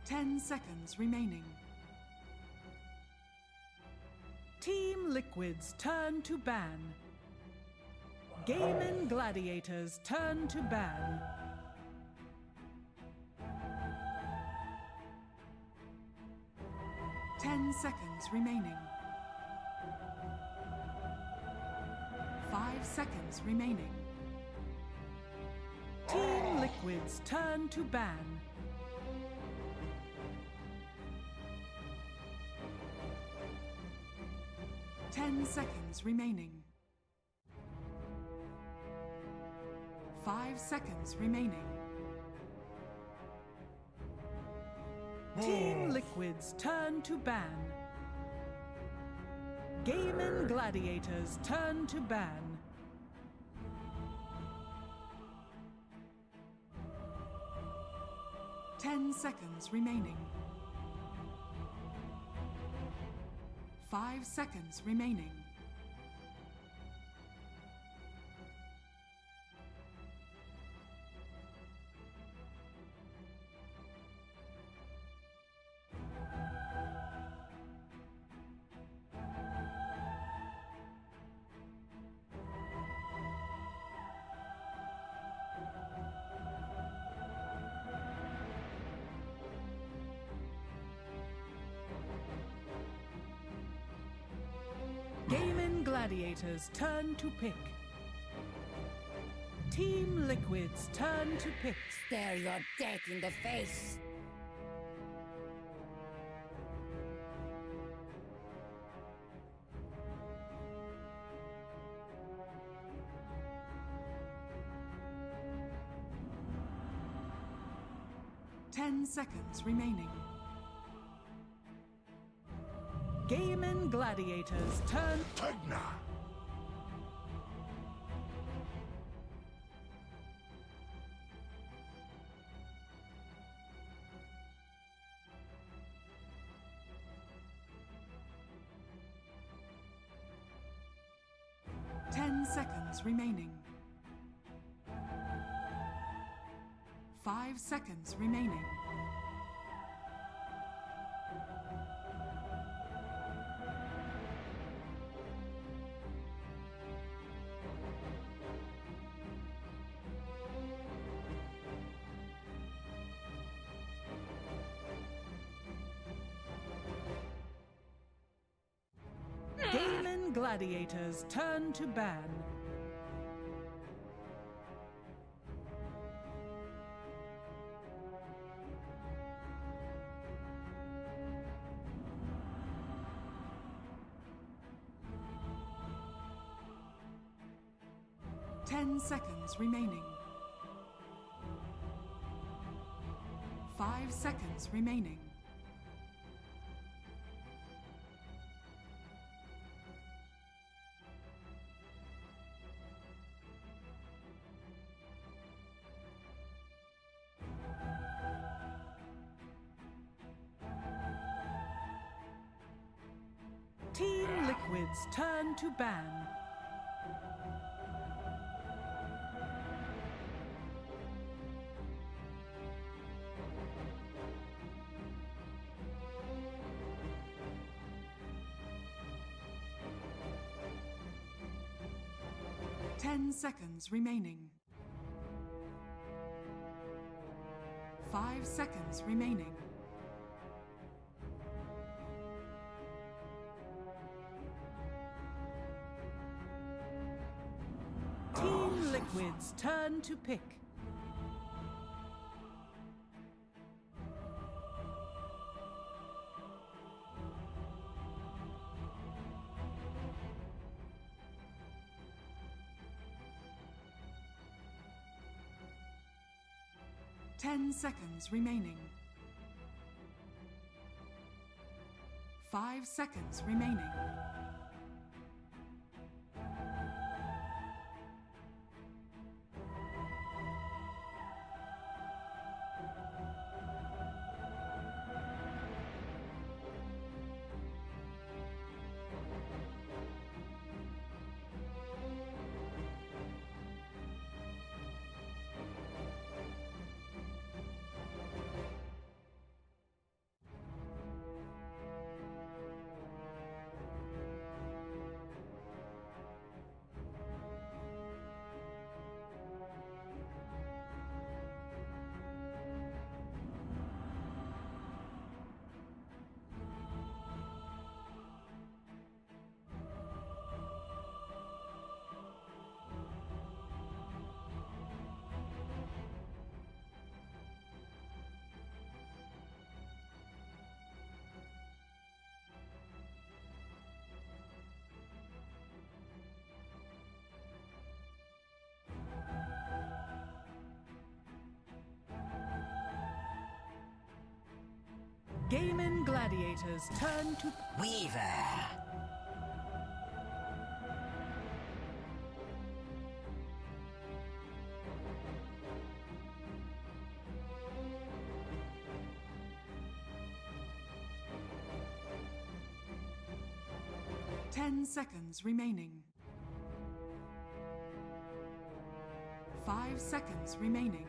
10 seconds remaining. Team Liquid's turn to ban. Gaimin Gladiators turn to ban. Seconds remaining. 5 seconds remaining. Team Liquid's turn to ban. Seconds remaining. 5 seconds remaining. Team Liquid's turn to ban. Gaimin Gladiators turn to ban. 10 seconds remaining. 5 seconds remaining. Gaimin Gladiators turn to pick. Team Liquid's turn to pick. Stare your death in the face. Seconds remaining. Gaimin Gladiators turn. Tegna! 10 seconds remaining. 5 seconds remaining. Gaimin Gladiators turn to ban. Seconds remaining. 5 seconds remaining. Team Liquid's turn to ban. Seconds remaining. 5 seconds remaining. Team Liquid's turn to pick. Seconds remaining. 5 seconds remaining. Gaimin Gladiators turn to Weaver. 10 seconds remaining. 5 seconds remaining.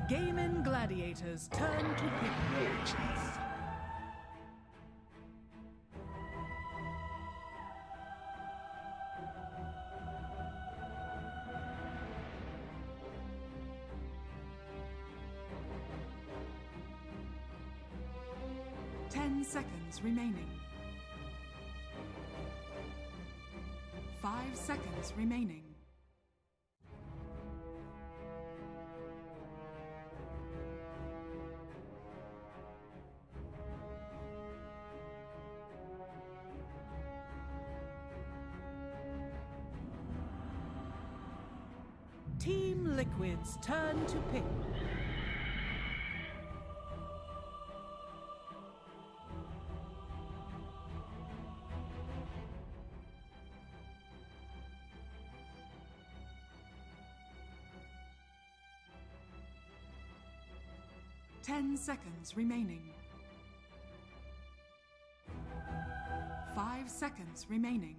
Gaimin Gladiators turn to pick. 10 seconds remaining. 5 seconds remaining. Team Liquid's turn to pick. Ten seconds remaining. 5 seconds remaining.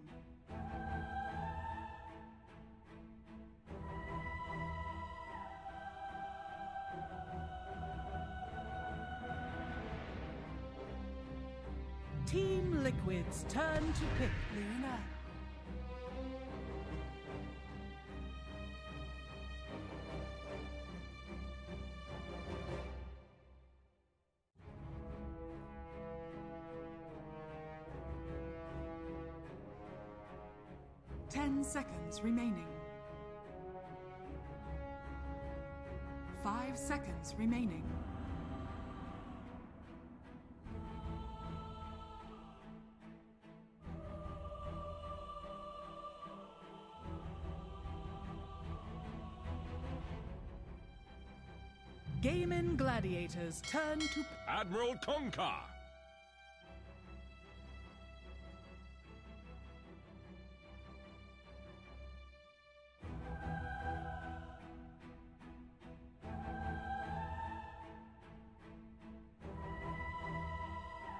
Team Liquid's turn to pick. Luna. Ten seconds remaining. 5 seconds remaining. Gaimin Gladiators turn to Admiral Conquer!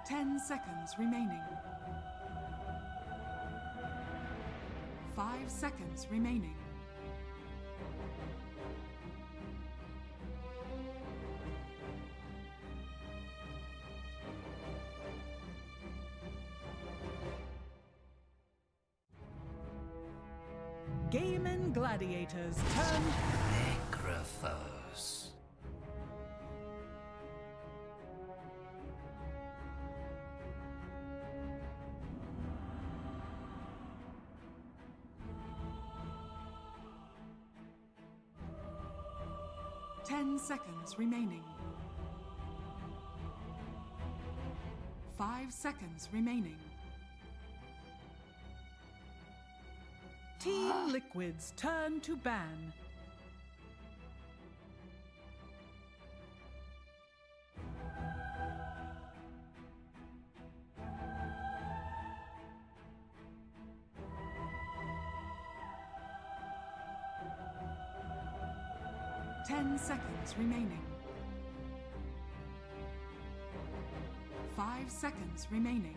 Ten seconds remaining. 5 seconds remaining. Gaimin Gladiators turn. Necrophos. Ten seconds remaining. 5 seconds remaining. Team Liquid's turn to ban. Ten seconds remaining. 5 seconds remaining.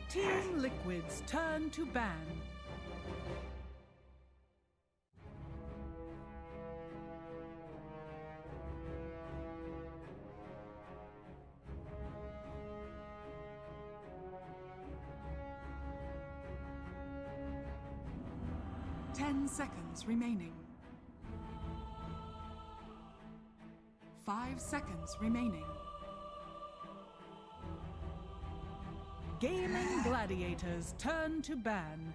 Team Liquid's turn to ban. Ten seconds remaining. 5 seconds remaining. Gaimin Gladiators turn to ban.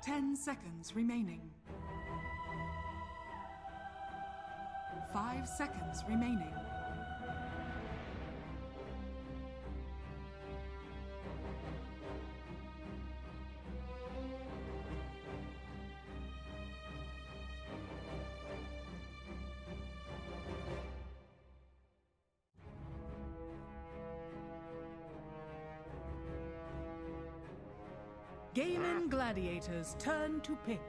Ten seconds remaining. 5 seconds remaining. Gaimin Gladiators turn to pick.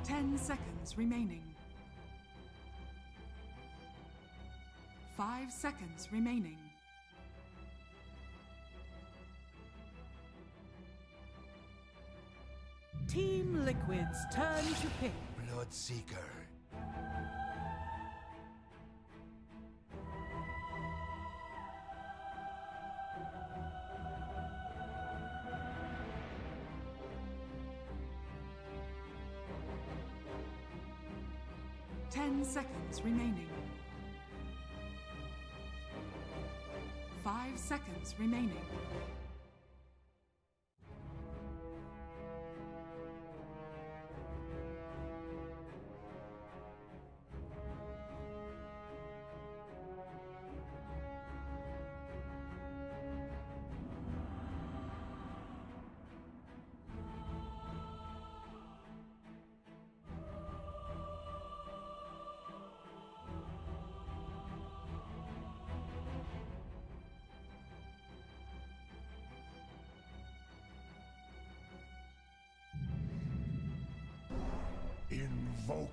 Ten seconds remaining. 5 seconds remaining. Team Liquid's turn to pick. Bloodseeker. Ten seconds remaining. 5 seconds remaining.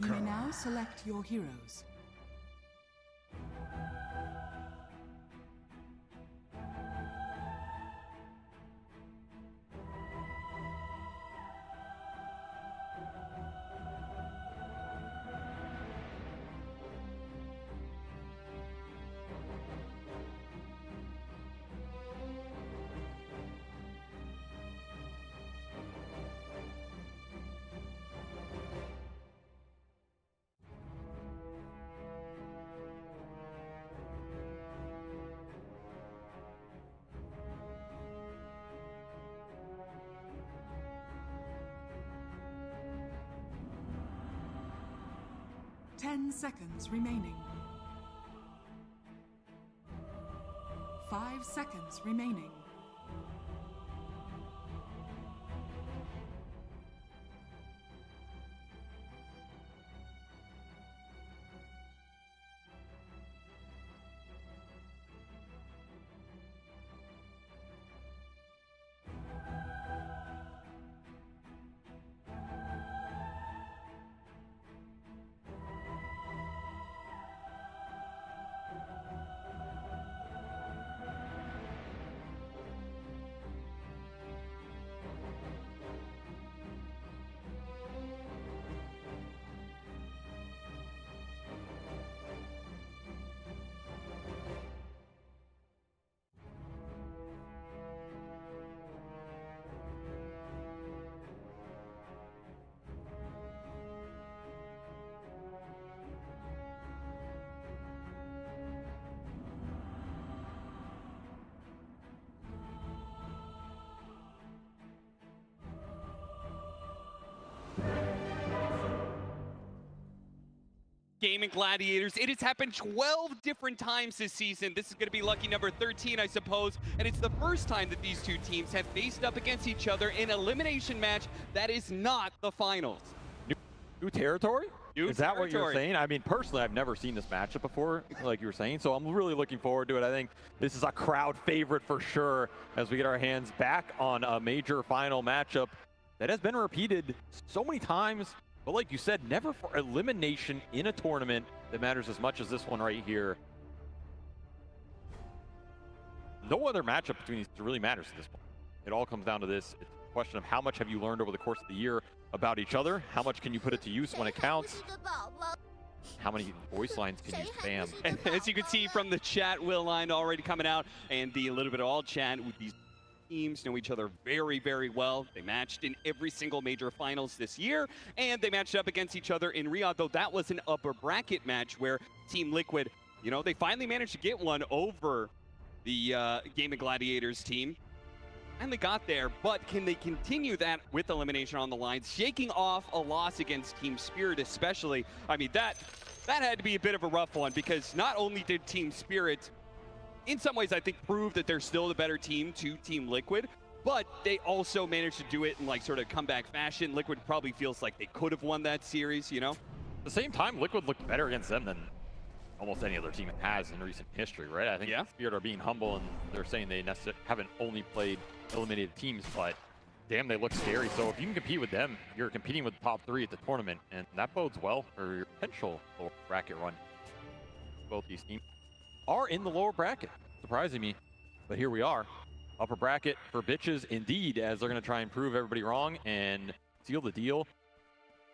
You may now select your heroes. Ten seconds remaining. 5 seconds remaining. Gaimin Gladiators. It has happened 12 different times this season. This is going to be lucky number 13, I suppose. And it's the first time that these two teams have faced up against each other in an elimination match that is not the finals. New territory? New Is that what you're territory. saying? I mean, personally, I've never seen this matchup before, like you were saying, so I'm really looking forward to it. I think this is a crowd favorite for sure as we get our hands back on a major final matchup that has been repeated so many times But like you said, never for elimination in a tournament that matters as much as this one right here. No other matchup between these two really matters at this point. It all comes down to this. It's a question of how much have you learned over the course of the year about each other? How much can you put it to use when it counts? How many voice lines can you spam? And as you can see from the chat, Will line already coming out, and the little bit of all chat with these teams know each other very, very well. They matched in every single major finals this year, and they matched up against each other in Riyadh, though that was an upper bracket match where Team Liquid, you know, they finally managed to get one over the Gaimin Gladiators team. And they got there, but can they continue that with elimination on the line, shaking off a loss against Team Spirit especially? I mean, that had to be a bit of a rough one, because not only did Team Spirit, in some ways I think, prove that they're still the better team to Team Liquid, but they also managed to do it in like sort of comeback fashion. Liquid probably feels like they could have won that series, you know? At the same time, Liquid looked better against them than almost any other team has in recent history, right? I think Spirit are being humble, and they're saying they haven't only played eliminated teams, but damn, they look scary. So if you can compete with them, you're competing with the top 3 at the tournament, and that bodes well for your potential lower bracket run. Both these teams are in the lower bracket, surprising me, but here we are. Upper bracket for bitches indeed, as they're going to try and prove everybody wrong and seal the deal.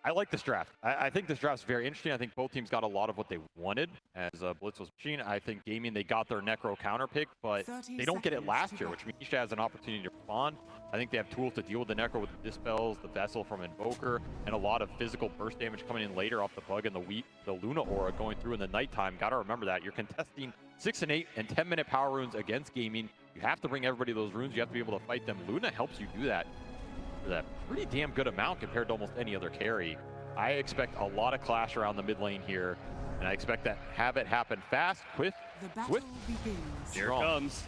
I like this draft. I think this draft's very interesting. I think both teams got a lot of what they wanted as Blitz was machine. I think Gaimin, they got their Necro counter pick, but they don't get it last year, which means Nisha has an opportunity to respond. I think they have tools to deal with the Necro with the Dispels, the Vessel from Invoker, and a lot of physical burst damage coming in later off the Bug and the Luna Aura going through in the nighttime. Got to remember that. You're contesting 6 and 8 and 10-minute power runes against Gaimin. You have to bring everybody those runes. You have to be able to fight them. Luna helps you do that for that pretty damn good amount compared to almost any other carry. I expect a lot of clash around the mid lane here, and I expect that have it happen fast, quick, swift. Here it comes.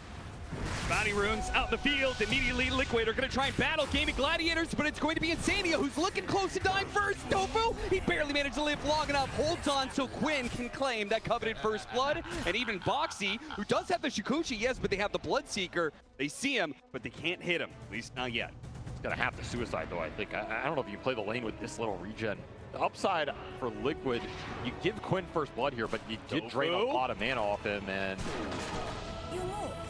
Bounty runes out in the field. Immediately Liquid are going to try and battle Gaimin Gladiators, but it's going to be Insania who's looking close to dying first. Tofu, he barely managed to live long enough, holds on so Quinn can claim that coveted first blood. And even Boxy, who does have the Shikuchi, yes, but they have the Bloodseeker. They see him, but they can't hit him, at least not yet. He's going to have to suicide, though, I think. I don't know if you play the lane with this little regen. The upside for Liquid, you give Quinn first blood here, but you did drain a lot of mana off him, and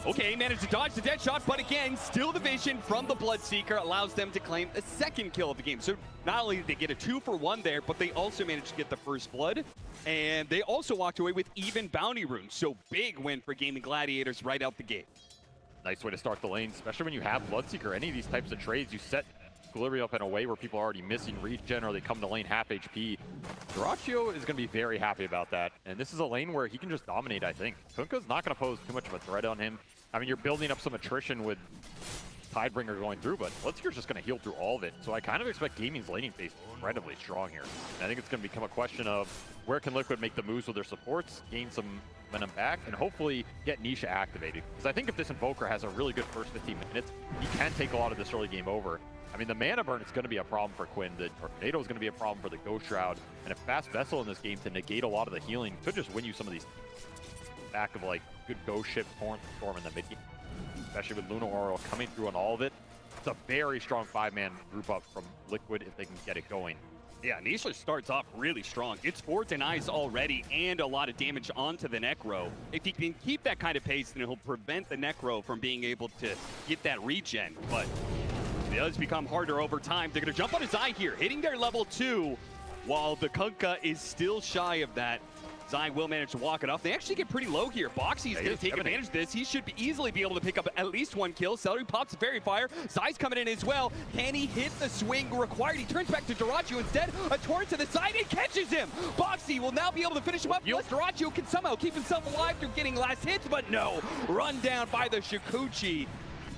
okay, managed to dodge the dead shot, but again, still the vision from the Bloodseeker allows them to claim a second kill of the game. So not only did they get a 2-for-1 there, but they also managed to get the first blood, and they also walked away with even bounty runes. So big win for Gaimin Gladiators right out the gate. Nice way to start the lane, especially when you have Bloodseeker. Any of these types of trades, you set Equilibrium up in a way where people are already missing regen or they come to lane half HP. Duraccio is going to be very happy about that. And this is a lane where he can just dominate, I think. Kunkka's not going to pose too much of a threat on him. I mean, you're building up some attrition with Tidebringer going through, but Bloodseeker's just going to heal through all of it. So I kind of expect Gaimin's laning phase incredibly strong here. And I think it's going to become a question of where can Liquid make the moves with their supports, gain some momentum back, and hopefully get Nisha activated. Because I think if this Invoker has a really good first 15 minutes, he can take a lot of this early game over. I mean, the mana burn is going to be a problem for Quinn. The Tornado is going to be a problem for the Ghost Shroud. And a fast Vessel in this game to negate a lot of the healing could just win you some of these back of like good Ghost Ship Storm in the mid game. Especially with Luna Aura coming through on all of it. It's a very strong 5-man group up from Liquid if they can get it going. Yeah, Nisha starts off really strong. It's 4 denies already and a lot of damage onto the Necro. If he can keep that kind of pace, then he'll prevent the Necro from being able to get that regen. But it does become harder over time. They're going to jump on his eye here, hitting their level 2, while the Kunkka is still shy of that. Zai will manage to walk it off. They actually get pretty low here. Boxy is going to take advantage of this. He should easily be able to pick up at least 1 kill. Celery pops Fairy Fire. Zai's coming in as well. Can he hit the swing required? He turns back to Duraccio instead. A torrent to the side and catches him. Boxy will now be able to finish him up. Plus Duraccio can somehow keep himself alive through getting last hits, but no. Run down by the Shikuchi.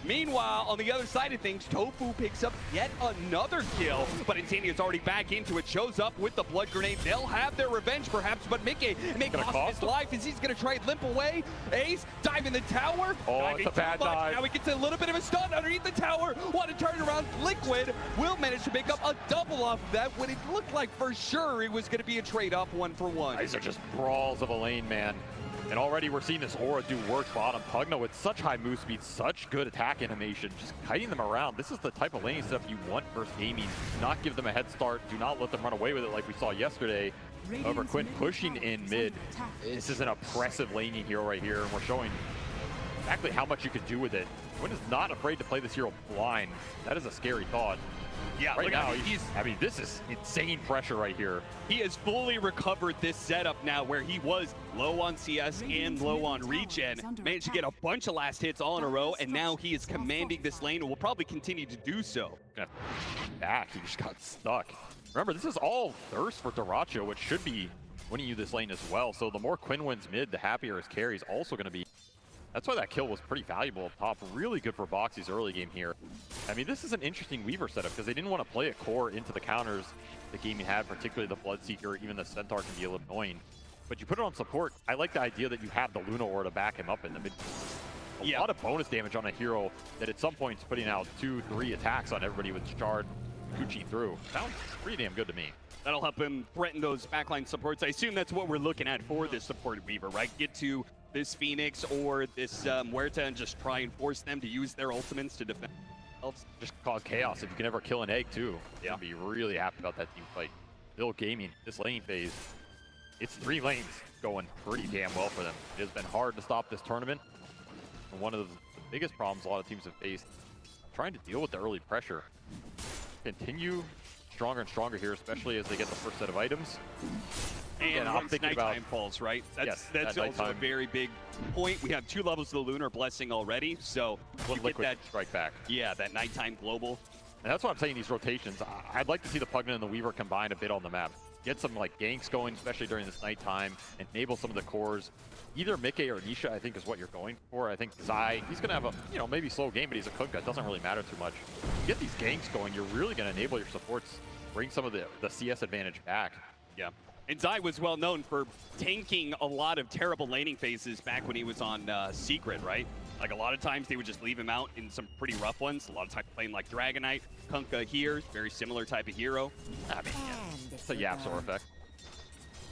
Meanwhile, on the other side of things, Tofu picks up yet another kill, but Insania's already back into it, shows up with the blood grenade. They'll have their revenge perhaps, but Mickey may cost his life as he's going to try and limp away. Ace, dive in the tower. Oh, it's a bad dive. Now he gets a little bit of a stun underneath the tower. Want to turn around. Liquid will manage to pick up a double off of that when it looked like for sure it was going to be a trade-off 1-for-1. These are just brawls of a lane, man. And already we're seeing this Aura do work bottom. Pugna with such high move speed, such good attack animation, just kiting them around. This is the type of laning stuff you want versus Gaimin. Do not give them a head start. Do not let them run away with it like we saw yesterday. However, Quinn pushing in mid. This is an oppressive laning hero right here, and we're showing exactly how much you could do with it. Quinn is not afraid to play this hero blind. That is a scary thought. Yeah, right now, I mean, this is insane pressure right here. He has fully recovered this setup now where he was low on CS and low on regen. Managed to get a bunch of last hits all in a row, and now he is commanding this lane and will probably continue to do so. Back, he just got stuck. Remember, this is all thirst for Dyrachyo, which should be winning you this lane as well. So the more Quinn wins mid, the happier his carry is also going to be. That's why that kill was pretty valuable up top. Really good for Boxy's early game here. I mean, this is an interesting Weaver setup because they didn't want to play a core into the counters the Gaimin had, particularly the Bloodseeker. Even the Centaur can be a little annoying. But you put it on support. I like the idea that you have the Luna Aura to back him up in the mid. A lot of bonus damage on a hero that at some point is putting out 2-3 attacks on everybody with Shard Kuchi through. Sounds pretty damn good to me. That'll help him threaten those backline supports. I assume that's what we're looking at for this support Weaver, right? Get to this Phoenix or this Muerta and just try and force them to use their ultimates to defend themselves. Just cause chaos if you can ever kill an egg too. Yeah, I'd be really happy about that team fight. Still Gaimin, this lane phase, it's 3 lanes going pretty damn well for them. It has been hard to stop this tournament. And one of the biggest problems a lot of teams have faced, trying to deal with the early pressure. Continue stronger and stronger here, especially as they get the first set of items. And I'm thinking about falls, right? That's also a very big point. We have 2 levels of the Lunar Blessing already, so one liquid that strike back. Yeah, that nighttime global. And that's what I'm saying, these rotations. I'd like to see the Pugna and the Weaver combine a bit on the map. Get some like ganks going, especially during this nighttime, and enable some of the cores. Either Mickey or Nisha, I think, is what you're going for. I think Zai, he's going to have a, maybe slow game, but he's a Kunkka. It doesn't really matter too much. Get these ganks going, you're really going to enable your supports, bring some of the CS advantage back. Yeah. And Zai was well known for tanking a lot of terrible laning phases back when he was on Secret, right? Like a lot of times they would just leave him out in some pretty rough ones. A lot of times playing like Dragonite, Kunkka here, very similar type of hero. I mean, it's a Yapsor effect.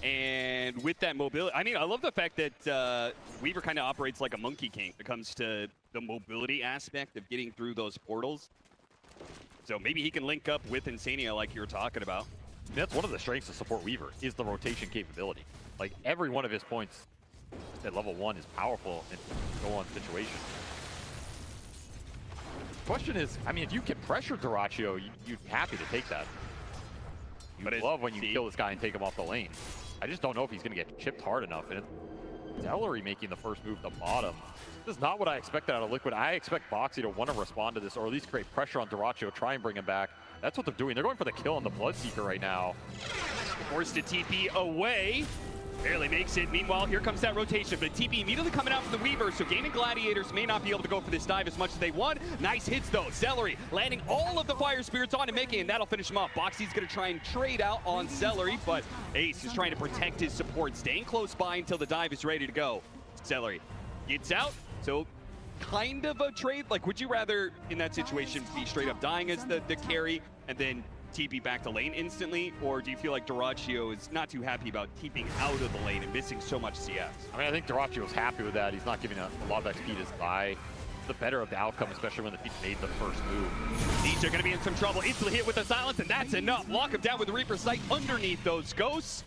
And with that mobility, I mean, I love the fact that Weaver kind of operates like a Monkey King when it comes to the mobility aspect of getting through those portals. So maybe he can link up with Insania like you were talking about. That's one of the strengths of support Weaver, is the rotation capability. Like, every one of his points at level 1 is powerful in go-on situation. Question is, I mean, if you can pressure Dyrachyo, you'd be happy to take that. But I love when you kill this guy and take him off the lane. I just don't know if he's going to get chipped hard enough. And Celery making the first move to bottom. This is not what I expected out of Liquid. I expect Boxy to want to respond to this, or at least create pressure on Dyrachyo, try and bring him back. That's what they're doing. They're going for the kill on the Bloodseeker right now. Forced to TP away. Barely makes it. Meanwhile, here comes that rotation, but TP immediately coming out from the Weaver, so Gaimin Gladiators may not be able to go for this dive as much as they want. Nice hits, though. Celery landing all of the Fire Spirits on Mickey, and that'll finish him up. Boxy's going to try and trade out on Celery, but Ace is trying to protect his support, staying close by until the dive is ready to go. Celery gets out, so kind of a trade. Like, would you rather, in that situation, be straight up dying as the carry and then TP back to lane instantly, or do you feel like Dyrachyo is not too happy about keeping out of the lane and missing so much CS? I mean, I think Dyrachyo is happy with that. He's not giving a lot of XP to Zai. The better of the outcome, especially when the team made the first move. These are going to be in some trouble. Instantly hit with the silence, and that's enough. Lock him down with the Reaper Sight underneath those ghosts.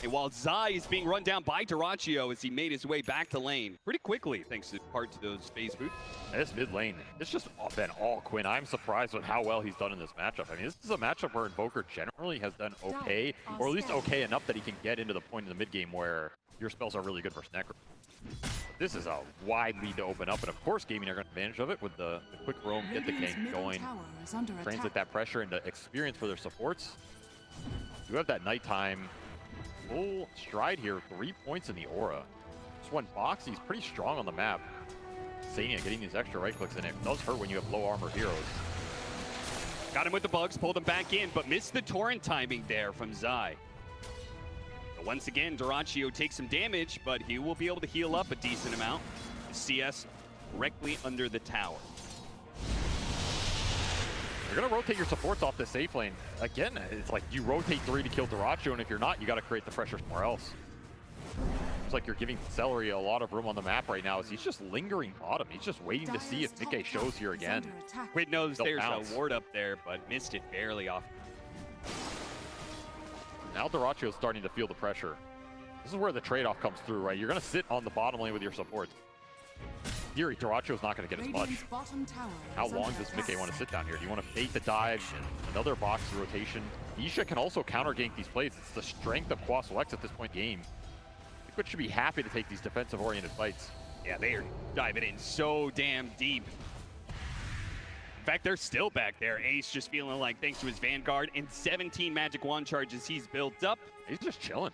And while Zai is being run down by Dyrachyo as he made his way back to lane pretty quickly, thanks in part to those phase boots. This mid lane, it's just been all Quinn. I'm surprised with how well he's done in this matchup. I mean, this is a matchup where Invoker generally has done okay, or at least okay enough that he can get into the point in the mid game where your spells are really good versus Necro. This is a wide lead to open up, and of course Gaimin are going to advantage of it with the quick roam, get the gank going, translate that pressure into experience for their supports. You have that nighttime full stride here, 3 points in the aura. This one Boxy's pretty strong on the map. Sania getting these extra right clicks in it does hurt when you have low armor heroes. Got him with the bugs, pulled him back in, but missed the torrent timing there from Zai. So once again, Dyrachyo takes some damage, but he will be able to heal up a decent amount. CS directly under the tower. You're going to rotate your supports off the safe lane. Again, it's like you rotate 3 to kill Dyrachyo, and if you're not, you got to create the pressure somewhere else. seems like you're giving Celery a lot of room on the map right now as he's just lingering bottom. He's just waiting to see if Mickey shows here again. Quid knows They'll there's bounce. a ward up there, but missed it barely off. Now Durachio's starting to feel the pressure. This is where the trade-off comes through, right? You're going to sit on the bottom lane with your supports. In theory, Durachio's not going to get as much. How long does Mickey want to sit down here? Do you want to bait the dive and another box rotation? Nisha can also counter-gank these plays. It's the strength of Quaswell at this point in the game. Liquid should be happy to take these defensive-oriented fights. Yeah, they are diving in so damn deep. In fact, they're still back there. Ace just feeling like, thanks to his Vanguard and 17 Magic Wand charges he's built up. He's just chilling.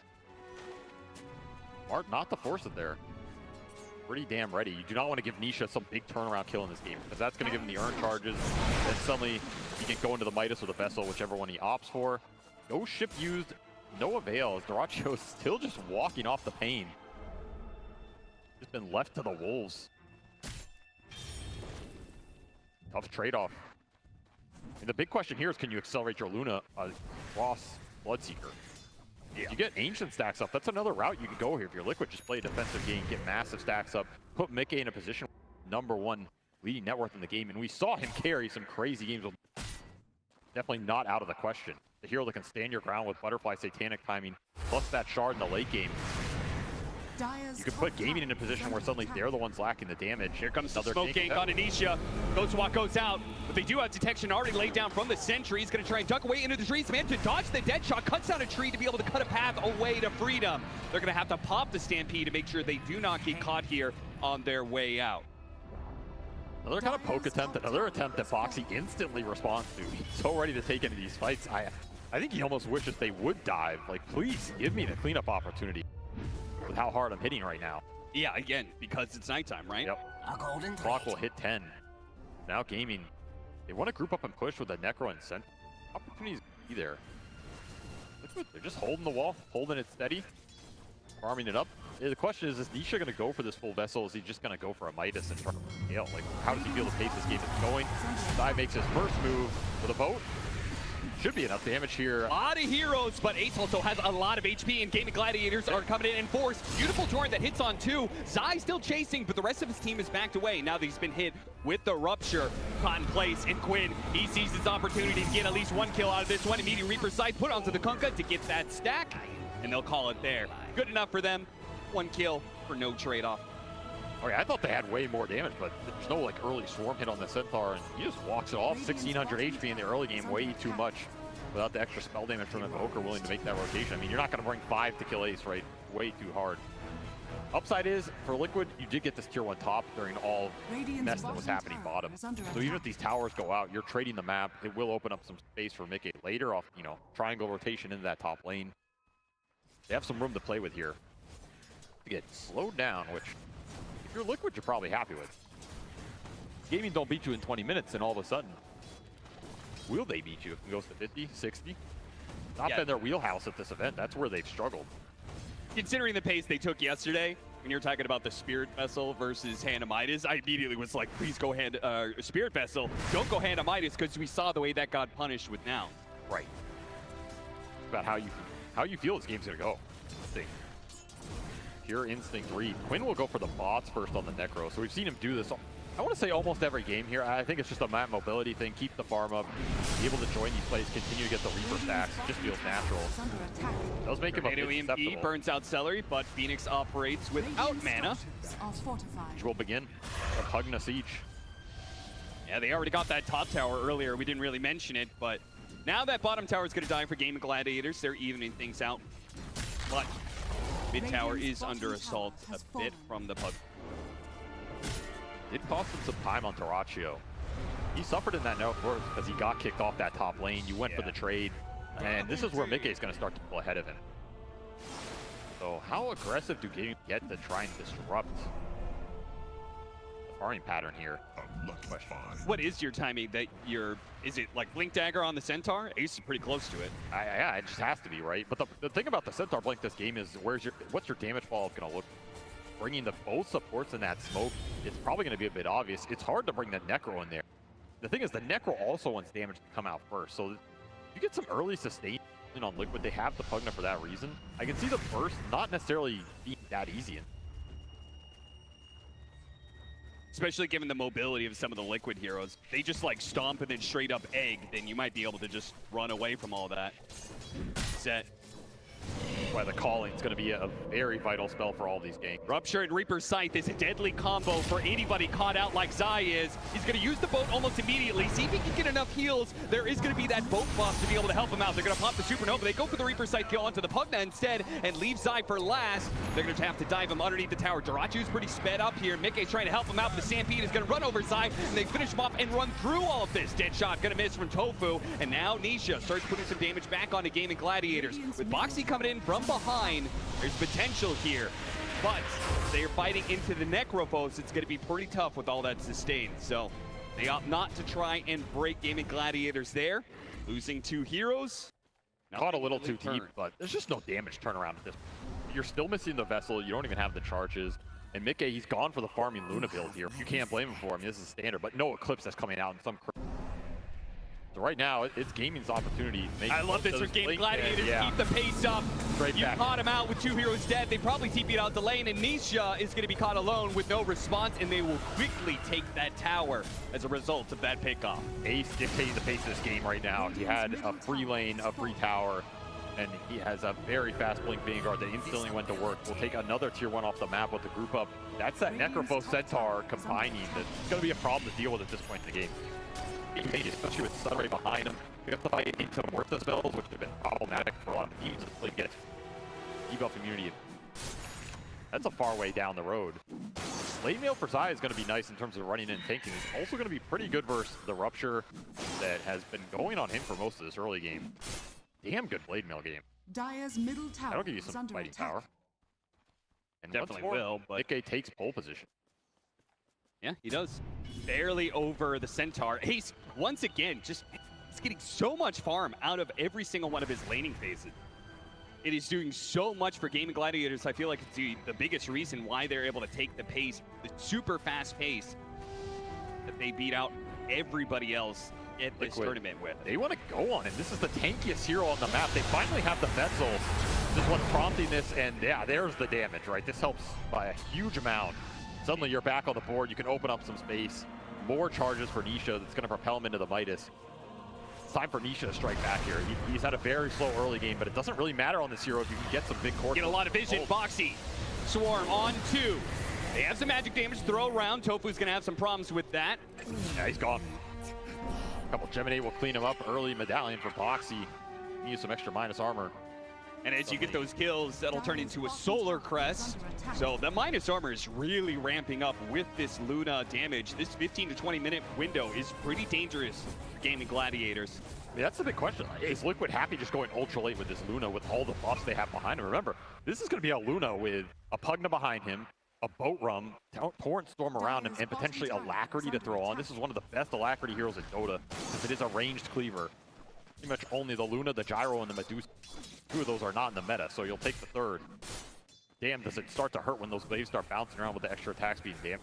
Smart not to force it there. Pretty damn ready. You do not want to give Nisha some big turnaround kill in this game, because that's going to give him the earn charges. Then suddenly he can go into the Midas or the Vessel, whichever one he opts for. No ship used, no avail, as Durachio is still just walking off the pain. Just been left to the wolves. Tough trade-off. And the big question here is, can you accelerate your Luna across Bloodseeker? If you get Ancient stacks up, that's another route you can go here. If you're Liquid, just play a defensive game, get massive stacks up, put Mickey in a position #1 leading net worth in the game, and we saw him carry some crazy games. Definitely not out of the question. The hero that can stand your ground with Butterfly Satanic timing, plus that shard in the late game. You can put Gaimin in a position where suddenly they're the ones lacking the damage. Here comes the smoke gank on Anisha. Ghostwalk goes out, but they do have detection already laid down from the sentry. He's going to try and duck away into the trees. Man, to dodge the dead shot, cuts down a tree to be able to cut a path away to freedom. They're going to have to pop the Stampede to make sure they do not get caught here on their way out. Another kind of poke attempt, another attempt that Foxy instantly responds to. He's so ready to take into these fights. I think he almost wishes they would dive. Like, please give me the cleanup opportunity with how hard I'm hitting right now. Yeah, again, because it's nighttime, right? Yep. Clock will hit 10. Now Gaimin, they want to group up and push with a Necro and Sent. Opportunities be there. They're just holding the wall, holding it steady, farming it up. The question is Nisha going to go for this full Vessel? Is he just going to go for a Midas and try to scale? Like, how does he feel the pace this game is going? Sai makes his first move with a boat. Should be enough damage here. A lot of heroes, but Ace also has a lot of HP, and Gaimin Gladiators are coming in force. Beautiful Torrent that hits on 2. Zai still chasing, but the rest of his team is backed away. Now that he's been hit with the Rupture caught in place, and Quinn, he sees his opportunity to get at least 1 kill out of this one. Immediate Reaper Sight put onto the Kunkka to get that stack, and they'll call it there. Good enough for them. 1 kill for no trade-off. Okay, I thought they had way more damage, but there's no like early swarm hit on the Centaur, and he just walks it off. 1600 HP in the early game, way too much without the extra spell damage from Invoker willing to make that rotation. I mean, you're not going to bring 5 to kill Ace, right? Way too hard. Upside is, for Liquid, you did get this tier 1 top during all mess that was happening bottom. So even if these towers go out, you're trading the map. It will open up some space for Mickey later off, you know, triangle rotation into that top lane. They have some room to play with here. To get slowed down, which if you're Liquid, you're probably happy with. Gaimin don't beat you in 20 minutes, and all of a sudden, will they beat you if it goes to 50, 60? Not been their wheelhouse at this event. That's where they've struggled. Considering the pace they took yesterday, when you're talking about the Spirit Vessel versus Hand of Midas, I immediately was like, please go Spirit Vessel. Don't go Hand of Midas, because we saw the way that got punished with Now. Right. About how you feel this game's gonna go. Instinct. Pure instinct read. Quinn will go for the bots first on the Necro. So we've seen him do this, I want to say almost every game here. I think it's just a map mobility thing. Keep the farm up, be able to join these plays, continue to get the Reaper stacks. It just feels natural. Does make him a bit susceptible. Burns out Celery, but Phoenix operates without mana. Siege will begin. Pugna Siege. Yeah, they already got that top tower earlier. We didn't really mention it, but now that bottom tower is going to die for Gaimin Gladiators. They're evening things out. But mid tower is under assault a bit from the Pug. Did cost him some time on Durachio. He suffered in that network because he got kicked off that top lane. You went for the trade, and this is where Mickey is going to start to pull ahead of him. So how aggressive do Gaimin get to try and disrupt the farming pattern here? What is your timing that is it like Blink Dagger on the Centaur? Ace is pretty close to it. Yeah, it just has to be, right? But the thing about the Centaur Blink this game is what's your damage fall going to look? Bringing both supports in that smoke, it's probably going to be a bit obvious. It's hard to bring the Necro in there. The thing is, the Necro also wants damage to come out first. So you get some early sustain on Liquid. They have the Pugna for that reason. I can see the burst not necessarily being that easy. Especially given the mobility of some of the Liquid heroes. They just like stomp and then straight up egg, then you might be able to just run away from all that. Set. That's why the calling is going to be a very vital spell for all these games. Rupture and Reaper's Scythe is a deadly combo for anybody caught out like Zai is. He's going to use the boat almost immediately. See if he can get enough heals. There is going to be that boat buff to be able to help him out. They're going to pop the Supernova. They go for the Reaper's Scythe kill onto the Pugna instead and leave Zai for last. They're going to have to dive him underneath the tower. Darachu's pretty sped up here. Mickey's trying to help him out, but the Stampede is going to run over Zai, and they finish him off and run through all of this. Deadshot going to miss from Tofu, and now Nisha starts putting some damage back onto Gaimin Gladiators. With Boxy coming in from behind, there's potential here, but they're fighting into the Necrophos. It's going to be pretty tough with all that sustained, so they opt not to try and break Gaimin Gladiators there. Losing 2 heroes. Caught a little too deep, but there's just no damage turnaround at this. You're still missing the vessel. You don't even have the charges. And Mickey, he's gone for the farming Luna build here. You can't blame him for it. I mean, this is standard, but no Eclipse that's coming out in some. So right now, it's Gaimin's opportunity. I love this with Gaimin Gladiators. Keep the pace up. Straight you back. Caught him out with 2 heroes dead. They probably TP'd out the lane, and Nisha is going to be caught alone with no response, and they will quickly take that tower as a result of that pickoff. Ace dictating the pace of this game right now. He had a free lane, a free tower, and he has a very fast blink Vanguard that instantly went to work. We'll take another tier 1 off the map with the group up. That's that Necrophos Centaur combining. That's going to be a problem to deal with at this point in the game. Especially with Sunray behind him. We have to fight into Murtha spells, which have been problematic for a lot of teams until you get debuff immunity. That's a far way down the road. Late mail for Zai is going to be nice in terms of running in and tanking. It's also going to be pretty good versus the Rupture that has been going on him for most of this early game. Damn good blade mail game. Dire's middle tower That'll give you some fighting power. And definitely will, but Nikkei takes pole position. Yeah, he does. Barely over the Centaur. Ace, once again, just he's getting so much farm out of every single one of his laning phases. It is doing so much for Gaimin Gladiators. I feel like it's the biggest reason why they're able to take the pace, the super fast pace that they beat out everybody else at this tournament with. They want to go on him. This is the tankiest hero on the map. They finally have the vessel. This is what's prompting this, and yeah, there's the damage, right? This helps by a huge amount. Suddenly you're back on the board. You can open up some space. More charges for Nisha that's going to propel him into the Midas. It's time for Nisha to strike back here. He's had a very slow early game, but it doesn't really matter on this hero if you can get some big core. Get a lot of vision. Boxy. Swarm on 2. They have some magic damage to throw around. Tofu's going to have some problems with that. Yeah, he's gone. A couple Gemini will clean him up. Early medallion for Boxy. Use some extra minus armor. And as you get those kills, that'll turn into a solar crest. So the minus armor is really ramping up with this Luna damage. This 15 to 20 minute window is pretty dangerous for Gaimin Gladiators. I mean, that's the big question. Is Liquid happy just going ultra late with this Luna with all the buffs they have behind him? Remember, this is going to be a Luna with a Pugna behind him, a Boat Rum, Torrent Storm around him, and potentially Alacrity to throw on. This is one of the best Alacrity heroes in Dota, because it is a ranged cleaver. Pretty much only the Luna, the Gyro, and the Medusa. 2 of those are not in the meta, so you'll take the 3rd. Damn, does it start to hurt when those glaives start bouncing around with the extra attack speed, damn.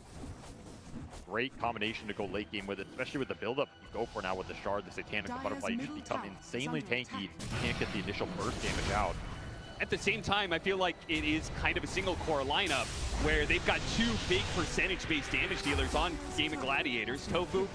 Great combination to go late game with it, especially with the build-up you go for now with the Shard, the Satanic Butterfly. You just become insanely tanky. You can't get the initial burst damage out. At the same time, I feel like it is kind of a single core lineup where they've got 2 big percentage-based damage dealers on Gaimin Gladiators. Tofu,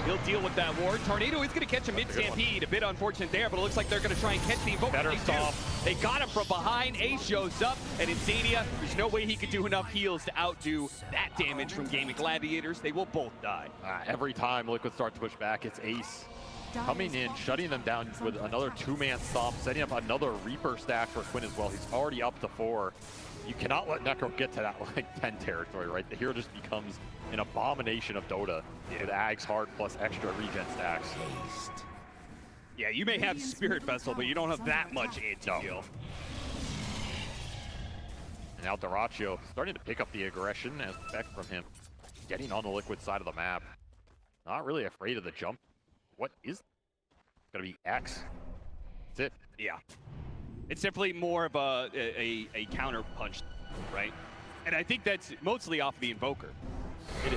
he'll deal with that ward. Tornado is going to catch a mid-stampede. A bit unfortunate there, but it looks like they're going to try and catch the invoker. Better stop. They got him from behind. Ace shows up, and Insania, there's no way he could do enough heals to outdo that damage from Gaimin Gladiators. They will both die. Every time Liquid starts to push back, it's Ace coming in, shutting them down with another 2-man stomp, setting up another Reaper stack for Quinn as well. He's already up to 4. You cannot let Necro get to that like 10 territory, right? The hero just becomes an abomination of Dota with Ags hard plus extra regen stacks. Yeah, you may have Spirit Vessel, but you don't have that much anti-heal. And now Daracho starting to pick up the aggression as effect from him, getting on the Liquid side of the map. Not really afraid of the jump. What is gonna be X? That's it. Yeah. It's definitely more of a counter punch, right? And I think that's mostly off the Invoker.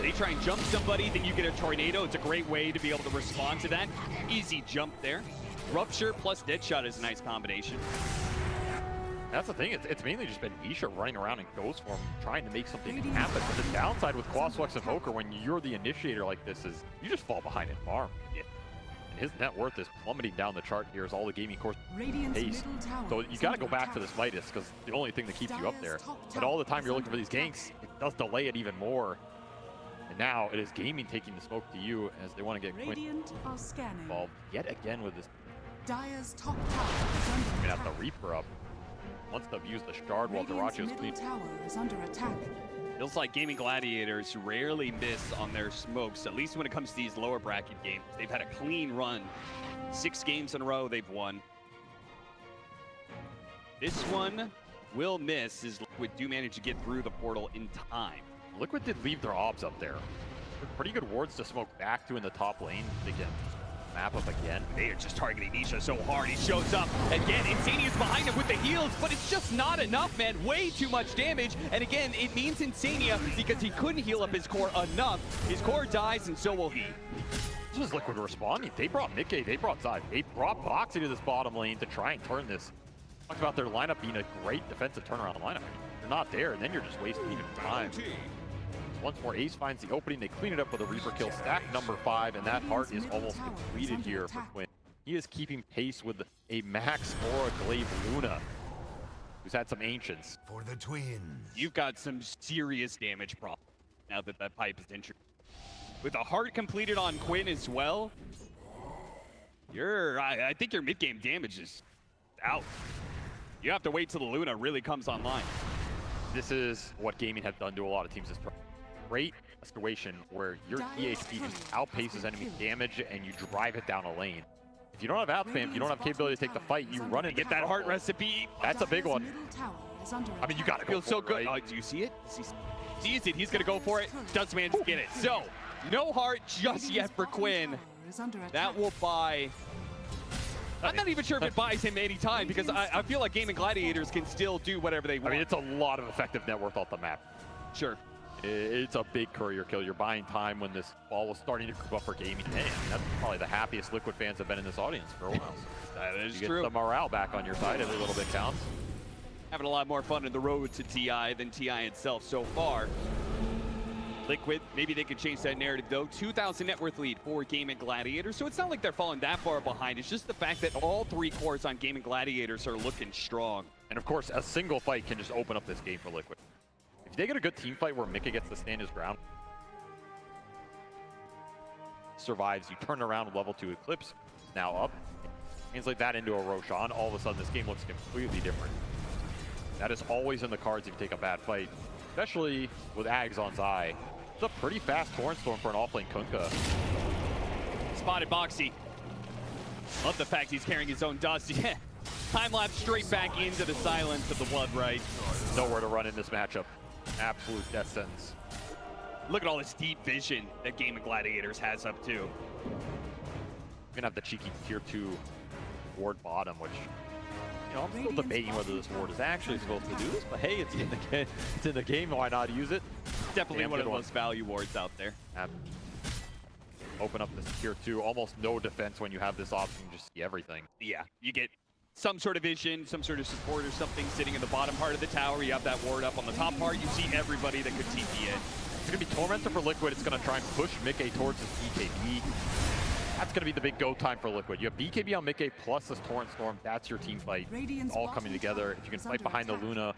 They try and jump somebody, then you get a tornado. It's a great way to be able to respond to that. Easy jump there. Rupture plus Deadshot is a nice combination. That's the thing, it's mainly just been Isha running around in Ghost form, trying to make something happen. But the downside with Quasflex Invoker, when you're the initiator like this, is you just fall behind in farm. Yeah. And his net worth is plummeting down the chart here as all the gaming cores pace. So you got to go back to this Midas, because the only thing that keeps you up there. But all the time you're looking for these ganks, it does delay it even more. And now it is Gaimin taking the smoke to you as they want to get Quinn involved yet again with this. Dire's top tower is under We're going to attack. have the Reaper up. Wants to use the Shard while Darachio's clean. Tower is under attack. Feels like Gaming Gladiators rarely miss on their smokes, at least when it comes to these lower bracket games. They've had a clean run. 6 games in a row they've won. This one will miss as Liquid do manage to get through the portal in time. Liquid did leave their obs up there. Pretty good wards to smoke back to in the top lane. They can map up again. They are just targeting Isha so hard. He shows up again. Insania's behind him with the heals, but it's just not enough, man. Way too much damage. And again, it means Insania because he couldn't heal up his core enough. His core dies, and so will he. This was Liquid responding. They brought Mickey, they brought Zai, they brought Boxy to this bottom lane to try and turn this. Talk about their lineup being a great defensive turnaround lineup. They're not there, and then you're just wasting even time. Once more, Ace finds the opening. They clean it up with a Reaper kill. Stack number 5, and that heart is almost completed here for Quinn. He is keeping pace with a Max or a Glaive Luna, who's had some Ancients. For the twins. You've got some serious damage problem now that that pipe is injured. With a heart completed on Quinn as well, I think your mid-game damage is out. You have to wait till the Luna really comes online. This is what Gaimin have done to a lot of teams this turn. Great situation where your EHP just outpaces enemy damage and you drive it down a lane. If you don't have out spam, if you don't have capability to take the fight, you run and Get that heart recipe. That's a big one. I mean, you gotta go Feels so for good. it, right? Do you see it? Sees it. He's gonna go for it. Does manage to get it. So, no heart just yet for Quinn. That will buy. I'm not even sure if it buys him any time because I feel like Gaming Gladiators can still do whatever they want. I mean, it's a lot of effective net worth off the map. Sure. It's a big courier kill. You're buying time when this ball was starting to creep up for Gaimin. Man, that's probably the happiest Liquid fans have been in this audience for a while. That is you true. get the morale back on your side. Every little bit counts. Having a lot more fun in the road to TI than TI itself so far. Liquid, maybe they could change that narrative though. 2,000 net worth lead for Gaming Gladiators, so it's not like they're falling that far behind. It's just the fact that all 3 cores on Gaming Gladiators are looking strong. And of course, a single fight can just open up this game for Liquid. If they get a good team fight where Mika gets to stand his ground, survives, you turn around with level 2 Eclipse, now up, translate that into a Roshan, all of a sudden this game looks completely different. That is always in the cards if you take a bad fight, especially with Ags on Zai. It's a pretty fast Torrent Storm for an offlane Kunkka. Spotted Boxy. Love the fact he's carrying his own dust. Yeah. Time lapse straight back into the silence of the Blood Right. Nowhere to run in this matchup. Absolute death sentence. Look at all this deep vision that Gaming Gladiators has up too. We're gonna have the cheeky tier 2 ward bottom, which, you know, I'm still debating whether this ward is actually supposed to do this, but hey, it's in the game. It's in the game. Why not use it? Definitely Damn one of the good most value wards out there. Open up this tier 2. Almost no defense when you have this option. You just see everything. Yeah, you get some sort of vision, some sort of support or something sitting in the bottom part of the tower. You have that ward up on the top part. You see everybody that could TP in. It's going to be Tormentor for Liquid. It's going to try and push Mickey towards his BKB. That's going to be the big go time for Liquid. You have BKB on Mickey plus this Torrent Storm. That's your team fight. It's all coming together. If you can fight behind the Luna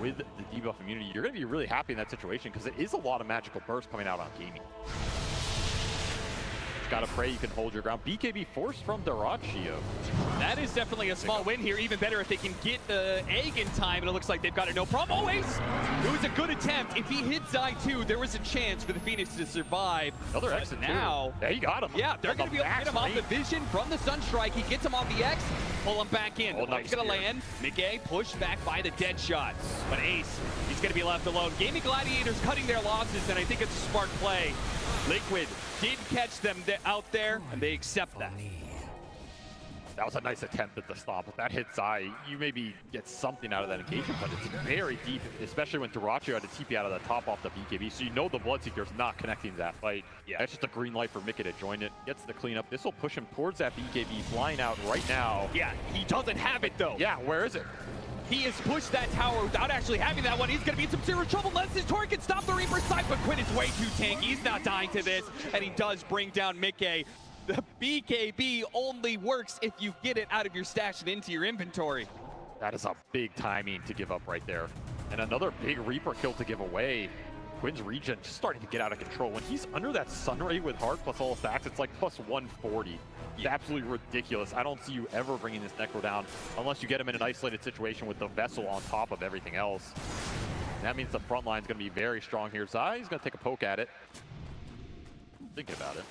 with the debuff immunity, you're going to be really happy in that situation because it is a lot of magical bursts coming out on Gaimin. Gotta pray you can hold your ground. BKB forced from Darachio. That is definitely a small win here. Even better if they can get the egg in time, and it looks like they've got it no problem. Oh, Ace! It was a good attempt. If he hit Zai too, there was a chance for the Phoenix to survive. Another exit now. Yeah, he got him. Yeah, they're going to be able to get him off the vision from the Sunstrike. He gets him off the X, pull him back in. Oh, nice. He's going to land. Mickey pushed back by the dead shot. But Ace, he's going to be left alone. Gaming Gladiators cutting their losses, and I think it's a smart play. Liquid did catch them out there, and they accept that. That was a nice attempt at the stop. If that hits Zai, you maybe get something out of that engagement, but it's very deep, especially when Dyrachyo had to TP out of the top off the BKB, so you know the Bloodseeker's not connecting to that fight. Yeah, that's just a green light for Mickey to join it. Gets the cleanup. This will push him towards that BKB, flying out right now. Yeah, he doesn't have it though. Yeah, where is it? He has pushed that tower without actually having that one. He's going to be in some serious trouble unless his Tor can stop the Reaper's side, but Quinn is way too tanky. He's not dying to this, and he does bring down Mickey. The BKB only works if you get it out of your stash and into your inventory. That is a big timing to give up right there. And another big Reaper kill to give away. Quinn's regen just starting to get out of control. When he's under that Sunray with Heart plus all stacks, it's like plus 140. It's absolutely ridiculous. I don't see you ever bringing this Necro down unless you get him in an isolated situation with the Vessel on top of everything else. And that means the front line's going to be very strong here. Zai's going to take a poke at it. Thinking about it.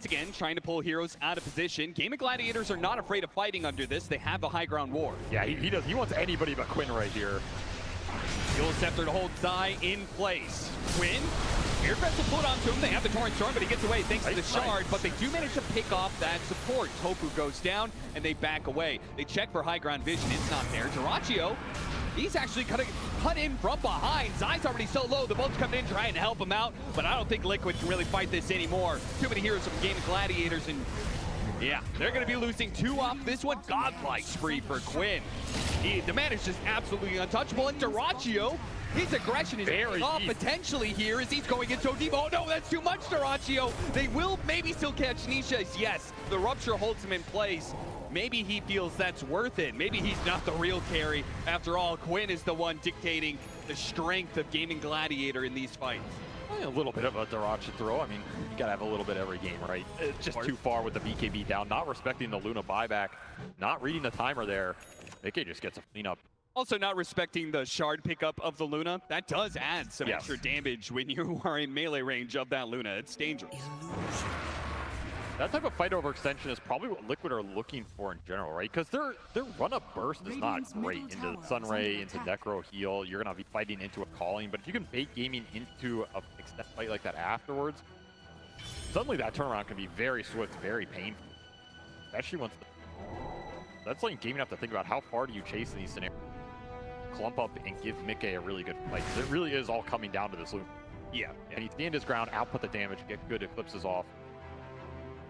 Again, trying to pull heroes out of position. Gaimin Gladiators are not afraid of fighting under this. They have the high ground war. Yeah, he does. He wants anybody but Quinn right here. Dual Scepter to hold Zai in place. Quinn, Air Vessel put onto him. They have the Torrent Storm, but he gets away thanks to the shard. But they do manage to pick off that support. Tofu goes down, and they back away. They check for high ground vision. It's not there. Dyrachyo, he's actually cut in from behind. Zai's already so low. The boat's coming in trying to help him out, but I don't think Liquid can really fight this anymore. Too many heroes from Gaimin Gladiators, and yeah, they're going to be losing 2 off this one. Godlike spree for Quinn. The man is just absolutely untouchable, and Dyrachyo, his aggression is very off potentially here as he's going into deep. Oh no, that's too much, Dyrachyo. They will maybe still catch Nisha. Yes, the Rupture holds him in place. Maybe he feels that's worth it. Maybe he's not the real carry. After all, Quinn is the one dictating the strength of Gaimin Gladiator in these fights. A little bit of a Dyrachyo throw. I mean, you gotta have a little bit every game, right? It's just too far with the BKB down, not respecting the Luna buyback, not reading the timer there. Mickey just gets a cleanup. Also not respecting the shard pickup of the Luna. That does add some extra damage when you are in melee range of that Luna. It's dangerous. That type of fight overextension is probably what Liquid are looking for in general, right? Because their run-up burst is not great. Into Sunray, into Necro heal, you're going to be fighting into a calling. But if you can bait Gaimin into a extended fight like that afterwards, suddenly that turnaround can be very swift, very painful. Especially once that's letting Gaimin have to think about how far do you chase in these scenarios. Clump up and give Mickey a really good fight. It really is all coming down to this loop. Yeah. And he stand his ground, output the damage, get good eclipses off.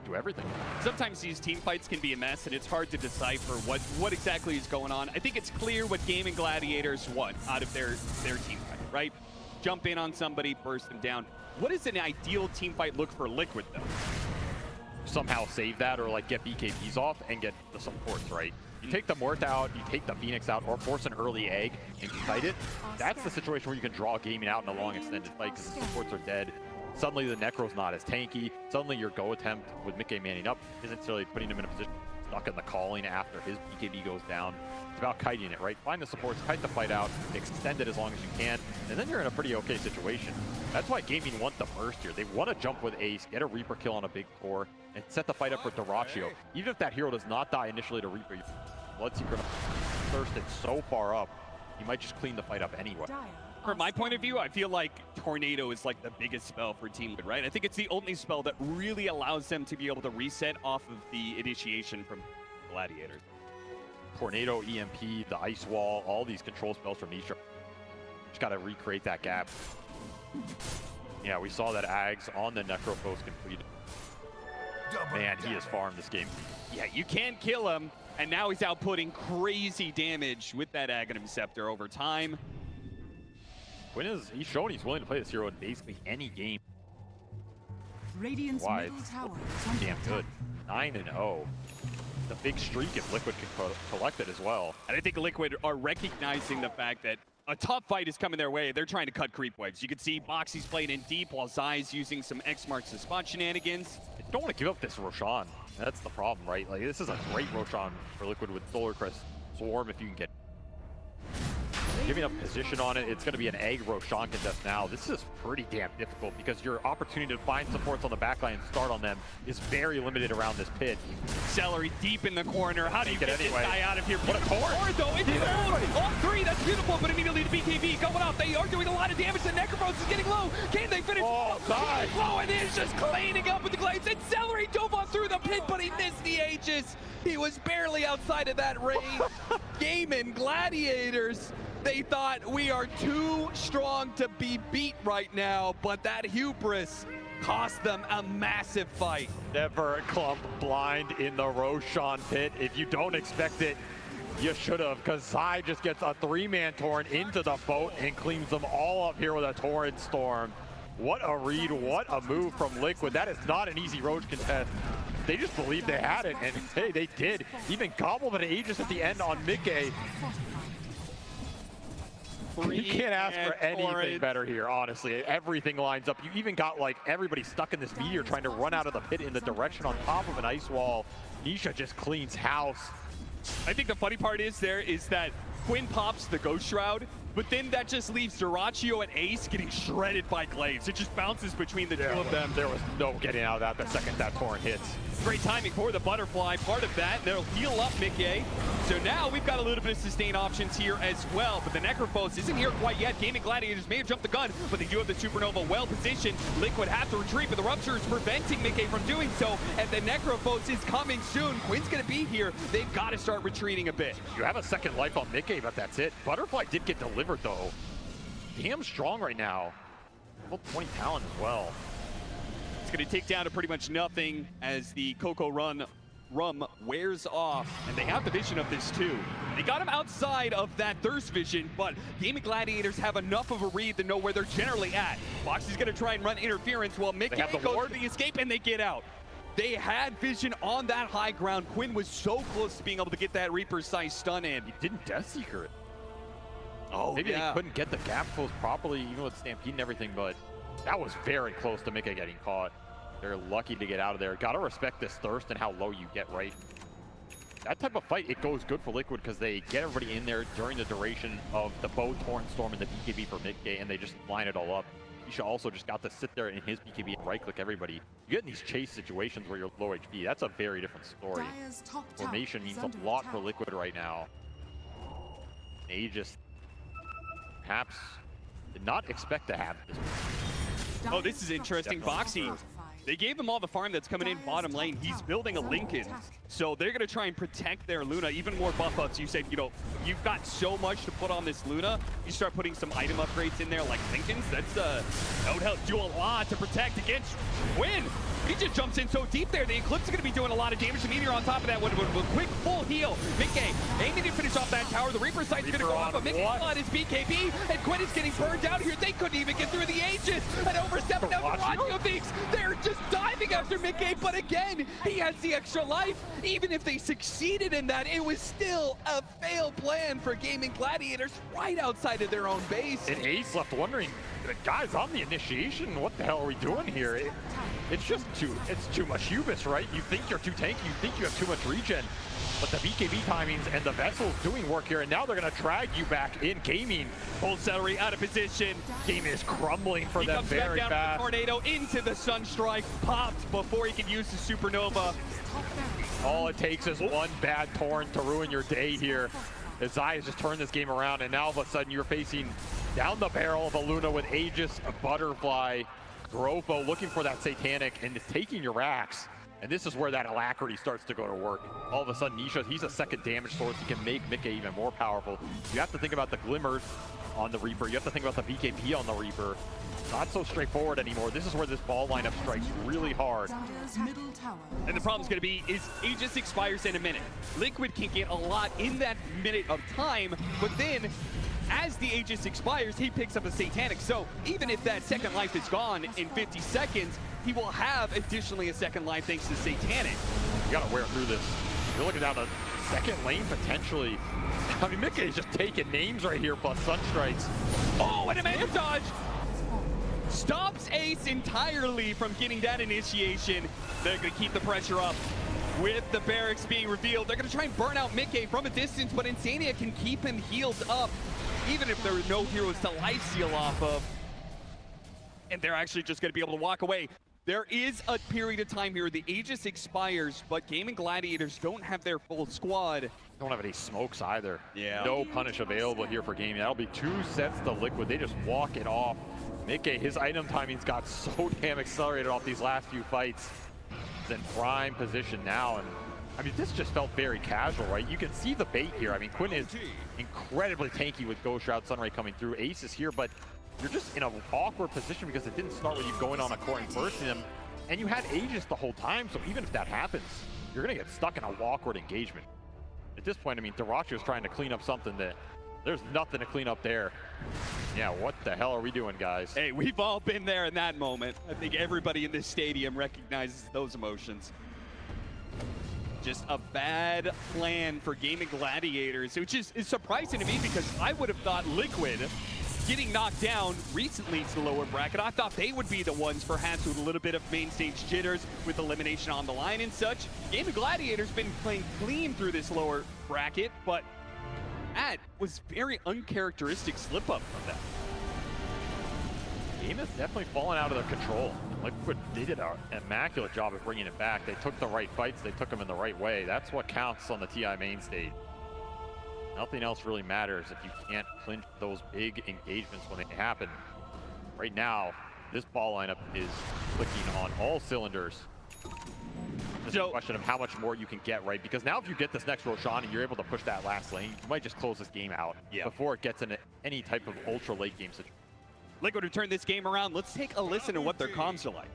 Do everything. Sometimes these team fights can be a mess, and it's hard to decipher what exactly is going on. I think it's clear what Gaimin Gladiators want out of their team fight, right? Jump in on somebody, burst them down. What does an ideal team fight look for Liquid, though? Somehow save that, or like get BKBs off and get the supports, right? You take the Mort out, you take the Phoenix out, or force an early egg and fight it. That's the situation where you can draw Gaimin out in a long extended fight because the supports are dead. Suddenly the Necro's not as tanky. Suddenly your go attempt with Mickey manning up isn't necessarily putting him in a position stuck in the calling after his BKB goes down. It's about kiting it, right? Find the supports, kite the fight out, extend it as long as you can, and then you're in a pretty okay situation. That's why Gaimin want the burst here. They want to jump with Ace, get a Reaper kill on a big core, and set the fight up for Dyrachyo. Even if that hero does not die initially to Reaper, Bloodseeker thirsted so far up, you might just clean the fight up anyway. From my point of view, I feel like Tornado is like the biggest spell for Team Liquid, right? I think it's the only spell that really allows them to be able to reset off of the initiation from Gladiators. Tornado, EMP, the Ice Wall, all these control spells from Nisha. Just got to recreate that gap. Yeah, we saw that Ags on the Necro post completed. Man, he is farmed this game. Yeah, you can kill him, and now he's outputting crazy damage with that Aghanim Scepter over time. He's shown he's willing to play this hero in basically any game. Radiant's middle tower is damn good. 9-0. The big streak if Liquid can collect it as well. And I think Liquid are recognizing the fact that a tough fight is coming their way. They're trying to cut creep waves. You can see Boxy's playing in deep while Zai's using some X marks the spot shenanigans. They don't want to give up this Roshan. That's the problem, right? Like, this is a great Roshan for Liquid with Solar Crest Swarm if you can get. giving up position on it. It's going to be an egg Roshan contest now. This is pretty damn difficult because your opportunity to find supports on the backline and start on them is very limited around this pit. Celery deep in the corner. How do you get this anyway. guy out of here? What a torn! Though, it's on 3. That's beautiful, but immediately the BKB going out. They are doing a lot of damage. The Necrophos is getting low. Can they finish? Oh, God. Low, and it's just cleaning up with the glaives. And Celery dove on through the pit, but he missed the Aegis. He was barely outside of that range. Gaimin, Gladiators, they thought we are too strong to be beat right now, but that hubris cost them a massive fight. Never clump blind in the Roshan pit. If you don't expect it, you should have, because Zai just gets a 3-man Torrent into the boat and cleans them all up here with a Torrent Storm. What a read, what a move from Liquid. That is not an easy road contest. They just believed they had it, and hey, they did. Even gobbled an Aegis at the end on Mickey. You can't ask for anything better here, honestly. Everything lines up. You even got like everybody stuck in this meteor trying to run out of the pit in the direction on top of an ice wall. Nisha just cleans house. I think the funny part is that Quinn pops the Ghost Shroud, but then that just leaves Duraccio and Ace getting shredded by Glaives. It just bounces between the two of them. There was no getting out of that the second that Torrent hits. Great timing for the Butterfly, part of that. They'll heal up Mickey. So now we've got a little bit of sustain options here as well, but the Necrophos isn't here quite yet. Gaimin Gladiators may have jumped the gun, but they do have the Supernova well positioned. Liquid have to retreat, but the Rupture is preventing Mickey from doing so, and the Necrophos is coming soon. Quinn's gonna be here. They've got to start retreating a bit. You have a second life on Mickey, but that's it. Butterfly did get delivered though. Damn strong right now. Well, 20 talent as well. It's going to take down to pretty much nothing as the Coco Rum wears off, and they have the vision of this too. They got him outside of that Thirst vision, but Gaimin Gladiators have enough of a read to know where they're generally at. Box is going to try and run interference while Mickey goes for the escape, and they get out. They had vision on that high ground. Quinn was so close to being able to get that Reaper-sized stun in. He didn't Death Seeker it. Oh, maybe they couldn't get the gap close properly, even with Stampede and everything, but that was very close to Mickey getting caught. They're lucky to get out of there. Gotta respect this Thirst and how low you get, right? That type of fight, it goes good for Liquid because they get everybody in there during the duration of the Bow, Torrent Storm, and the BKB for Mickey, and they just line it all up. Isha also just got to sit there in his BKB and right-click everybody. You get in these chase situations where you're low HP. That's a very different story. Formation means a lot for Liquid right now. Aegis perhaps did not expect to have this. Oh, this is interesting. Boxy, they gave him all the farm that's coming in bottom lane. He's building a Lincoln, so they're going to try and protect their Luna. Even more buff ups. You said, you know, you've got so much to put on this Luna. You start putting some item upgrades in there like Lincolns. That's that would help do a lot to protect against Quinn. He just jumps in so deep there. The Eclipse is going to be doing a lot of damage. The Meteor on top of that with a quick full heal. Mickey aiming to finish off that tower. The Reaper sight's going to go off, but Mickey's on his BKB, and Quinn is getting burned down here. They couldn't even get through the Aegis. And overstep now the Radyo thinks they're just diving after Mickey, but again, he has the extra life. Even if they succeeded in that, it was still a failed plan for Gaimin Gladiators right outside of their own base. And Ace left wondering, guys, on the initiation, what the hell are we doing here? It's just too much hubris, right? You think you're too tanky, you think you have too much regen, but the BKB timings and the Vessel's doing work here, and now they're gonna drag you back in. Gaimin, Full Celery out of position. Gaimin is crumbling for them very fast. He comes back down with the Tornado into the Sunstrike, popped before he can use the Supernova. All it takes is one bad Torrent to ruin your day here. As Zai has just turned this game around, and now all of a sudden you're facing down the barrel of a Luna with Aegis, a Butterfly, Grofo looking for that Satanic, and is taking your racks. And this is where that alacrity starts to go to work. All of a sudden, Nisha, he's a second damage source. He can make Mickey even more powerful. You have to think about the Glimmers on the Reaper. You have to think about the BKB on the Reaper. Not so straightforward anymore. This is where this ball lineup strikes really hard. And the problem's going to be is Aegis expires in a minute. Liquid can get a lot in that minute of time, but then as the Aegis expires, he picks up a Satanic. So even if that second life is gone in 50 seconds, he will have additionally a second life thanks to Satanic. You gotta wear through this. You're looking down the second lane potentially. I mean, Mickey is just taking names right here, plus Sunstrikes. Oh, and a man dodge! Stops Ace entirely from getting that initiation. They're gonna keep the pressure up. with the barracks being revealed. They're going to try and burn out Mickey from a distance, but Insania can keep him healed up, even if there are no heroes to lifesteal off of. And they're actually just going to be able to walk away. There is a period of time here. The Aegis expires, but Gaimin Gladiators don't have their full squad. Don't have any smokes either. Yeah. No punish available here for Gaimin. That'll be 2 sets to Liquid. They just walk it off. Mickey, his item timing's got so damn accelerated off these last few fights. He's in prime position now, and I mean, this just felt very casual, right? You can see the bait here. I mean, Quinn is incredibly tanky with Ghost Shroud, Sunray coming through. Ace is here, but you're just in an awkward position because it didn't start with you going on a core and bursting them, and you had Aegis the whole time, so even if that happens, you're gonna get stuck in an awkward engagement. At this point, I mean, Dyrachio's trying to clean up something that there's nothing to clean up there. Yeah, what the hell are we doing, guys? Hey, we've all been there in that moment. I think everybody in this stadium recognizes those emotions. Just a bad plan for Gaimin Gladiators, which is surprising to me because I would have thought Liquid getting knocked down recently to the lower bracket. I thought they would be the ones, perhaps with a little bit of main stage jitters with elimination on the line and such. Gaimin Gladiators been playing clean through this lower bracket, but that was very uncharacteristic slip up from them. Game is definitely fallen out of their control. Liquid, they did an immaculate job of bringing it back. They took the right fights, they took them in the right way. That's what counts on the TI main stage. Nothing else really matters if you can't clinch those big engagements when they happen. Right now, this ball lineup is clicking on all cylinders. It's a question of how much more you can get, right? Because now if you get this next Roshan and you're able to push that last lane, you might just close this game out before it gets into any type of ultra late game situation. Liquid to turn this game around. Let's take a listen to what their comms are like.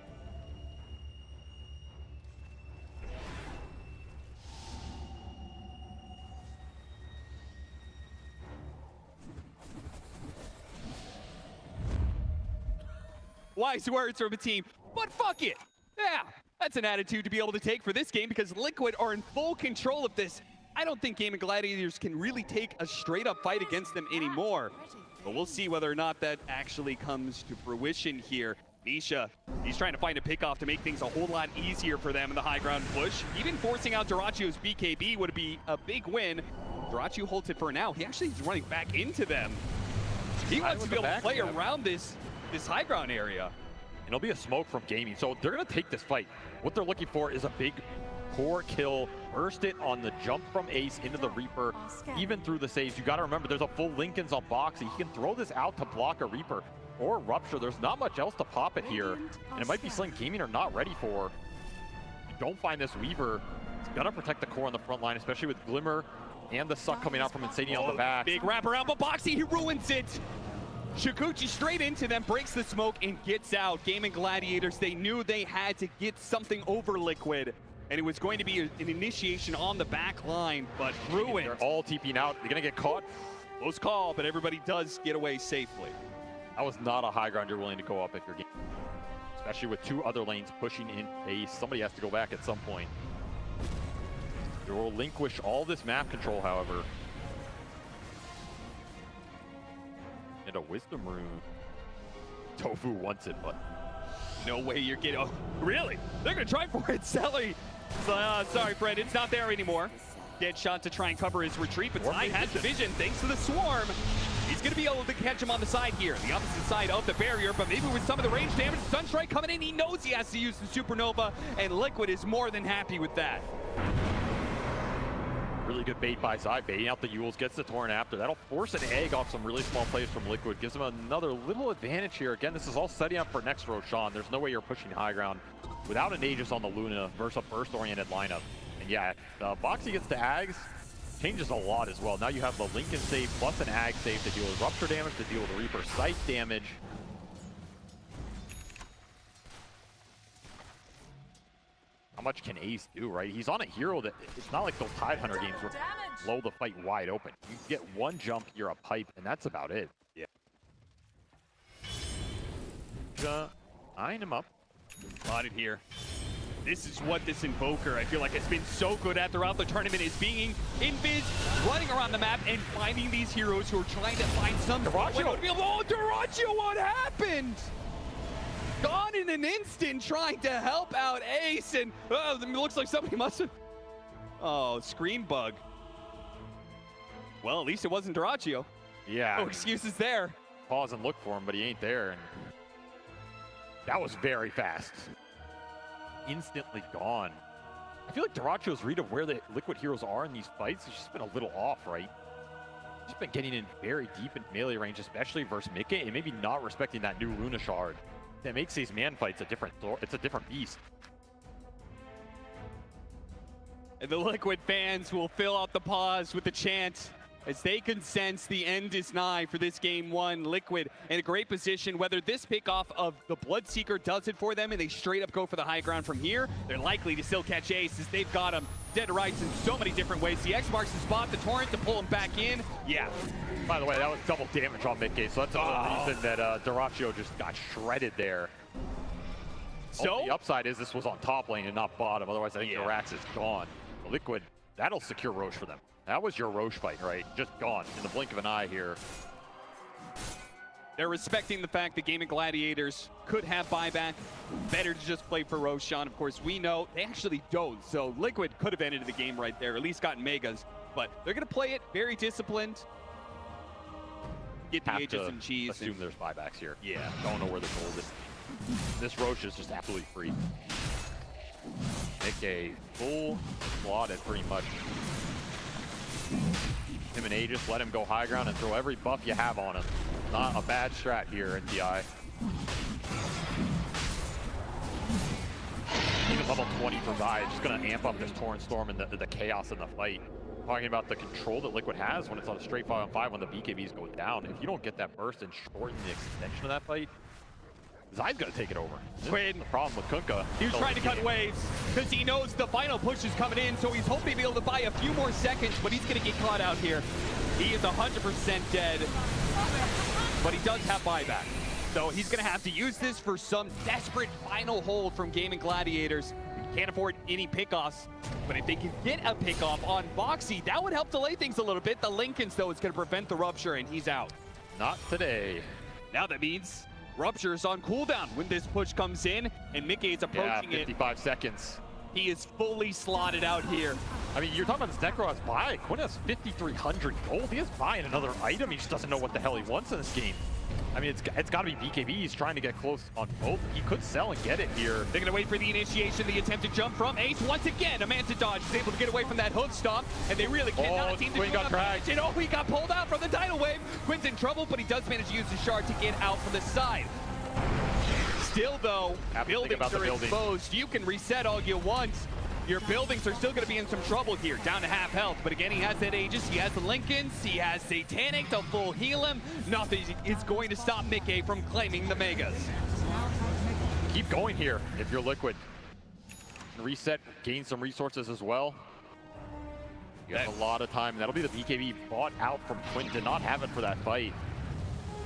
Wise words from a team, but fuck it. Yeah, that's an attitude to be able to take for this game because Liquid are in full control of this. I don't think Gaimin Gladiators can really take a straight up fight against them anymore. But we'll see whether or not that actually comes to fruition here. Nisha, he's trying to find a pickoff to make things a whole lot easier for them in the high ground push. Even forcing out Dyrachio's BKB would be a big win. Dyrachio holds it for now. He actually is running back into them. He wants to be able to play around this high ground area. And it'll be a smoke from Gaimin. So they're going to take this fight. What they're looking for is a big core kill. Burst it on the jump from Ace into the Reaper, even through the saves. You got to remember, there's a full Linken's on Boxy. He can throw this out to block a Reaper or Rupture. There's not much else to pop it here. And it might be something Gaimin are not ready for. You don't find this Weaver. It's going to protect the core on the front line, especially with Glimmer and the suck coming out from Insania on the back. Big wraparound, but Boxy, he ruins it. Shukuchi straight into them, breaks the smoke, and gets out. Gaimin Gladiators, they knew they had to get something over Liquid, and it was going to be an initiation on the back line, but ruined. They're all TPing out. They're going to get caught. Close call, but everybody does get away safely. That was not a high ground you're willing to go up if you're game, especially with 2 other lanes pushing in base. Somebody has to go back at some point. They will relinquish all this map control, however. And a wisdom rune. Tofu wants it, but no way you're getting. Oh, really? They're gonna try for it. Selly. Sorry, Fred. It's not there anymore. Dead shot to try and cover his retreat, but Ty has the vision thanks to the swarm. He's gonna be able to catch him on the side here, the opposite side of the barrier, but maybe with some of the range damage, Sunstrike coming in, he knows he has to use the Supernova, and Liquid is more than happy with that. Really good bait by Zai, baiting out the Yules, gets the Torrent after. That'll force an egg off some really small plays from Liquid, gives them another little advantage here. Again, this is all setting up for next Roshan. There's no way you're pushing high ground without an Aegis on the Luna versus a burst-oriented lineup. And yeah, Boxy gets the Ags, changes a lot as well. Now you have the Linken save plus an Ag save to deal with Rupture damage, to deal with Reaper Sight damage. How much can Ace do, right? He's on a hero that, it's not like those Tidehunter games where blow the fight wide open. You get one jump, you're a pipe, and that's about it. Yeah. Eyeing him up. Spotted here. This is what this Invoker, I feel like, has been so good at throughout the tournament, is being invis, running around the map, and finding these heroes who are trying to find some... Dyrachio! Oh, Dyrachio, what happened? Gone in an instant trying to help out Ace, and it looks like somebody must have Oh, screen bug. Well, at least it wasn't Duraccio. Yeah. No excuses there. Pause and look for him, but he ain't there. And that was very fast. Instantly gone. I feel like Duraccio's read of where the Liquid heroes are in these fights has just been a little off, right? He's been getting in very deep in melee range, especially versus Mickey, and maybe not respecting that new Luna shard. That makes these man fights a different beast. And the Liquid fans will fill out the pause with the chant as they can sense the end is nigh for this game one. Liquid in a great position. Whether this pickoff of the Bloodseeker does it for them and they straight up go for the high ground from here, they're likely to still catch Ace as they've got him dead to rights in so many different ways. The X marks the spot, the Torrent to pull him back in. Yeah. By the way, that was double damage on Mickey, so that's another reason that Duraccio just got shredded there. So the upside is this was on top lane and not bottom. Otherwise, I think Durax is gone. Liquid, that'll secure Roche for them. That was your Roche fight, right? Just gone in the blink of an eye here. They're respecting the fact that Gaimin Gladiators could have buyback. Better to just play for Roshan. Of course, we know they actually don't. So Liquid could have ended the game right there, at least gotten Megas. But they're going to play it very disciplined. Get the Aegis and cheese. Assume there's buybacks here. Yeah. Don't know where the gold is. This Roche is just absolutely free. Make a full slotted pretty much. Him and Aegis, let him go high ground and throw every buff you have on him. Not a bad strat here, NTI. Even level 20 provides, just gonna amp up this Torrent Storm and the chaos in the fight. Talking about the control that Liquid has when it's on a straight 5-on-5 when the BKBs go down. If you don't get that burst and shorten the extension of that fight, Zai's gonna take it over. Quinn, the problem with Kunkka. He was trying to cut waves because he knows the final push is coming in, so he's hoping to be able to buy a few more seconds, but he's gonna get caught out here. He is 100% dead, but he does have buyback. So he's gonna have to use this for some desperate final hold from Gaimin Gladiators. Can't afford any pickoffs, but if they can get a pickoff on Boxy, that would help delay things a little bit. The Lincolns, though, is gonna prevent the rupture, and he's out. Not today. Now that means Rupture's on cooldown when this push comes in, and Mickey is approaching 55 seconds. He is fully slotted out here. I mean, you're talking about this Necro has buy. Quinn has 5,300 gold. He is buying another item. He just doesn't know what the hell he wants in this game. I mean, it's got to be BKB. He's trying to get close on both. He could sell and get it here. They're going to wait for the initiation, the attempted jump from Ace. Once again, a Manta dodge is able to get away from that hook stomp, and they really cannot seem to Quinn got dragged. Oh, he got pulled out from the tidal wave. Quinn's in trouble, but he does manage to use the shard to get out from the side. Still, though, buildings are exposed. You can reset all you want. Your buildings are still going to be in some trouble here, down to half health. But again, he has that Aegis, he has the Lincolns, he has Satanic to full heal him. Nothing is going to stop Mickey from claiming the Megas. Keep going here if you're Liquid. Reset, gain some resources as well. You have a lot of time. That'll be the BKB bought out from Quinn to not have it for that fight.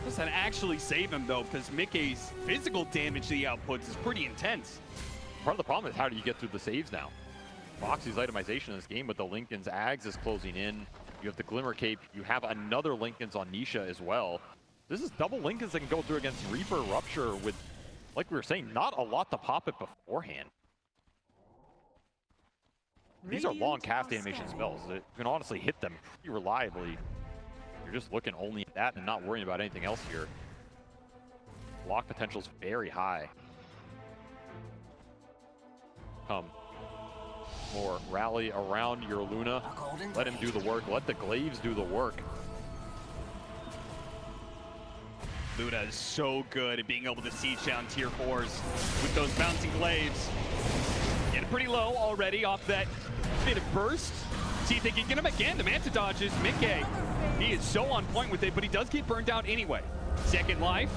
Does that actually save him, though, because Mickey's physical damage he outputs is pretty intense. Part of the problem is how do you get through the saves now? Boxy's itemization in this game with the Lincolns, Ags is closing in. You have the Glimmer Cape. You have another Lincolns on Nisha as well. This is double Lincolns that can go through against Reaper, Rupture with, like we were saying, not a lot to pop it beforehand. These are long cast animation spells. You can honestly hit them pretty reliably. You're just looking only at that and not worrying about anything else here. Block potential is very high. More rally around your Luna. Let him do the work. Let the Glaives do the work. Luna is so good at being able to siege down tier 4s with those bouncing Glaives. Getting pretty low already off that bit of burst. See if they can get him again. The Manta dodges. Mickey, he is so on point with it, but he does get burned out anyway. Second life.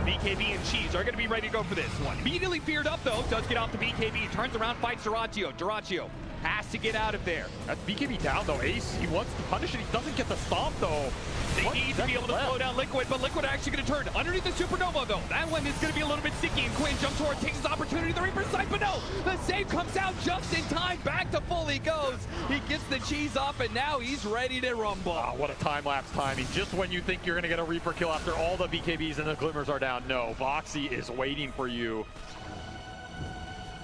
BKB and Cheese are going to be ready to go for this one. Immediately feared up, though. Does get off the BKB. Turns around, fights Duraccio. Duraccio has to get out of there. That's BKB down, though. Ace, he wants to punish it. He doesn't get the stomp, though. They need to be able to slow down Liquid, but Liquid actually going to turn underneath the Supernova, though. That one is going to be a little bit sticky, and Quinn jumps forward, takes his opportunity to the Reaper side, but no! The save comes out just in time. Back to full he goes. He gets the cheese off, and now he's ready to rumble. Oh, what a time-lapse timing. Just when you think you're going to get a Reaper kill after all the BKBs and the Glimmers are down. No, Boxy is waiting for you.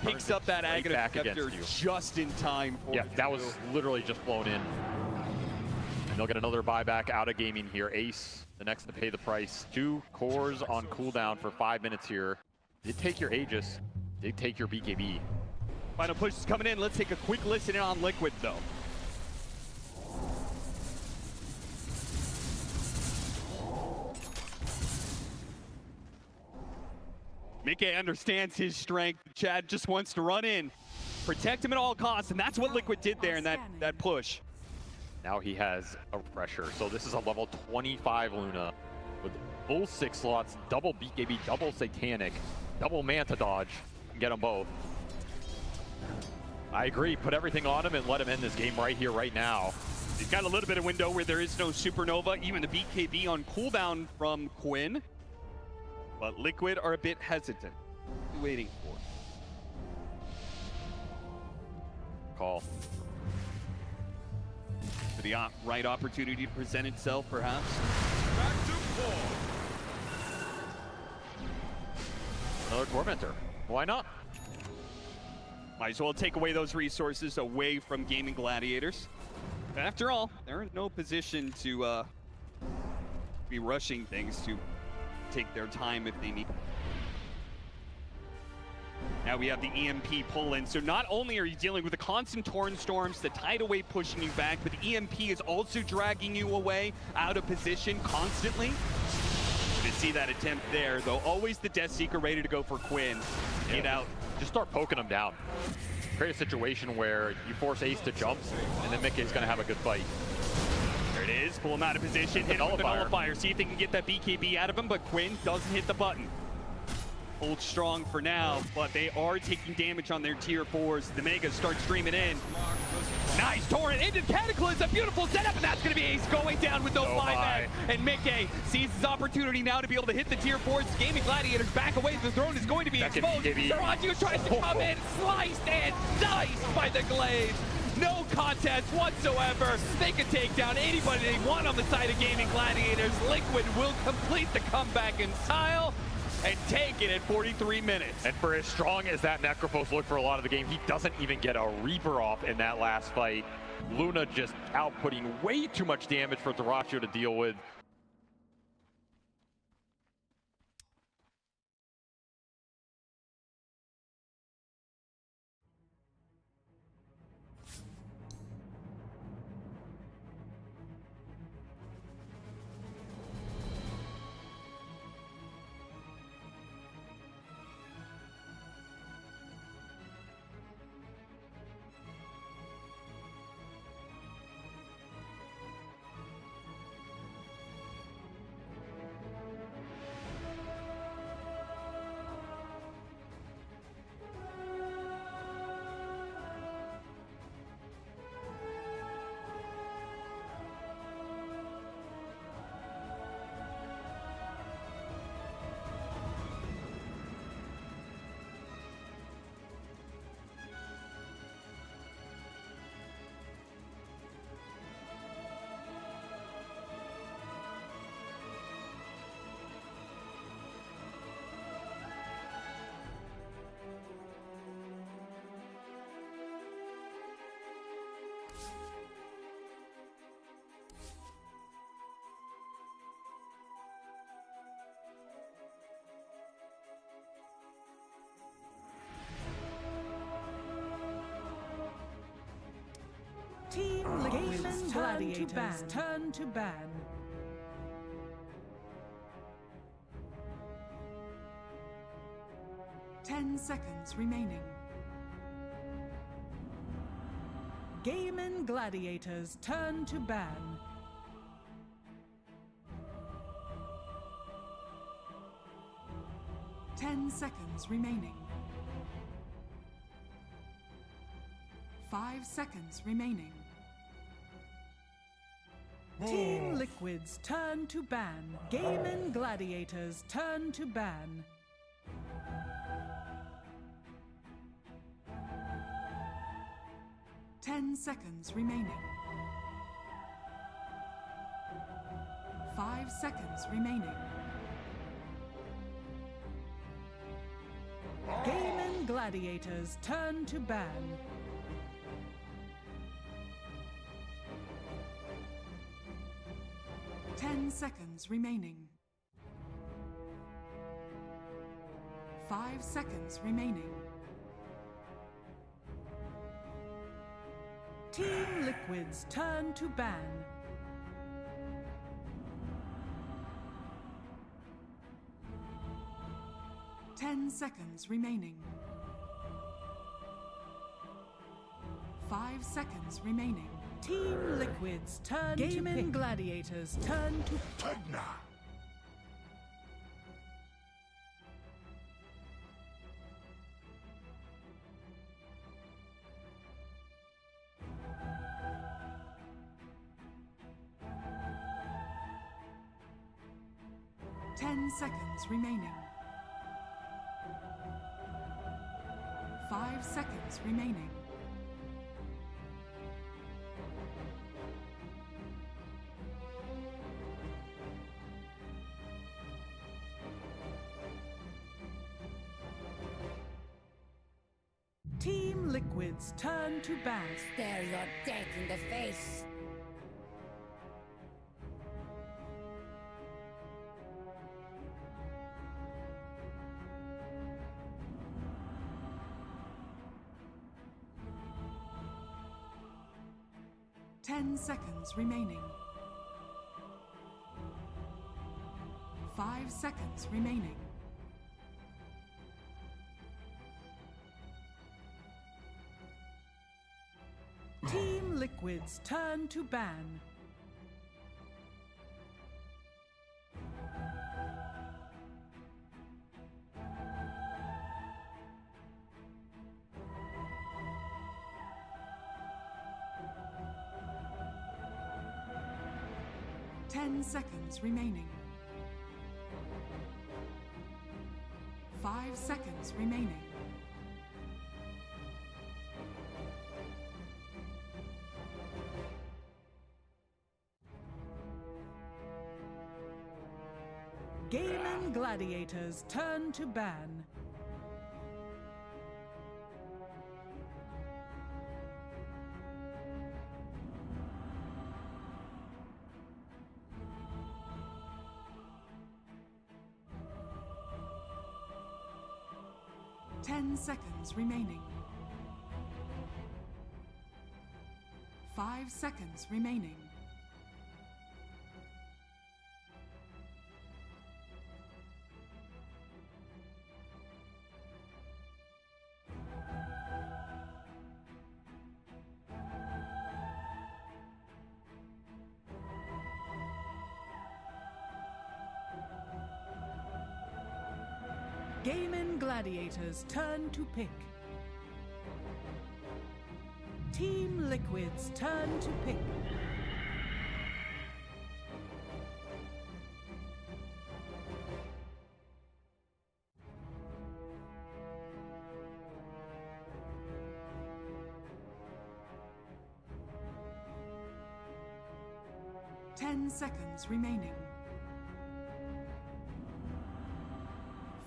picks up that Agate Scepter just in time for that was literally just flown in. And they'll get another buyback out of Gaimin here. Ace, the next to pay the price. 2 cores on cooldown for 5 minutes here. Did take your Aegis, did take your BKB. Final push is coming in. Let's take a quick listen in on Liquid, though. Mickey understands his strength. Chad just wants to run in, protect him at all costs, and that's what Liquid did there in that push. Now he has a pressure. So this is a level 25 Luna with full 6 slots, double BKB, double Satanic, double Manta dodge. Get them both. I agree. Put everything on him and let him end this game right here, right now. He's got a little bit of window where there is no Supernova, even the BKB on cooldown from Quinn. But Liquid are a bit hesitant. Waiting for it. Call. For the right opportunity to present itself, perhaps. Back to 4. Another Tormentor. Why not? Might as well take away those resources away from Gaimin Gladiators. After all, they're in no position to be rushing things to take their time if they need. Now we have the EMP pull-in, so not only are you dealing with the constant Torn Storms, the Tidal Wave pushing you back, but the EMP is also dragging you away, out of position constantly. To see that attempt there, though, always the Death Seeker ready to go for Quinn. Get out. Just start poking him down. Create a situation where you force Ace to jump, and then Mickey's gonna have a good fight. There it is, pull him out of position, hit him with the nullifier. See if they can get that BKB out of him, but Quinn doesn't hit the button. Hold strong for now, but they are taking damage on their tier 4s. The Megas start streaming in. Nice torrent into Cataclysm, a beautiful setup, and that's going to be Ace going down with no buyback. And Mickey sees his opportunity now to be able to hit the tier 4s. Gaimin Gladiators back away. The throne is going to be exposed. Sergio tries to come in, sliced and diced by the Glades. No contest whatsoever. They can take down anybody they want on the side of Gaimin Gladiators. Liquid will complete the comeback in style and take it at 43 minutes. And for as strong as that Necrophos looked for a lot of the game, he doesn't even get a Reaper off in that last fight. Luna just outputting way too much damage for Thrasio to deal with. Team Liquid's Gladiators turn to ban. Ten seconds remaining. Gaimin Gladiators turn to ban. Ten seconds remaining. 5 seconds remaining. Team Liquid's turn to ban. Gaimin Gladiators turn to ban. Ten seconds remaining. 5 seconds remaining. Gaimin Gladiators turn to ban. Ten seconds remaining. 5 seconds remaining. Team Liquid's turn to ban. Ten seconds remaining. 5 seconds remaining. Team Liquid's turn to pick. Gaimin Gladiators turn to Tegna. 10 seconds remaining. 5 seconds remaining. Team Liquid's turn to ban. Stare your death in the face. Ten seconds remaining. 5 seconds remaining. Team Liquid's turn to ban. Ten seconds remaining. 5 seconds remaining. Gaimin Gladiators turn to ban. Ten seconds remaining. 5 seconds remaining. Gaimin Gladiators turn to pick. Team Liquid's turn to pick. Ten seconds remaining.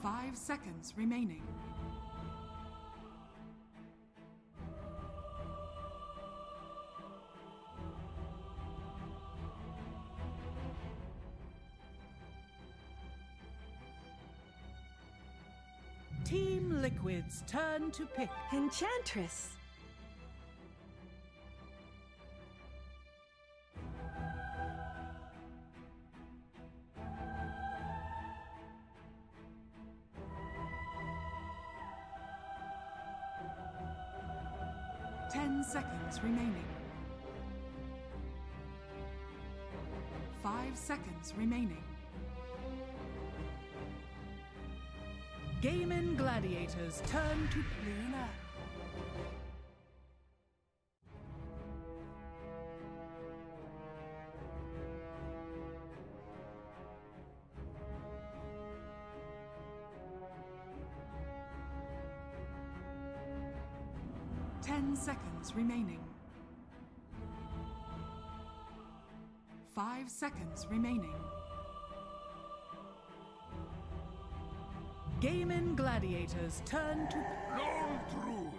5 seconds remaining. Team Liquid's turn to pick. Enchantress. Ten seconds remaining. 5 seconds remaining. Gaimin Gladiators turn to Luna. Ten seconds remaining. 5 seconds remaining. Gaimin Gladiators turn to... Lone Druid.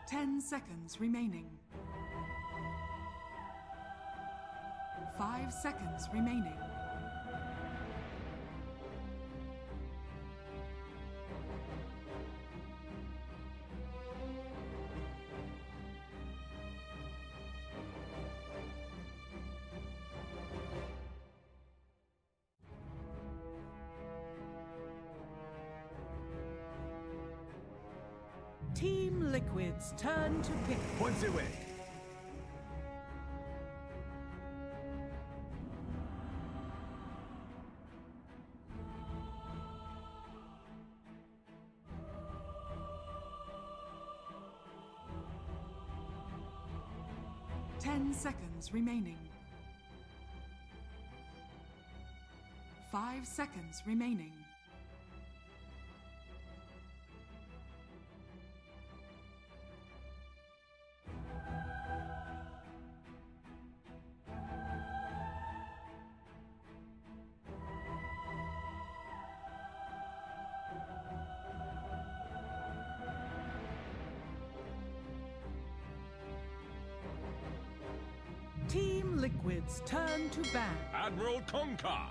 Ten seconds remaining. 5 seconds remaining. Team Liquid's turn to pick. Points away. Ten seconds remaining. 5 seconds remaining. Team Liquid's turn to ban. Admiral Concar.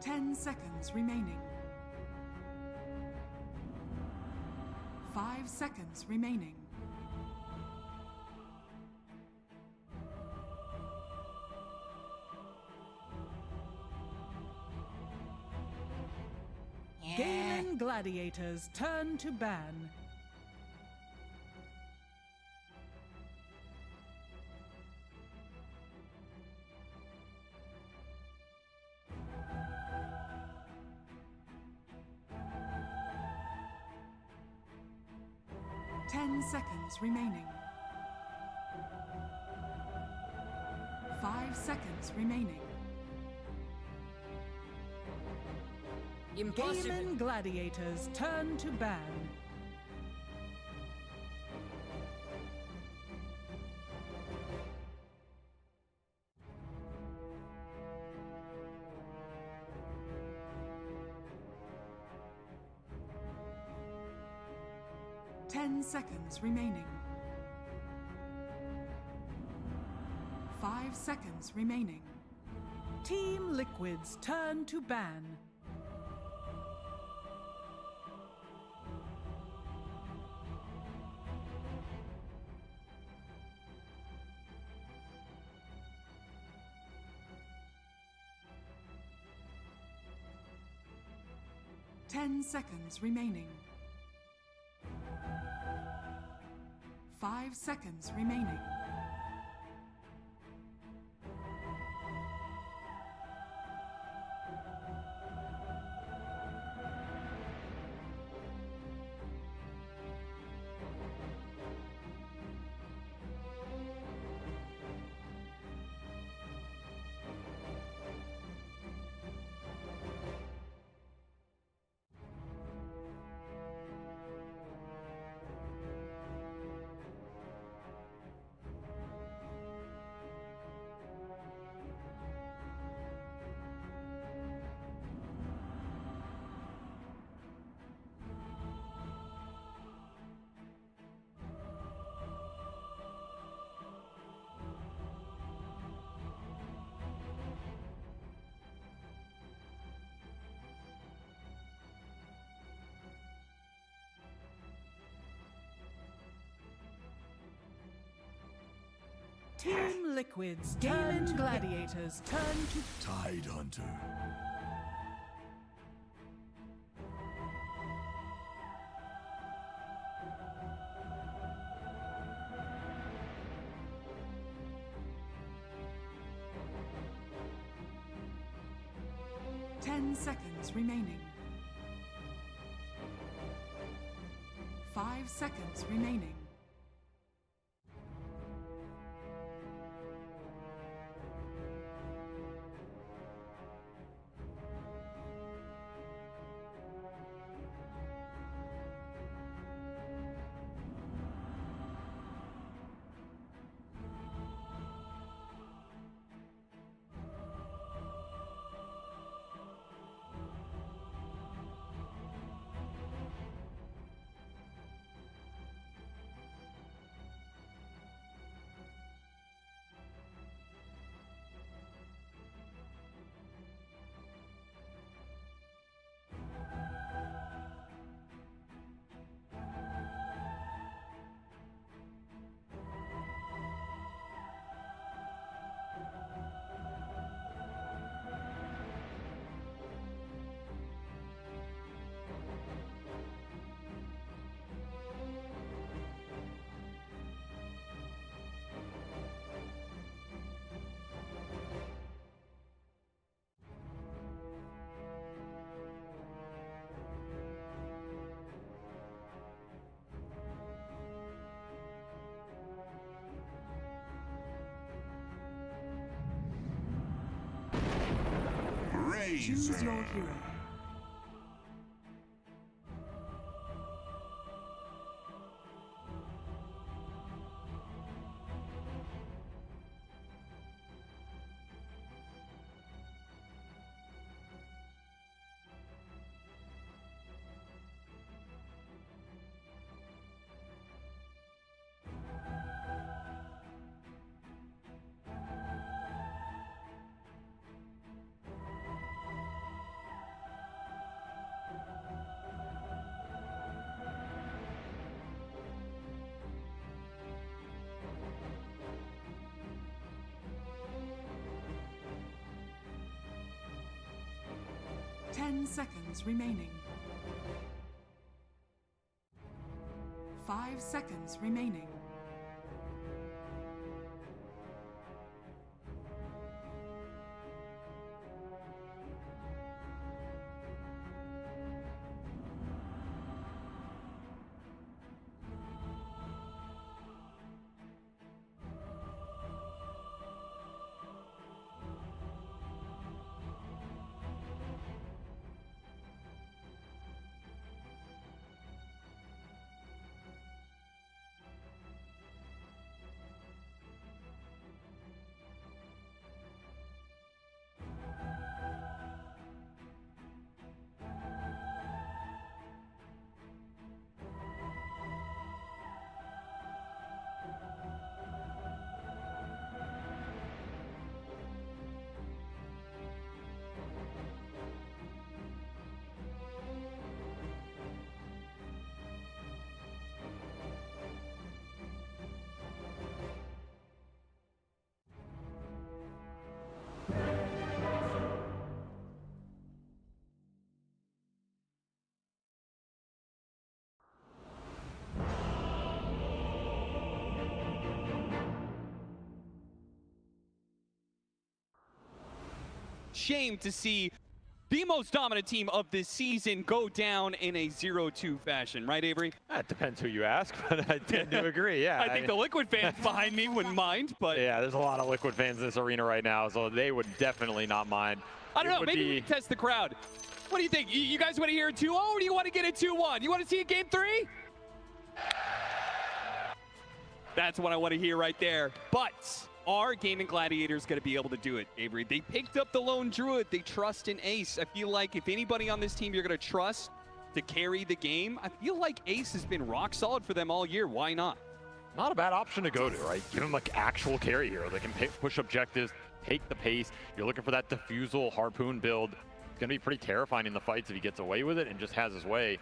Ten seconds remaining. 5 seconds remaining. Gaimin Gladiators turn to ban. Ten seconds remaining. 5 seconds remaining. Gaimin Gladiators turn to ban. Ten seconds remaining. 5 seconds remaining. Team Liquid's turn to ban. Ten seconds remaining. 5 seconds remaining. Team Liquid's Gaimin Gladiators turn to... Tide Hunter. Ten seconds remaining. 5 seconds remaining. Choose your hero. 10 seconds remaining. 5 seconds remaining. Shame to see the most dominant team of this season go down in a 0-2 fashion, right, Avery? That depends who you ask, but I tend to agree, yeah. I think the Liquid fans behind me wouldn't mind, but... Yeah, there's a lot of Liquid fans in this arena right now, so they would definitely not mind. I don't know, maybe we can test the crowd. What do you think? You guys want to hear a 2-0, or do you want to get a 2-1? You want to see a game 3? That's what I want to hear right there. But are Gaimin Gladiators going to be able to do it, Avery? They picked up the lone druid. They trust in Ace. I feel like if anybody on this team you're going to trust to carry the game, I feel like Ace has been rock solid for them all year. Why not? Not a bad option to go to, right? Give him like actual carry hero. They can push objectives, take the pace. You're looking for that diffusal harpoon build. It's going to be pretty terrifying in the fights if he gets away with it and just has his way.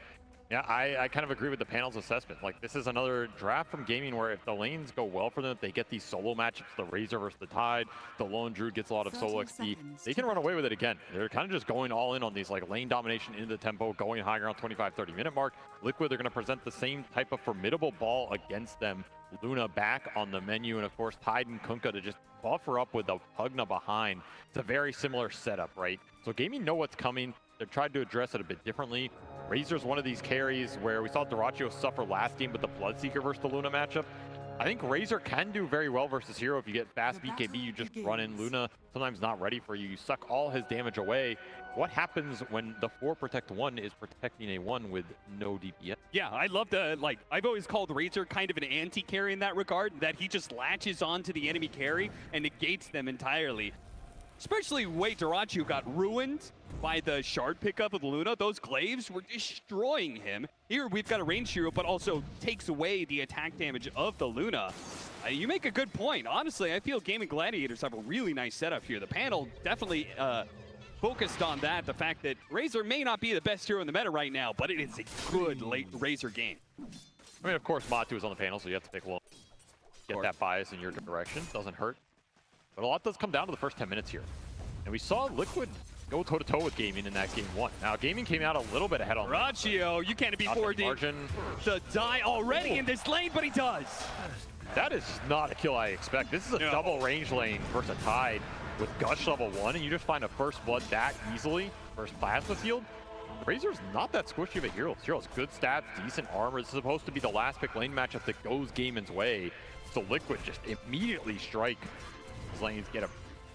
Yeah, I kind of agree with the panel's assessment. Like, this is another draft from Gaimin where if the lanes go well for them, if they get these solo matchups, the Razor versus the Tide, the Lone Druid gets a lot of solo XP, they can run away with it again. They're kind of just going all in on these like lane domination into the tempo, going high around 25-30 minute mark. Liquid, they're going to present the same type of formidable ball against them. Luna back on the menu, and of course Tide and Kunkka to just buffer up with the Pugna behind. It's a very similar setup, right? So Gaimin know what's coming. They tried to address it a bit differently. Razor's one of these carries where we saw Dyrachyo suffer last game with the Bloodseeker versus the Luna matchup. I think Razor can do very well versus Hero. If you get fast BKB, you just run in. Luna sometimes not ready for you. You suck all his damage away. What happens when the 4 protect 1 is protecting a 1 with no DPS? Yeah, I love the, like, I've always called Razor kind of an anti-carry in that regard, that he just latches onto the enemy carry and negates them entirely. Especially the way Dyrachyo got ruined by the shard pickup of Luna. Those glaives were destroying him. Here we've got a ranged hero, but also takes away the attack damage of the Luna. You make a good point. Honestly, I feel Gaimin Gladiators have a really nice setup here. The panel definitely focused on that. The fact that Razor may not be the best hero in the meta right now, but it is a good late Razor game. I mean, of course, Matu is on the panel, so you have to pick one. Get that bias in your direction. Doesn't hurt. But a lot does come down to the first 10 minutes here. And we saw Liquid go toe-to-toe with Gaimin in that game 1. Now, Gaimin came out a little bit ahead on Dyrachyo, you can't be forward to die already in this lane, but he does. That is not a kill I expect. This is a double range lane versus a Tide with Gush level 1, and you just find a first blood that easily versus Plasma Field. Razor's not that squishy of a hero. This hero has good stats, decent armor. This is supposed to be the last pick lane matchup that goes Gaimin's way. So Liquid just immediately strike his lanes, get a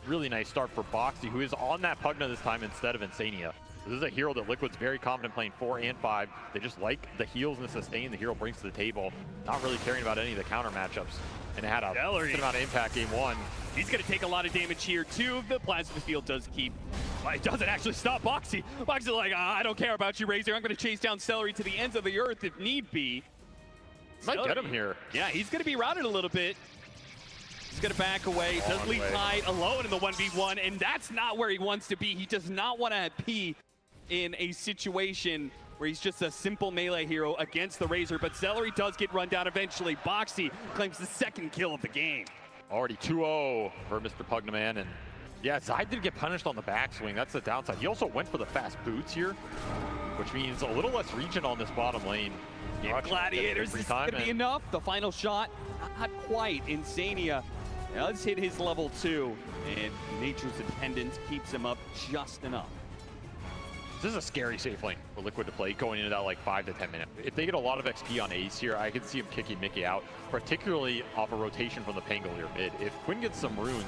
really nice start for Boxy, who is on that Pugna this time instead of Insania. This is a hero that Liquid's very confident playing 4 and 5. They just like the heals and the sustain the hero brings to the table, not really caring about any of the counter matchups. And it had a decent amount of impact game 1. He's going to take a lot of damage here, too. The Plasma Field does keep... It doesn't actually stop Boxy. Boxy's like, I don't care about you, Razor. I'm going to chase down Celery to the ends of the earth if need be. Might get him here. Yeah, he's going to be routed a little bit. He's going to back away. Does leave Tide alone in the 1v1, and that's not where he wants to be. He does not want to be in a situation where he's just a simple melee hero against the Razor, but Celery does get run down eventually. Boxy claims the second kill of the game. Already 2-0 for Mr. Pugnaman, and yeah, Zide did get punished on the backswing. That's the downside. He also went for the fast boots here, which means a little less region on this bottom lane. Gladiators, is going to be enough. The final shot, not quite. Insania does hit his level 2, and Nature's Dependence keeps him up just enough. This is a scary safe lane for Liquid to play going into that like 5 to 10 minutes. If they get a lot of XP on Ace here, I could see him kicking Mickey out, particularly off a rotation from the Pangolier mid. If Quinn gets some runes,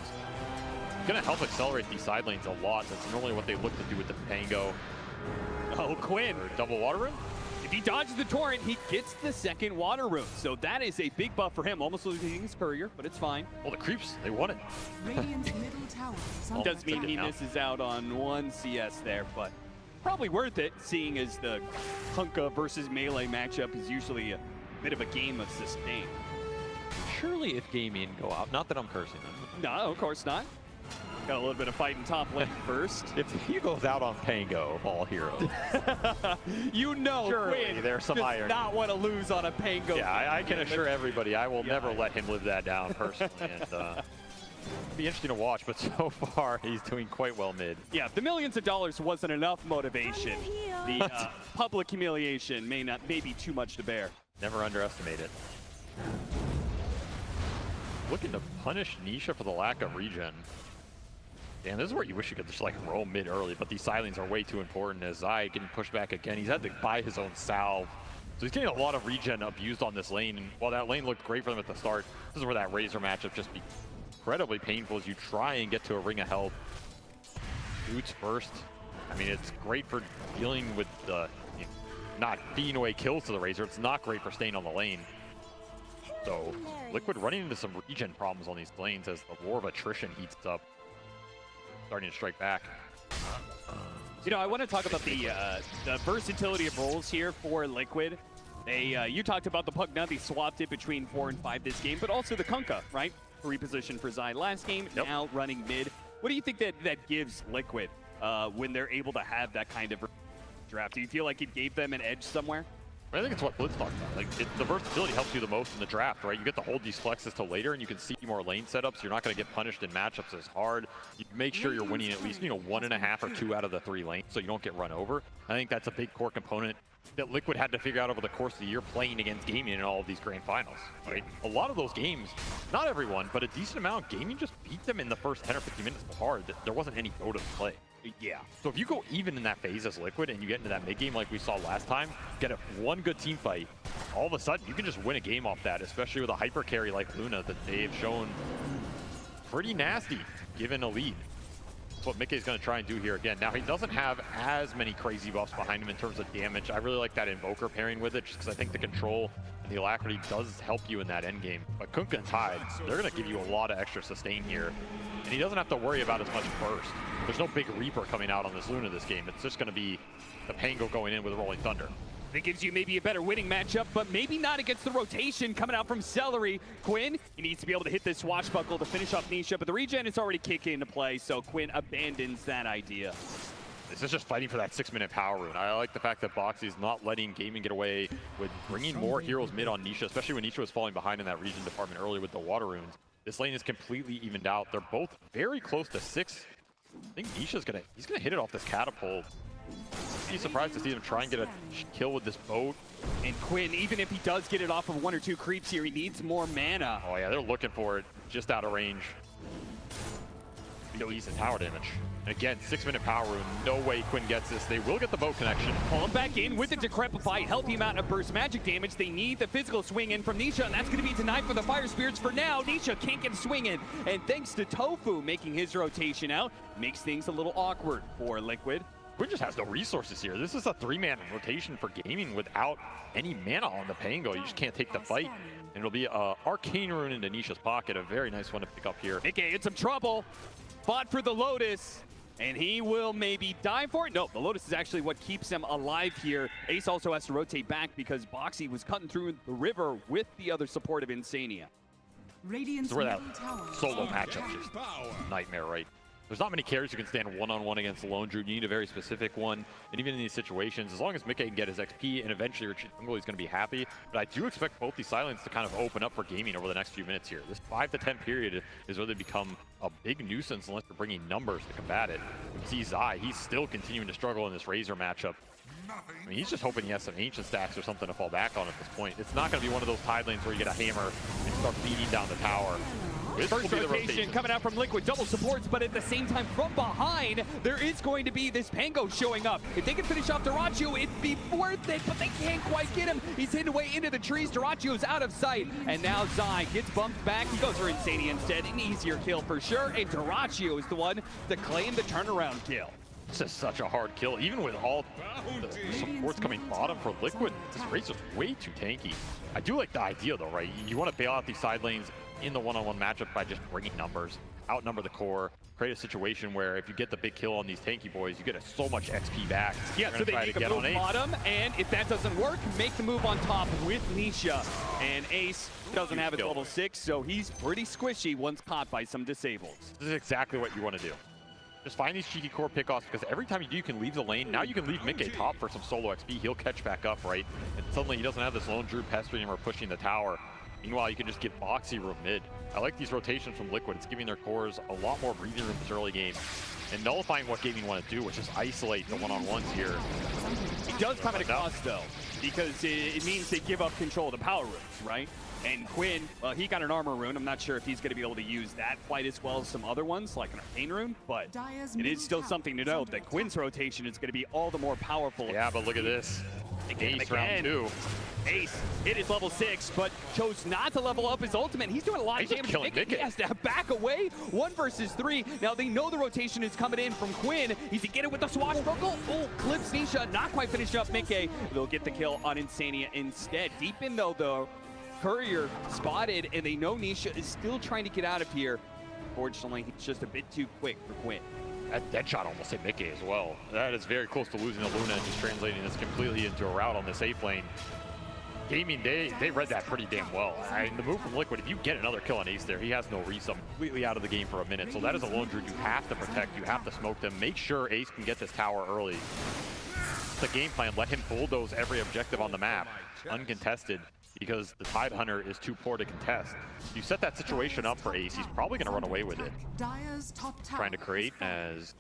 it's going to help accelerate these side lanes a lot. That's normally what they look to do with the Pango. Oh, Quinn. Or double water rune? If he dodges the torrent, he gets the second water rune. So that is a big buff for him. Almost losing his courier, but it's fine. Well, the creeps, they won it. Radiant's middle tower is under Does mean he misses out on 1 CS there, but probably worth it, seeing as the Hunka versus melee matchup is usually a bit of a game of sustain. Surely if Gaimin go out, not that I'm cursing them. No, of course not. Got a little bit of fight in top lane first. If he goes out on Pango of all heroes. You know, surely Quinn there's some does iron. not want to lose on a Pango. Yeah, I can assure everybody I will never let him live that down personally. And it'll be interesting to watch, but so far he's doing quite well mid. Yeah, the millions of dollars wasn't enough motivation. The public humiliation may be too much to bear. Never underestimate it. Looking to punish Nisha for the lack of regen. Damn, this is where you wish you could just like roll mid early, but these silings are way too important as Zai getting pushed back again. He's had to buy his own salve. So he's getting a lot of regen abused on this lane, and while that lane looked great for them at the start, this is where that Razor matchup just be incredibly painful as you try and get to a ring of health. Boots first. I mean, it's great for dealing with the, not feeding away kills to the Razor. It's not great for staying on the lane. So Liquid running into some regen problems on these lanes as the war of attrition heats up. Starting to strike back. You know, I want to talk about the versatility of roles here for Liquid. You talked about the Pugna. They swapped it between 4 and 5 this game, but also the Kunkka, right? Repositioned for Zai last game, now running mid. What do you think that gives Liquid when they're able to have that kind of draft? Do you feel like it gave them an edge somewhere? I think it's what Blitz talked about. Like, the versatility helps you the most in the draft, right? You get to hold these flexes till later, and you can see more lane setups. You're not going to get punished in matchups as hard. You make sure you're winning at least, 1.5 or 2 out of the 3 lanes, so you don't get run over. I think that's a big core component that Liquid had to figure out over the course of the year playing against Gaimin in all of these grand finals, right? A lot of those games, not everyone, but a decent amount, Gaimin just beat them in the first 10 or 15 minutes hard. There wasn't any go to play. Yeah. So if you go even in that phase as Liquid and you get into that mid game like we saw last time, get one good team fight, all of a sudden you can just win a game off that, especially with a hyper carry like Luna that they've shown pretty nasty given a lead. That's what Mickey's going to try and do here again. Now he doesn't have as many crazy buffs behind him in terms of damage. I really like that Invoker pairing with it just because I think the control and the Alacrity does help you in that end game. But Kunkka and Tide, they're going to give you a lot of extra sustain here. And he doesn't have to worry about as much burst. There's no big Reaper coming out on this Luna this game. It's just going to be the Pango going in with Rolling Thunder. That gives you maybe a better winning matchup, but maybe not against the rotation coming out from Celery. Quinn, he needs to be able to hit this swashbuckle to finish off Nisha, but the regen is already kicking into play, so Quinn abandons that idea. This is just fighting for that 6-minute power rune. I like the fact that Boxy is not letting Gaimin get away with bringing more heroes mid on Nisha, especially when Nisha was falling behind in that region department earlier with the water runes. This lane is completely evened out. They're both very close to 6. I think Nisha's he's gonna hit it off this catapult. I'd be surprised to see him try and get a kill with this boat. And Quinn, even if he does get it off of 1 or 2 creeps here, he needs more mana. Oh yeah, they're looking for it just out of range. No decent tower damage. And again, 6-minute power rune. No way Quinn gets this. They will get the boat connection. Pull him back in with the Decrepify. Healthy amount of burst magic damage. They need the physical swing in from Nisha, and that's going to be denied for the Fire Spirits for now. Nisha can't get a swing in. And thanks to Tofu making his rotation out, makes things a little awkward for Liquid. Quinn just has no resources here. This is a 3-man rotation for Gaimin without any mana on the Pango. You just can't take the fight. And it'll be an Arcane Rune into Nisha's pocket. A very nice one to pick up here. Mickey in some trouble. Fought for the Lotus. And he will maybe die for it. No, the Lotus is actually what keeps him alive here. Ace also has to rotate back because Boxy was cutting through the river with the other support of Insania. Radiant's Where that middle tower solo matchup just nightmare, right? There's not many carries who can stand one-on-one against the Lone Druid. You need a very specific one. And even in these situations, as long as Mickey can get his XP and eventually retreat jungle, he's going to be happy. But I do expect both these silence to kind of open up for Gaimin over the next few minutes here. This 5 to 10 period is where they become a big nuisance unless they're bringing numbers to combat it. You see Zai, he's still continuing to struggle in this Razor matchup. I mean, he's just hoping he has some ancient stacks or something to fall back on at this point. It's not going to be one of those tide lanes where you get a hammer and start beating down the tower. First rotation coming out from Liquid, double supports, but at the same time from behind, there is going to be this Pango showing up. If they can finish off Dyrachyo, it'd be worth it, but they can't quite get him. He's hidden away into the trees. Dyrachyo's out of sight, and now Zai gets bumped back. He goes for Insania instead, an easier kill for sure, and Dyrachyo is the one to claim the turnaround kill. This is such a hard kill, even with all the supports coming bottom for Liquid. This Razor's way too tanky. I do like the idea though, right? You want to bail out these side lanes in the one-on-one matchup by just bringing numbers, outnumber the core, create a situation where if you get the big kill on these tanky boys, you get so much XP back. Yeah, so they make a move bottom, and if that doesn't work, make the move on top with Nisha. And Ace doesn't have his level 6, so he's pretty squishy once caught by some disables. This is exactly what you want to do. Just find these cheeky core pickoffs, because every time you do, you can leave the lane. Now you can leave Mickey top for some solo XP. He'll catch back up, right? And suddenly he doesn't have this Lone Druid pestering him or pushing the tower. Meanwhile, you can just give Boxy room mid. I like these rotations from Liquid. It's giving their cores a lot more breathing room this early game. And nullifying what Gaimin want to do, which is isolate the one-on-ones here. It does come at a cost, though, because it means they give up control of the power runes, right? And Quinn, well, he got an armor rune. I'm not sure if he's going to be able to use that quite as well as some other ones, like an arcane rune, but it is still something to note that Quinn's rotation is going to be all the more powerful. Yeah, but look at this. Ace round 2. Ace hit his level 6, but chose not to level up his ultimate. He's doing a lot of damage. He has to back away. 1 versus 3. Now they know the rotation is coming in from Quinn. He's to get it with the swashbuckle. Oh, clips Nisha. Not quite finished up Mickey. They'll get the kill on Insania instead. Deep in though, Courier spotted, and they know Nisha is still trying to get out of here. Fortunately, he's just a bit too quick for Quinn. That dead shot almost hit Mickey as well. That is very close to losing the Luna and just translating this completely into a rout on this safe lane. Gaimin, they read that pretty damn well. The move from Liquid, if you get another kill on Ace there, he has no reason. Completely out of the game for a minute. So that is a Lone Druid you have to protect. You have to smoke them. Make sure Ace can get this tower early. The game plan, let him bulldoze every objective on the map, uncontested, because the Tide Hunter is too poor to contest. You set that situation up for Ace, he's probably going to run away with it. Trying to create as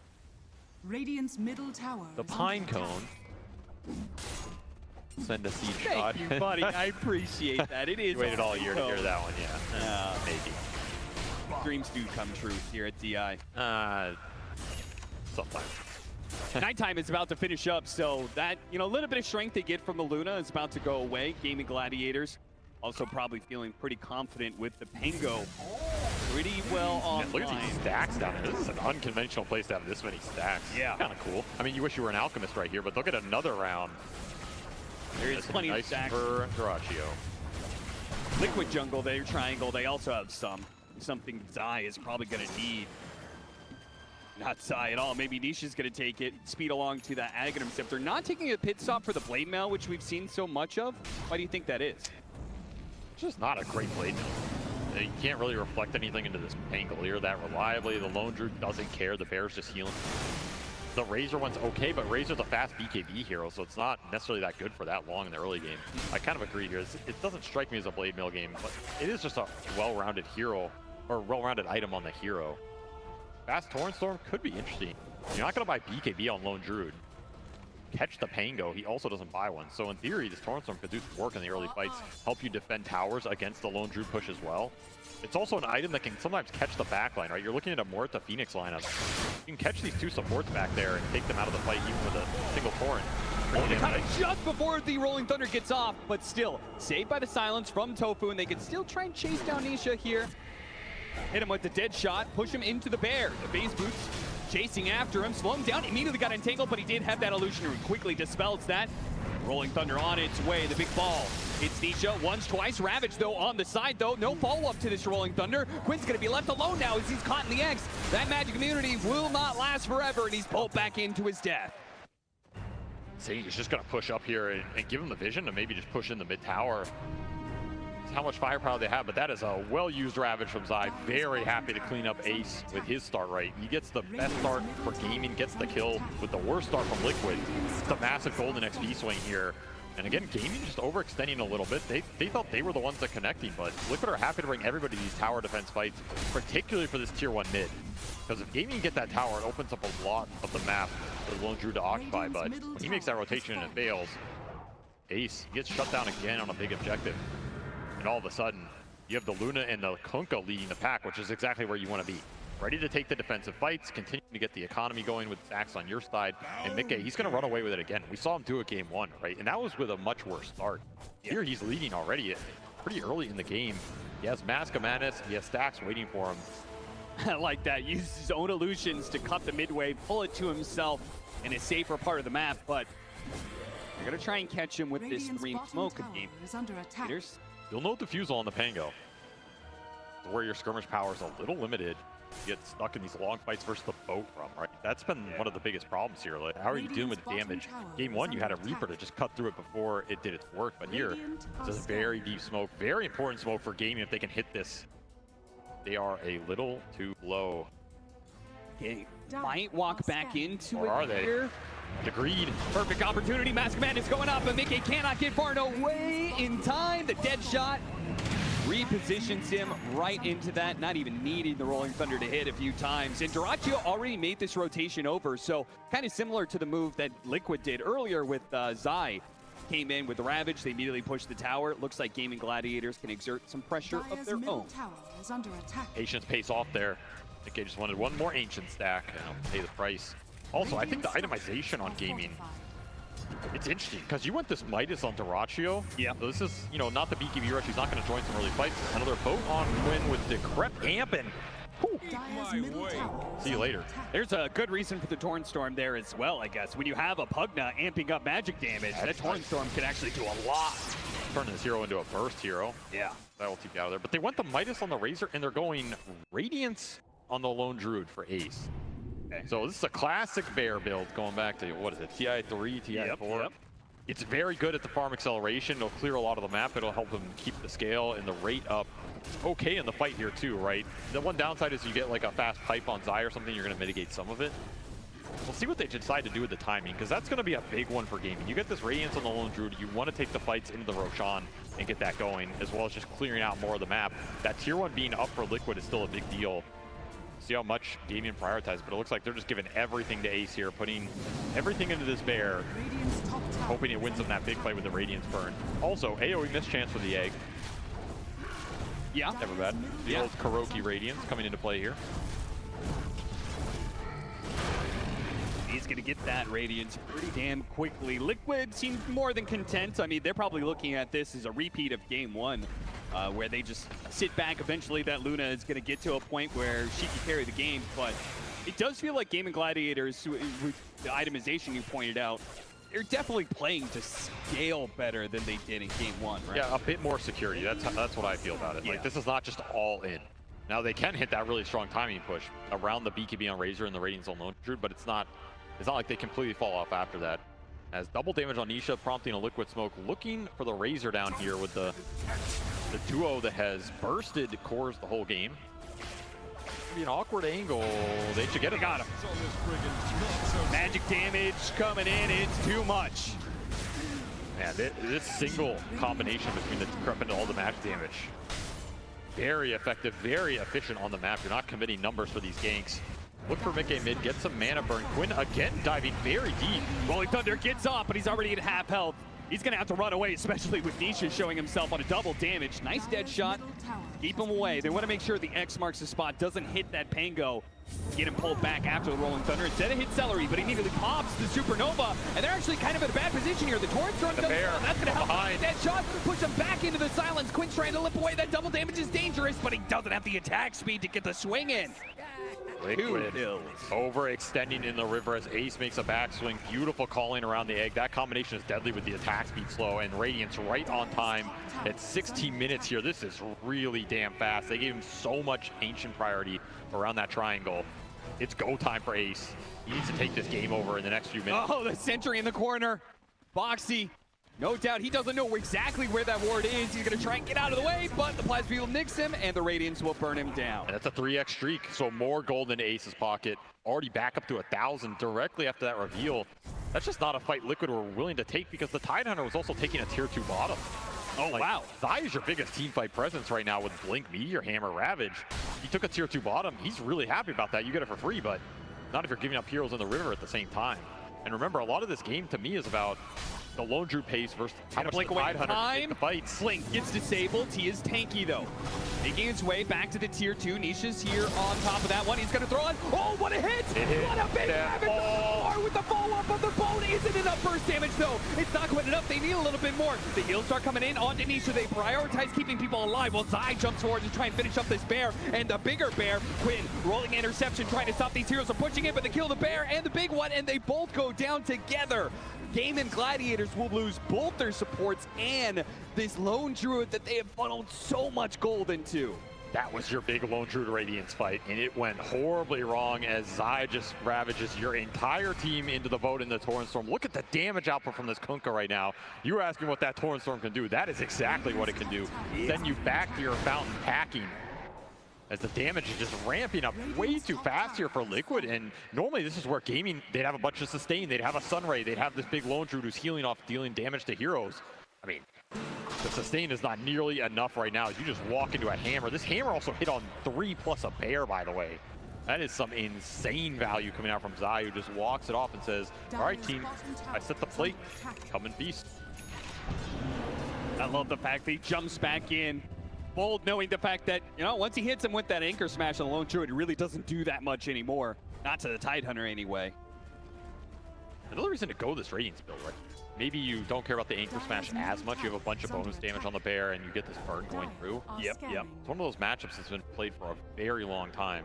Radiant's middle tower the Pine Cone. Send a siege shot. Thank you, buddy. I appreciate that. It is. You waited all year to hear that one, yeah. Maybe. Dreams do come true here at DI. Sometimes. Nighttime is about to finish up, so that, you know, a little bit of strength they get from the Luna is about to go away. Gaimin Gladiators also probably feeling pretty confident with the Pango pretty well online. Look at these stacks down there. This is an unconventional place to have this many stacks. Yeah. Kind of cool. I mean, you wish you were an alchemist right here, but look at another round. There is plenty of stacks. For Duraccio. Liquid jungle, their triangle, they also have something Zai is probably going to need. Not Zai at all. Maybe Nisha's going to take it, speed along to that Aghanim Scepter. Not taking a pit stop for the Blade Mail, which we've seen so much of. Why do you think that is? It's just not a great Blade Mail. You can't really reflect anything into this angle here that reliably. The Lone Druid doesn't care. The Bear's just healing. The Razor one's okay, but Razor's a fast BKB hero, so it's not necessarily that good for that long in the early game. I kind of agree here. It doesn't strike me as a Blade Mail game, but it is just a well-rounded hero, or well-rounded item on the hero. Fast Torrent Storm could be interesting. You're not going to buy BKB on Lone Druid. Catch the Pango, he also doesn't buy one. So in theory, this Torrent Storm could do some work in the early fights, help you defend towers against the Lone Druid push as well. It's also an item that can sometimes catch the backline, right? You're looking at a Morta Phoenix lineup. You can catch these two supports back there and take them out of the fight even with a single Torrent. Just before the Rolling Thunder gets off, but still saved by the silence from Tofu, and they can still try and chase down Nisha here. Hit him with the dead shot, push him into the bear. The base boots chasing after him, slow him down, immediately got entangled, but he did have that illusion and quickly dispels that. Rolling Thunder on its way, the big ball. It's Nisha once, twice. Ravage, though, on the side, though. No follow-up to this Rolling Thunder. Quinn's going to be left alone now as he's caught in the X. That magic immunity will not last forever, and he's pulled back into his death. See, he's just going to push up here and give him the vision to maybe just push in the mid-tower. How much firepower they have, but that is a well-used Ravage from Zai. Very happy to clean up Ace with his start right. He gets the best start for Gaimin, gets the kill with the worst start from Liquid. It's a massive golden XP swing here. And again, Gaimin just overextending a little bit. They thought they were the ones that connecting, but Liquid are happy to bring everybody to these tower defense fights, particularly for this tier 1 mid. Because if Gaimin get that tower, it opens up a lot of the map for the Lone Druid to occupy, but when he makes that rotation and it fails, Ace gets shut down again on a big objective. And all of a sudden, you have the Luna and the Kunkka leading the pack, which is exactly where you want to be. Ready to take the defensive fights, continuing to get the economy going with Zax on your side. And Mikke, he's going to run away with it again. We saw him do it game 1, right? And that was with a much worse start. Here he's leading already pretty early in the game. He has Mask of Madness, he has stacks waiting for him. I like that. Uses his own illusions to cut the midway, pull it to himself in a safer part of the map, but they're going to try and catch him with this green smoke game. You'll no defusal on the Pango. Where your skirmish power is a little limited. You get stuck in these long fights versus the boat from, right? That's been one of the biggest problems here. Like, how are you dealing with damage? Game 1, you had a Reaper to just cut through it before it did its work, but here, it's a very deep smoke. Very important smoke for Gaimin if they can hit this. They are a little too low. Okay, might walk back into or it are they? here. The greed. Perfect opportunity. Mask of Madness going up, but Mikke cannot get far away in time. The dead shot repositions him right into that, not even needing the Rolling Thunder to hit a few times. And Duraccio already made this rotation over, so kind of similar to the move that Liquid did earlier with Zai. Came in with the Ravage, they immediately pushed the tower. It looks like Gaimin Gladiators can exert some pressure of their own. Ancients pace off there. Mikke just wanted one more Ancient stack and I'll pay the price. Also, I think the itemization on Gaimin, it's interesting because you want this Midas on Duraccio. Yeah. So this is, you know, not the BKB rush. He's not going to join some early fights. Another boat on Quinn with the Crep Ampin. See you later. There's a good reason for the Torrent Storm there as well, I guess. When you have a Pugna amping up magic damage, that Torrent Storm can actually do a lot. Turning this hero into a burst hero. Yeah. That will take you out of there. But they went the Midas on the Razor, and they're going Radiance on the Lone Druid for Ace. Okay. So this is a classic bear build going back to, what is it, TI3, TI4? Yep. It's very good at the farm acceleration. It'll clear a lot of the map. It'll help them keep the scale and the rate up. It's okay in the fight here too, right? The one downside is you get like a fast pipe on Zai or something, you're going to mitigate some of it. We'll see what they decide to do with the timing, because that's going to be a big one for Gaimin. You get this Radiance on the Lone Druid, you want to take the fights into the Roshan and get that going, as well as just clearing out more of the map. That tier 1 being up for Liquid is still a big deal. See how much Gaimin prioritizes, but it looks like they're just giving everything to Ace here, putting everything into this bear, hoping it wins them that big fight with the Radiance burn. Also, AoE mischance for the egg. Yeah. Never bad. The old Kuroki Radiance coming into play here. he's going to get that Radiance pretty damn quickly. Liquid seems more than content. I mean, they're probably looking at this as a repeat of Game 1, where they just sit back. Eventually, that Luna is going to get to a point where she can carry the game, but it does feel like Gaimin Gladiators, with the itemization you pointed out, they're definitely playing to scale better than they did in Game 1, right? Yeah, a bit more security. That's what I feel about it. Yeah. Like, this is not just all in. Now, they can hit that really strong timing push around the BKB on Razor and the Radiance on Lone Druid, but it's not like they completely fall off after that. As double damage on Nisha, prompting a Liquid Smoke, looking for the Razor down here with the duo that has bursted cores the whole game. Be an awkward angle. They should get it. Got him. Magic damage coming in. It's too much. Man, this single combination between the creep into all the magic damage. Very effective, very efficient on the map. You're not committing numbers for these ganks. Look for Mickey mid, get some mana burn. Quinn again diving very deep. Rolling Thunder gets off, but he's already at half health. He's going to have to run away, especially with Nisha showing himself on a double damage. Nice dead shot. Keep him away. They want to make sure the X marks the spot, doesn't hit that Pango. Get him pulled back after the Rolling Thunder. Instead, it hits Celery, but he immediately pops the Supernova. And they're actually kind of in a bad position here. The Torrent Storm comes down. That's going to help. That shot push him back into the silence. Quinn's trying to lip away. That double damage is dangerous, but he doesn't have the attack speed to get the swing in. Liquid overextending in the river as Ace makes a backswing. Beautiful calling around the egg. That combination is deadly with the attack speed slow, and Radiance right on time at 16 minutes here. This is really damn fast. They gave him so much ancient priority around that triangle. It's go time for Ace. He needs to take this game over in the next few minutes. Oh, the sentry in the corner. Foxy, no doubt he doesn't know exactly where that ward is. He's going to try and get out of the way, but the Plasma will nix him, and the Radiance will burn him down. And that's a 3x streak, so more gold into Ace's pocket. Already back up to 1,000 directly after that reveal. That's just not a fight Liquid were willing to take, because the Tidehunter was also taking a tier 2 bottom. Oh, like, wow. Zai is your biggest team fight presence right now with Blink, Meteor, Hammer, Ravage. He took a tier 2 bottom. He's really happy about that. You get it for free, but not if you're giving up heroes in the river at the same time. And remember, a lot of this game to me is about the Lone Druid pace versus how much the Tidehunter can take the fights. Blink gets disabled. He is tanky, though. Making his way back to the tier 2. Nisha's here on top of that one. He's going to throw on. Oh, what a hit! What a big Ravage with the follow-up of the bone. Isn't enough burst damage, though. It's not quite enough. They need a little bit more. The heals start coming in onto Nisha. They prioritize keeping people alive while Zai jumps forward to try and finish up this bear. And the bigger bear, Quinn, rolling interception, trying to stop these heroes from pushing it, but they kill the bear and the big one, and they both go down together. Gaimin Gladiators will lose both their supports and this Lone Druid that they have funneled so much gold into. That was your big Lone Druid Radiance fight, and it went horribly wrong as Zai just ravages your entire team into the boat in the Torrent Storm. Look at the damage output from this Kunkka right now. You were asking what that Torrent Storm can do. That is exactly what it can do. Send you back to your fountain packing, as the damage is just ramping up way too fast here for Liquid. And normally this is where Gaimin, they'd have a bunch of sustain, they'd have a Sunray, they'd have this big Lone Druid who's healing off, dealing damage to heroes. I mean, the sustain is not nearly enough right now as you just walk into a hammer. This hammer also hit on 3 plus a bear, by the way. That is some insane value coming out from Zai, who just walks it off and says, all right, team, I set the plate, come and feast. I love the fact that he jumps back in. Bold, knowing the fact that, you know, once he hits him with that anchor smash on the Lone Druid, it really doesn't do that much anymore. Not to the Tidehunter anyway. Another reason to go this Radiance build, right? Maybe you don't care about the anchor smash as much. You have a bunch of bonus damage on the bear and you get this burn going through. Yep. It's one of those matchups that's been played for a very long time.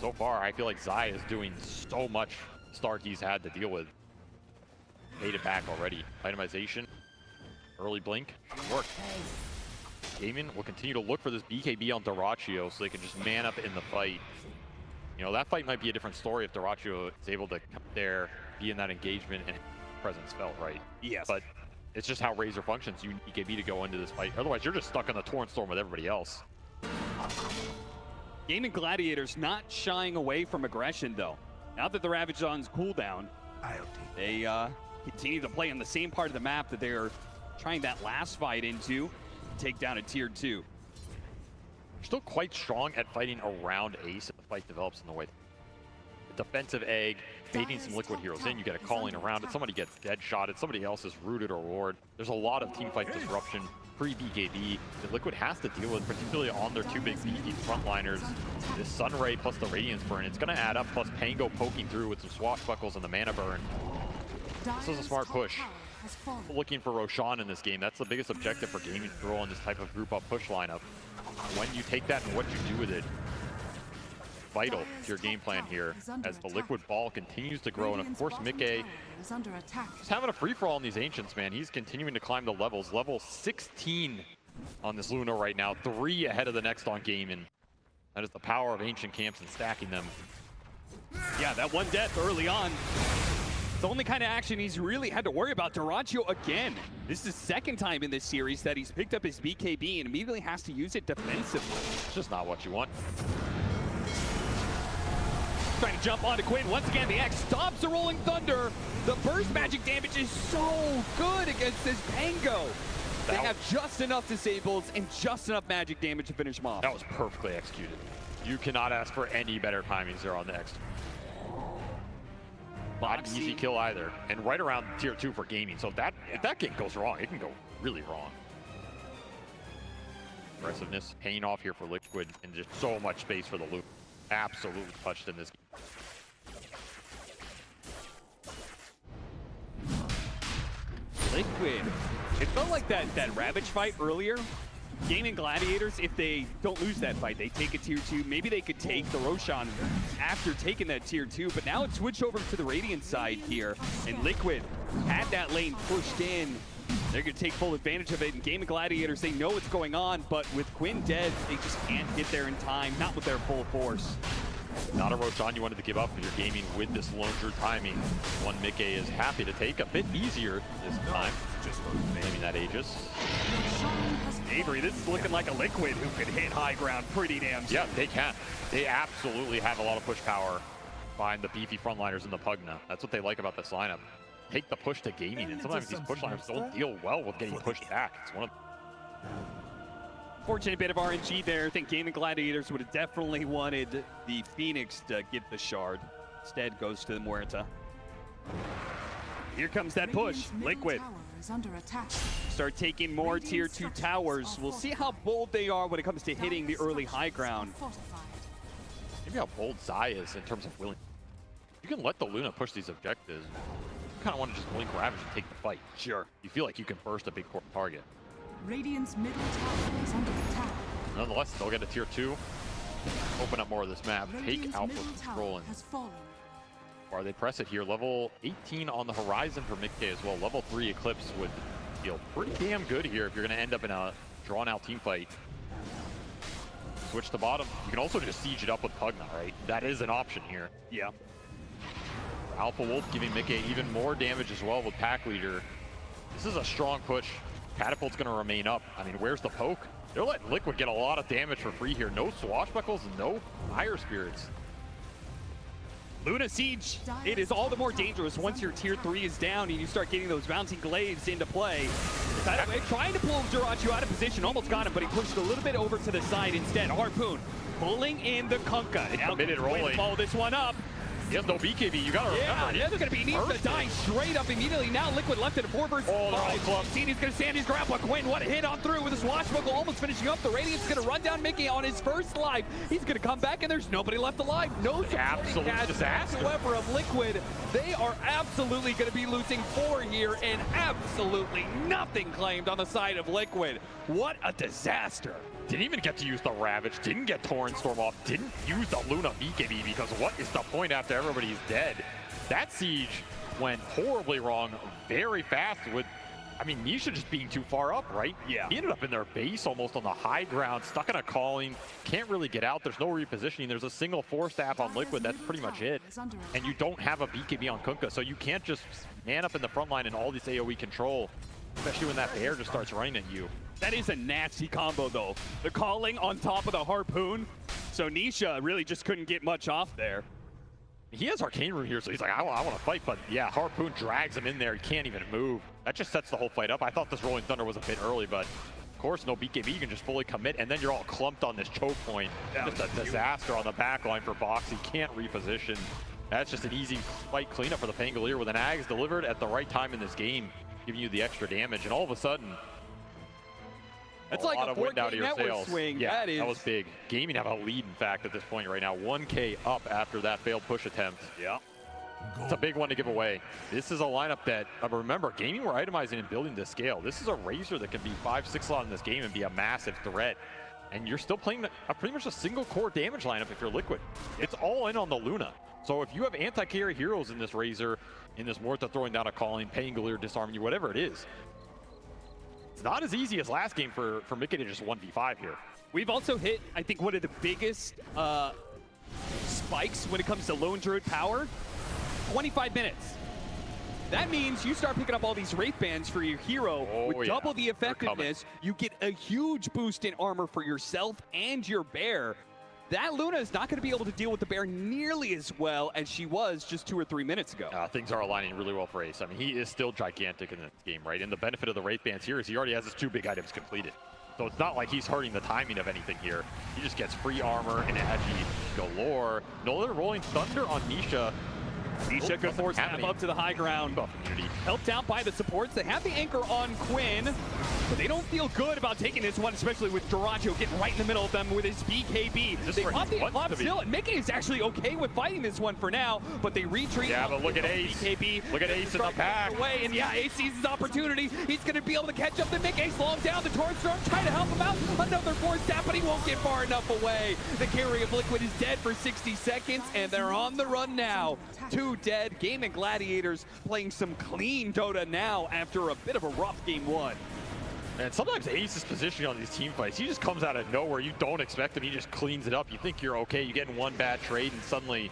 So far, I feel like Zai is doing so much start he's had to deal with. Made it back already. Itemization, early blink, worked. Gaimin will continue to look for this BKB on Dyrachyo so they can just man up in the fight. You know, that fight might be a different story if Dyrachyo is able to come there, be in that engagement, and presence felt right. Yes. But it's just how Razor functions. You need BKB to go into this fight. Otherwise, you're just stuck on the Torrent Storm with everybody else. Gaimin Gladiators not shying away from aggression, though. Now that the Ravage on's cooldown, they continue to play on the same part of the map that they're trying that last fight into. Take down a tier 2. You're still quite strong at fighting around Ace if the fight develops in the way. The defensive egg, baiting some Liquid heroes in, you get a calling around it, somebody gets dead shotted, somebody else is rooted or ward. There's a lot of teamfight disruption pre-BKB that Liquid has to deal with, particularly on their two big beefy frontliners. This Sunray plus the Radiance burn, it's going to add up, plus Pango poking through with some swashbuckles and the mana burn. This is a smart push. Looking for Roshan in this game. That's the biggest objective for Gaimin to roll in this type of group up push lineup. When you take that and what you do with it, vital to your game plan here as the Liquid ball continues to grow. And of course, Mickey is having a free-for-all in these Ancients, man. He's continuing to climb the levels. Level 16 on this Luna right now, 3 ahead of the next on Gaimin. That is the power of Ancient Camps and stacking them. Yeah, that one death early on. The only kind of action he's really had to worry about. Dyrachyo again. This is the second time in this series that he's picked up his BKB and immediately has to use it defensively. It's just not what you want. Trying to jump onto Quinn. Once again, the X stops the Rolling Thunder. The burst magic damage is so good against this Pango. They have just enough disables and just enough magic damage to finish him off. That was perfectly executed. You cannot ask for any better timings there on the X. Not an easy kill either, and right around tier 2 for Gaimin. So if that game goes wrong, it can go really wrong. Aggressiveness paying off here for Liquid, and just so much space for the loop. Absolutely touched in this game. Liquid. It felt like that Ravage fight earlier. Gaimin Gladiators, if they don't lose that fight, they take a tier 2. Maybe they could take the Roshan after taking that tier 2, but now it's switched over to the Radiant side here. And Liquid had that lane pushed in. They're going to take full advantage of it. And Gaimin Gladiators, they know what's going on, but with Quinn dead, they just can't get there in time, not with their full force. Not a Roshan you wanted to give up if you're gaming with this Longer timing. One Mickey is happy to take a bit easier this time. Naming that Aegis. Avery, this is looking like a Liquid who could hit high ground pretty damn soon. Yeah, they can. They absolutely have a lot of push power behind the beefy frontliners in the Pugna. That's what they like about this lineup. Take the push to Gaimin, and sometimes these push liners don't deal well with getting pushed back. It's one of fortunate bit of RNG there. I think Gaimin Gladiators would have definitely wanted the Phoenix to get the shard. Instead goes to the Muerta. Here comes that push. Liquid start taking more tier 2 towers. We'll see how bold they are when it comes to hitting the early high ground. Maybe how bold Zai is in terms of willing. You can let the Luna push these objectives. You kind of want to just blink Ravage and take the fight. Sure. You feel like you can burst a big target. Radiant's middle tower is under attack. Nonetheless, they'll get a tier 2. Open up more of this map. Take Alpha control. And or they press it here. Level 18 on the horizon for Mickey as well. Level 3 Eclipse would feel pretty damn good here if you're going to end up in a drawn-out team fight. Switch to bottom. You can also just siege it up with Pugna, right? That is an option here. Yeah. Alpha Wolf giving Mickey even more damage as well with Pack Leader. This is a strong push. Catapult's going to remain up. I mean, where's the poke? They're letting Liquid get a lot of damage for free here. No swashbuckles, no fire spirits. Luna Siege, it is all the more dangerous once your tier 3 is down and you start getting those bouncing glaives into play. Trying to pull Dyrachyo out of position, almost got him, but he pushed a little bit over to the side instead. Harpoon pulling in the Kunkka. Now committed rolling. Follow this one up. He has no BKB, you gotta remember. Yeah, they're gonna be needs to die straight up immediately. Now Liquid left in a 4 versus 5. He's gonna stand his ground, but Quinn, what a hit on through with a swashbuckle, almost finishing up. The Radiant's gonna run down Mickey on his first life. He's gonna come back, and there's nobody left alive. No supporting cast whatsoever of Liquid. They are absolutely gonna be losing 4 here, and absolutely nothing claimed on the side of Liquid. What a disaster. Didn't even get to use the Ravage, didn't get Torrent Storm off, didn't use the Luna BKB because what is the point after everybody's dead? That siege went horribly wrong very fast with, I mean, Nisha just being too far up, right? Yeah. He ended up in their base almost on the high ground, stuck in a calling, can't really get out, there's no repositioning, there's a single 4 staff on Liquid, that's pretty much it. And you don't have a BKB on Kunkka, so you can't just man up in the front line and all this AoE control, especially when that bear just starts running at you. That is a nasty combo, though. The calling on top of the Harpoon. So Nisha really just couldn't get much off there. He has Arcane Root here, so he's like, I want to fight, but yeah, Harpoon drags him in there. He can't even move. That just sets the whole fight up. I thought this Rolling Thunder was a bit early, but of course, no BKB. You can just fully commit, and then you're all clumped on this choke point. Just a disaster on the back line for Box. He can't reposition. That's just an easy fight cleanup for the Pangolier with an Ags delivered at the right time in this game, giving you the extra damage, and all of a sudden, that's a like lot a of wind out of your 4K network sails. swing. Yeah, that was big. Gaimin have a lead, in fact, at this point right now. 1K up after that failed push attempt. Yeah. It's a big one to give away. This is a lineup that, remember, Gaimin were itemizing and building to scale. This is a Razor that can be 5-6 slot in this game and be a massive threat. And you're still playing pretty much a single core damage lineup if you're Liquid. It's all in on the Luna. So if you have anti-carry heroes in this Razor, in this Morta throwing down a calling, Pangolier disarming you, whatever it is, it's not as easy as last game for Mickey to just 1v5 here. We've also hit, I think, one of the biggest spikes when it comes to Lone Druid power. 25 minutes. That means you start picking up all these Wraith Bands for your hero with double the effectiveness. You get a huge boost in armor for yourself and your bear. That Luna is not going to be able to deal with the bear nearly as well as she was just 2 or 3 minutes ago. Things are aligning really well for Ace. I mean, he is still gigantic in this game, right? And the benefit of the Wraith Bands here is he already has his 2 big items completed. So it's not like he's hurting the timing of anything here. He just gets free armor and agi galore. Nolan rolling Thunder on Nisha. Nisha could force half up to the high ground. Helped out by the supports. They have the anchor on Quinn, but they don't feel good about taking this one, especially with Duraggio getting right in the middle of them with his BKB. They pop the flop still, and Mickey is actually okay with fighting this one for now, but they retreat. Yeah, but look at Ace. BKB. Look at Ace in the back. Away, and yeah, Ace sees his opportunity. He's going to be able to catch up to Mickey, slow him down. The Torrent Storm trying to help him out. Another force tap, but he won't get far enough away. The carry of Liquid is dead for 60 seconds, and they're on the run now. 2 dead. Gaimin Gladiators playing some clean Dota now after a bit of a rough game 1. And sometimes Ace's positioning on these team fights, he just comes out of nowhere. You don't expect him. He just cleans it up. You think you're okay. You get in one bad trade, and suddenly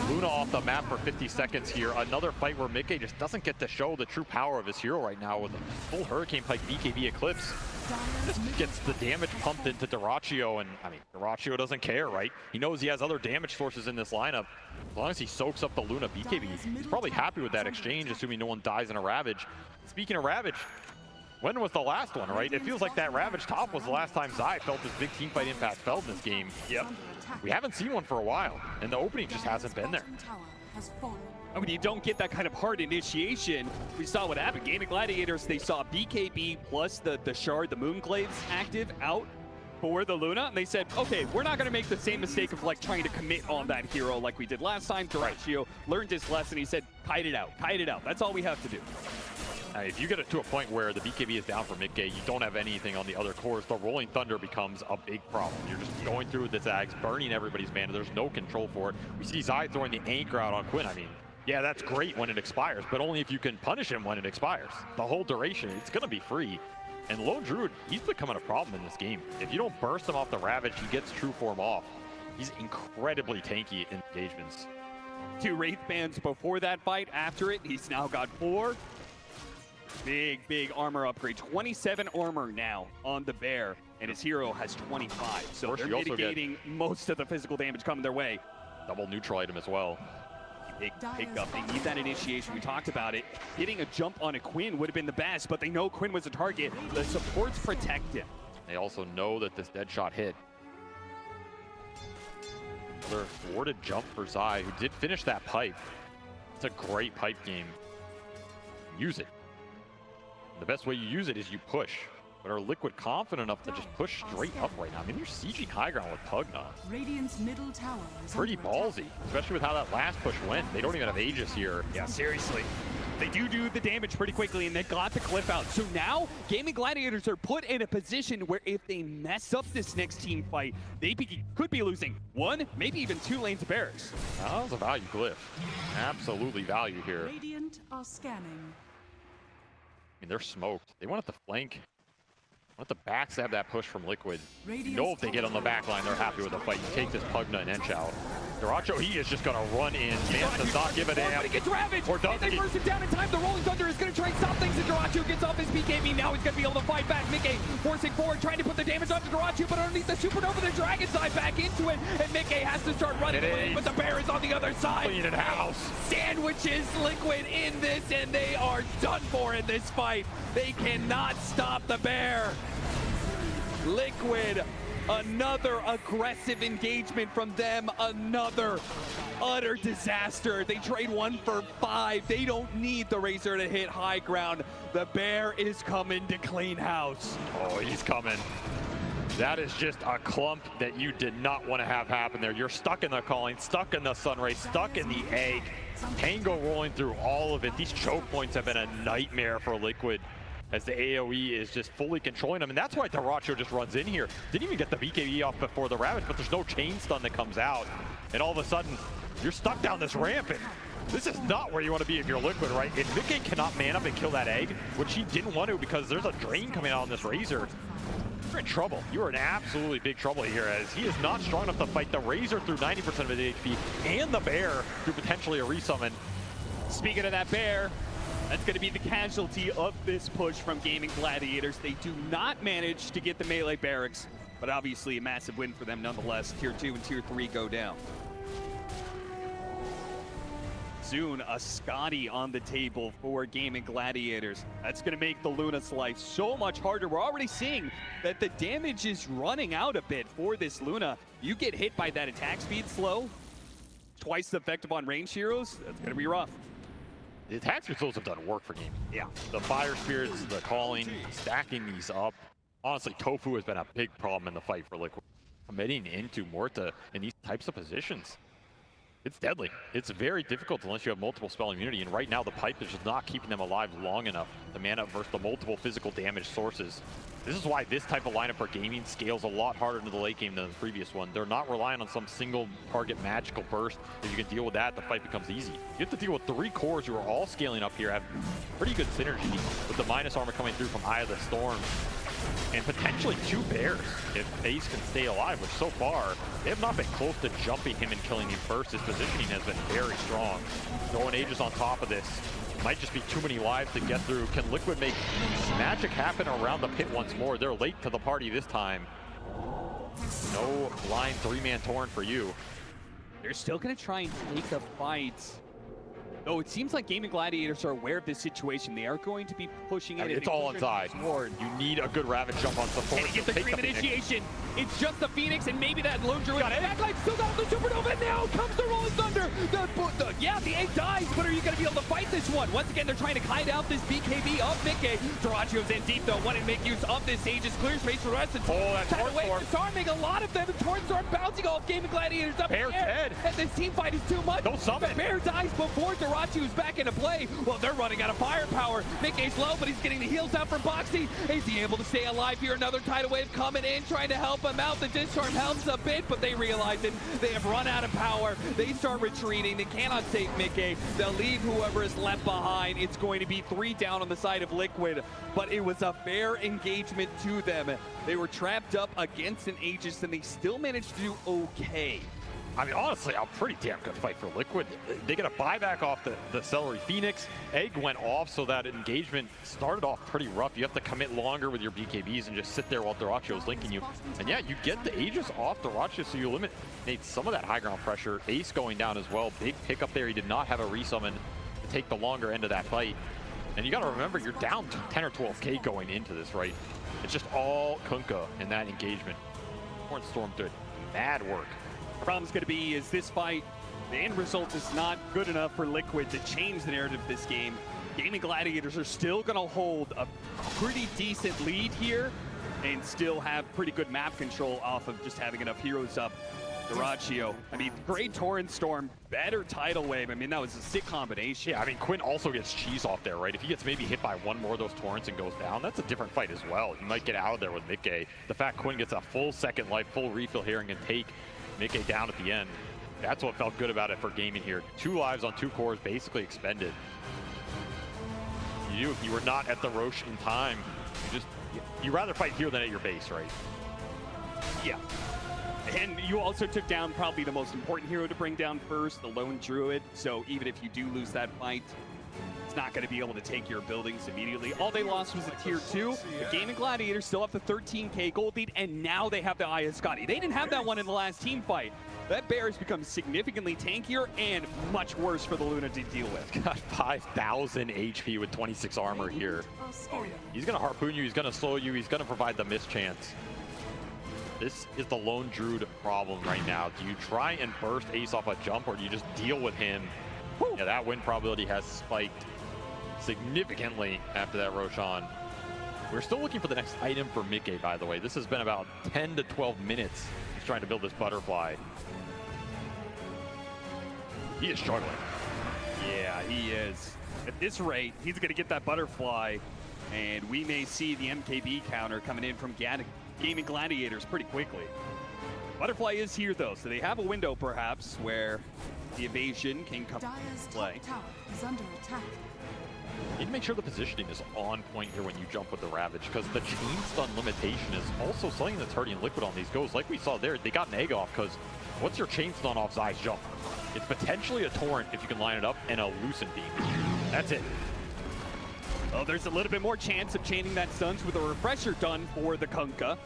Luna off the map for 50 seconds here. Another fight where Mickey just doesn't get to show the true power of his hero right now with a full Hurricane Pike BKB Eclipse. Just gets the damage pumped into Duraggio, and I mean, Duraggio doesn't care, right? He knows he has other damage sources in this lineup. As long as he soaks up the Luna BKB, he's probably happy with that exchange, assuming no one dies in a Ravage. Speaking of Ravage, when was the last one, right? It feels like that Ravage top was the last time Zai felt this big teamfight impact felt in this game. Yep. We haven't seen one for a while, and the opening just hasn't been there. I mean, you don't get that kind of hard initiation. We saw what happened. Gaimin Gladiators, they saw BKB plus the Shard, the Moonglade's active out for the Luna, and they said, okay, we're not going to make the same mistake of like trying to commit on that hero like we did last time. Duraggio learned his lesson. He said, kite it out. That's all we have to do. If you get it to a point where the BKB is down for mid-game, you don't have anything on the other cores, the Rolling Thunder becomes a big problem. You're just going through with this Axe, burning everybody's mana. There's no control for it. We see Zai throwing the anchor out on Quinn. I mean, yeah, that's great when it expires, but only if you can punish him when it expires. The whole duration, it's going to be free. And Lone Druid, he's becoming a problem in this game. If you don't burst him off the Ravage, he gets true form off. He's incredibly tanky in engagements. 2 Wraith Bands before that fight. After it, he's now got 4. Big armor upgrade. 27 armor now on the bear, and his hero has 25. So they're mitigating most of the physical damage coming their way. Double neutral item as well. Big pickup. They need that initiation. We talked about it. Getting a jump on a Quinn would have been the best, but they know Quinn was a target. The supports protect him. They also know that this dead shot hit. Another thwarted jump for Zai, who did finish that pipe. It's a great pipe game. Use it. The best way you use it is you push. But are Liquid confident enough to just push straight up right now? I mean, you're sieging high ground with Pugna. Radiant's middle tower is pretty ballsy, especially with how that last push went. They don't even have Aegis here. Yeah, seriously. They do the damage pretty quickly, and they got the cliff out. So now, Gaimin Gladiators are put in a position where if they mess up this next team fight, they could be losing 1, maybe even 2 lanes of barracks. That was a value glyph. Absolutely value here. Radiant are scanning. I mean, they're smoked. They wanted to flank. Want to backstab that push from Liquid. You know if they get on the back line, they're happy with the fight. You take this Pugna and Ench out. Duraggio, he is just going to run in. Man does not give a damn. But he gets ravaged. Or does they burst him down in time. The Rolling Thunder is going to try and stop things, and Duraggio gets off his BKB. Now he's going to be able to fight back. Mickey forcing forward, trying to put the damage onto Duraggio, but underneath the Supernova, the Dragon side back into it, and Mickey has to start running away, but the bear is on the other side. Clean it house. Sandwiches Liquid in this, and they are done for in this fight. They cannot stop the bear. Liquid Another aggressive engagement from them. Another utter disaster. They trade 1 for 5. They don't need the Razor to hit high ground. The bear is coming to clean house. Oh, he's coming. That is just a clump that you did not want to have happen there. You're stuck in the calling, stuck in the sunray, stuck in the egg. Tango rolling through all of it. These choke points have been a nightmare for Liquid as the AoE is just fully controlling them. And that's why Daracho just runs in here. Didn't even get the BKB off before the Ravage, but there's no chain stun that comes out. And all of a sudden, you're stuck down this ramp. And this is not where you want to be if you're Liquid, right? If Mickey cannot man up and kill that egg, which he didn't want to because there's a drain coming out on this Razor, you're in trouble. You are in absolutely big trouble here as he is not strong enough to fight the Razor through 90% of his HP and the bear through potentially a resummon. Speaking of that bear, that's going to be the casualty of this push from Gaimin Gladiators. They do not manage to get the melee barracks, but obviously a massive win for them nonetheless. Tier 2 and Tier 3 go down. Soon, a Scotty on the table for Gaimin Gladiators. That's going to make the Luna's life so much harder. We're already seeing that the damage is running out a bit for this Luna. You get hit by that attack speed slow, twice the effective on range heroes, that's going to be rough. The attack speed slows have done work for Gaimin. Yeah. The fire spirits, the calling, stacking these up. Honestly, Tofu has been a big problem in the fight for Liquid. Committing into Morta in these types of positions. It's deadly. It's very difficult unless you have multiple spell immunity, and right now the pipe is just not keeping them alive long enough to man up versus the multiple physical damage sources. This is why this type of lineup for Gaimin scales a lot harder into the late game than the previous one. They're not relying on some single target magical burst. If you can deal with that, the fight becomes easy. You have to deal with 3 cores who are all scaling up here, have pretty good synergy with the minus armor coming through from Eye of the Storm. And potentially 2 bears if Base can stay alive, which so far, they have not been close to jumping him and killing him first. His positioning has been very strong. Throwing Aegis on top of this. Might just be too many lives to get through. Can Liquid make magic happen around the pit once more? They're late to the party this time. No blind 3-man torrent for you. They're still going to try and take a fight. Though it seems like Gaimin Gladiators are aware of this situation. They are going to be pushing it. It's all inside. You need a good Ravage jump on support. And he gets the Dream Initiation. It's just the Phoenix and maybe that Lone Druid. Backlight still got the Supernova. Now comes the Rolling Thunder. The egg dies, but are you going to be able to fight this one? Once again, they're trying to kite out this BKB of Mickey. Darachio's in deep though, wanting to make use of this Aegis. Clear space for the rest of the team. Oh, that's Torrent Storm. Storming a lot of them. The Torrent Storm bouncing off Gaimin Gladiators up Bear's dead. And this team fight is too much. Don't summon. The Bear dies before Darachio's back into play. Well, they're running out of firepower. Mickey's low, but he's getting the heals out from Boxy. Is he able to stay alive here? Another tidal wave coming in, trying to help him out. The Disarm helps a bit, but they realize it. They have run out of power. They start retreating. They cannot save Mickey. They'll leave whoever is left behind. It's going to be 3 down on the side of Liquid, but it was a fair engagement to them. They were trapped up against an Aegis, and they still managed to do okay. I mean, honestly, a pretty damn good fight for Liquid. They get a buyback off the Celery Phoenix. Egg went off, so that engagement started off pretty rough. You have to commit longer with your BKBs and just sit there while Darachio's linking you. And yeah, you get the Aegis off Darachio, so you eliminate some of that high ground pressure. Ace going down as well. Big pickup there. He did not have a resummon to take the longer end of that fight. And you got to remember, you're down to 10 or 12K going into this, right? It's just all Kunkka in that engagement. Torrent Storm did bad work. Problem's going to be is this fight, the end result is not good enough for Liquid to change the narrative of this game. Gaimin Gladiators are still going to hold a pretty decent lead here and still have pretty good map control off of just having enough heroes up. Darachio, I mean, great Torrent Storm, better Tidal Wave. I mean, that was a sick combination. Yeah, I mean, Quinn also gets cheese off there, right? If he gets maybe hit by one more of those Torrents and goes down, that's a different fight as well. He might get out of there with Mickey. The fact Quinn gets a full second life, full refill here and can take Mickey down at the end. That's what felt good about it for Gaimin here. 2 lives on 2 cores basically expended. You were not at the Roche in time. You rather fight here than at your base, right? Yeah. And you also took down probably the most important hero to bring down first, the Lone Druid. So even if you do lose that fight, it's not going to be able to take your buildings immediately. All they lost was a tier 2. The Gaimin Gladiators still have the 13K gold lead, and now they have the Eye of Scotty. They didn't have that one in the last team fight. That bear has become significantly tankier and much worse for the Luna to deal with. Got 5,000 HP with 26 armor here. Oh, yeah. He's going to harpoon you, he's going to slow you, he's going to provide the mischance. This is the lone Druid problem right now. Do you try and burst Ace off a jump, or do you just deal with him? Woo. Yeah, that win probability has spiked significantly after that Roshan. We're still looking for the next item for Mickey, by the way. This has been about 10 to 12 minutes. He's trying to build this butterfly. He is struggling. Yeah, he is. At this rate, he's going to get that butterfly, and we may see the MKB counter coming in from Gaimin Gladiators pretty quickly. Butterfly is here, though, so they have a window, perhaps, where the evasion can come Dire's into play. top tower is under attack. You need to make sure the positioning is on point here when you jump with the Ravage, because the chain stun limitation is also something that's hurting Liquid on these goes. Like we saw there, they got an egg off, because what's your chain stun off Zai's jump? It's potentially a torrent if you can line it up, and a Lucent Beam. That's it. Oh, there's a little bit more chance of chaining that stuns with a refresher done for the Kunkka.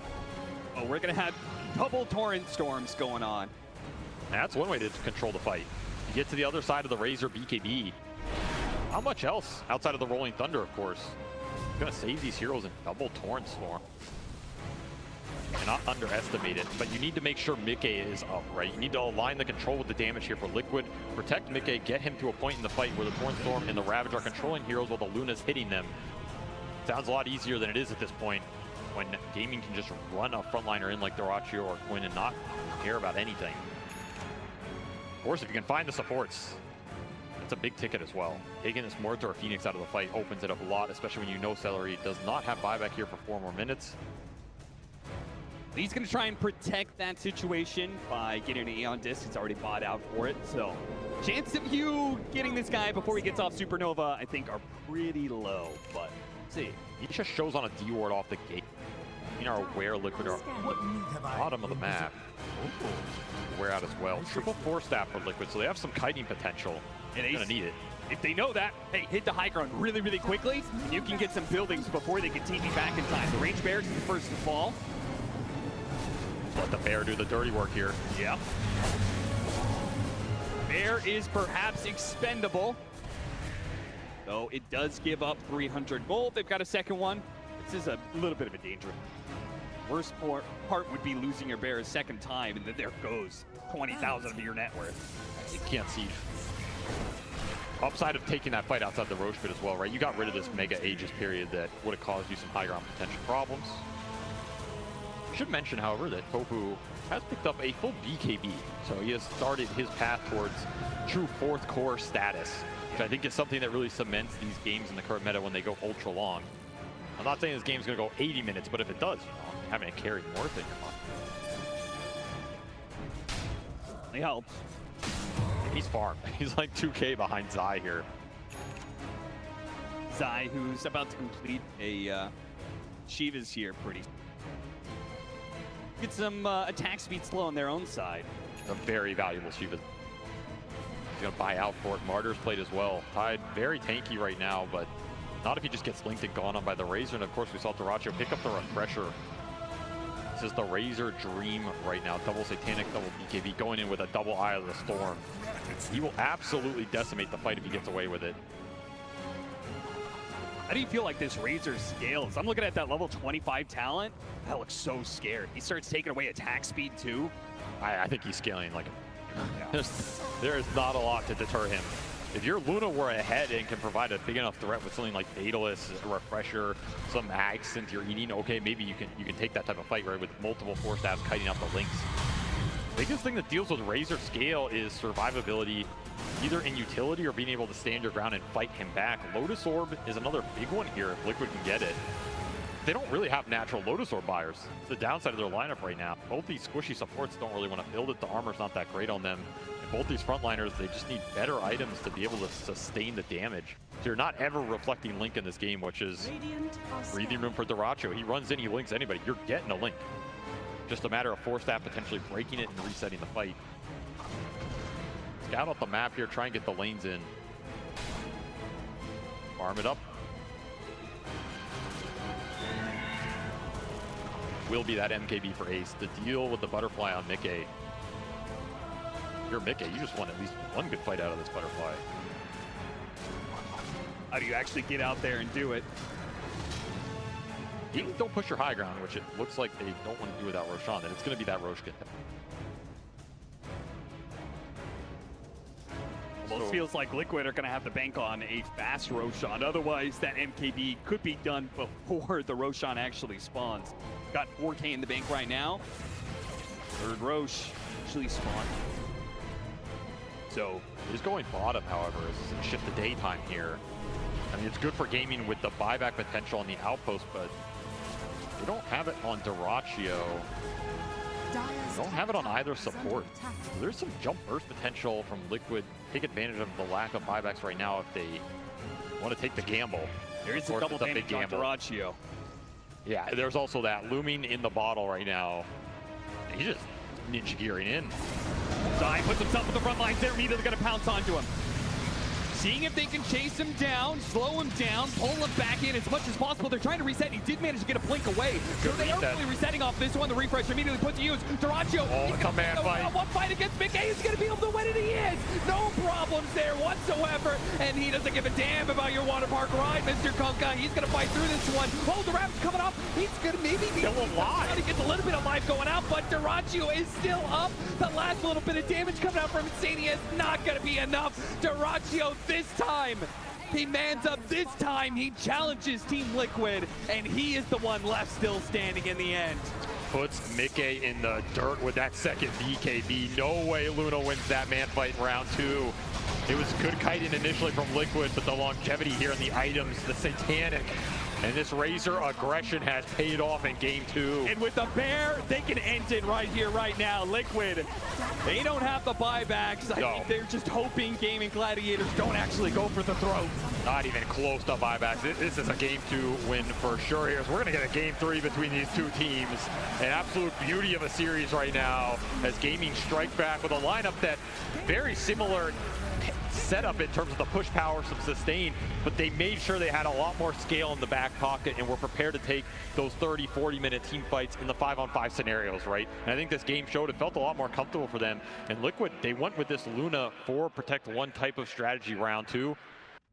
Oh, we're going to have double torrent storms going on. That's one way to control the fight. You get to the other side of the Razor BKB. How much else outside of the Rolling Thunder, of course? Gonna save these heroes in double torrent storm. Cannot underestimate it, but you need to make sure Mickey is up, right? You need to align the control with the damage here for Liquid. Protect Mickey, get him to a point in the fight where the Torrent Storm and the Ravage are controlling heroes while the Luna's hitting them. Sounds a lot easier than it is at this point, when Gaimin can just run a frontliner in like Dyrachyo or Quinn and not care about anything. Of course, if you can find the supports, that's a big ticket as well. Taking this Mortar or Phoenix out of the fight opens it up a lot, especially when you know Celery does not have buyback here for 4 more minutes. He's going to try and protect that situation by getting an Aeon Disc. He's already bought out for it. So chance of you getting this guy before he gets off Supernova, I think, are pretty low. But let's see. He just shows on a D ward off the gate. You know where Liquid are. Bottom of the map. Wear out as well. Triple 4 staff for Liquid, so they have some kiting potential. And they're going to need it. If they know that, hey, hit the high ground really, really quickly, and you can get some buildings before they can TP back in time. The Range Bear is the first to fall. Let the Bear do the dirty work here. Yeah. Bear is perhaps expendable, though it does give up 300 gold. They've got a second one. This is a little bit of a danger. Worst part would be losing your Bear a second time, and then there goes 20,000 of your net worth. You can't see. Upside of taking that fight outside the Roche pit as well, right? You got rid of this Mega Aegis period that would have caused you some high ground potential problems. Should mention, however, that Tofu has picked up a full BKB, so he has started his path towards true 4th core status, which I think is something that really cements these games in the current meta when they go ultra long. I'm not saying this game's going to go 80 minutes, but if it does, you know, having a carry more than It helps. He's farmed. He's like 2K behind Zai here. Zai, who's about to complete a Shiva's here pretty. Get some attack speed slow on their own side. A very valuable Shiva. He's going to buy out for it. Martyr's played as well. Tide very tanky right now, but not if he just gets linked and gone on by the Razor. And of course, we saw Dyrachyo pick up the Refresher. This is the Razor dream right now. Double Satanic, double BKB, going in with a double Eye of the Storm. He will absolutely decimate the fight if he gets away with it. How do you feel like this Razor scales? I'm looking at that level 25 talent. That looks so scared. He starts taking away attack speed too. I think he's scaling like there is not a lot to deter him. If your Luna were ahead and can provide a big enough threat with something like Daedalus, a Refresher, some accent you're eating, okay, maybe you can take that type of fight, right, with multiple 4 staffs kiting out the links. Biggest thing that deals with Razor scale is survivability, either in utility or being able to stand your ground and fight him back. Lotus Orb is another big one here if Liquid can get it. They don't really have natural Lotus Orb buyers. It's the downside of their lineup right now. Both these squishy supports don't really want to build it. The armor's not that great on them. And both these frontliners, they just need better items to be able to sustain the damage. So you're not ever reflecting Link in this game, which is breathing room for Dyrachyo. He runs in, he links anybody. You're getting a Link. Just a matter of 4 staff potentially breaking it and resetting the fight. Scout out the map here, try and get the lanes in. Farm it up. Will be that MKB for Ace. The deal with the butterfly on Mickey. If you're Mickey, you just want at least one good fight out of this butterfly. How do you actually get out there and do it? you don't push your high ground, which it looks like they don't want to do without Roshan, then it's going to be that Roshkin. Almost feels like Liquid are going to have to bank on a fast Roshan. Otherwise, that MKB could be done before the Roshan actually spawns. Got 4K in the bank right now. Third Rosh actually spawned. So he's going bottom, however, as shift to daytime here. I mean, it's good for Gaimin with the buyback potential on the outpost, but they don't have it on Dyrachyo. They don't have it on either support. So there's some jump burst potential from Liquid. Take advantage of the lack of buybacks right now if they want to take the gamble. There is a double damage on Dyrachyo. Yeah, there's also that looming in the bottle right now. He's just ninja gearing in. Zai puts himself at the front lines. They're immediately going to pounce onto him. Seeing if they can chase him down, slow him down, pull him back in as much as possible. They're trying to reset. He did manage to get a blink away. So they are really resetting off this one. The refresh immediately put to use. Dyrachyo, it's a man fight. One fight against Big A. He's going to be able to win it. He is. No problems there whatsoever. And he doesn't give a damn about your water park ride, Mr. Konka. He's going to fight through this one. Oh, the rap's coming up. He's going to maybe be still alive. He gets a little bit of life going out, but Dyrachyo is still up. The last little bit of damage coming out from Insania is not going to be enough. Dyrachyo this time. He mans up this time. He challenges Team Liquid, and he is the one left still standing in the end. Puts Mickey in the dirt with that second BKB. No way Luna wins that man fight in round 2. It was good kiting initially from Liquid, but the longevity here in the items, the satanic, and this Razor aggression has paid off in game 2. And with the bear, they can end it right here, right now. Liquid, they don't have the buybacks. I think they're just hoping Gaimin Gladiators don't actually go for the throat. Not even close to buybacks. This is a game 2 win for sure here. So we're going to get a game 3 between these two teams. An absolute beauty of a series right now as Gaimin strike back with a lineup that very similar setup in terms of the push power, some sustain, but they made sure they had a lot more scale in the back pocket and were prepared to take those 30-40 minute team fights in the 5-on-5 scenarios, right? And I think this game showed it felt a lot more comfortable for them. And Liquid, they went with this Luna 4 protect 1 type of strategy round 2.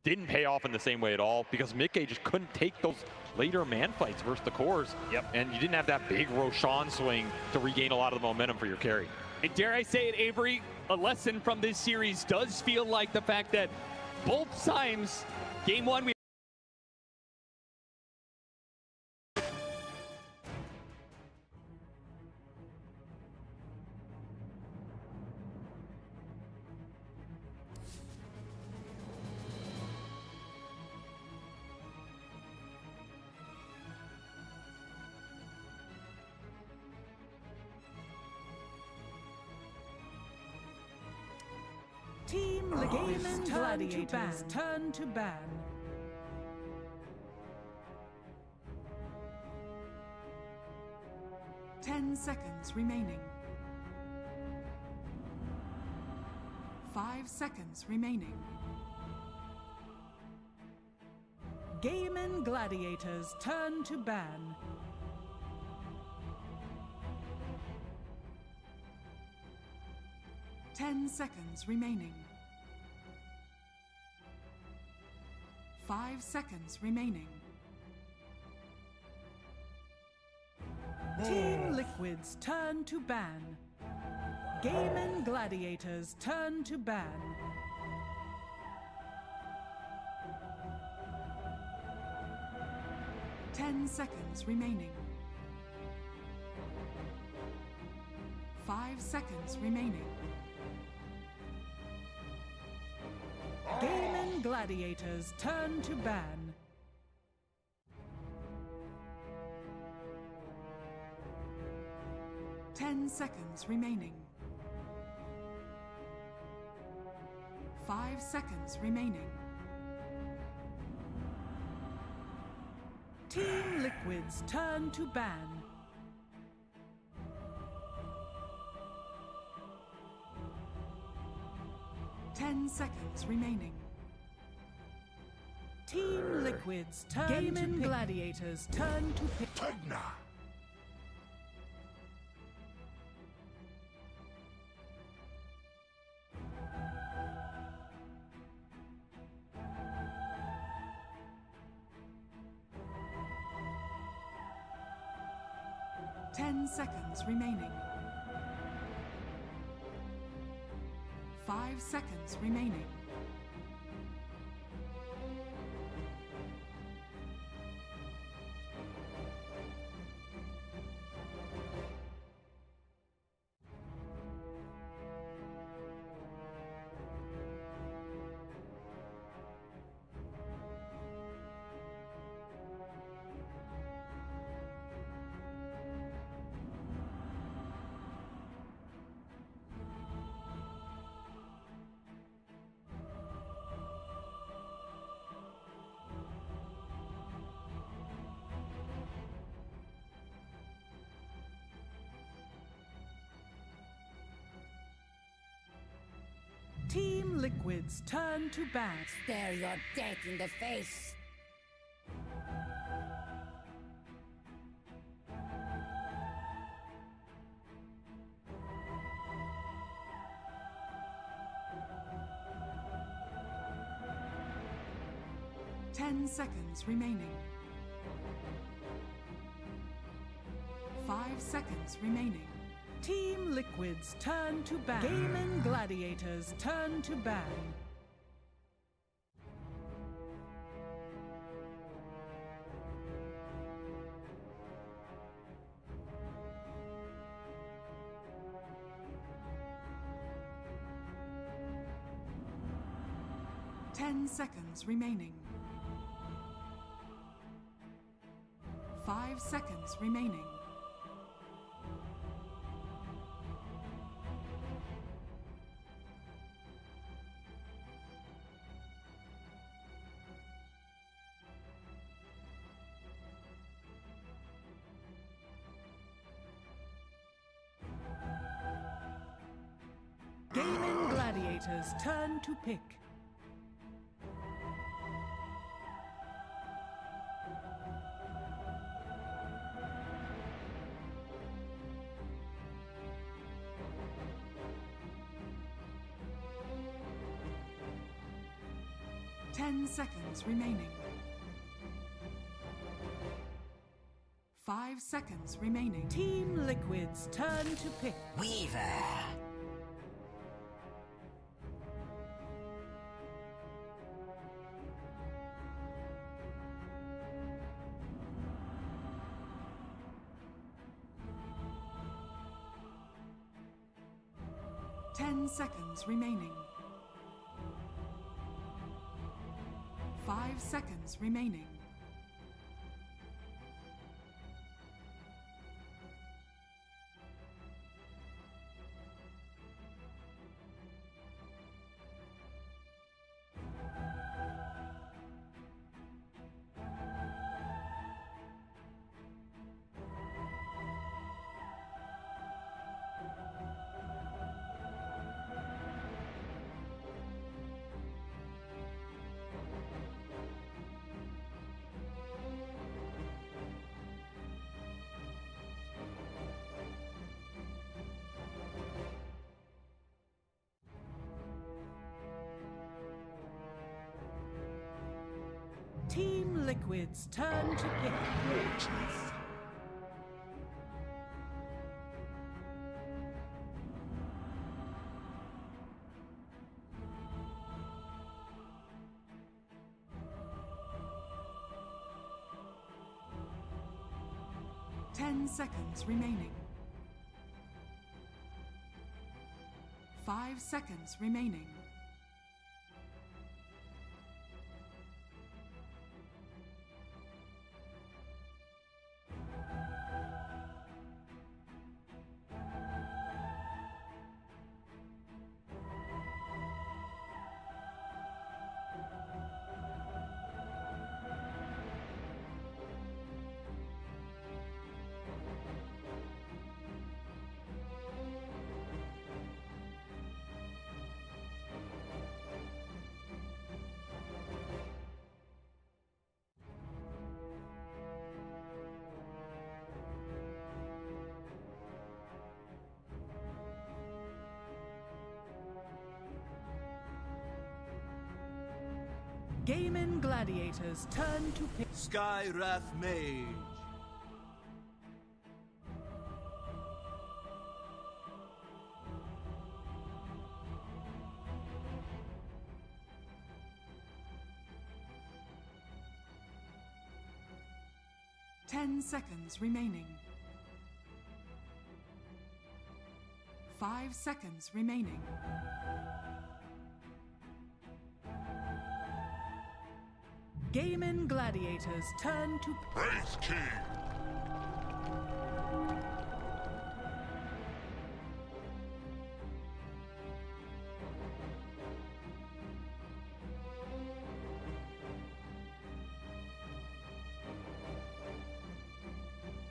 Didn't pay off in the same way at all because Mickey just couldn't take those later man fights versus the cores. Yep. And you didn't have that big Roshan swing to regain a lot of the momentum for your carry. And dare I say it, Avery, a lesson from this series does feel like the fact that both times, game 1, we Team Gaimin Gladiators turn to ban. Ten seconds remaining. 5 seconds remaining. Gaimin Gladiators turn to ban. 10 seconds remaining. 5 seconds remaining. Team Liquid's turn to ban. Gaimin Gladiators turn to ban. 10 seconds remaining. 5 seconds remaining. Gaimin Gladiators turn to ban. 10 seconds remaining. 5 seconds remaining. Team Liquid's turn to ban. 10 seconds remaining. Team Liquid's turn Gaimin Gladiators turn to pick. Tegna. 10 seconds remaining. 5 seconds remaining. Team Liquid's turn to ban. Stare your death in the face. Ten seconds remaining. 5 seconds remaining. Team Liquid's turn to ban. Gaimin Gladiators turn to ban. Ten seconds remaining. 5 seconds remaining. Gaimin Gladiators turn to pick. Ten seconds remaining. 5 seconds remaining. Team Liquid's turn to pick. Weaver. 10 seconds remaining. 5 seconds remaining. Team Liquid's turn to pick. Warchief. 10 seconds remaining. 5 seconds remaining. Gaimin Gladiators turn to pick. Sky Wrath Mage. 10 seconds remaining. 5 seconds remaining. Gaimin Gladiators turn to Praise King.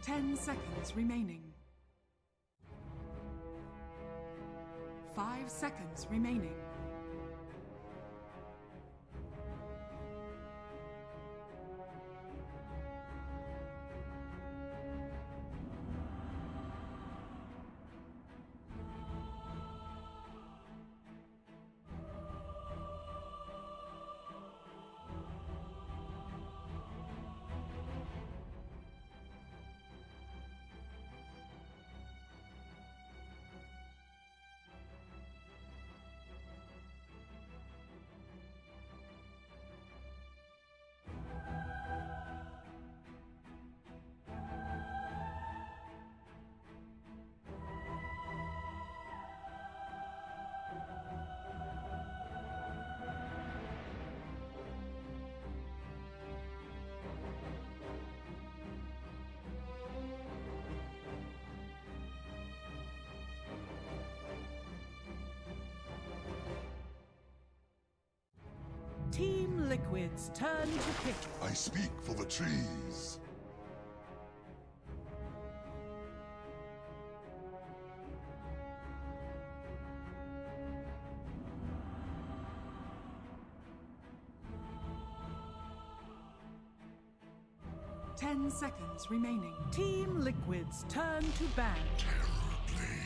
Ten seconds remaining. 5 seconds remaining. Team Liquid's turn to pick. I speak for the trees. Ten seconds remaining. Team Liquid's turn to ban. Terrorblade.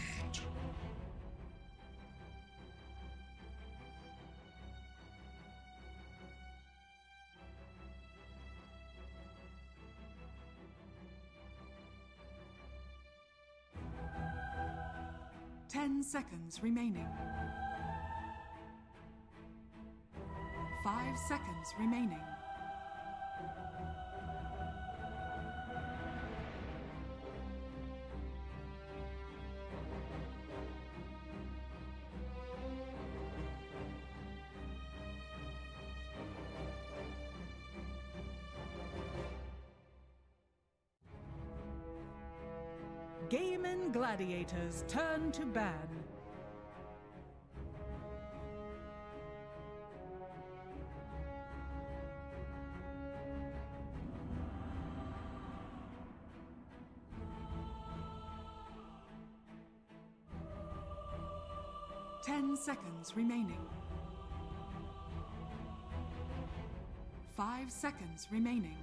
10 seconds remaining. 5 seconds remaining. Gaimin Gladiators turn to ban. Ten seconds remaining. 5 seconds remaining.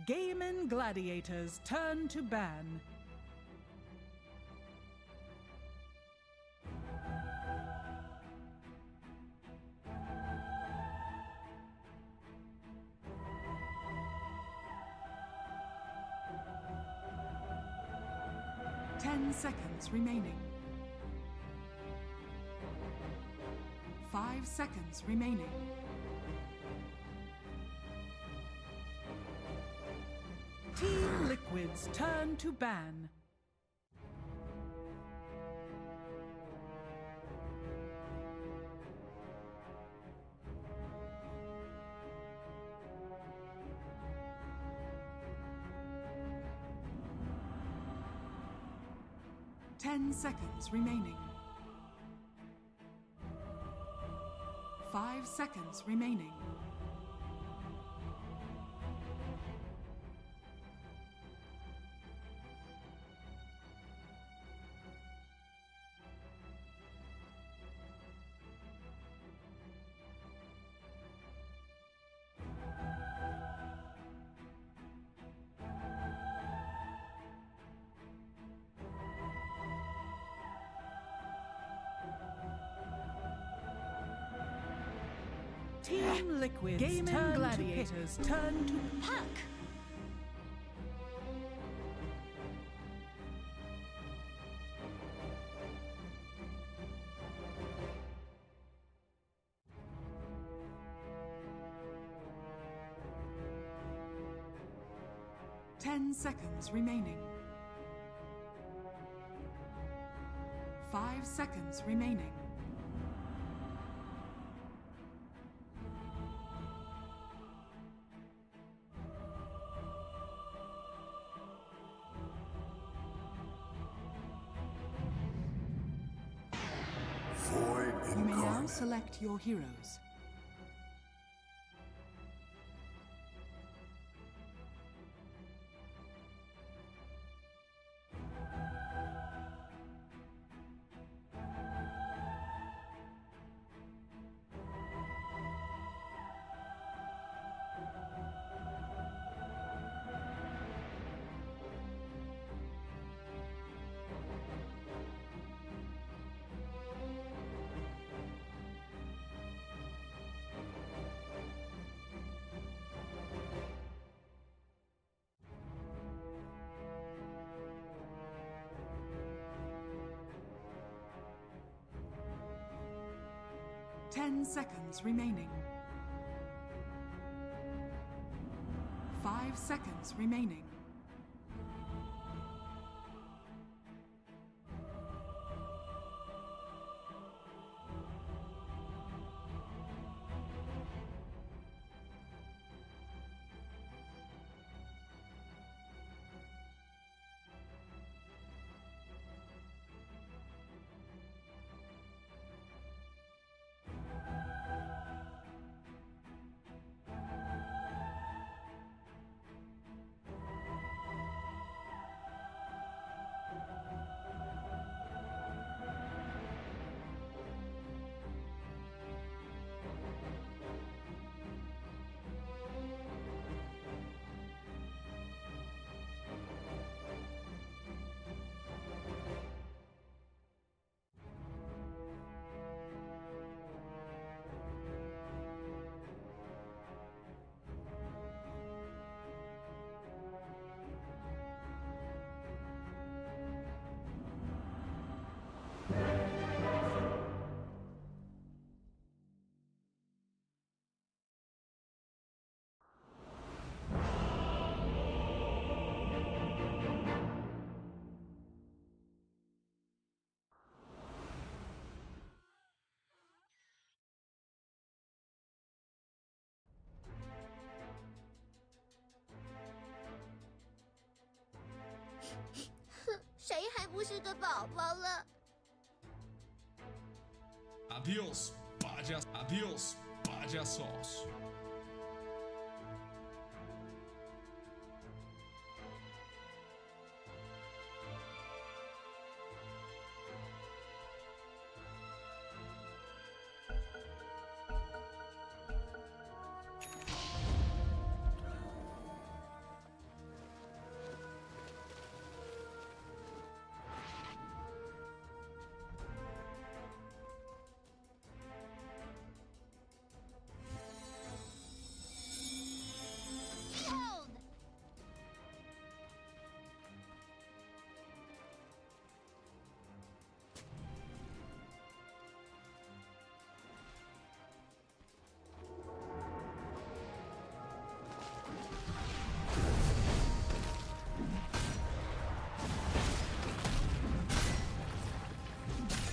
Gaimin Gladiators turn to ban. Ten seconds remaining. 5 seconds remaining. Team Liquid's turn to ban. Ten seconds remaining. 5 seconds remaining. Team Liquid's Gaimin Gladiators turn to Puck! 10 seconds remaining. 5 seconds remaining. Void You may now incarnate. select your heroes. Ten seconds remaining. 5 seconds remaining. Adiós, payasos.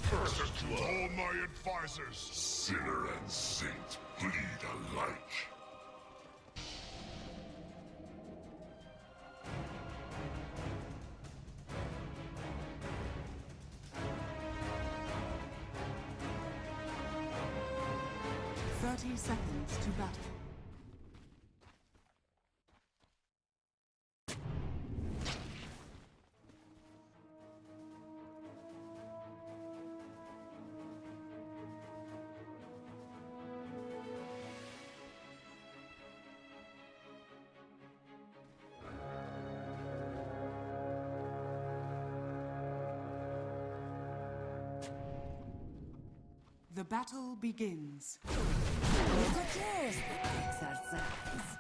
Curses to all my advisors. Sinner and saint bleed alike. Thirty seconds to battle. The battle begins. Just exercise.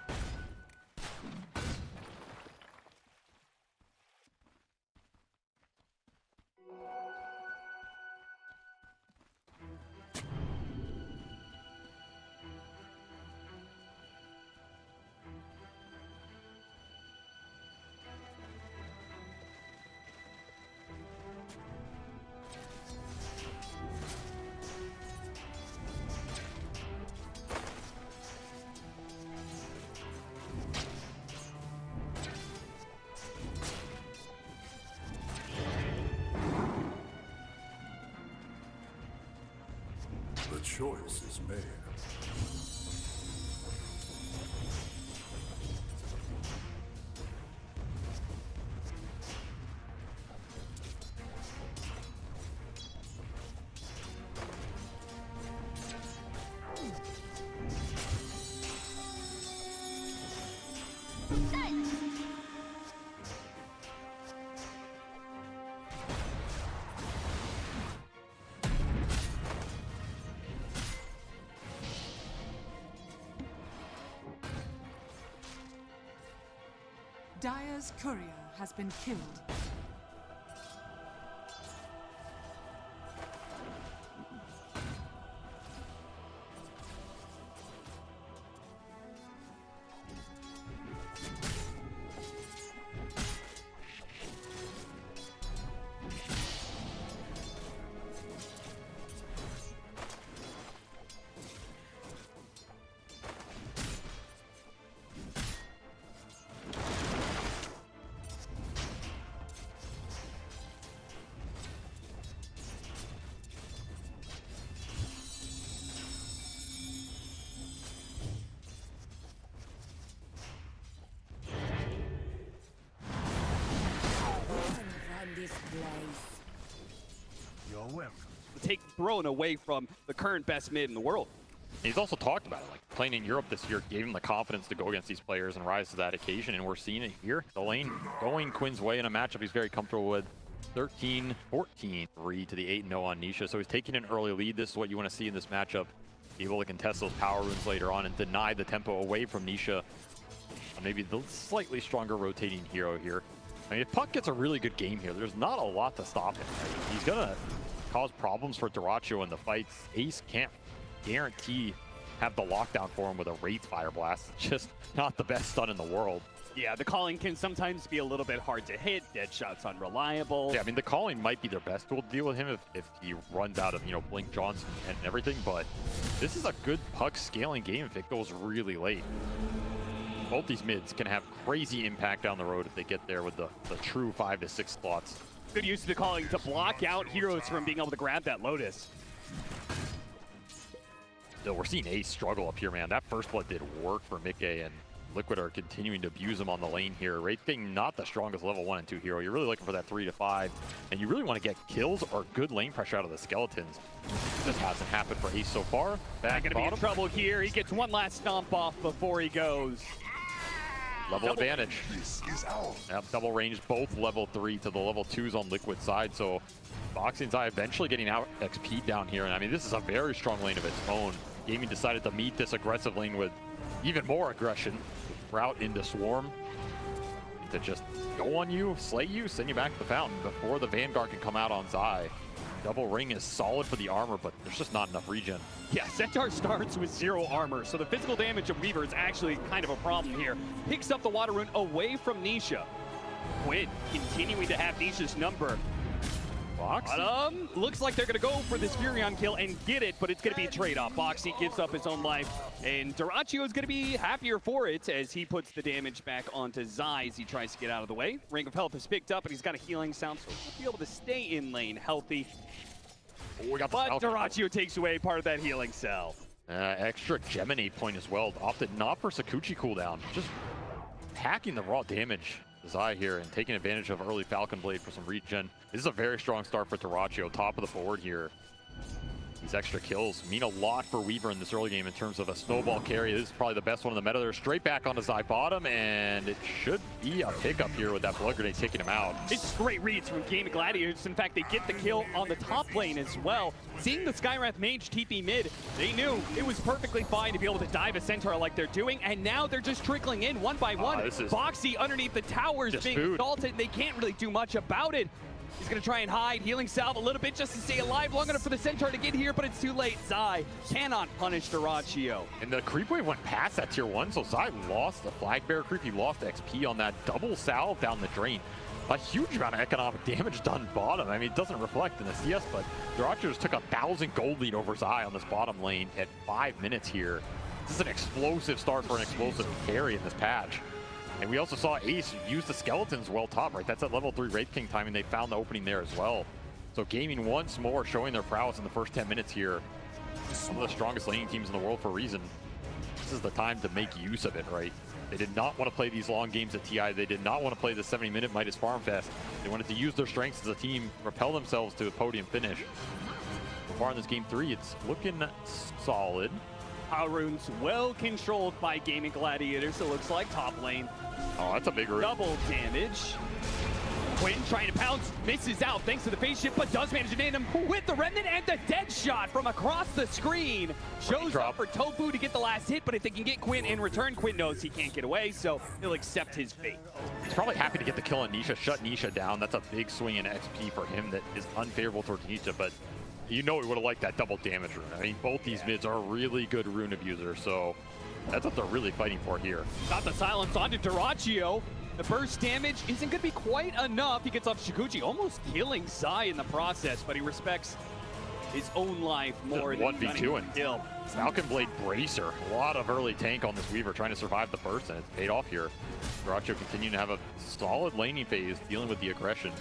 choice is made. Dire's courier has been killed. You're welcome. Take throne away from the current best mid in the world. He's also talked about it, like playing in Europe this year gave him the confidence to go against these players and rise to that occasion, and we're seeing it here. The lane going Quinn's way in a matchup he's very comfortable with. 13-14, 3 to the 8-0 on Nisha, so he's taking an early lead. This is what you want to see in this matchup. Be able to contest those power runes later on and deny the tempo away from Nisha. Maybe the slightly stronger rotating hero here. I mean, if Puck gets a really good game here, there's not a lot to stop him. Right? He's gonna cause problems for Dyrachyo in the fights. Ace can't guarantee have the lockdown for him with a Wraith Fire Blast. It's just not the best stun in the world. Yeah, the calling can sometimes be a little bit hard to hit. Deadshot's unreliable. Yeah, I mean, the calling might be their best tool to deal with him if he runs out of, you know, Blink Johnson and everything, but this is a good Puck scaling game if it goes really late. Both these mids can have crazy impact down the road if they get there with the true 5 to 6 slots. Good use of the calling to block out heroes from being able to grab that Lotus. Still, we're seeing Ace struggle up here, man. That first blood did work for Mikke, and Liquid are continuing to abuse him on the lane here. Wraith King, not the strongest level 1 and 2 hero. You're really looking for that 3 to 5, and you really want to get kills or good lane pressure out of the skeletons. This hasn't happened for Ace so far. Back gonna be in trouble here. He gets one last stomp off before he goes. Level advantage. This is ours. Yep, double range, both level 3 to the level 2s on Liquid side, so Boxing's Eye eventually getting out XP down here, and I mean, this is a very strong lane of its own. Gaimin decided to meet this aggressive lane with even more aggression. Route into Swarm to just go on you, slay you, send you back to the fountain before the Vanguard can come out on Zai. Double ring is solid for the armor, but there's just not enough regen. Yeah, Centaur starts with 0 armor, so the physical damage of Weaver is actually kind of a problem here. Picks up the water rune away from Nisha. Quinn continuing to have Nisha's number. Boxy. Looks like they're going to go for this Furion kill and get it, but it's going to be a trade-off. Boxy gives up his own life, and Dyrachyo is going to be happier for it as he puts the damage back onto Zai as he tries to get out of the way. Ring of Health is picked up, and he's got a healing sound, so he'll be able to stay in lane healthy. But Dyrachyo takes away part of that healing cell. Extra Gemini point as well. Opted not for Sakuchi cooldown. Just packing the raw damage. Zai here and taking advantage of early Falcon Blade for some regen. This is a very strong start for Dyrachyo, top of the board here. These extra kills mean a lot for Weaver in this early game in terms of a snowball carry. This is probably the best one in the meta. They're straight back onto Zai bottom, and it should be a pickup here with that blood grenade taking him out. It's great reads from Gaimin Gladiators. In fact, they get the kill on the top lane as well. Seeing the Skywrath Mage TP mid, they knew it was perfectly fine to be able to dive a Centaur like they're doing, and now they're just trickling in one by one. Boxy underneath the towers being assaulted, and they can't really do much about it. He's going to try and hide, healing salve a little bit just to stay alive long enough for the Centaur to get here, but it's too late. Zai cannot punish Dyrachyo. And the creep wave went past that tier 1, so Zai lost the flag bearer creep. He lost XP on that double salve down the drain. A huge amount of economic damage done bottom. I mean, it doesn't reflect in the CS, but Dyrachyo just took 1,000 gold lead over Zai on this bottom lane at 5 minutes here. This is an explosive start for an explosive carry in this patch. And we also saw Ace use the skeletons well top, right? That's at level 3 Wraith King timing. They found the opening there as well. So Gaimin once more showing their prowess in the first 10 minutes here. one of the strongest laning teams in the world for a reason. This is the time to make use of it, right? They did not want to play these long games at TI. They did not want to play the 70-minute Midas Farm Fest. They wanted to use their strengths as a team, propel themselves to a podium finish. So far in this game 3, it's looking solid. Power runes well controlled by Gaimin Gladiators, it looks like. Top lane. Oh, that's a big rune. Double damage. Quinn trying to pounce, misses out thanks to the phase shift, but does manage to hit him with the remnant and the dead shot from across the screen. Shows up for Tofu to get the last hit, but if they can get Quinn in return, Quinn knows he can't get away, so he'll accept his fate. He's probably happy to get the kill on Nisha, shut Nisha down. That's a big swing in XP for him that is unfavorable towards Nisha, but you know he would have liked that double damage rune. I mean, both these mids are really good rune abusers, so that's what they're really fighting for here. Got the silence onto Duraccio. The burst damage isn't going to be quite enough. He gets off Shikuchi, almost killing Sai in the process, but he respects his own life more than 1v2 and kill. Falcon Blade Bracer. A lot of early tank on this Weaver trying to survive the burst, and it's paid off here. Duraccio continuing to have a solid laning phase, dealing with the aggression.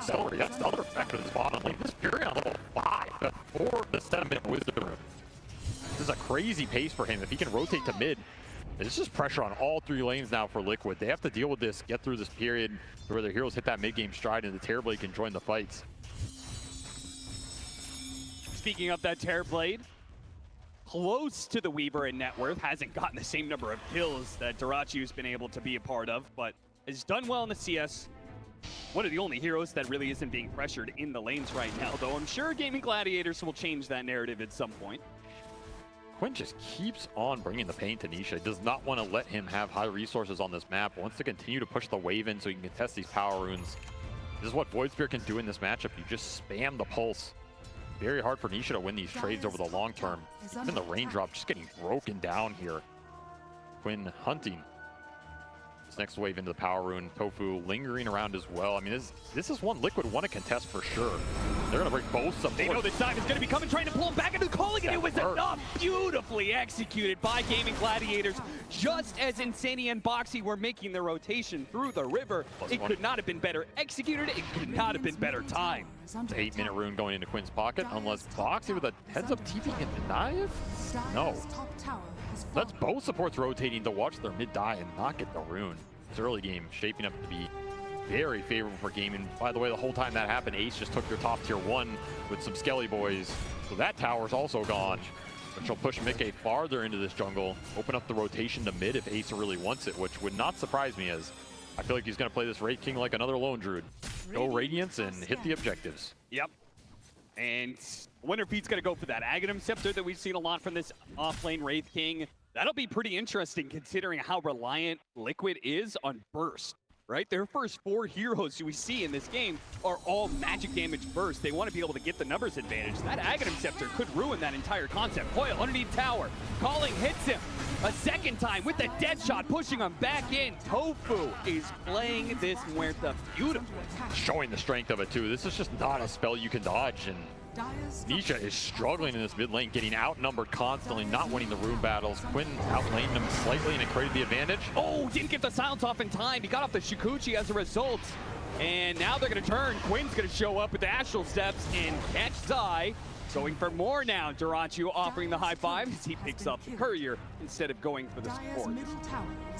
Celery, that's the other effect of this bottom lane. This Fury on level 5 before the 7-minute Wisdom Rune. This is a crazy pace for him. If he can rotate to mid, there's just pressure on all 3 lanes now for Liquid. They have to deal with this, get through this period where their heroes hit that mid-game stride and the Terrorblade can join the fights. Speaking of that Terrorblade, close to the Weaver in net worth, hasn't gotten the same number of kills that Duraccio's been able to be a part of, but has done well in the CS. One of the only heroes that really isn't being pressured in the lanes right now, though I'm sure Gaimin Gladiators will change that narrative at some point. Quinn just keeps on bringing the pain to Nisha. Does not want to let him have high resources on this map. Wants to continue to push the wave in so he can contest these power runes. This is what Void Spear can do in this matchup. You just spam the pulse. Very hard for Nisha to win these trades over the long term. Even the raindrop just getting broken down here. Quinn hunting this next wave into the power rune. Tofu lingering around as well. I mean, this is one Liquid want to contest for sure. They're going to bring both supports. They know this time is going to be coming, trying to pull him back into the calling, and it was enough. Beautifully executed by Gaimin Gladiators. Just as Insania and Boxy were making their rotation through the river, it could not have been better executed. It could not have been better timed. The 8-minute rune going into Quinn's pocket, unless Boxy with a heads-up TP can deny it? No. That's both supports rotating to watch their mid die and not get the rune. This early game shaping up to be very favorable for Gaimin. By the way, the whole time that happened, Ace just took their top tier 1 with some Skelly boys. So that tower's also gone, which will push Mickey farther into this jungle, open up the rotation to mid if Ace really wants it, which would not surprise me, as I feel like he's going to play this Wraith King like another Lone Druid. Go Radiance and hit the objectives. Yep. And I wonder if he's going to go for that Aghanim Scepter that we've seen a lot from this off-lane Wraith King. That'll be pretty interesting considering how reliant Liquid is on burst, right? Their first 4 heroes we see in this game are all magic damage burst. They want to be able to get the numbers advantage. That Aghanim Scepter could ruin that entire concept. Coil underneath tower. Calling hits him a second time with the dead shot, pushing him back in. Tofu is playing this Muerta beautifully. Showing the strength of it too. This is just not a spell you can dodge, and Nisha is struggling in this mid lane, getting outnumbered constantly, not winning the rune battles. Quinn outlaned him slightly and it created the advantage. Oh, didn't get the silence off in time. He got off the Shikuchi as a result. And now they're going to turn. Quinn's going to show up with the Astral Steps and catch Zai. Going for more now. Duraccio offering the high five as he picks up Courier instead of going for the support.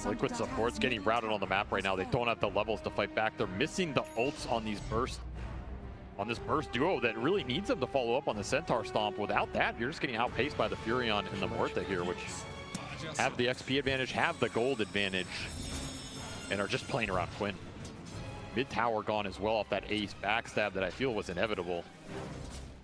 Liquid support's getting routed on the map right now. They don't have the levels to fight back. They're missing the ults on these bursts. On this burst duo that really needs them to follow up on the Centaur Stomp. Without that, you're just getting outpaced by the Furion and the Muerta here, which have the XP advantage, have the gold advantage, and are just playing around Quinn. Mid tower gone as well off that Ace backstab that I feel was inevitable.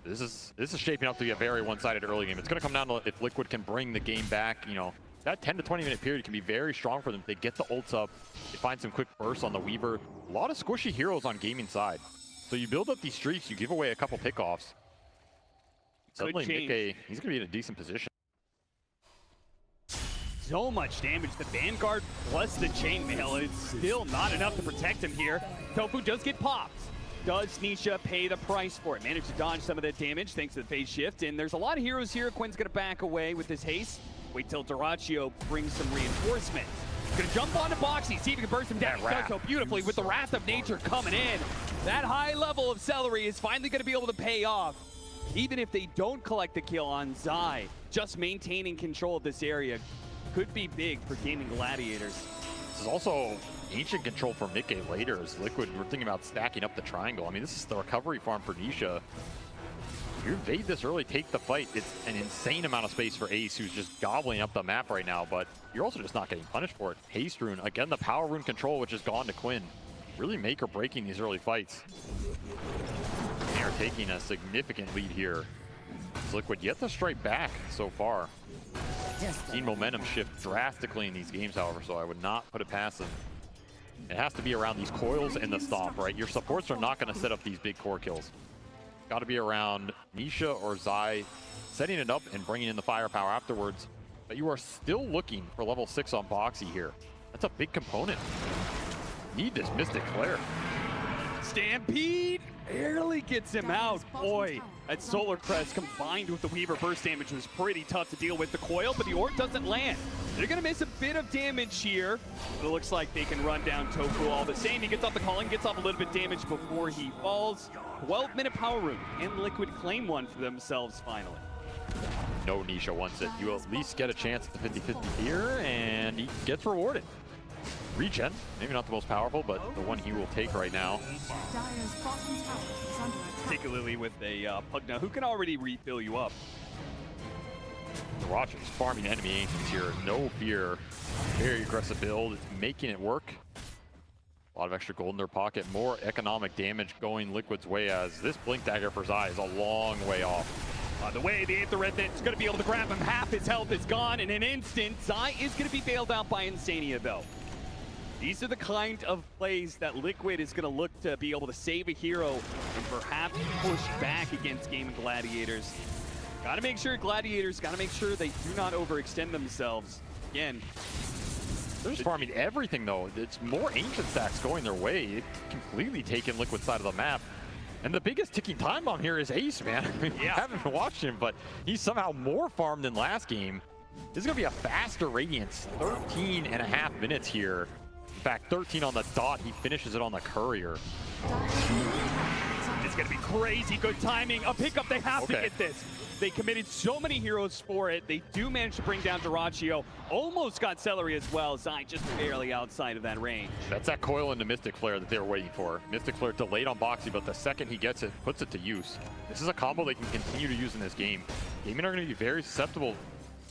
This is shaping up to be a very one-sided early game. It's going to come down to if Liquid can bring the game back. You know, that 10 to 20 minute period can be very strong for them. They get the ults up, they find some quick bursts on the Weaver. A lot of squishy heroes on Gaimin side. So you build up these streaks, you give away a couple pickoffs. Suddenly Mickey, he's going to be in a decent position. So much damage. The Vanguard plus the Chainmail. It's still not enough to protect him here. Tofu does get popped. Does Nisha pay the price for it? Managed to dodge some of that damage thanks to the phase shift. And there's a lot of heroes here. Quinn's going to back away with his haste. Wait till Duraccio brings some reinforcement. Gonna jump onto Boxy, see if he can burst him down. He does so beautifully with the Wrath of Nature coming in. That high level of Celery is finally gonna be able to pay off. even if they don't collect the kill on Zai, just maintaining control of this area could be big for Gaimin Gladiators. This is also ancient control for Mickey later as Liquid were thinking about stacking up the triangle. I mean, this is the recovery farm for Nisha. You invade this early, take the fight. It's an insane amount of space for Ace, who's just gobbling up the map right now, but you're also just not getting punished for it. Haste Rune, again, the power rune control, which has gone to Quinn. Really make or breaking these early fights. They are taking a significant lead here. Liquid yet to strike back so far. Seen momentum shift drastically in these games, however, so I would not put it past them. It has to be around these coils and the stomp, right? Your supports are not going to set up these big core kills. Got to be around Nisha or Zai setting it up and bringing in the firepower afterwards. But you are still looking for level 6 on Boxy here. That's a big component. Need this Mystic Flare. Stampede barely gets him out. Boy, that Solar Crest combined with the Weaver burst damage was pretty tough to deal with. The coil, but the orb doesn't land. They're going to miss a bit of damage here. But it looks like they can run down Tofu all the same. He gets off the calling, gets off a little bit damage before he falls. 12-minute power rune, and Liquid claim one for themselves finally. No, Nisha wants it. You at least get a chance at the 50-50 here, and he gets rewarded. Regen, maybe not the most powerful, but the one he will take right now. Particularly with a Pugna who can already refill you up. Rogers farming enemy ancients here, no fear. Very aggressive build, making it work. A lot of extra gold in their pocket, more economic damage going Liquid's way as this Blink Dagger for Zai is a long way off. On the way, the Aether is going to be able to grab him. Half his health is gone in an instant. Zai is going to be bailed out by Insania though. These are the kind of plays that Liquid is going to look to be able to save a hero and perhaps push back against Gaimin Gladiators. Got to make sure Gladiators, got to make sure they do not overextend themselves. Again, they're just farming everything though. It's more ancient stacks going their way. It's completely taken Liquid's side of the map. And the biggest ticking time bomb here is Ace, man. I mean, yeah. I haven't been watching him, but he's somehow more farmed than last game. This is going to be a faster Radiance. 13.5 minutes here. In fact, 13 on the dot. He finishes it on the Courier. It's going to be crazy good timing. A pickup, they have to get this. They committed so many heroes for it. They do manage to bring down Duraccio. Almost got Celery as well. Zai just barely outside of that range. That's that coil into Mystic Flare that they were waiting for. Mystic Flare delayed on Boxy, but the second he gets it, puts it to use. This is a combo they can continue to use in this game. Gaimin are going to be very susceptible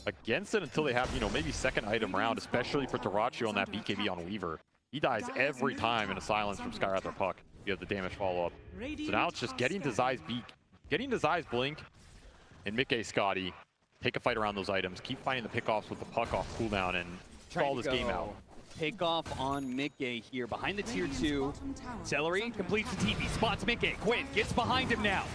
against it until they have, you know, maybe second item round, especially for Duraccio on that BKB on Weaver. He dies every time in a silence from Skywrath or Puck. You have the damage follow-up. So now it's just getting to Zai's beak, getting to Zai's blink, and Mickey Scotty take a fight around those items, keep finding the pickoffs with the puck off cooldown, and stall this game out. Pick off on Mickey here behind the tier 2. Celery completes the TP, spots Mickey. Quinn gets behind him now.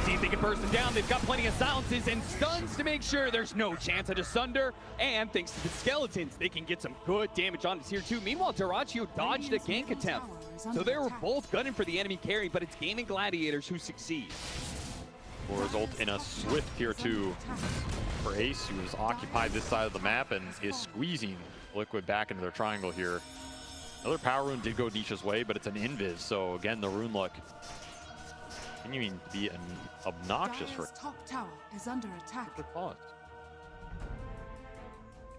See if they can burst him down. They've got plenty of silences and stuns to make sure there's no chance of Asunder. And thanks to the skeletons, they can get some good damage on tier 2. Meanwhile, Duraccio dodged a gank attempt. So they were both gunning for the enemy carry, but it's Gaimin Gladiators who succeed. Will result in a swift tier 2 for Ace, who has occupied this side of the map and is squeezing Liquid back into their triangle here. Another power rune did go Nisha's way, but it's an invis, so again, the rune luck continuing to be obnoxious for top tower is under attack. good cause.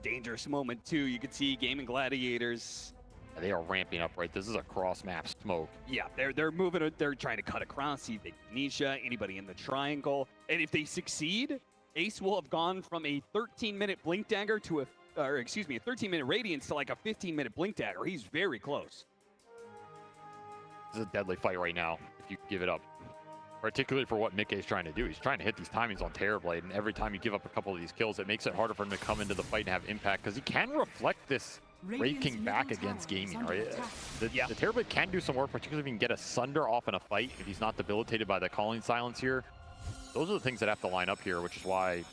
Dangerous moment too. You can see Gaimin Gladiators. They are ramping up, right? This is a cross-map smoke. Yeah, they're moving. They're trying to cut across. See if they can Nisha, anybody in the triangle, and if they succeed, Ace will have gone from a 13-minute blink dagger to a 13-minute radiance to like a 15-minute blink dagger. He's very close. This is a deadly fight right now if you give it up. Particularly for what Mickey's trying to do. He's trying to hit these timings on Terrorblade, and every time you give up a couple of these kills, it makes it harder for him to come into the fight and have impact, because he can reflect this Raid King back against Gaimin, right? The Terrorblade can do some work, particularly if he can get Asunder off in a fight, if he's not debilitated by the calling silence here. Those are the things that have to line up here, which is why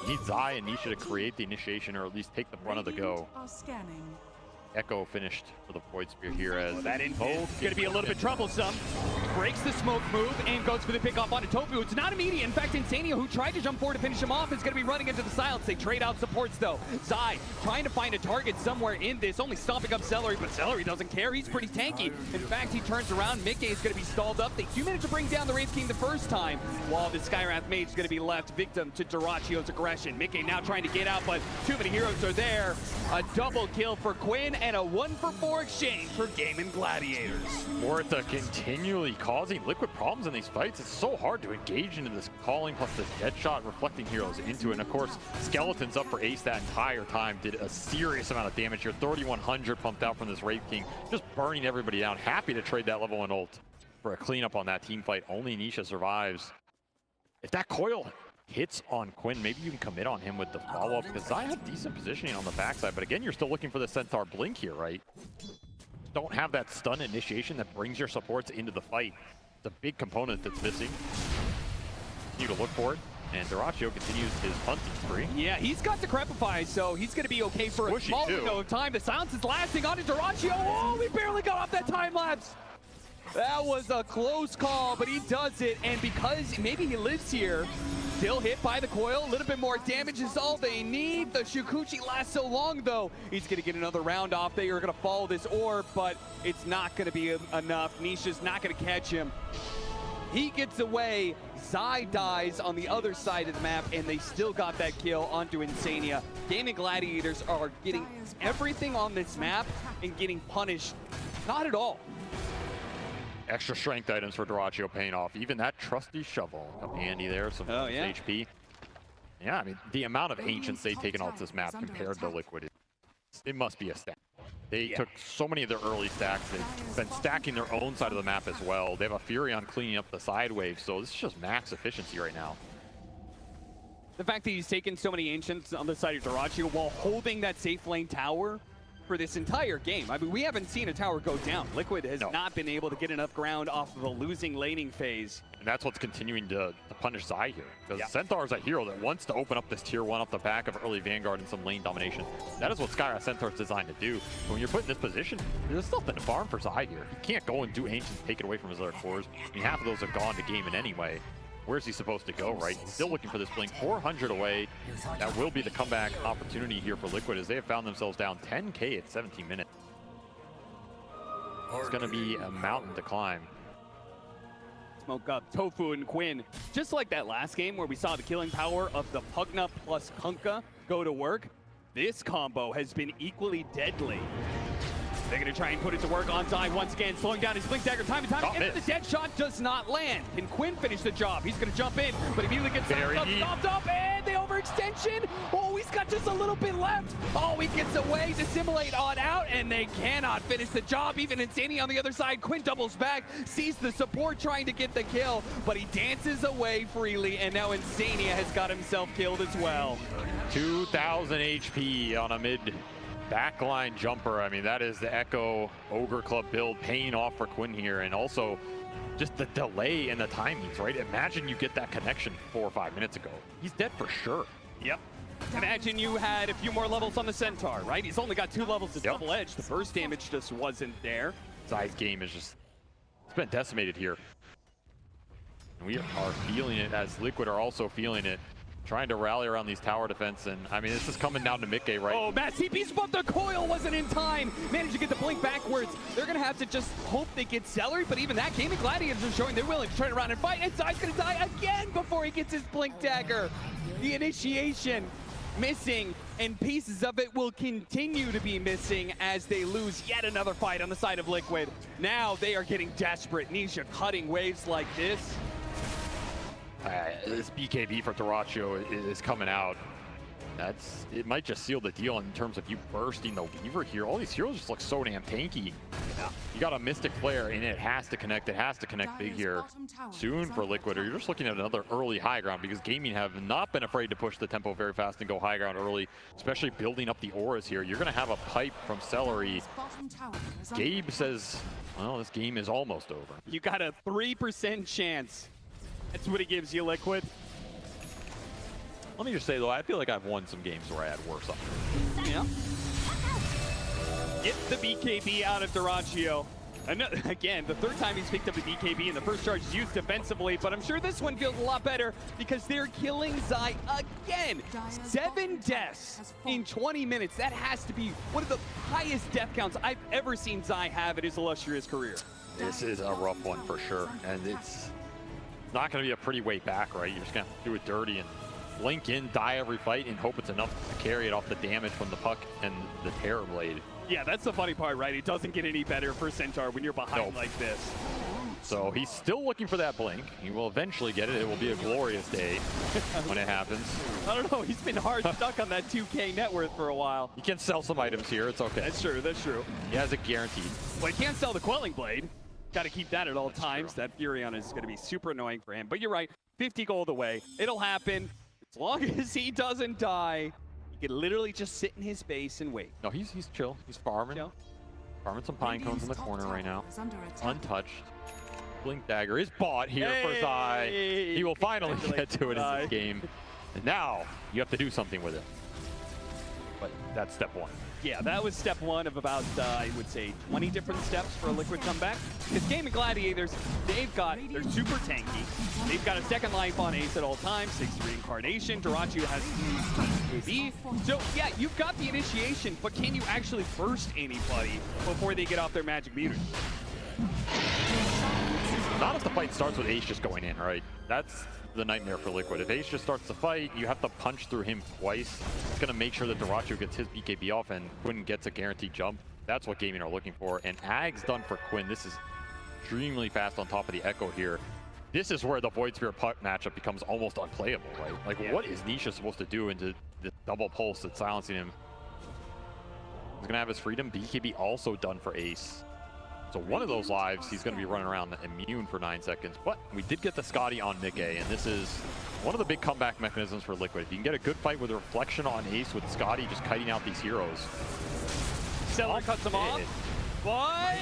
you need Zai and Nisha to create the initiation, or at least take the brunt of the go. Echo finished for the Void Spear here as That info is going to be a little bit troublesome. Breaks the smoke move and goes for the pick off onto Tofu. It's not immediate. In fact, Insania, who tried to jump forward to finish him off, is going to be running into the silence. They trade out supports though. Zai trying to find a target somewhere in this, only stomping up Celery, but Celery doesn't care. He's pretty tanky. In fact, he turns around. Mickey is going to be stalled up. They do manage to bring down the Wraith King the first time, while the Skywrath Mage is going to be left victim to Duracio's aggression. Mickey now trying to get out, but too many heroes are there. A double kill for Quinn and a 1-for-4 exchange for Gaimin Gladiators. Morita continually causing Liquid problems in these fights. It's so hard to engage into this calling plus the Deadshot reflecting heroes into it. And of course, Skeleton's up for ace that entire time. Did a serious amount of damage here. 3,100 pumped out from this Wraith King. Just burning everybody down. Happy to trade that level 1 ult for a cleanup on that team fight. Only Nisha survives. If that coil hits on Quinn, maybe you can commit on him with the follow-up, because Zai had decent positioning on the backside, but again, you're still looking for the Centaur blink here, right? Don't have that stun initiation that brings your supports into the fight. It's a big component that's missing. Continue to look for it, and Duracio continues his hunting spree. Yeah, he's got Decrepify, so he's going to be okay for a small window of time. The silence is lasting on to Duracio. Oh, we barely got off that time lapse. That was a close call, but he does it, and because maybe he lives here, still hit by the coil. A little bit more damage is all they need. The Shukuchi lasts so long, though. He's going to get another round off. They are going to follow this orb, but it's not going to be enough. Nisha's not going to catch him. He gets away. Zai dies on the other side of the map, and they still got that kill onto Insania. Gaimin Gladiators are getting everything on this map and getting punished. Not at all. Extra strength items for Duracio paying off. Even that trusty shovel. Come handy there, some HP. Yeah, I mean, the amount of Ancients they've taken off this map compared to Liquid, it must be a stack. They took so many of their early stacks. They've been stacking their own side of the map as well. They have a Fury on cleaning up the side wave, so this is just max efficiency right now. The fact that he's taken so many Ancients on the side of Duracio while holding that safe lane tower for this entire game. I mean, we haven't seen a tower go down. Liquid has not been able to get enough ground off of a losing laning phase. And that's what's continuing to punish Zai here. Because Centaur is a hero that wants to open up this tier 1 off the back of early Vanguard and some lane domination. That is what Skywrath Centaur is designed to do. But when you're put in this position, there's nothing to farm for Zai here. He can't go and do Ancients, take it away from his other cores. I mean, half of those are gone to Gaimin anyway. Where's he supposed to go, right? Still looking for this blink. 400 away. That will be the comeback opportunity here for Liquid as they have found themselves down 10k at 17 minutes. It's going to be a mountain to climb. Smoke up Tofu and Quinn. Just like that last game where we saw the killing power of the Pugna plus Kunkka go to work, this combo has been equally deadly. They're going to try and put it to work on Zai once again, slowing down his Blink Dagger time and time again. The dead shot does not land. Can Quinn finish the job? He's going to jump in, but immediately gets stopped up, and the overextension. Oh, he's got just a little bit left. Oh, he gets away, dissimulate on out, and they cannot finish the job. Even Insania on the other side. Quinn doubles back, sees the support trying to get the kill, but he dances away freely, and now Insania has got himself killed as well. 2,000 HP on a mid backline jumper. I mean, that is the Echo Ogre Club build paying off for Quinn here, and also just the delay in the timings, right? Imagine you get that connection 4 or 5 minutes ago. He's dead for sure. Yep. Imagine you had a few more levels on the Centaur, right? He's only got 2 levels to double edge. The burst damage just wasn't there. Zai's game is just, it's been decimated here. And we are feeling it as Liquid are also feeling it. Trying to rally around these tower defense, and I mean, this is coming down to Mickey, right? Oh, mass CPs, but the coil wasn't in time. Managed to get the blink backwards. They're gonna have to just hope they get Celery, but even that, Gaimin Gladiators are showing they're willing to turn around and fight, and Zai's gonna die again before he gets his blink dagger. The initiation missing, and pieces of it will continue to be missing as they lose yet another fight on the side of Liquid. Now they are getting desperate. Nisha cutting waves like this. This BKB for Duracio is coming out. It might just seal the deal in terms of you bursting the lever here. All these heroes just look so damn tanky. You got a Mystic Flare, and it has to connect. It has to connect big here soon for Liquid, or you're just looking at another early high ground, because Gaimin have not been afraid to push the tempo very fast and go high ground early, especially building up the auras here. You're going to have a pipe from Celery. Gabe says, well, this game is almost over. You got a 3% chance. That's what it gives you, Liquid. Let me just say, though, I feel like I've won some games where I had worse options. Yeah. get the BKB out of Dyrachyo. Again, the third time he's picked up the BKB, and the first charge is used defensively, but I'm sure this one feels a lot better because they're killing Zai again. 7 deaths in 20 minutes. That has to be one of the highest death counts I've ever seen Zai have in his illustrious career. This is a rough one for sure, and it's not going to be a pretty way back, right? You're just going to have to do it dirty and blink in, die every fight, and hope it's enough to carry it off the damage from the puck and the Terror Blade. Yeah, that's the funny part, right? It doesn't get any better for Centaur when you're behind like this. So he's still looking for that blink. He will eventually get it. It will be a glorious day when it happens. I don't know. He's been hard stuck on that 2K net worth for a while. He can sell some items here. It's okay. That's true. That's true. He has it guaranteed. Well, he can't sell the Quelling Blade. Got to keep that at all times. True. That Furion is going to be super annoying for him. But you're right. 50 gold away. It'll happen. As long as he doesn't die, he can literally just sit in his base and wait. No, he's chill. He's farming. Chill. Farming some pine cones in the corner right now. Is under attack. Untouched. Blink Dagger is bought here for Zai. He will finally get to it in this game. And now you have to do something with it. But that's step one. Yeah, that was step one of about, I would say, 20 different steps for a Liquid comeback. Because Gaimin Gladiators, they're super tanky. They've got a second life on Ace at all times, 6 reincarnation. Dyrachyo has AB. So, yeah, you've got the initiation, but can you actually burst anybody before they get off their magic meters? Not if the fight starts with Ace just going in, right? That's the nightmare for Liquid. If Ace just starts the fight, you have to punch through him twice. It's going to make sure that Dyrachyo gets his BKB off and Quinn gets a guaranteed jump. That's what Gaimin are looking for. And Ag's done for Quinn. This is extremely fast on top of the Echo here. This is where the Void Spirit puck matchup becomes almost unplayable, right? Like, what is Nisha supposed to do into the double pulse that's silencing him? He's going to have his freedom. BKB also done for Ace. So one of those lives, he's going to be running around immune for 9 seconds. But we did get the Scotty on Mickey, and this is one of the big comeback mechanisms for Liquid. If you can get a good fight with a reflection on Ace with Scotty just kiting out these heroes. Seller cuts him off. But,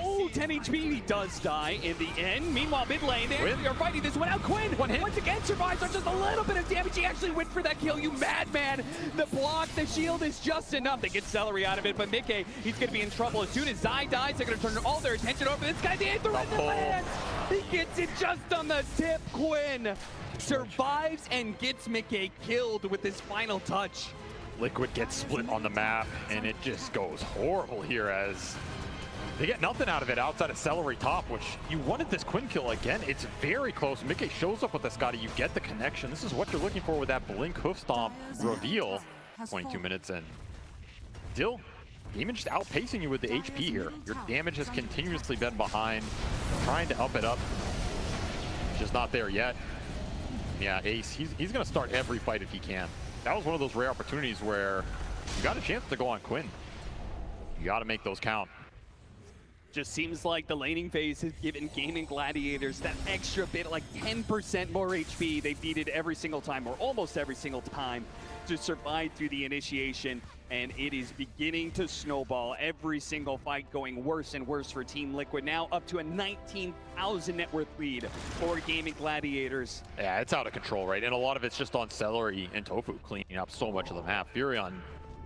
oh, 10 HP, he does die in the end. Meanwhile, mid lane, they actually are fighting this one out. Quinn, once again, survives on just a little bit of damage. He actually went for that kill, you madman. The block, the shield is just enough. They get Celery out of it, but Mickey, he's going to be in trouble. As soon as Zai dies, they're going to turn all their attention over to this guy. The lands. He gets it just on the tip. Quinn survives and gets Mickey killed with his final touch. Liquid gets split on the map, and it just goes horrible here as they get nothing out of it outside of Celery top, which you wanted this Quinn kill again. It's very close. Mickey shows up with the Scotty. You get the connection. This is what you're looking for with that Blink Hoof Stomp reveal. 22 minutes in. Still, Gaimin just outpacing you with the HP here. Your damage has continuously been behind. Trying to up it up. Just not there yet. Yeah, Ace, he's going to start every fight if he can. That was one of those rare opportunities where you got a chance to go on Quinn. You got to make those count. Just seems like the laning phase has given Gaimin Gladiators that extra bit, like 10% more HP they've needed every single time, or almost every single time, to survive through the initiation. And it is beginning to snowball. Every single fight going worse and worse for Team Liquid. Now up to a 19,000 net worth lead for Gaimin Gladiators. Yeah, it's out of control, right? And a lot of it's just on Celery and Tofu cleaning up so much of the map. Furion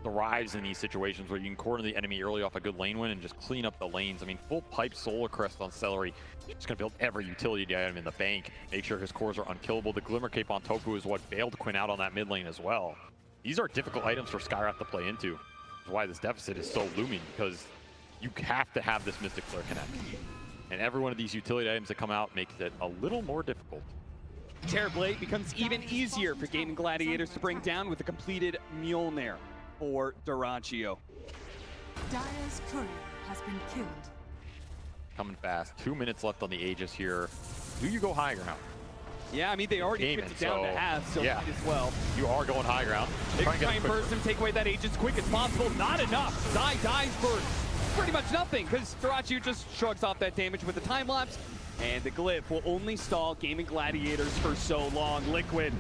thrives in these situations where you can corner the enemy early off a good lane win and just clean up the lanes. I mean, full pipe Solar Crest on Celery. Just gonna build every utility item in the bank. Make sure his cores are unkillable. The Glimmer Cape on Tofu is what bailed Quinn out on that mid lane as well. These are difficult items for Skyrath to play into. That's why this deficit is so looming, because you have to have this Mystic Flare connect. And every one of these utility items that come out makes it a little more difficult. Terror Blade becomes even easier for Gaimin Gladiators to bring down with a completed Mjolnir for Dyrachyo. Dire's courier has been killed. Coming fast. 2 minutes left on the Aegis here. Do you go high ground? Yeah, I mean, they already Gaimin, picked it down to half, so yeah, might as well. You are going high ground. They try and burst him, take away that age as quick as possible. Not enough. Zai dies for pretty much nothing, because Dyrachyo just shrugs off that damage with the time lapse. And the glyph will only stall Gaimin Gladiators for so long. Liquid,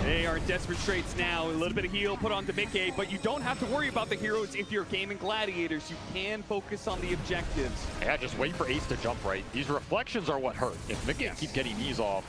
they are in desperate straits now. A little bit of heal put on to Mickey, but you don't have to worry about the heroes if you're Gaimin Gladiators. You can focus on the objectives. Yeah, just wait for Ace to jump right. These reflections are what hurt. If Mickey keeps getting these off,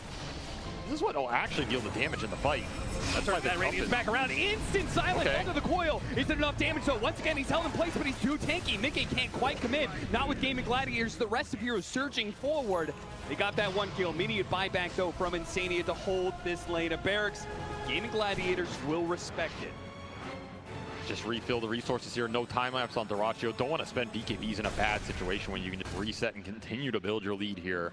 this is what will actually deal the damage in the fight. That's why That radius back around. Instant silence under the coil. Isn't enough damage, though. Once again, he's held in place, but he's too tanky. Mickey can't quite commit. Not with Gaimin Gladiators. The rest of heroes surging forward. They got that one kill. Immediate buyback, though, from Insania to hold this lane of barracks. Gaimin Gladiators will respect it. Just refill the resources here. No time lapse on Dyrachyo. Don't want to spend BKBs in a bad situation when you can just reset and continue to build your lead here.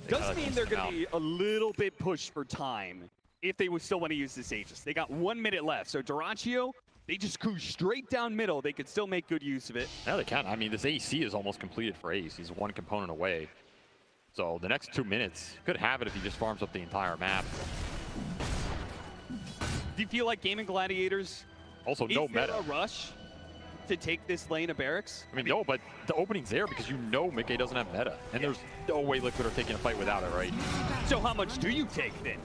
Does mean they're going to be a little bit pushed for time if they would still want to use this Aegis. They got 1 minute left, so Dyrachyo, they just cruise straight down middle. They could still make good use of it. Yeah, they can. I mean, this AC is almost completed for Ace. He's one component away. So the next 2 minutes, could have it if he just farms up the entire map. Do you feel like Gaimin Gladiators... Also, no meta. Is there a rush to take this lane of barracks? I mean, no, but the opening's there because you know Mickey doesn't have meta. And there's no way Liquid are taking a fight without it, right? So how much do you take, then?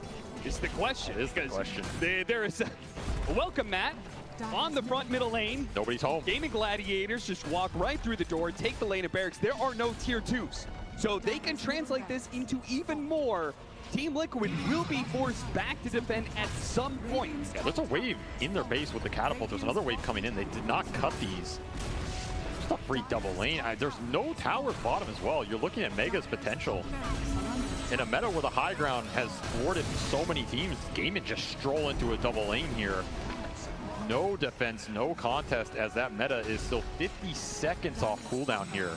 Is the question. It is the question. There is a... Welcome, Matt. On the front middle lane. Nobody's home. Gaimin Gladiators just walk right through the door, take the lane of barracks. There are no tier 2s. So they can translate this into even more. Team Liquid will be forced back to defend at some point. Yeah, there's a wave in their base with the catapult. There's another wave coming in. They did not cut these. Just a free double lane. There's no towers bottom as well. You're looking at Mega's potential. In a meta where the high ground has thwarted so many teams, Gaimin just stroll into a double lane here. No defense, no contest, as that meta is still 50 seconds off cooldown here.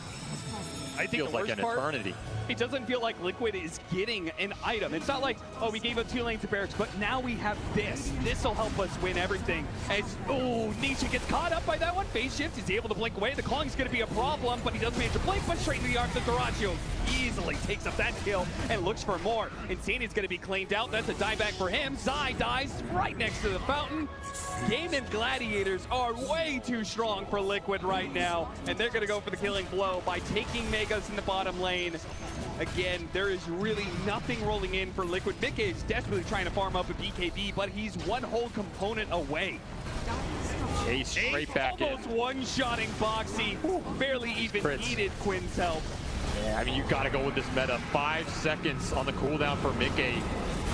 I think feels like an eternity. It doesn't feel like Liquid is getting an item. It's not like, oh, we gave up 2 lanes to barracks, but now we have this. This will help us win everything. As, oh, Nisha gets caught up by that one. Phase shift is able to blink away. The clawing's going to be a problem, but he doesn't manage to blink, but straight into the arms of Dyrachyo. Easily takes up that kill and looks for more. Insania's going to be cleaned out. That's a dieback for him. Zai dies right next to the fountain. Gaimin Gladiators are way too strong for Liquid right now, and they're going to go for the killing blow by taking Megas in the bottom lane. Again, there is really nothing rolling in for Liquid. Mickey is desperately trying to farm up a BKB, but he's one whole component away. Ace straight back in. Almost one-shotting Boxy. Barely even needed Quinn's help. Yeah, I mean, you got to go with this meta. 5 seconds on the cooldown for Mickey.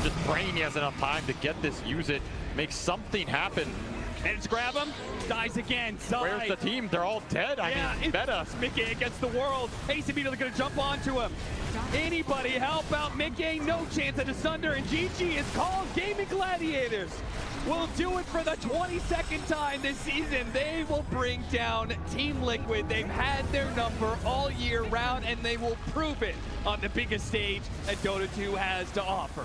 Just praying he has enough time to get this, use it, make something happen. And grab him, dies again. Where's the team? They're all dead. I mean, meta. Mickey against the world. Ace immediately gonna jump onto him. Anybody help out Mickey? No chance at a Sunder, and GG is called. Gaimin Gladiators will do it for the 22nd time this season. They will bring down Team Liquid. They've had their number all year round, and they will prove it on the biggest stage that Dota 2 has to offer.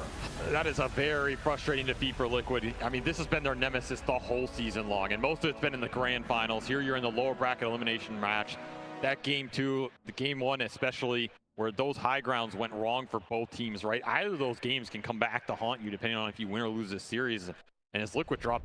That is a very frustrating defeat for Liquid. I mean, this has been their nemesis the whole season long, and most of it's been in the grand finals. Here you're in the lower bracket elimination match. That game 2, the game 1 especially, where those high grounds went wrong for both teams, right? Either of those games can come back to haunt you depending on if you win or lose this series. And as Liquid drop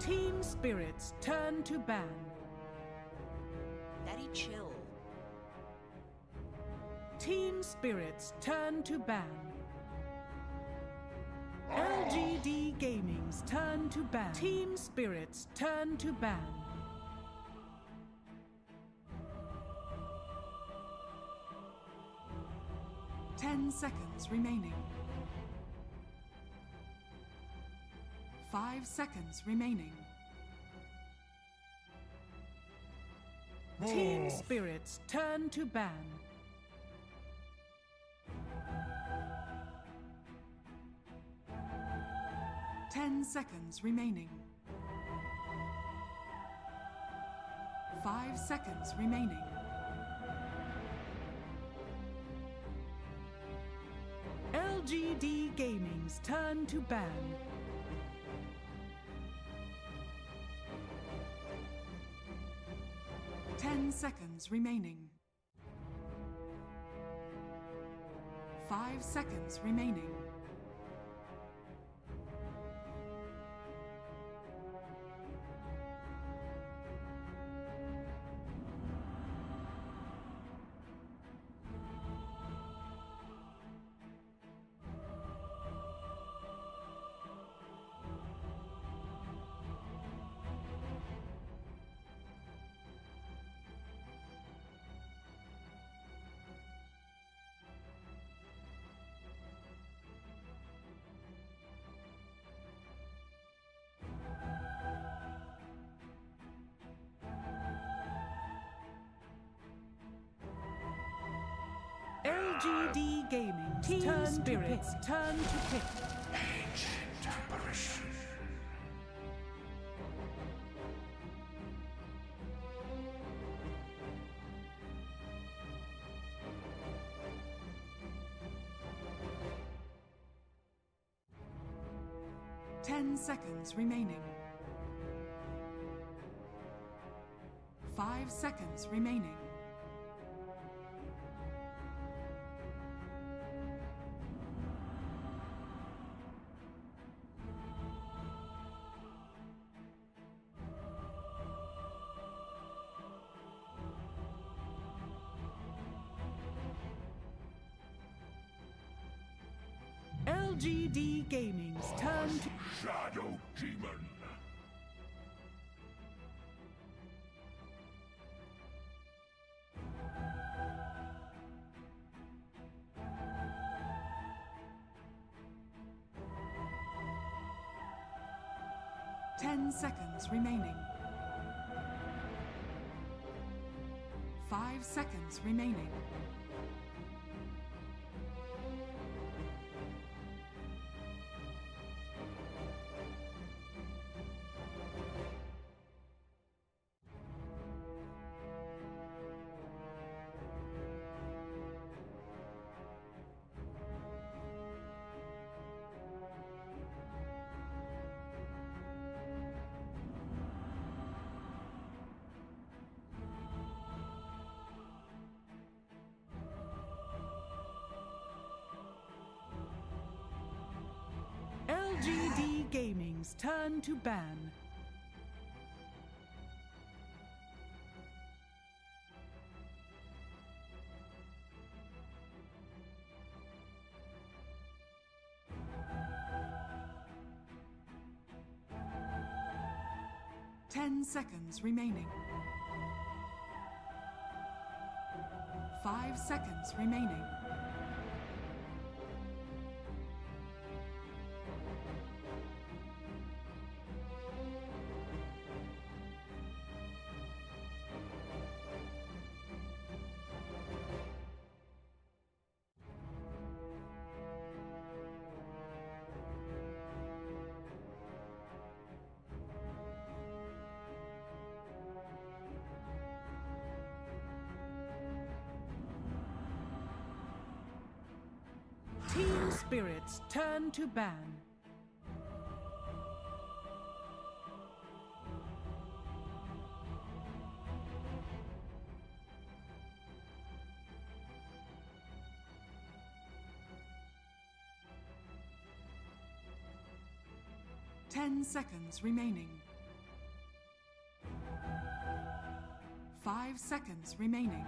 Team spirits turn to ban. Daddy chill. Team spirits turn to ban. LGD Gaming's turn to ban. Team spirits turn to ban. 10 seconds remaining. 5 seconds remaining. Team spirits turn to ban. Ten seconds remaining. 5 seconds remaining. LGD Gaming's turn to ban. Ten seconds remaining. 5 seconds remaining. LGD Gaming Team turn spirits turn to pick. Ancient apparition. Ten seconds remaining. 5 seconds remaining. LGD Gaming's turn to... Shadow Demon. Ten seconds remaining. 5 seconds remaining. LGD Gaming's turn to ban. Ten seconds remaining. 5 seconds remaining. Team spirits turn to ban. Ten seconds remaining. 5 seconds remaining.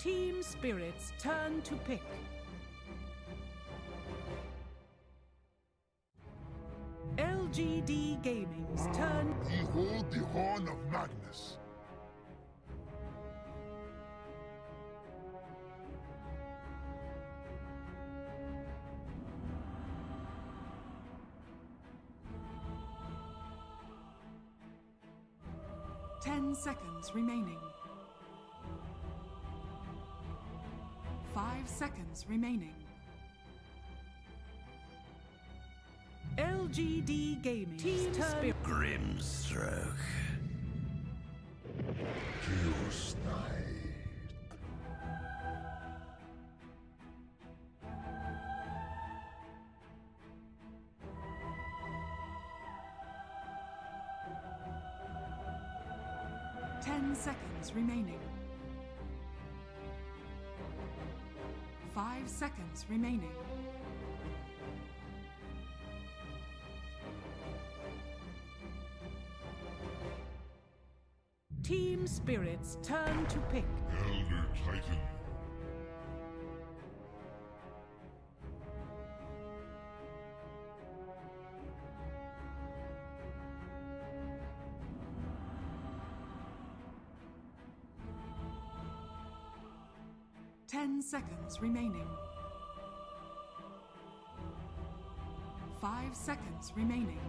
Team Spirit's turn to pick. LGD Gaming's turn. Behold the horn of madness. Ten seconds remaining. 5 seconds remaining. LGD Gaming Team Spirit. Grimstroke. Geosnight. 10 seconds remaining. 5 seconds remaining. Team Spirit's turn to pick. Elder Titan. Ten seconds remaining. 5 seconds remaining.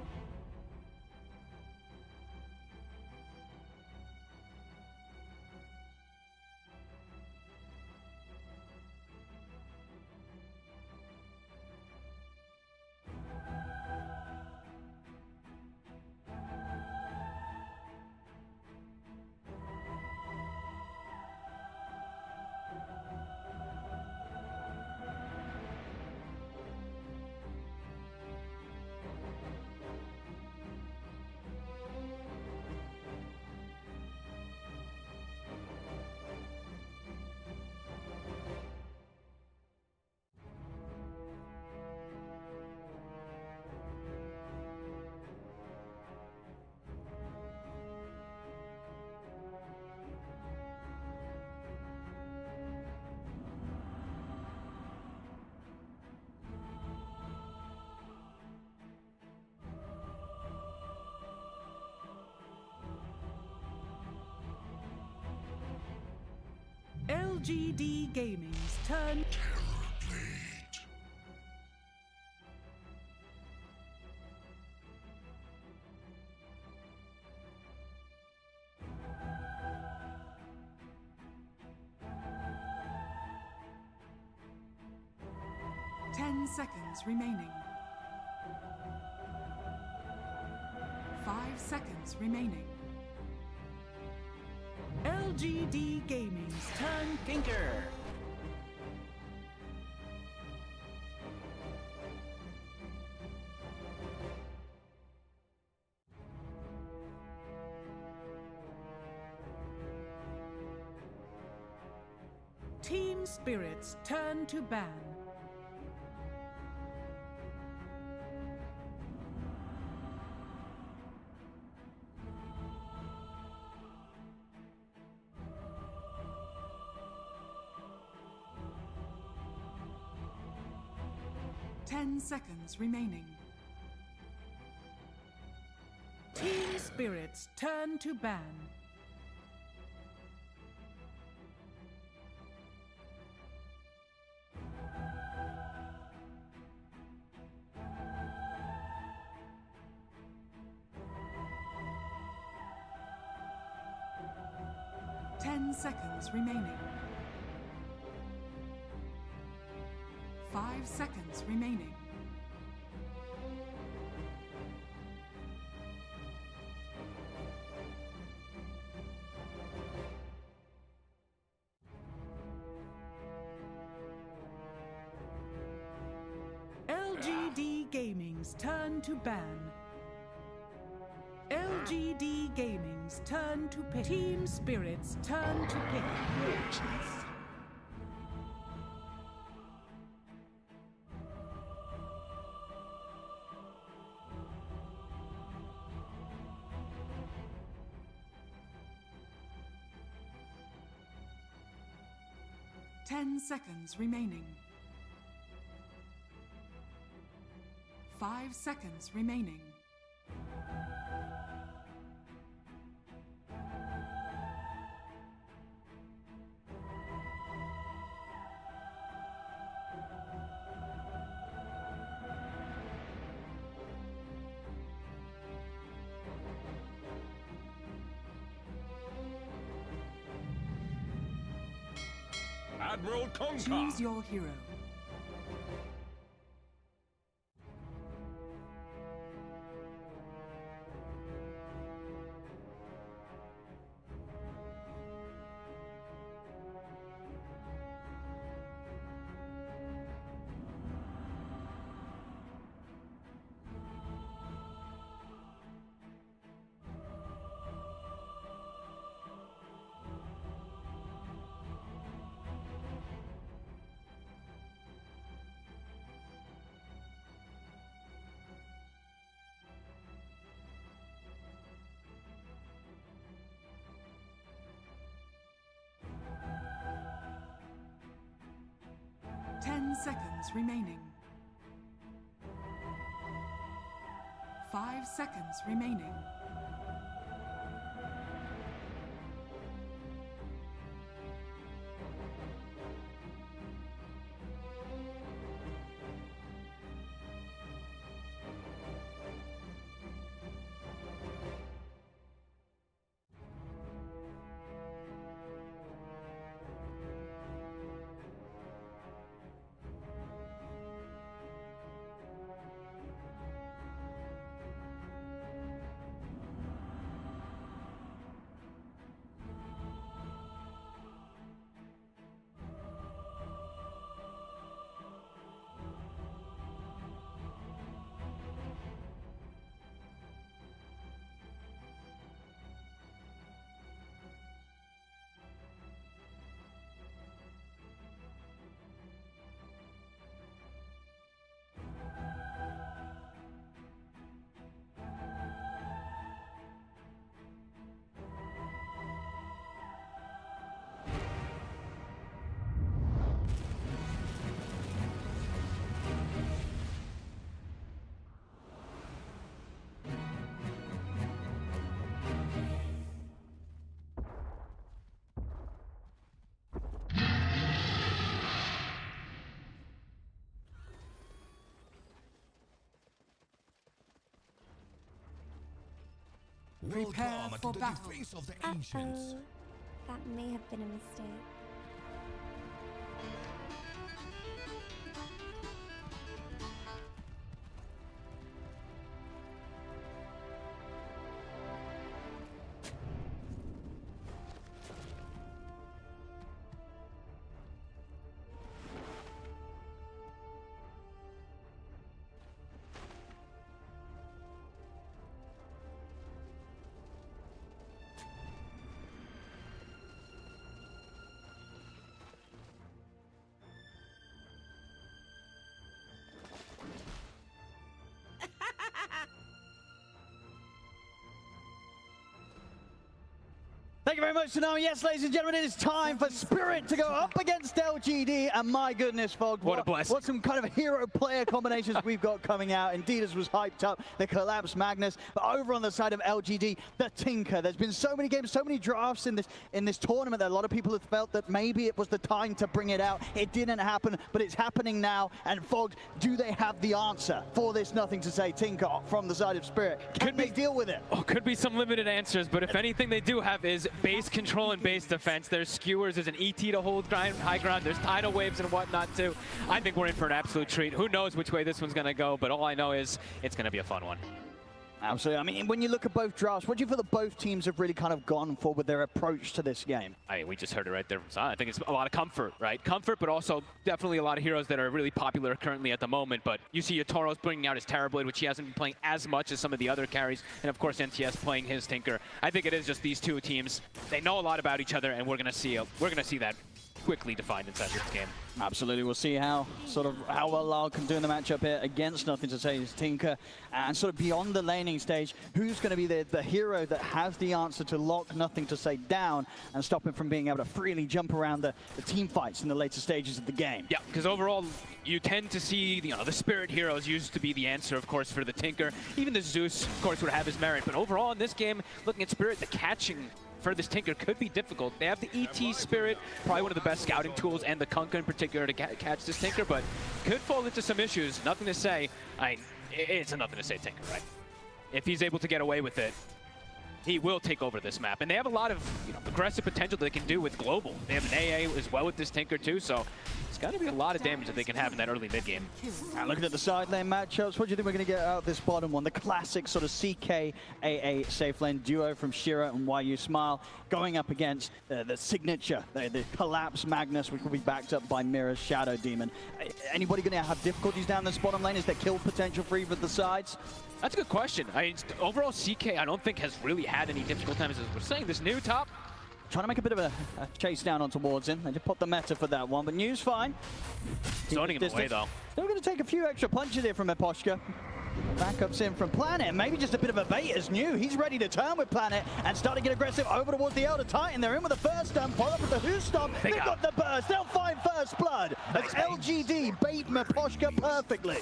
LGD Gaming's turn. Terrorblade. 10 seconds remaining. 5 seconds remaining. LGD Gaming's turn. Tinker. Team Spirit's turn to ban. Ten seconds remaining. Team Spirit's turn to ban. Ten seconds remaining. 5 seconds remaining. LGD Gaming's turn to ban. LGD Gaming's turn to pick. Team Spirit's turn to pick. 10 seconds remaining. 5 seconds remaining. Admiral Conquer. Choose your hero. Seconds remaining. 5 seconds remaining. Prepare for battle. Uh-oh. That may have been a mistake. Thank you very much, Tsunami. Yes, ladies and gentlemen, it is time for Spirit to go up against LGD. And my goodness, folks, what a blast. What some kind of hero player combinations we've got coming out. Indeed, as was hyped up, the Collapse Magnus. But over on the side of LGD, the Tinker. There's been so many games, so many drafts in this tournament that a lot of people have felt that maybe it was the time to bring it out. It didn't happen, but it's happening now. And folks, do they have the answer for this Nothing to Say Tinker from the side of Spirit? Can they deal with it? Oh, could be some limited answers, but if anything they do have is base control and base defense. There's skewers, there's an ET to hold high ground, there's tidal waves and whatnot too. I think we're in for an absolute treat. Who knows which way this one's going to go, but all I know is it's going to be a fun one. Absolutely. I mean, when you look at both drafts, what do you feel that both teams have really kind of gone for with their approach to this game? I mean, we just heard it right there from Silent. I think it's a lot of comfort, right? Comfort, but also definitely a lot of heroes that are really popular currently at the moment. But you see Yotoro's bringing out his Terrorblade, which he hasn't been playing as much as some of the other carries. And of course, NTS playing his Tinker. I think it is just these two teams. They know a lot about each other, and we're going to see that quickly defined inside this game. Absolutely, we'll see how well Lyle can do in the matchup here against Nothing to Say is Tinker, and sort of beyond the laning stage, who's going to be the hero that has the answer to lock Nothing to Say down and stop him from being able to freely jump around the team fights in the later stages of the game. Yeah, because overall, you tend to see the Spirit heroes used to be the answer, of course, for the Tinker. Even the Zeus, of course, would have his merit, but overall in this game, looking at Spirit, the catching for this Tinker could be difficult. They have the ET Spirit, probably one of the best scouting tools, and the Kunkka in particular to catch this Tinker, but could fall into some issues. Nothing to Say. It's a Nothing to Say Tinker, right? If he's able to get away with it, he will take over this map. And they have a lot of aggressive potential that they can do with Global. They have an AA as well with this Tinker too, so it's got to be a lot of damage that they can have in that early mid game. And looking at the side lane matchups, what do you think we're going to get out of this bottom one? The classic sort of CK AA safe lane duo from Shira and YU Smile going up against the signature, the Collapse Magnus, which will be backed up by Mirror's Shadow Demon. Anybody going to have difficulties down this bottom lane? Is there kill potential for either of the sides? That's a good question. Overall, CK, I don't think has really had any difficult times, as we're saying. This new top, trying to make a bit of a chase down on towards him. They just popped the meta for that one, but New's fine. Zoning him away, though. Still going to take a few extra punches here from Eposhka. Backups in from Planet, maybe just a bit of a bait as New. He's ready to turn with Planet and start to get aggressive over towards the Elder Titan. They're in with the first stun, follow up with the Who Stomp. They've got the burst, they'll find first blood. That's LGD bait Eposhka perfectly.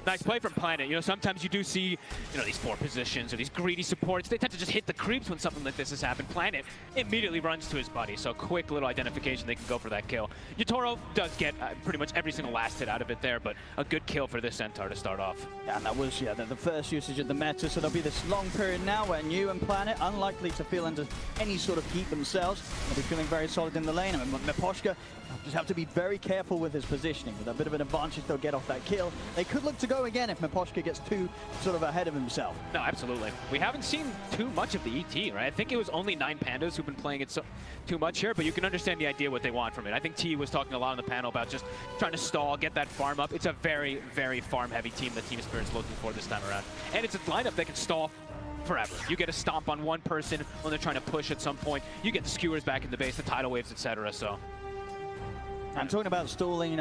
Nice play from Planet. Sometimes you do see, these 4 positions or these greedy supports. They tend to just hit the creeps when something like this has happened. Planet immediately runs to his buddy, so quick little identification. They can go for that kill. Yatoro does get pretty much every single last hit out of it there, but a good kill for this Centaur to start off. Yeah, and that was the first usage of the meta, so there'll be this long period now where New and Planet, unlikely to feel into any sort of heat themselves, they'll be feeling very solid in the lane. And Eposhka just have to be very careful with his positioning. With a bit of an advantage, they'll get off that kill. They could look to go again if Eposhka gets too sort of ahead of himself. No, absolutely. We haven't seen too much of the ET, right? I think it was only 9 Pandas who've been playing it too much here, but you can understand the idea what they want from it. I think T was talking a lot on the panel about just trying to stall, get that farm up. It's a very, very farm-heavy team that Team Spirit's looking for this time around. And it's a lineup that can stall forever. You get a stomp on one person when they're trying to push at some point. You get the skewers back in the base, the tidal waves, etc. So I'm talking about stalling,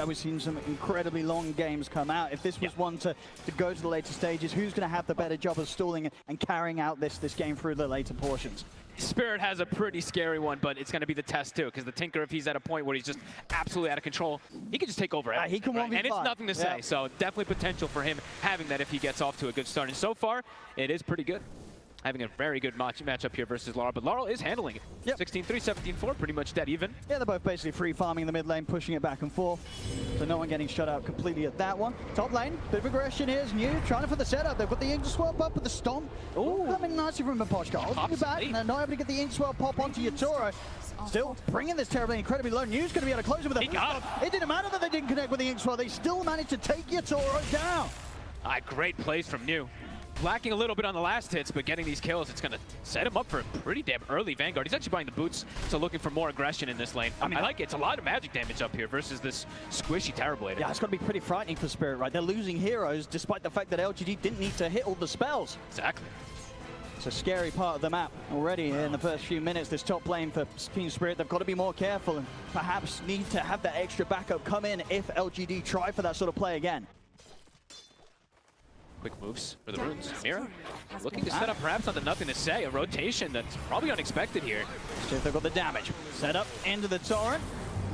we've seen some incredibly long games come out. If this was one to go to the later stages, who's going to have the better job of stalling and carrying out this game through the later portions? Spirit has a pretty scary one, but it's going to be the test too, because the Tinker, if he's at a point where he's just absolutely out of control, he can just take over everything. He can 1v5. And it's nothing to say, so definitely potential for him having that if he gets off to a good start. And so far, it is pretty good. Having a very good matchup here versus Laurel, but Laurel is handling it. Yep. 16-3, 17-4, pretty much dead even. Yeah, they're both basically free farming the mid lane, pushing it back and forth. So no one getting shut out completely at that one. Top lane, bit of aggression here is New, trying for the setup. They've got the Ink Swap up with the Stomp. Ooh. Coming nicely from Eposhka. Holding you back, and they're not able to get the Ink Swap pop onto Yatoro. Still bringing this terribly, incredibly low. New's going to be able to close it with a Who-Stomp. It didn't matter that they didn't connect with the Ink Swap. They still managed to take Yatoro down. Great plays from New. Lacking a little bit on the last hits, but getting these kills, it's going to set him up for a pretty damn early Vanguard. He's actually buying the boots, so looking for more aggression in this lane. I like it. It's a lot of magic damage up here versus this squishy Terrablader. Yeah, it's going to be pretty frightening for Spirit, right? They're losing heroes despite the fact that LGD didn't need to hit all the spells. Exactly. It's a scary part of the map already in the first few minutes. This top lane for Team Spirit, they've got to be more careful and perhaps need to have that extra backup come in if LGD try for that sort of play again. Quick moves for the runes. Mira looking to set up perhaps on the Nothing to Say, a rotation that's probably unexpected here. See if they've got the damage. Set up into the torrent.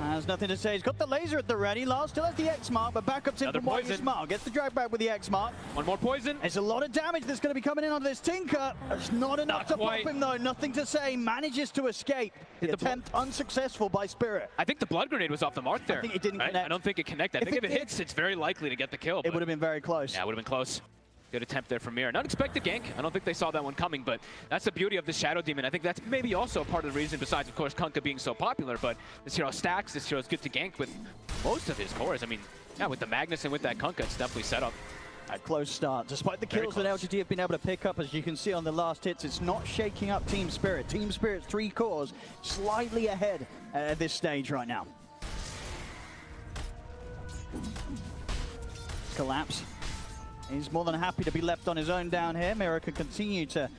There's Nothing to Say. He's got the laser at the ready. Lars still has the X mark, but backups in from YU Smile. Gets the drag back with the X mark. One more poison. There's a lot of damage that's going to be coming in on this Tinker. It's not enough to pop him though. Nothing to Say manages to escape. The attempt unsuccessful by Spirit. I think the blood grenade was off the mark there. I think it didn't connect. I don't think it connected. I think if it hits, it's very likely to get the kill. It would have been very close. Yeah, it would have been close. Good attempt there from Mira. An unexpected gank. I don't think they saw that one coming, but that's the beauty of the Shadow Demon. I think that's maybe also part of the reason, besides, of course, Kunkka being so popular, but this hero stacks. This hero is good to gank with most of his cores. I mean, yeah, with the Magnus and with that Kunkka, it's definitely set up. A close start. Despite the kills that LGD have been able to pick up, as you can see on the last hits, it's not shaking up Team Spirit. Team Spirit's 3 cores slightly ahead at this stage right now. Collapse. He's more than happy to be left on his own down here. Mira can continue to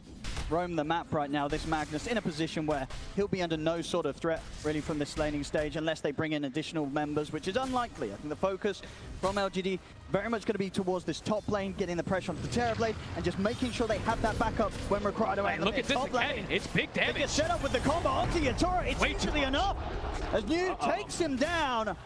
roam the map right now. This Magnus in a position where he'll be under no sort of threat really from this laning stage unless they bring in additional members, which is unlikely. I think the focus from LGD very much going to be towards this top lane, getting the pressure onto the Terrorblade, and just making sure they have that backup when required. Look at this again. It's big damage. They get set up with the combo onto Yatoro. It's easily enough. As New takes him down.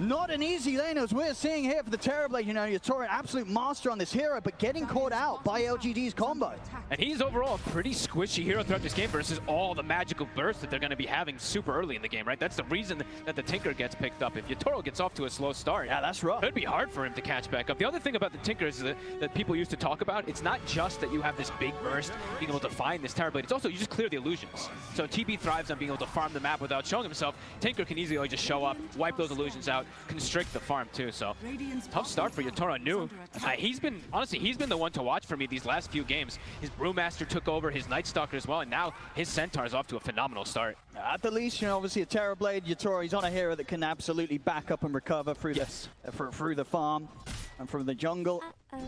Not an easy lane as we're seeing here for the Terrorblade. You know, Yatoro, an absolute master on this hero, but getting caught out by LGD's combo. And he's overall a pretty squishy hero throughout this game versus all the magical bursts that they're going to be having super early in the game, right? That's the reason that the Tinker gets picked up. If Yatoro gets off to a slow start, yeah, that's rough. It'd be hard for him to catch back up. The other thing about the Tinker is that people used to talk about, it's not just that you have this big burst, being able to find this Terrorblade, it's also you just clear the illusions. So TB thrives on being able to farm the map without showing himself. Tinker can easily just show up, wipe those illusions out, constrict the farm too, so tough start for Yatoro New. He's been the one to watch for me these last few games. His Brewmaster took over, his Night Stalker as well, and now his Centaur is off to a phenomenal start. At the least, you know, obviously a Terrorblade, Yatoro, he's on a hero that can absolutely back up and recover through through the farm and from the jungle,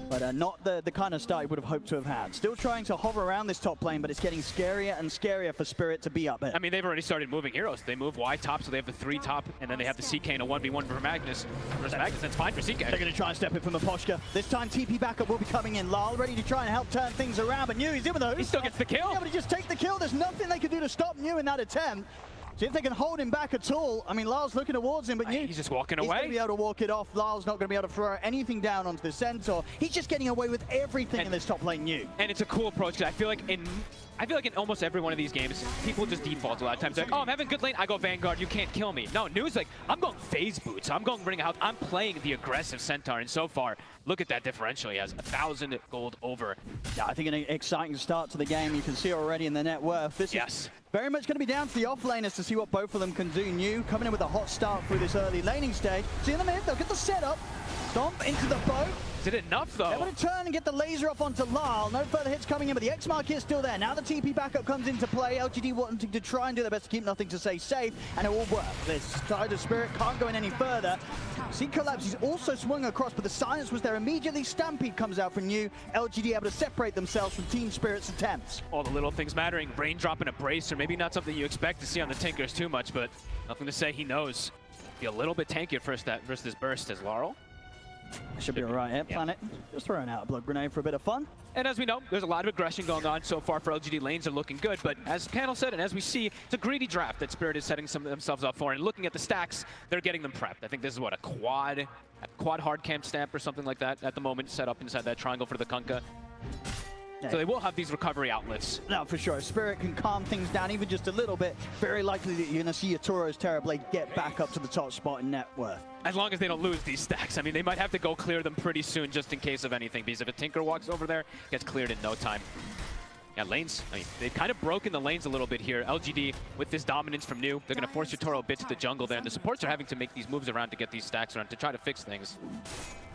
but not the kind of start he would have hoped to have had. Still trying to hover around this top lane, but it's getting scarier and scarier for Spirit to be up there. I mean, they've already started moving heroes. They move wide top, so they have the 3 top, and then they have the CK and a 1v1 for Magnus. Versus Magnus, that's fine for CK. They're going to try and step it from Aposhka. This time TP backup will be coming in. Lal ready to try and help turn things around, but New, he's in with those. He still gets the kill. Yeah, but he just take the kill. There's nothing they can do to stop New in that attempt. See if they can hold him back at all. I mean, Lal's looking towards him, but he's just walking away. He's going to be able to walk it off. Lal's not going to be able to throw anything down onto the Centaur. He's just getting away with everything in this top lane New. And it's a cool approach, because I feel like in almost every one of these games, people just default a lot of times. Like, oh, I'm having good lane, I go Vanguard, you can't kill me. No, New's like, I'm going phase boots, I'm going ring out, I'm playing the aggressive Centaur, and so far, look at that differential. He has 1,000 gold over. Yeah, I think an exciting start to the game. You can see already in the net worth. This is very much going to be down to the offlaners to see what both of them can do. New coming in with a hot start through this early laning stage. See in the mid, they'll get the setup. Stomp into the boat. Is it enough, though? Able to turn and get the laser off onto Lal. No further hits coming in, but the X mark is still there. Now the TP backup comes into play. LGD wanting to try and do their best to keep nothing to say safe, and it will work. This side of Spirit can't go in any further. See Collapse, he's also swung across, but the silence was there immediately. Stampede comes out from New. LGD able to separate themselves from Team Spirit's attempts. All the little things mattering. Raindrop and a bracer. Maybe not something you expect to see on the Tinkers too much, but nothing to say. He knows. Be a little bit tankier versus this burst as Laurel. Should be all right, yeah, Planet. Just throwing out a blood grenade for a bit of fun. And as we know, there's a lot of aggression going on so far for LGD. Lanes are looking good, but as Panel said, and as we see, it's a greedy draft that Spirit is setting themselves up for. And looking at the stacks, they're getting them prepped. I think this is what, a quad hard camp stamp or something like that at the moment, set up inside that triangle for the Kunkka. So they will have these recovery outlets. No, for sure. Spirit can calm things down even just a little bit. Very likely that you're going to see Yatoro's Terrorblade get back up to the top spot in net worth. As long as they don't lose these stacks. I mean, they might have to go clear them pretty soon just in case of anything, because if a Tinker walks over there, gets cleared in no time. Yeah, lanes, I mean, they've kind of broken the lanes a little bit here. LGD, with this dominance from New, they're going to force Yatoro a bit to the jungle there, and the supports are having to make these moves around to get these stacks around to try to fix things.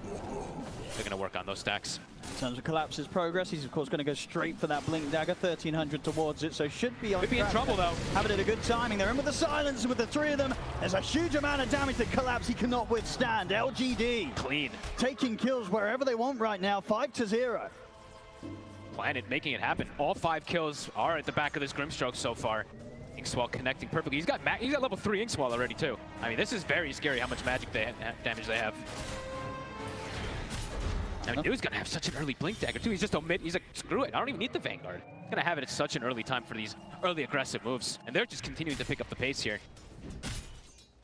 They're going to work on those stacks. In terms of Collapse's progress, he's of course going to go straight for that Blink Dagger, 1,300 towards it, so should be on Could be in trouble though. Having it a good timing. They're in with the silence, and with the 3 of them, there's a huge amount of damage that Collapse he cannot withstand. LGD clean, taking kills wherever they want right now, 5-0. Planet making it happen. All 5 kills are at the back of this Grimstroke so far. Inkswell connecting perfectly. He's got level 3 Inkswell already too. I mean, this is very scary how much magic damage they have. I mean, New's gonna have such an early Blink Dagger too. He's just he's like, screw it, I don't even need the Vanguard. He's gonna have it at such an early time for these early aggressive moves. And they're just continuing to pick up the pace here.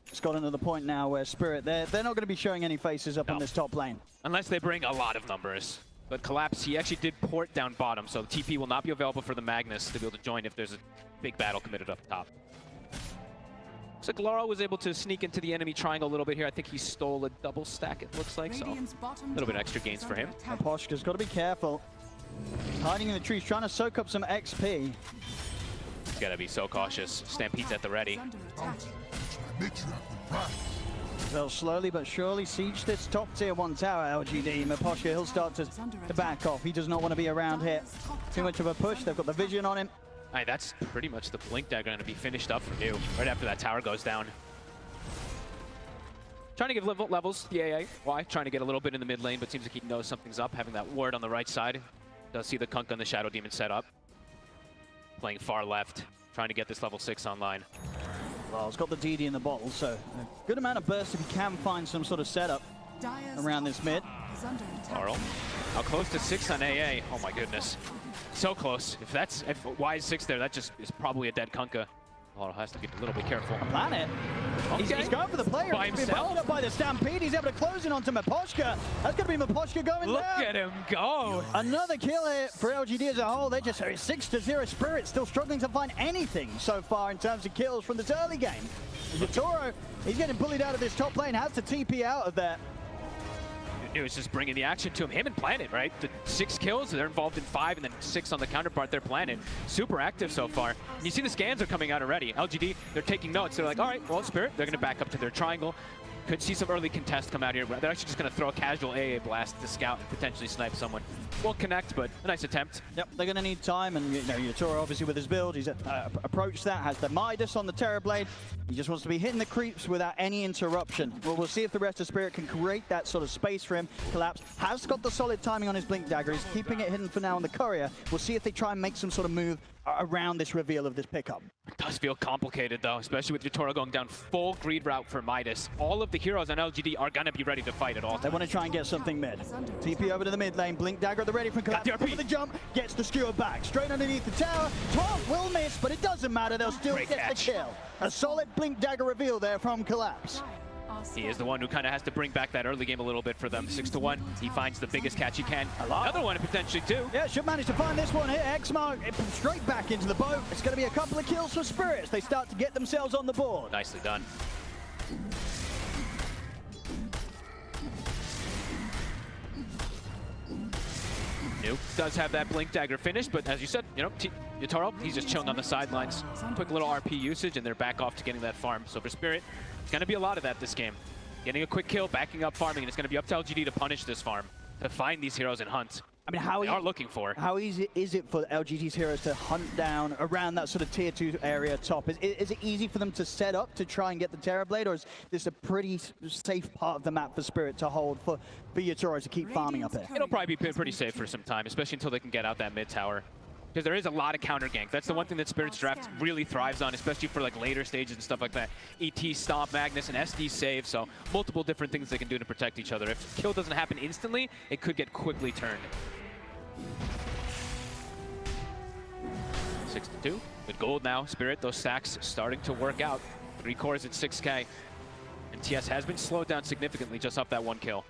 It's gotten to the point now where Spirit, they're not gonna be showing any faces up on this top lane. Unless they bring a lot of numbers. But Collapse, he actually did port down bottom, so TP will not be available for the Magnus to be able to join if there's a big battle committed up top. Looks like Laurel was able to sneak into the enemy triangle a little bit here. I think he stole a double stack, it looks like, so a little bit extra gains for him. Aposhka's got to be careful. He's hiding in the trees, trying to soak up some XP. He's got to be so cautious. Stampede's at the ready. They'll slowly but surely siege this top tier 1 tower, LGD. Aposhka, he'll start to back off. He does not want to be around here. Too much of a push. They've got the vision on him. Alright, that's pretty much the Blink Dagger going to be finished up for New right after that tower goes down. Trying to give levels, the AA. Why? Trying to get a little bit in the mid lane, but seems like he knows something's up, having that ward on the right side. Does see the Kunkka and the Shadow Demon set up. playing far left, trying to get this level 6 online. Well, it's got the DD in the bottle, so a good amount of burst if you can find some sort of setup around this mid. Carl, how close to 6 on AA? Oh my goodness. So close. If Y is 6 there, that just is probably a dead Kunkka. Laurel has to be a little bit careful. Planet. Okay. He's going for the player. By He's been himself. followed up by the Stampede. He's able to close in onto Miposhka. That's going to be Miposhka going Look down. at him go. Another kill here for LGD as a whole. They're just 6-0. Spirit still struggling to find anything so far in terms of kills from this early game. Yatoro, he's getting bullied out of this top lane, has to TP out of there. It was just bringing the action to him. Him and Planet, right? The 6 kills, they're involved in 5, and then 6 on the counterpart, their Planet. Super active so far. And you see the scans are coming out already. LGD, they're taking notes. They're like, all right, well, Spirit, they're going to back up to their triangle. Could see some early contest come out here. They're actually just going to throw a casual AA blast to scout and potentially snipe someone. Won't connect, but a nice attempt. Yep, they're going to need time, and Yatoro obviously with his build, he's approached that, has the Midas on the Terrorblade. He just wants to be hitting the creeps without any interruption. Well, we'll see if the rest of Spirit can create that sort of space for him. Collapse has got the solid timing on his Blink Dagger. He's keeping it hidden for now on the Courier. We'll see if they try and make some sort of move around this reveal of this pickup. It does feel complicated though, especially with Yatoro going down full greed route for Midas. All of the heroes on LGD are going to be ready to fight at all times. They want to try and get something mid. TP over to the mid lane. Blink Dagger at the ready for Collapse. Got the RP. For the jump, gets the skewer back. Straight underneath the tower. 12 will miss, but it doesn't matter. They'll still Great get catch. the kill. A solid Blink Dagger reveal there from Collapse. He is the one who kind of has to bring back that early game a little bit for them. 6-1. He finds the biggest catch he can. Another one potentially too. Yeah, should manage to find this one here. Xmark straight back into the boat. It's going to be a couple of kills for Spirits. They start to get themselves on the board. Nicely done. Nuke does have that Blink Dagger finished, but as you said, Yatoro, he's just chilling on the sidelines. Quick little RP usage, and they're back off to getting that farm. So for Spirit, it's going to be a lot of that this game. Getting a quick kill, backing up, farming, and it's going to be up to LGD to punish this farm, to find these heroes and hunt. I mean, how they are looking for. How easy is it for LGD's heroes to hunt down around that sort of tier 2 area top? Is it easy for them to set up to try and get the Terrorblade, or is this a pretty safe part of the map for Spirit to hold for Yatoro to keep farming up here? It'll probably be pretty safe for some time, especially until they can get out that mid tower. Because there is a lot of counter gank. That's the one thing that Spirit's draft really thrives on, especially for like later stages and stuff like that. ET, Stomp, Magnus, and SD save, so multiple different things they can do to protect each other. If kill doesn't happen instantly, it could get quickly turned. 6-2, with gold now. Spirit, those stacks starting to work out. 3 cores at 6K. And TS has been slowed down significantly just off that 1 kill.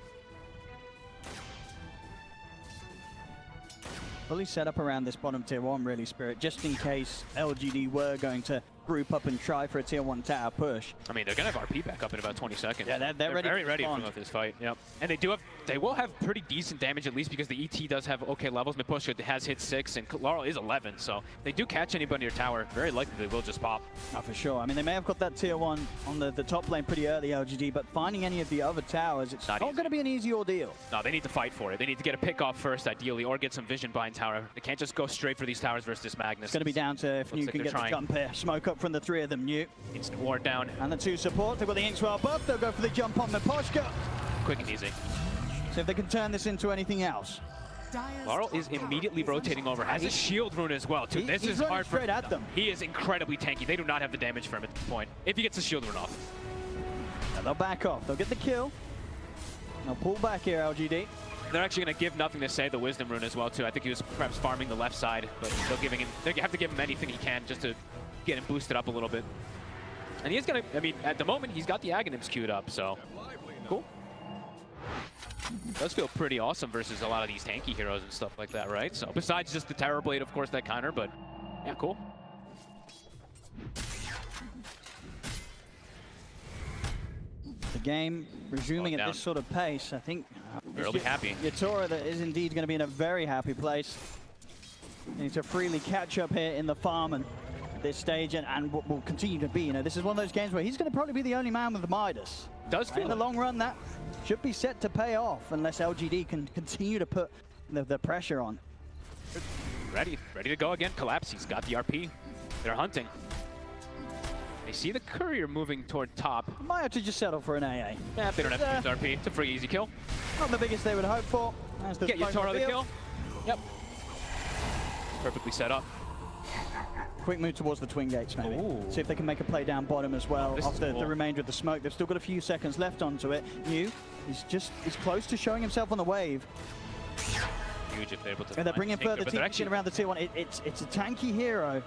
Fully set up around this bottom tier 1, really, Spirit, just in case LGD were going to group up and try for a tier 1 tower push. I mean, they're going to have RP back up in about 20 seconds. Yeah, they're ready very ready respond. for this fight. Yep. And they will have pretty decent damage, at least because the ET does have okay levels. Miposhka has hit 6 and Laurel is 11, so if they do catch anybody near tower, very likely they will just pop. Oh, for sure. I mean, they may have got that tier 1 on the top lane pretty early, LGD, but finding any of the other towers, it's not going to be an easy ordeal. No, they need to fight for it. They need to get a pick off first, ideally, or get some vision behind tower. They can't just go straight for these towers versus this Magnus. It's going to be down to if you can get the jump here. Smoke up from the 3 of them. Nuke. Instant ward down. And the 2 support. They've got the Inkswell buff. They'll go for the jump on Miposhka. Quick and easy. See if they can turn this into anything else. Laurel is immediately rotating over. Has a shield rune as well, too. This is hard for straight at them. He is incredibly tanky. They do not have the damage for him at this point. If he gets a shield rune off. And they'll back off. They'll get the kill. They'll pull back here, LGD. They're actually going to give nothing to say the wisdom rune as well, too. I think he was perhaps farming the left side, but they have to give him anything he can just to get him boosted up a little bit. And he's going to, I mean, at the moment, he's got the Aghanims queued up, so cool. Does feel pretty awesome versus a lot of these tanky heroes and stuff like that, right? So besides just the Terrorblade, of course, that counter, but yeah, cool. The game resuming at this sort of pace, I think. Really happy. Yatoro that is indeed going to be in a very happy place. They need to freely catch up here in the farm and this stage, and what will continue to be. This is one of those games where he's going to probably be the only man with the Midas. Does feel in the long run, that should be set to pay off unless LGD can continue to put the pressure on. Ready to go again. Collapse. He's got the RP. They're hunting. They see the courier moving toward top. Might have to just settle for an AA. Yeah, they don't have to use RP. It's a pretty easy kill. Not the biggest they would hope for. Get Yatoro the kill. Yep. Perfectly set up. quick move towards the twin gates, maybe. Ooh. See if they can make a play down bottom as well This off is the cool. remainder of the smoke. They've still got a few seconds left onto it. New, he's close to showing himself on the wave. Huge if they're able to. And they're bringing further but they're TPs in around the tier 1. It's a tanky hero.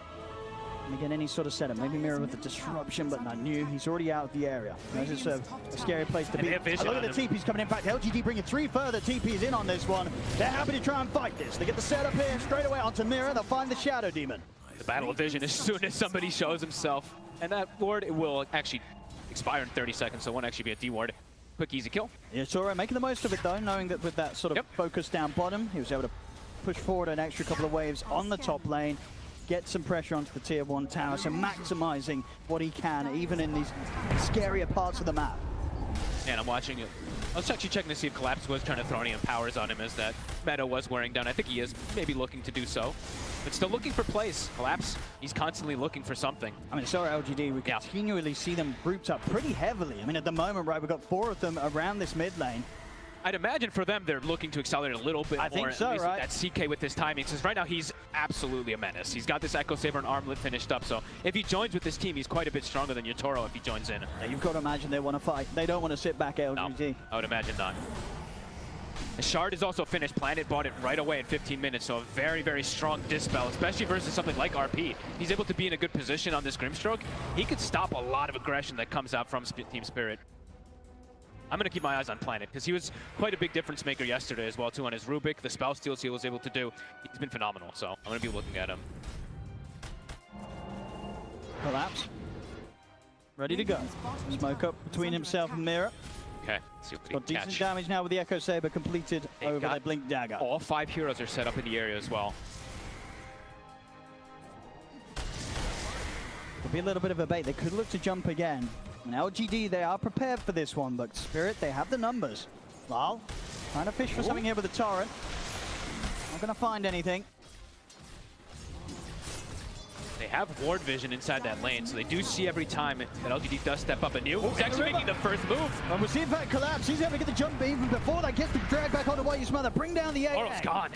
And again, any sort of setup. Maybe Mirror with the disruption, but not New. He's already out of the area. This is a scary place to be. they have vision Look at on the TPs coming in. In fact, LGD bringing 3 further TPs in on this one. They're happy to try and fight this. They get the setup here straight away onto Mirror. They'll find the Shadow Demon. The battle of vision as soon as somebody shows himself. And that ward, it will actually expire in 30 seconds, so it won't actually be a D ward. Quick, easy kill. Yeah, it's all right. Making the most of it, though, knowing that with that sort of focus down bottom, he was able to push forward an extra couple of waves on the top lane, get some pressure onto the tier 1 tower, so maximizing what he can, even in these scarier parts of the map. And I'm watching it. I was actually checking to see if Collapse was trying to throw any powers on him as that meta was wearing down. I think he is maybe looking to do so. But still looking for plays. Collapse, he's constantly looking for something. I mean, so are LGD. We continually see them grouped up pretty heavily. I mean, at the moment, right, we've got 4 of them around this mid lane. I'd imagine for them, they're looking to accelerate a little bit more. I think so, at least right? With that CK with his timing, because right now he's absolutely a menace. He's got this Echo Saber and Armlet finished up, so if he joins with this team, he's quite a bit stronger than Yatoro if he joins in. Yeah, you've got to imagine they want to fight. They don't want to sit back, LGD. No, I would imagine not. The Shard is also finished. Planet bought it right away in 15 minutes, so a very, very strong dispel, especially versus something like RP. He's able to be in a good position on this Grimstroke. He could stop a lot of aggression that comes out from Team Spirit. I'm going to keep my eyes on Planet, because he was quite a big difference maker yesterday as well, too, on his Rubik. The spell steals he was able to do. He's been phenomenal, so I'm going to be looking at him. Collapse. Ready to go. Smoke up between himself and Mirror. Okay, let's see what we Got can decent catch. damage now with the Echo Saber completed over the Blink Dagger. All 5 heroes are set up in the area as well. Could be a little bit of a bait. They could look to jump again. And LGD, they are prepared for this one, but Spirit, they have the numbers. Lal, trying to fish for something here with the Torrent. Not going to find anything. They have ward vision inside that lane, so they do see every time that LGD does step up anew. He's actually making the first move. And we'll see if that Collapse. He's able to get the jump even before that gets the drag back onto White Smother. Bring down the AA. Oral's gone.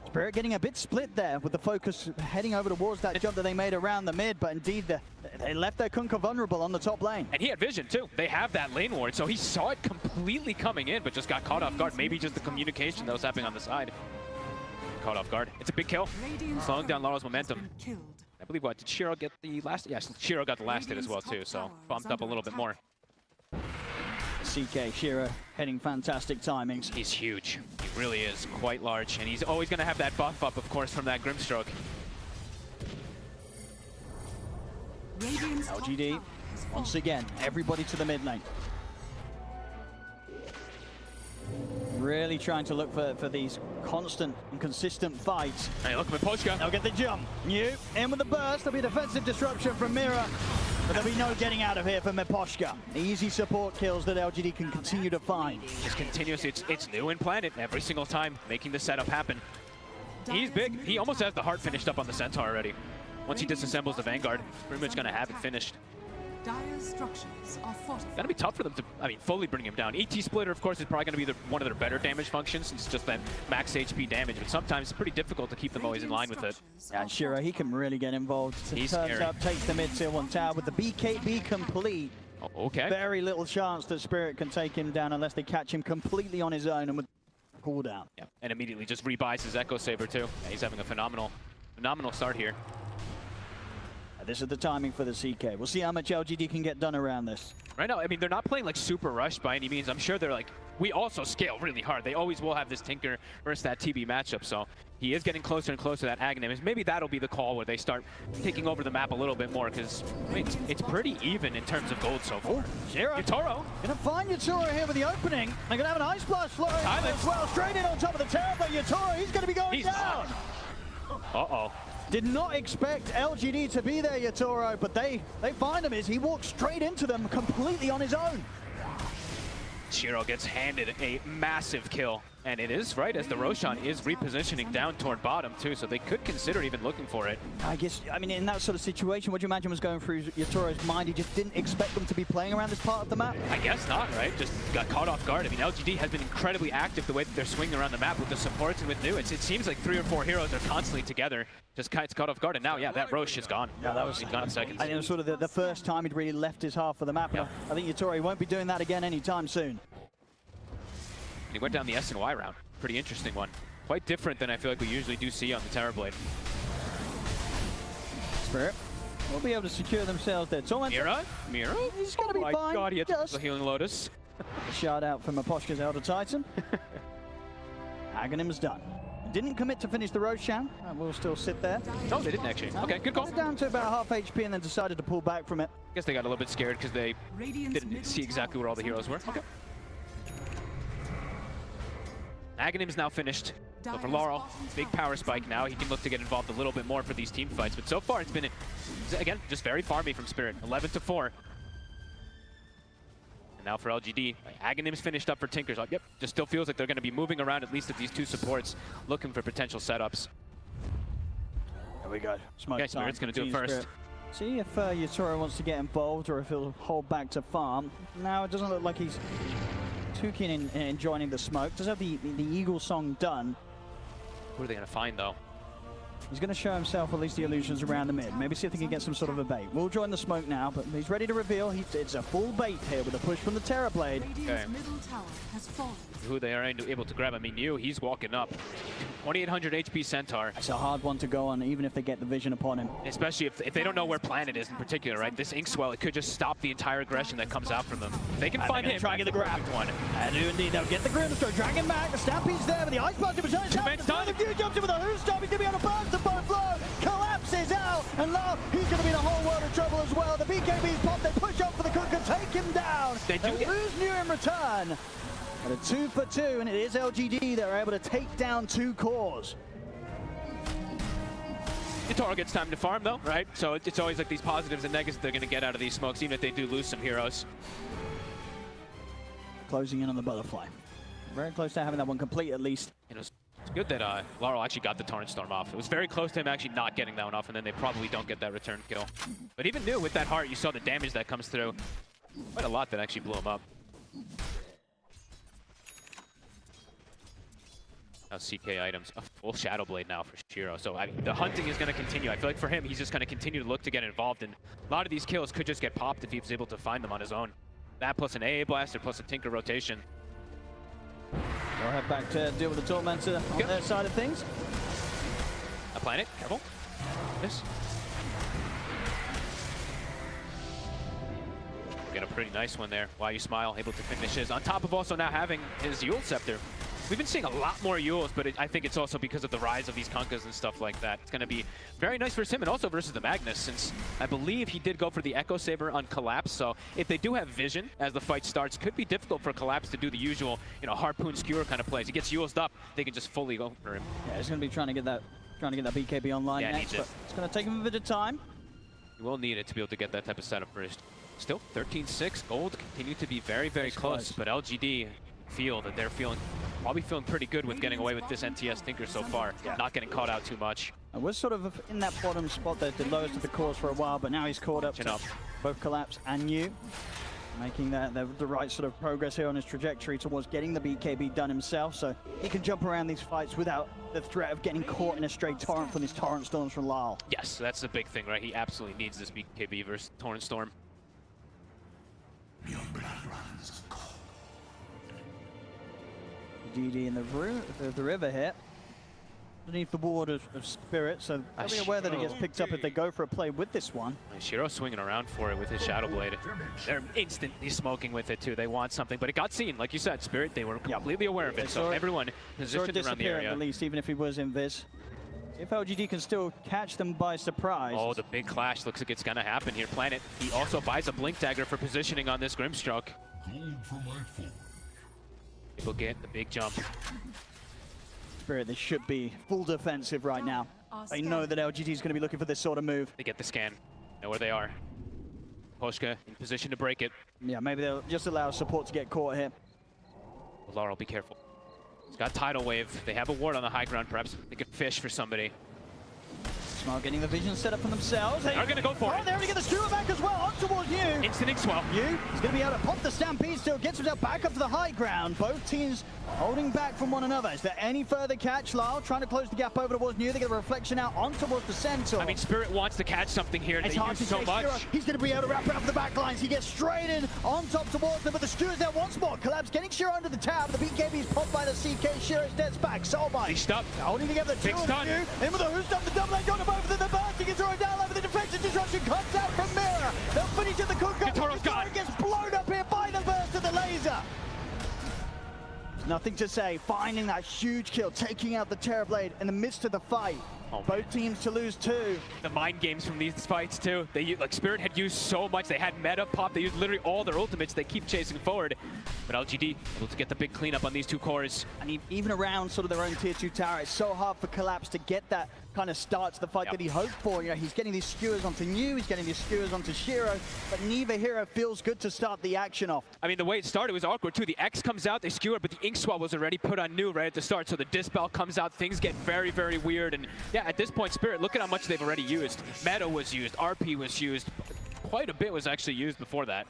Spirit getting a bit split there with the focus heading over towards that jump that they made around the mid, but indeed they left their Kunkka vulnerable on the top lane. And he had vision too. They have that lane ward, so he saw it completely coming in, but just got caught off guard. Maybe just the communication that was happening on the side. Caught off guard. It's a big kill. Slowing down Laurel's momentum. I believe, what, did Shiro get the last? Yes, Shiro got the last hit as well too, so bumped up a little bit more. CK, Shiro heading fantastic timings. He's huge. He really is quite large, and he's always going to have that buff up, of course, from that Grimstroke. LGD, once again, everybody to the mid lane. Really trying to look for these constant and consistent fights. Hey, look at Miposhka. They'll get the jump. New, in with the burst. There'll be a defensive disruption from Mirror. But there'll be no getting out of here for Miposhka. Easy support kills that LGD can continue to find. Just continuously, it's new in Planet every single time, making the setup happen. He's big. He almost has the heart finished up on the Centaur already. Once he disassembles the Vanguard, pretty much going to have it finished. Dire structures are fortified. Gonna be tough for them to, fully bring him down. ET Splitter, of course, is probably gonna be one of their better damage functions. It's just that max HP damage, but sometimes it's pretty difficult to keep them always in line with it. Yeah, and Shiro, he can really get involved. He's turns scary. up, takes the mid tier 1 tower with the BKB complete. Oh, okay. Very little chance that Spirit can take him down unless they catch him completely on his own and with cooldown. Yeah, and immediately just rebuys his Echo Saber too. Yeah, he's having a phenomenal start here. This is the timing for the CK. We'll see how much LGD can get done around this. Right now, they're not playing like super rushed by any means. I'm sure they're like, we also scale really hard. They always will have this Tinker versus that TB matchup, so he is getting closer and closer to that Aghanim. Maybe that'll be the call where they start taking over the map a little bit more, because it's pretty even in terms of gold so far. Shiro Yatoro. gonna find Yatoro here with the opening. They're gonna have an Ice Blast flurry as well, straight in on top of the tower, but Yatoro, he's gonna be going down. Uh-oh. Did not expect LGD to be there, Yatoro, but they find him as he walks straight into them completely on his own. Shiro gets handed a massive kill. And it is, right, as the Roshan is repositioning down toward bottom, too, so they could consider even looking for it. I guess, I mean, in that sort of situation, what do you imagine was going through Yatoro's mind? He just didn't expect them to be playing around this part of the map? I guess not, right? Just got caught off guard. I mean, LGD has been incredibly active the way that they're swinging around the map with the supports and with new. It seems like 3 or 4 heroes are constantly together. Just it's caught off guard, and now, yeah, that Rosh is gone. Yeah, that was gone in seconds. I think it was sort of the first time he'd really left his half of the map. Yep. I think Yatori won't be doing that again anytime soon. And he went down the S and Y route. Pretty interesting one. Quite different than I feel like we usually do see on the Terrorblade. Spirit will be able to secure themselves there. Mira? He's going to be fine. fine. God, he had Just the healing Lotus. a shout out from Aposhka's Elder Titan. Aghanim's done. Didn't commit to finish the Roshan. We'll still sit there. No, they didn't actually. Okay, good call. Down to about half HP and then decided to pull back from it. I guess they got a little bit scared because they didn't see exactly where all the heroes were. Okay. Aghanim's now finished. So for Laurel, big power spike now. He can look to get involved a little bit more for these team fights. But so far, it's been, again, just very farmy from Spirit. 11-4. And now for LGD, Aghanim's finished up for Tinker's. Yep, just still feels like they're going to be moving around at least at these 2 supports, looking for potential setups. There we go. Smoke okay, Spirit's going to do it first. Spirit. See if Yatoro wants to get involved or if he'll hold back to farm. Now it doesn't look like he's too keen in joining the smoke. Does have the Eagle song done. What are they going to find, though? He's going to show himself at least the illusions around the mid. Maybe see if they can get some sort of a bait. We'll join the smoke now, but he's ready to reveal. It's a full bait here with a push from the Terrorblade. Okay. Who they are able to grab. I mean, he's walking up. 2800 HP Centaur. It's a hard one to go on, even if they get the vision upon him. Especially if they don't know where Planet is in particular, right? This Inkswell, it could just stop the entire aggression that comes out from them. They can find him. Try and get the grab. One. And do indeed, they'll get the Grimstone. Dragon back. The Stampede's there, but the Ice Blast was the few jumps in with a Who Stop. He's going to be on a burst of both low. Collapses out. And now he's going to be in a whole world of trouble as well. The BKB's pop. They push up for the Cook and take him down. They lose New in return. But a 2 for 2, and it is LGD that are able to take down 2 cores. Yatoro gets time to farm, though, right? So it's always like these positives and negatives they're going to get out of these smokes, even if they do lose some heroes. Closing in on the butterfly. Very close to having that one complete, at least. It's good that Laurel actually got the Torrent Storm off. It was very close to him actually not getting that one off, and then they probably don't get that return kill. But even new with that heart, you saw the damage that comes through. Quite a lot that actually blew him up. Now CK items, a full Shadow Blade now for Shiro. So the hunting is going to continue. I feel like for him, he's just going to continue to look to get involved. And a lot of these kills could just get popped if he was able to find them on his own. That plus an AA Blaster plus a Tinker rotation. They'll head back to deal with the Tormentor on their side of things. A Planet, careful. Miss. Get a pretty nice one there. Why you smile, able to finish his. On top of also now having his Yule Scepter. We've been seeing a lot more Yules, but I think it's also because of the rise of these Kunkas and stuff like that. It's going to be very nice versus him and also versus the Magnus, since I believe he did go for the Echo Saber on Collapse. So if they do have vision as the fight starts, could be difficult for Collapse to do the usual, harpoon skewer kind of plays. He gets Yulesed up, they can just fully go for him. Yeah, he's going to be trying to get that BKB online next, but it's going to take him a bit of time. You will need it to be able to get that type of setup first. Still 13-6, gold continue to be very, very close, but LGD feel that they're probably feeling pretty good with getting away with this NTS Tinker so far, not getting caught out too much. And we're sort of in that bottom spot that the lowest of the cores for a while, but now he's caught up to both Collapse and New, making the right sort of progress here on his trajectory towards getting the BKB done himself, so he can jump around these fights without the threat of getting caught in a straight torrent from these Torrent Storms from Lyle. Yes, that's the big thing, right? He absolutely needs this BKB versus Torrent Storm. Your blood runs cold. DD in the river here. Underneath the ward of Spirit, so they'll be aware that it gets picked up if they go for a play with this one. Shiro swinging around for it with his Shadow Blade. They're instantly smoking with it too. They want something, but it got seen. Like you said, Spirit, they were completely aware of it. So everyone positioned around the area. At least, even if he was invis. If LGD can still catch them by surprise. Oh, the big clash looks like it's going to happen here. Planet, he also buys a Blink Dagger for positioning on this Grimstroke. Gold for my food. People get the big jump. Spirit, they should be full defensive right now. They know that LGD is going to be looking for this sort of move. They get the scan, know where they are. Poshka in position to break it. Yeah, maybe they'll just allow support to get caught here. Laurel, be careful. He's got Tidal Wave. They have a ward on the high ground. Perhaps they could fish for somebody. Smart getting the vision set up for themselves. They're going to go for it. They're going to get the Stewart back as well. On towards you. Instant ink swell. He's going to be able to pop the Stampede still. Gets himself back up to the high ground. Both teams holding back from one another. Is there any further catch? Lyle trying to close the gap over towards New. They get a reflection out on towards the center. I mean, Spirit wants to catch something here. It's they hard use to so much. Shiro. He's going to be able to wrap it up the back lines. He gets straight in on top towards them, but the Stewart's there once more. Collapse getting Shiro under the tab. The BKB's popped by the CK. Shiro's dead back. Soulbind. He's stuck. Holding together the Big two stun. of you. In with the who's up the double leg. Got him over the burst. He can throw it down over the defensive disruption. Comes out from Mirror. They'll finish at the cook. Katoro's gets blown up here by the burst of the laser. Nothing to say. Finding that huge kill, taking out the Terrorblade in the midst of the fight. Oh, both teams to lose 2. The mind games from these fights too. They like Spirit had used so much. They had meta pop. They used literally all their ultimates. They keep chasing forward. But LGD able to get the big cleanup on these 2 cores. And even around sort of their own tier 2 tower, it's so hard for Collapse to get that kind of start to the fight that he hoped for. You know, he's getting these skewers onto New, he's getting these skewers onto Shiro, but neither hero feels good to start the action off. I mean, the way it started was awkward too. The X comes out, they skewer, but the Ink Swell was already put on New right at the start. So the Dispel comes out, things get very, very weird. And yeah, at this point, Spirit, look at how much they've already used. Meta was used, RP was used. Quite a bit was actually used before that.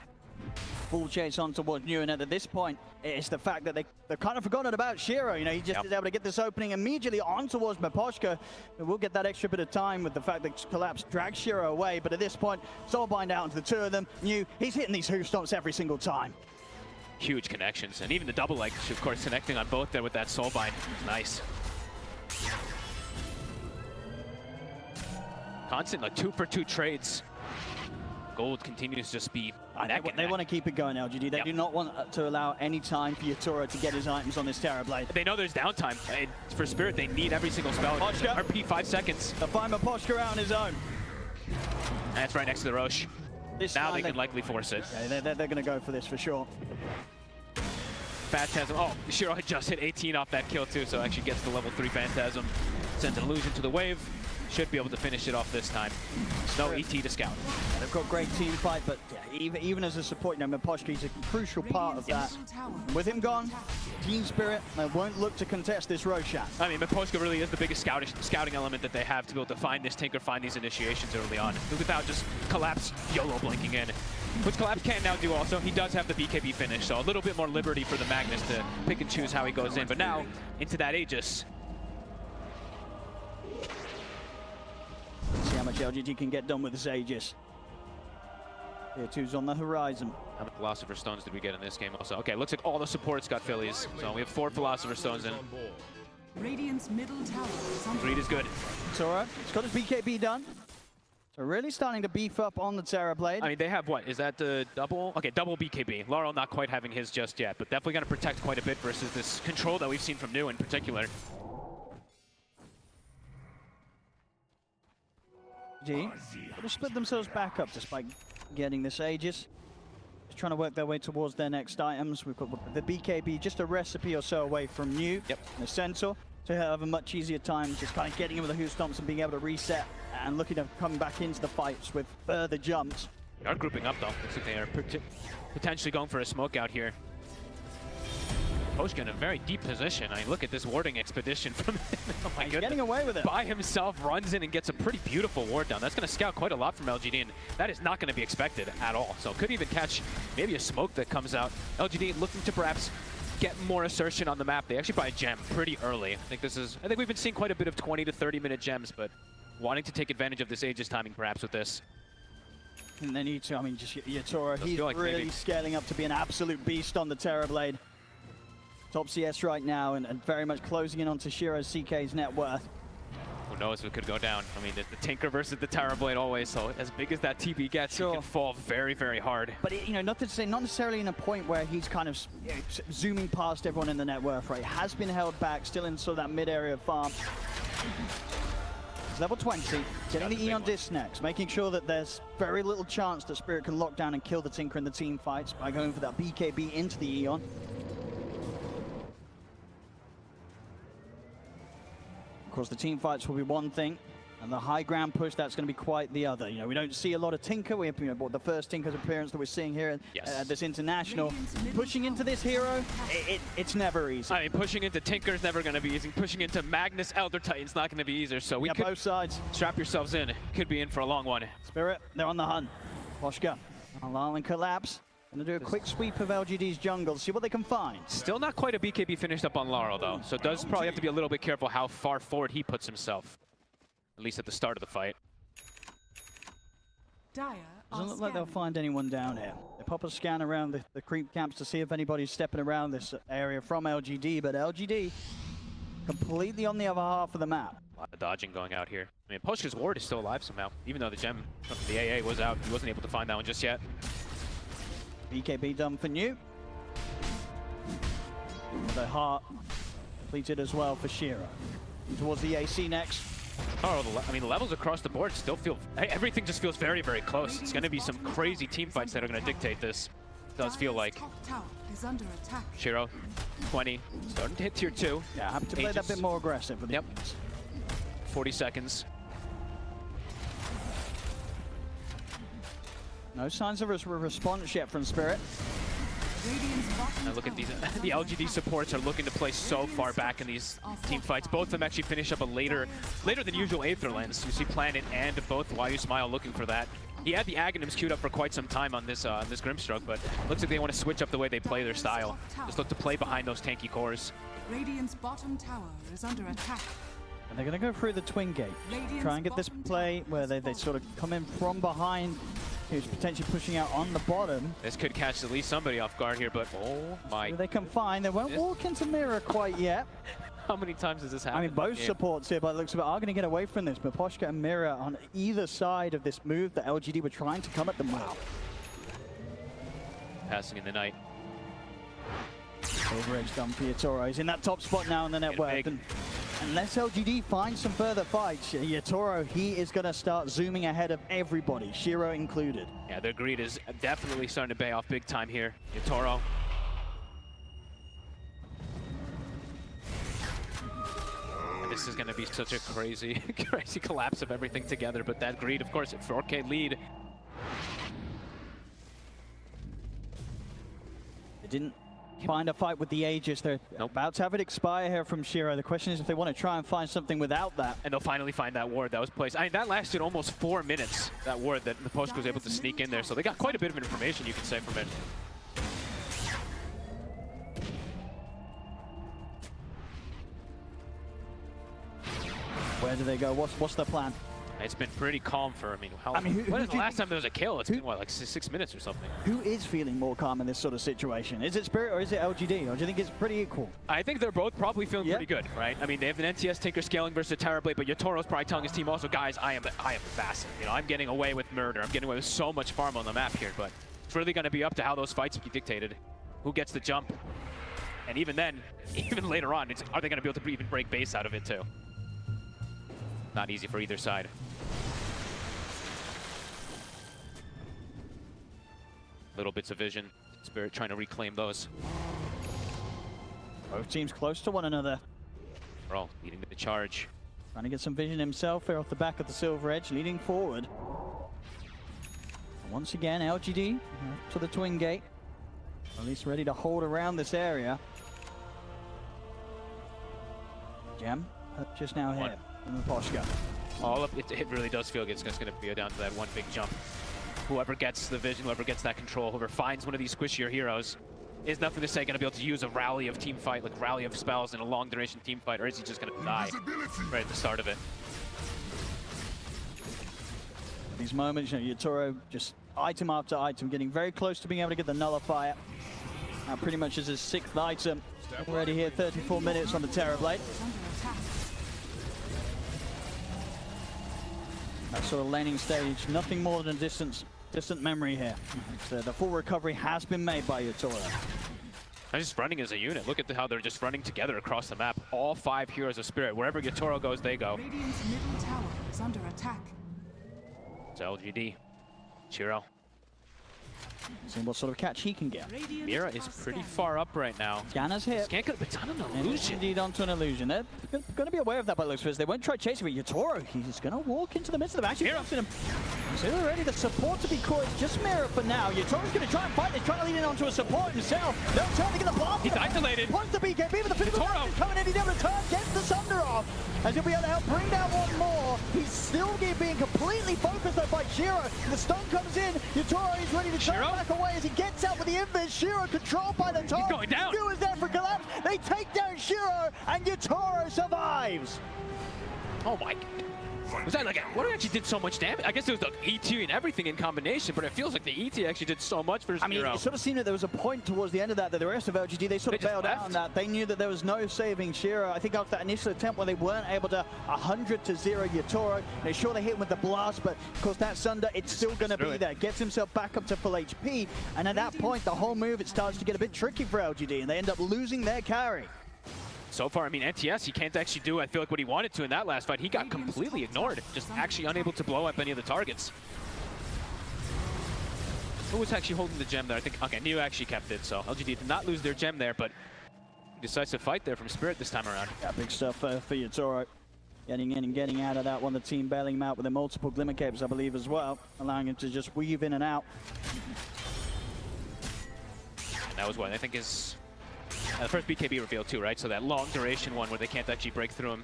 Full chase on towards New, and at this point, it's the fact that they've kind of forgotten about Shiro. You know, he just is able to get this opening immediately on towards Miposhka. We'll get that extra bit of time with the fact that Collapse drags Shiro away, but at this point, Soulbind out into the 2 of them. New, he's hitting these hoof stomps every single time. Huge connections, and even the double leg, of course, connecting on both there with that Soulbind. Nice. Constant, like 2-for-2 trades. Gold continues to just be They want to keep it going, LGD. They do not want to allow any time for Yatoro to get his items on this Terrorblade. They know there's downtime. For Spirit, they need every single spell. RP 5 seconds. They'll find Miposhka out on his own. And it's right next to the Roche. Now they can likely force it. Yeah, they're going to go for this for sure. Phantasm. Oh, Shiro had just hit 18 off that kill too, so actually gets the level 3 Phantasm. Sends an illusion to the wave. Should be able to finish it off this time. No ET to scout. Yeah, they've got great team fight, but yeah, even as a support, you know, Miposhka is a crucial part of that. With him gone, Team Spirit, they won't look to contest this Roshan. I mean, Miposhka really is the biggest scouting element that they have to be able to find this Tinker, find these initiations early on, without just Collapse YOLO blinking in. Which Collapse can now do also. He does have the BKB finish, so a little bit more liberty for the Magnus to pick and choose how he goes in. But now, into that Aegis. See how much LGD can get done with this Aegis. Tier 2's on the horizon. How many Philosopher Stones did we get in this game also? Okay, looks like all the supports got Phillies. So we have 4 Philosopher Stones in. Radiant's middle tower is on Greed is good. Sora, he's got his BKB done. So really starting to beef up on the Terrorblade. I mean, they have what? Is that the double? Okay, double BKB. Laurel not quite having his just yet, but definitely going to protect quite a bit versus this control that we've seen from New in particular. They'll split themselves back up despite getting this Aegis. Just trying to work their way towards their next items. We've got the BKB just a recipe or so away from New. Yep. The Centaur to have a much easier time just kind of getting him with the hoof stomps and being able to reset and looking to come back into the fights with further jumps. They are grouping up though. Looks like they are potentially going for a smoke out here. Poshka in a very deep position. I mean, look at this warding expedition from him. Oh my goodness. Getting away with it. By himself, runs in and gets a pretty beautiful ward down. That's going to scout quite a lot from LGD, and that is not going to be expected at all. So could even catch maybe a smoke that comes out. LGD looking to perhaps get more assertion on the map. They actually buy a gem pretty early. I think we've been seeing quite a bit of 20 to 30-minute gems, but wanting to take advantage of this Aegis timing perhaps with this. And then you two, I mean, just Yatoro, he's like really scaling up to be an absolute beast on the Terrorblade. Top CS right now and very much closing in onto Shiro CK's net worth. Who knows what could go down. I mean, the Tinker versus the Terrorblade always, so as big as that TB gets, he can fall very, very hard. But, you know, not necessarily in a point where he's kind of zooming past everyone in the net worth, right? Has been held back, still in sort of that mid-area farm. He's level 20, getting the Eon Disc next, making sure that there's very little chance that Spirit can lock down and kill the Tinker in the team fights by going for that BKB into the Eon. Of course, the team fights will be one thing. And the high ground push, that's going to be quite the other. You know, we don't see a lot of Tinker. We have, you know, the first Tinker's appearance that we're seeing here at this international. Pushing into this hero, it's never easy. I mean, pushing into Tinker's never going to be easy. Pushing into Magnus Elder Titan's not going to be easier. So we could both sides. Strap yourselves in. Could be in for a long one. Spirit, they're on the hunt. Poshka, allowing collapse. Gonna do a quick sweep of LGD's jungle, see what they can find. Still not quite a BKB finished up on Laurel though, so does probably have to be a little bit careful how far forward he puts himself. At least at the start of the fight. Doesn't look like they'll find anyone down here. They pop a scan around the creep camps to see if anybody's stepping around this area from LGD, but LGD completely on the other half of the map. A lot of dodging going out here. I mean, Poshka's ward is still alive somehow, even though the gem from the AA was out. He wasn't able to find that one just yet. BKB done for New. The heart completed as well for Shiro. Towards the AC next. Oh, I mean, the levels across the board still feel... Everything just feels very, very close. It's going to be some crazy team fights that are going to dictate this. It does feel like. Shiro, 20, starting to hit tier 2. Yeah, happy to play that bit more aggressive with the 40 seconds. No signs of a response yet from Spirit. Now look at these. The LGD supports are looking to play so far back in these team fights. Both of them actually finish up a later than usual Aether Lens. You see Planet and both Why You Smile looking for that. He had the Aghanims queued up for quite some time on this Grimstroke, but looks like they want to switch up the way they play their style. Just look to play behind those tanky cores. Radiant's bottom tower is under attack. And they're going to go through the Twin Gate. Try and get this play where they sort of come in from behind. Who's potentially pushing out on the bottom. This could catch at least somebody off guard here, but oh my. They can find. They won't walk into Mirror quite yet. How many times does this happen? I mean, both supports here, by the looks of it, are going to get away from this, but Poshka and Mirror on either side of this move that LGD were trying to come at them with. Passing in the night. Overedge done for Yatoro. He's in that top spot now in the network. And unless LGD finds some further fights, Yatoro, he is going to start zooming ahead of everybody, Shiro included. Yeah, their greed is definitely starting to pay off big time here. Yatoro. This is going to be such a crazy collapse of everything together, but that greed, of course, 4K lead. They didn't find a fight with the Aegis. They're about to have it expire here from Shiro. The question is if they want to try and find something without that. And they'll finally find that ward that was placed. I mean, that lasted almost 4 minutes, that ward that the Poshka was able to sneak in there. So they got quite a bit of information, you can say, from it. Where do they go? What's their plan? It's been pretty calm for, when was the last time there was a kill? It's been, what, like 6 minutes or something? Who is feeling more calm in this sort of situation? Is it Spirit or is it LGD? Or do you think it's pretty equal? I think they're both probably feeling pretty good, right? I mean, they have an NTS Tinker scaling versus Terrorblade, but Yatoro's probably telling his team also, guys, I am fast. You know, I'm getting away with murder. I'm getting away with so much farm on the map here, but it's really going to be up to how those fights be dictated. Who gets the jump? And even then, even later on, are they going to be able to even break base out of it too? Not easy for either side. Little bits of vision. Spirit trying to reclaim those. Both teams close to one another. We're all leading the charge. Trying to get some vision himself here off the back of the Silver Edge, leading forward. And once again, LGD to the Twin Gate. At least ready to hold around this area. Gem just now here from the Poshka. All up, it really does feel like it's just going to be down to that one big jump. Whoever gets the vision, whoever gets that control, whoever finds one of these squishier heroes, is nothing to say going to be able to use a rally of team fight, like rally of spells in a long duration team fight, or is he just going to die right at the start of it? These moments, Yatoro just item after item, getting very close to being able to get the nullifier. Pretty much as his 6th item. Already here, 34 minutes on the Terrorblade. That sort of laning stage, nothing more than a distant memory here. So the full recovery has been made by Yatoro. They're just running as a unit. Look at how they're just running together across the map. All 5 Heroes of Spirit. Wherever Yatoro goes, they go. Radiant's middle tower is under attack. It's LGD. Shiro. Seeing what sort of catch he can get. Mira is pretty far up right now. Scanner's hit. Scan could have been on an illusion. Indeed onto an illusion. They're going to be aware of that by the looks of it. They won't try chasing it. Yatoro, he's going to walk into the midst of them. Actually, him. So already the support to be caught. It's just Mira for now. Yatoro's going to try and fight. They're trying to lead in onto a support himself. They'll try to get the blast. He's isolated. Points the BKB, but the physical damage coming in. He's able to turn, gets the Sunder off. As he'll be able to help bring down one more. He's still being completely focused though by Shiro. The stun comes in. Yatoro is ready to turn back away as he gets out with the invis. Shiro controlled by the top. He's going down. Skewer's there for collapse. They take down Shiro and Yatoro survives. Oh my. Was that like what actually did so much damage? I guess it was the ET and everything in combination, but it feels like the ET actually did so much for Shiro. I mean, it sort of seemed that there was a point towards the end of that the rest of LGD, they sort of bailed out on that. They knew that there was no saving Shiro. I think after that initial attempt where they weren't able to 100-0 Yatoro, they sure they hit him with the blast, but of course that Sunder, it's still going to be there. Gets himself back up to full HP, and at that point, the whole move, it starts to get a bit tricky for LGD, and they end up losing their carry. So far, I mean, NTS, he can't actually do, I feel like, what he wanted to in that last fight. He got completely ignored, just actually unable to blow up any of the targets. Who was actually holding the gem there? I think, okay, Neo actually kept it, so LGD did not lose their gem there, but decisive fight there from Spirit this time around. Yeah, big stuff for Yatoro. Getting in and getting out of that one. The team bailing him out with the multiple Glimmer Capes, I believe, as well, allowing him to just weave in and out. And that was what I think is the first BKB reveal too, right? So that long duration one where they can't actually break through him.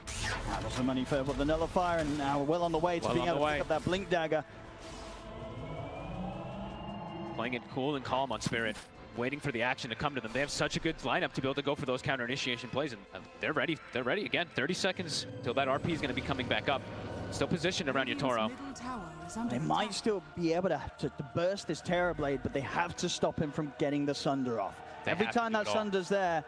That was the money for the Nullifier, and now we're well on the way to being able to pick up that Blink Dagger. Playing it cool and calm on Spirit, waiting for the action to come to them. They have such a good lineup to be able to go for those counter initiation plays, and they're ready. They're ready again. 30 seconds till that RP is going to be coming back up. Still positioned around Yatoro. They might still be able to burst this Terrorblade, but they have to stop him from getting the Sunder off. Every time that Sunder's there,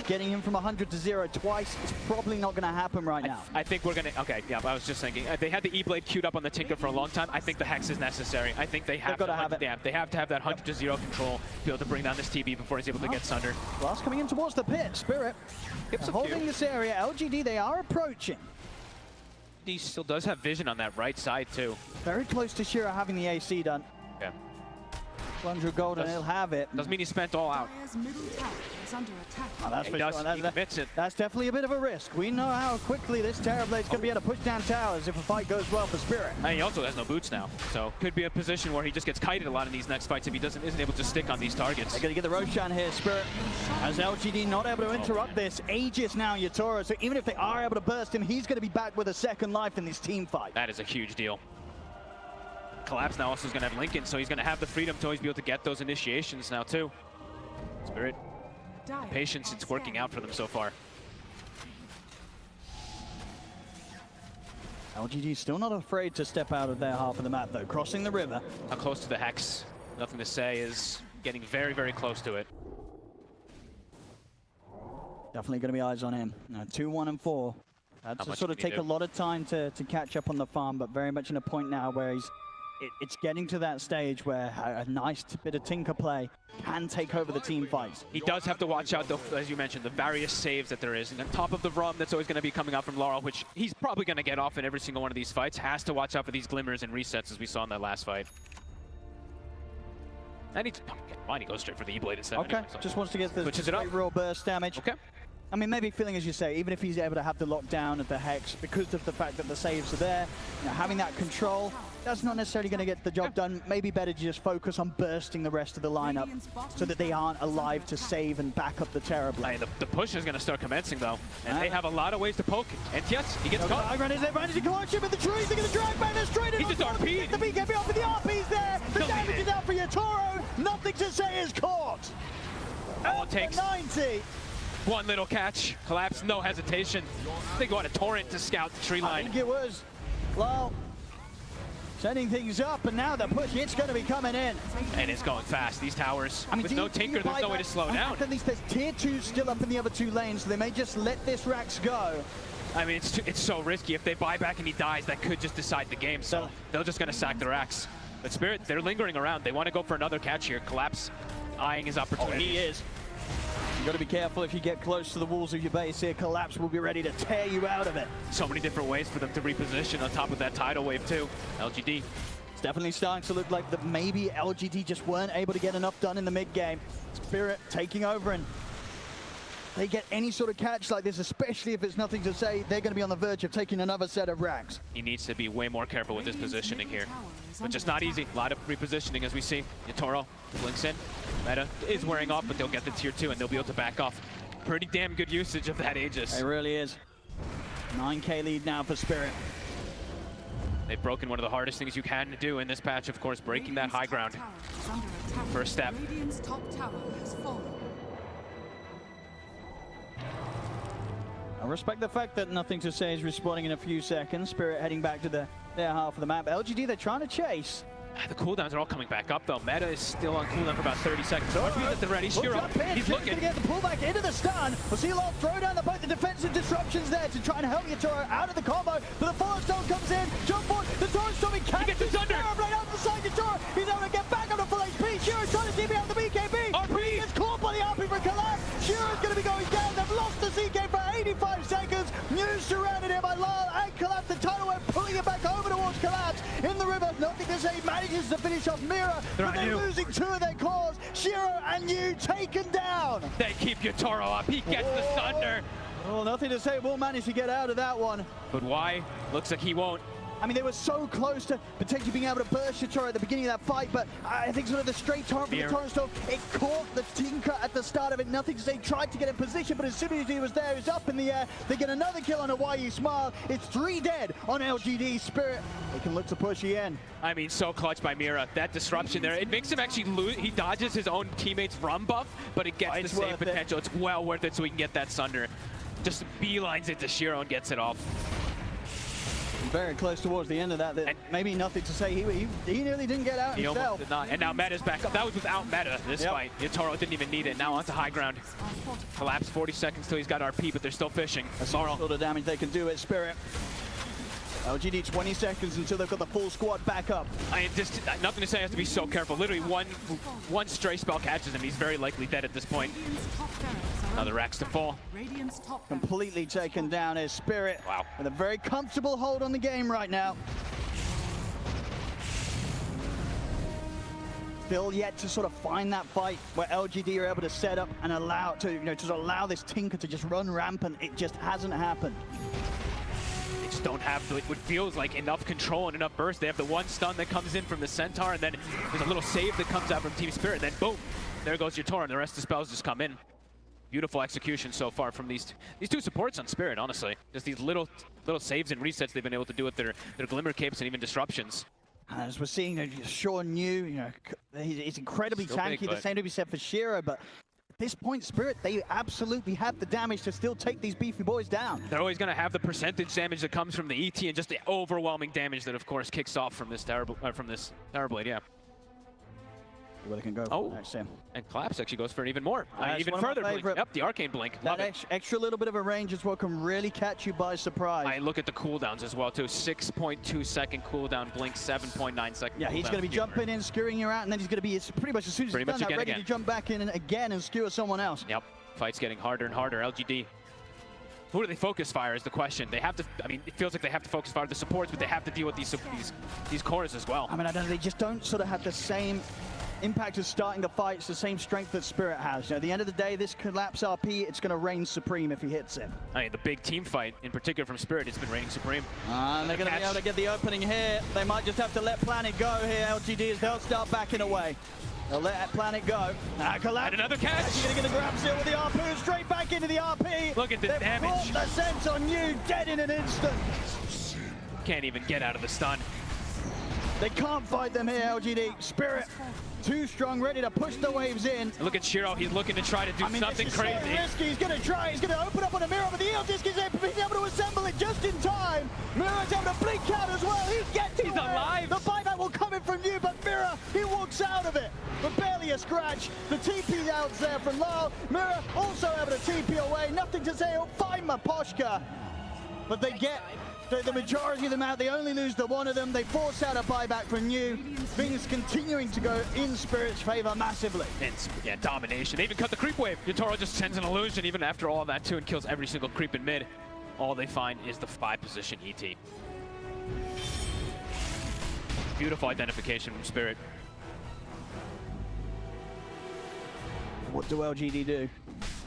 getting him from 100-0 twice is probably not going to happen right now. I think we're going to, okay, yeah, I was just thinking, they had the E-Blade queued up on the Tinker for a long time. I think the Hex is necessary. I think they have to have it. Yeah, they have to have that 100-0 control to be able to bring down this TB before he's able to get Sunder. Blast coming in towards the pit. Spirit holding this area. LGD, they are approaching. He still does have vision on that right side too. Very close to Shiro having the AC done. Yeah. 100 gold and he'll have it. Doesn't mean he spent all out. Oh, that's for sure. That's definitely a bit of a risk. We know how quickly this Terrorblade's going to be able to push down towers if a fight goes well for Spirit. And he also has no boots now, so could be a position where he just gets kited a lot in these next fights if he isn't able to stick on these targets. They're going to get the Roshan here, Spirit. As LGD not able to interrupt this. Aegis now Yatoro, so even if they are able to burst him, he's going to be back with a second life in this team fight. That is a huge deal. Collapse now also is going to have Lincoln, so he's going to have the freedom to always be able to get those initiations now too. Spirit, patience, it's working out for them so far. LGD still not afraid to step out of their half of the map though, crossing the river. How close to the Hex? Nothing to say, is getting very, very close to it. Definitely going to be eyes on him. Now 2, 1, and 4. That's to sort of take a lot of time to catch up on the farm, but very much in a point now where it's getting to that stage where a nice bit of Tinker play can take over the team fights. He does have to watch out, though, as you mentioned, the various saves that there is. And on top of the ROM that's always going to be coming out from Laurel, which he's probably going to get off in every single one of these fights, has to watch out for these glimmers and resets as we saw in that last fight. And he goes straight for the E-Blade instead. Okay, anyway, so just wants to get the real burst damage. Okay. I mean, maybe feeling, as you say, even if he's able to have the lockdown of the Hex, because of the fact that the saves are there, you know, having that control, that's not necessarily going to get the job done. Maybe better to just focus on bursting the rest of the lineup so that they aren't alive to save and back up the Terrorblade. Hey, the push is going to start commencing, though, and they have a lot of ways to poke. And yes, he gets caught. Is there advantage in Collection with the trees? They're going to drag back. They're straight in. He just RP'd. The BKB off with the RP's there. The damage is out for Yatoro. Nothing to say is caught. All it takes 90. One little catch, Collapse, no hesitation. They go on a torrent to scout the tree line. I think it was, well, setting things up, and now the push, it's going to be coming in. And it's going fast. These towers, I mean, with no Tinker, there's no way to slow down. At least there's tier 2 still up in the other 2 lanes, so they may just let this Rax go. I mean, it's so risky. If they buy back and he dies, that could just decide the game, so they're just going to sack the Rax. But Spirit, they're lingering around. They want to go for another catch here. Collapse eyeing his opportunity. Oh, he is. You've got to be careful if you get close to the walls of your base here. Collapse will be ready to tear you out of it. So many different ways for them to reposition on top of that tidal wave too. LGD It's definitely starting to look like that maybe LGD just weren't able to get enough done in the mid game. Spirit taking over, and they get any sort of catch like this, especially if it's nothing to say, they're going to be on the verge of taking another set of ranks. He needs to be way more careful with his positioning here. But just not easy. A lot of repositioning as we see. Yatoro blinks in. Meta is wearing off, but they'll get the tier 2 and they'll be able to back off. Pretty damn good usage of that Aegis. It really is. 9K lead now for Spirit. They've broken one of the hardest things you can do in this patch, of course, breaking that high ground. First step. Radiant's top tower has fallen. I respect the fact that nothing to say is respawning in a few seconds. Spirit heading back to their half of the map. LGD, they're trying to chase. The cooldowns are all coming back up, though. Meta is still on cooldown for about 30 seconds. So RP's at the ready. Shiro, he's looking. Going to get the pullback into the stun. We'll see a lot of throw down both the defensive disruptions there to try and help Yatoro out of the combo. But the Forest Stone comes in. Jump forward. The Toro Storming catches. He gets his under. Right out the side. Yatoro, he's able to get back on the full HP. Shiro trying to TP out the BKB. RP gets caught by the RP for Collapse. Shiro's going to be going down. They've lost the CK for 85 seconds. News surrounded here by Lyle and Collapse. The tidal wave pulling it back over towards Collapse. In the river, nothing to say. Manages to finish off Mira, but they're losing 2 of their cores. Shiro and Yu taken down. They keep Yatoro up. He gets the thunder. Oh, nothing to say. Will manage to get out of that one. But why? Looks like he won't. I mean, they were so close to potentially being able to burst Yatoro at the beginning of that fight, but I think sort of the straight torrent from the Torrent Storm, it caught the Tinker at the start of it. Nothing to say. Tried to get in position, but as soon as he was there, he was up in the air. They get another kill on a YU Smile. It's 3 dead on LGD. Spirit, they can look to push again. I mean, so clutch by Mira. That disruption there, it makes him actually lose. He dodges his own teammate's run buff, but it gets the save potential. It's well worth it so he can get that Sunder. Just beelines it to Shiro and gets it off. Very close towards the end of that. Maybe nothing to say. He nearly didn't get out himself. Almost did not. And now Meta's back up. That was without Meta, this fight. Yatoro didn't even need it. Now onto high ground. Collapse 40 seconds till he's got RP, but they're still fishing. That's all the damage they can do at Spirit. LGD 20 seconds until they've got the full squad back up. Nothing to say, has to be so careful. Literally one stray spell catches him. He's very likely dead at this point. Another racks to fall. Completely taken down as Spirit. Wow. With a very comfortable hold on the game right now. Still yet to sort of find that fight where LGD are able to set up and allow to allow this Tinker to just run rampant. It just hasn't happened. They just don't have what feels like enough control and enough burst. They have the one stun that comes in from the Centaur, and then there's a little save that comes out from Team Spirit, and then boom, there goes your Tor, and the rest of the spells just come in. Beautiful execution so far from these 2 supports on Spirit, honestly. Just these little saves and resets they've been able to do with their Glimmer Capes and even disruptions. As we're seeing, Sean Yu, he's incredibly tanky. The same to be said for Shiro, but at this point, Spirit, they absolutely have the damage to still take these beefy boys down. They're always going to have the percentage damage that comes from the ET and just the overwhelming damage that, of course, kicks off from this Tower Blade, yeah. Where they can go for next, and Collapse actually goes for even more. Even one of further my blink. Yep, the Arcane Blink. That extra little bit of a range as well can really catch you by surprise. I look at the cooldowns as well, too. 6.2 second cooldown, Blink 7.9 second Yeah, he's going to be jumping in, skewering you out, and then he's going to be pretty much as soon as he's done that, ready to jump back in again and skewer someone else. Yep, fight's getting harder and harder. LGD. Who do they focus fire is the question. They have to, I mean, it feels like they have to focus fire the supports, but they have to deal with these cores as well. I mean, I don't know, they just don't sort of have the same impact of starting the fight. It's the same strength that Spirit has. At the end of the day, this Collapse RP, it's going to reign supreme if he hits it. I mean, the big team fight, in particular from Spirit, it's been reigning supreme. And they're going to be able to get the opening here. They might just have to let Planet go here, LGD, as they'll start backing away. They'll let Planet go. Collapse. And another catch. He's going to get the grab seal with the RP, straight back into the RP. Look at the damage. They've brought the sense on you, dead in an instant. Can't even get out of the stun. They can't fight them here, LGD. Spirit, too strong, ready to push the waves in. Look at Shiro, he's looking to try to do something crazy. So risky. He's going to try, he's going to open up on a mirror, but the Eel Disc is able to assemble it just in time. Mira's able to blink out as well. He gets it. He's alive. The buyback will come in from you, but Mira, he walks out of it. But barely a scratch. The TP out there from Lyle. Mira also able to TP away. Nothing to say, he'll find Maposhka. But they get the majority of them out. They only lose the one of them. They force out a buyback from New. Things continuing to go in Spirit's favor massively. Yeah, domination. They even cut the creep wave. Yatoro just sends an illusion even after all that too and kills every single creep in mid. All they find is the 5 position ET. Beautiful identification from Spirit. What do LGD do?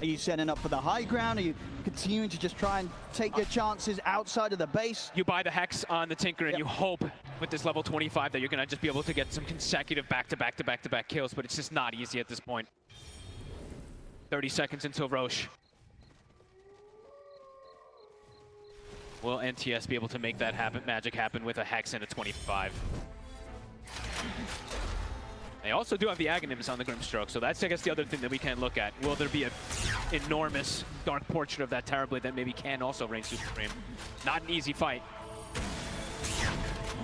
Are you setting up for the high ground? Are you continuing to just try and take your chances outside of the base? You buy the Hex on the Tinker and you hope with this level 25 that you're going to just be able to get some consecutive back-to-back kills, but it's just not easy at this point. 30 seconds until Roche. Will NTS be able to make that magic happen with a Hex and a 25? They also do have the Aghanims on the Grimstroke, so that's, I guess, the other thing that we can look at. Will there be an enormous Dark Portrait of that Terribly that maybe can also reign supreme? Not an easy fight.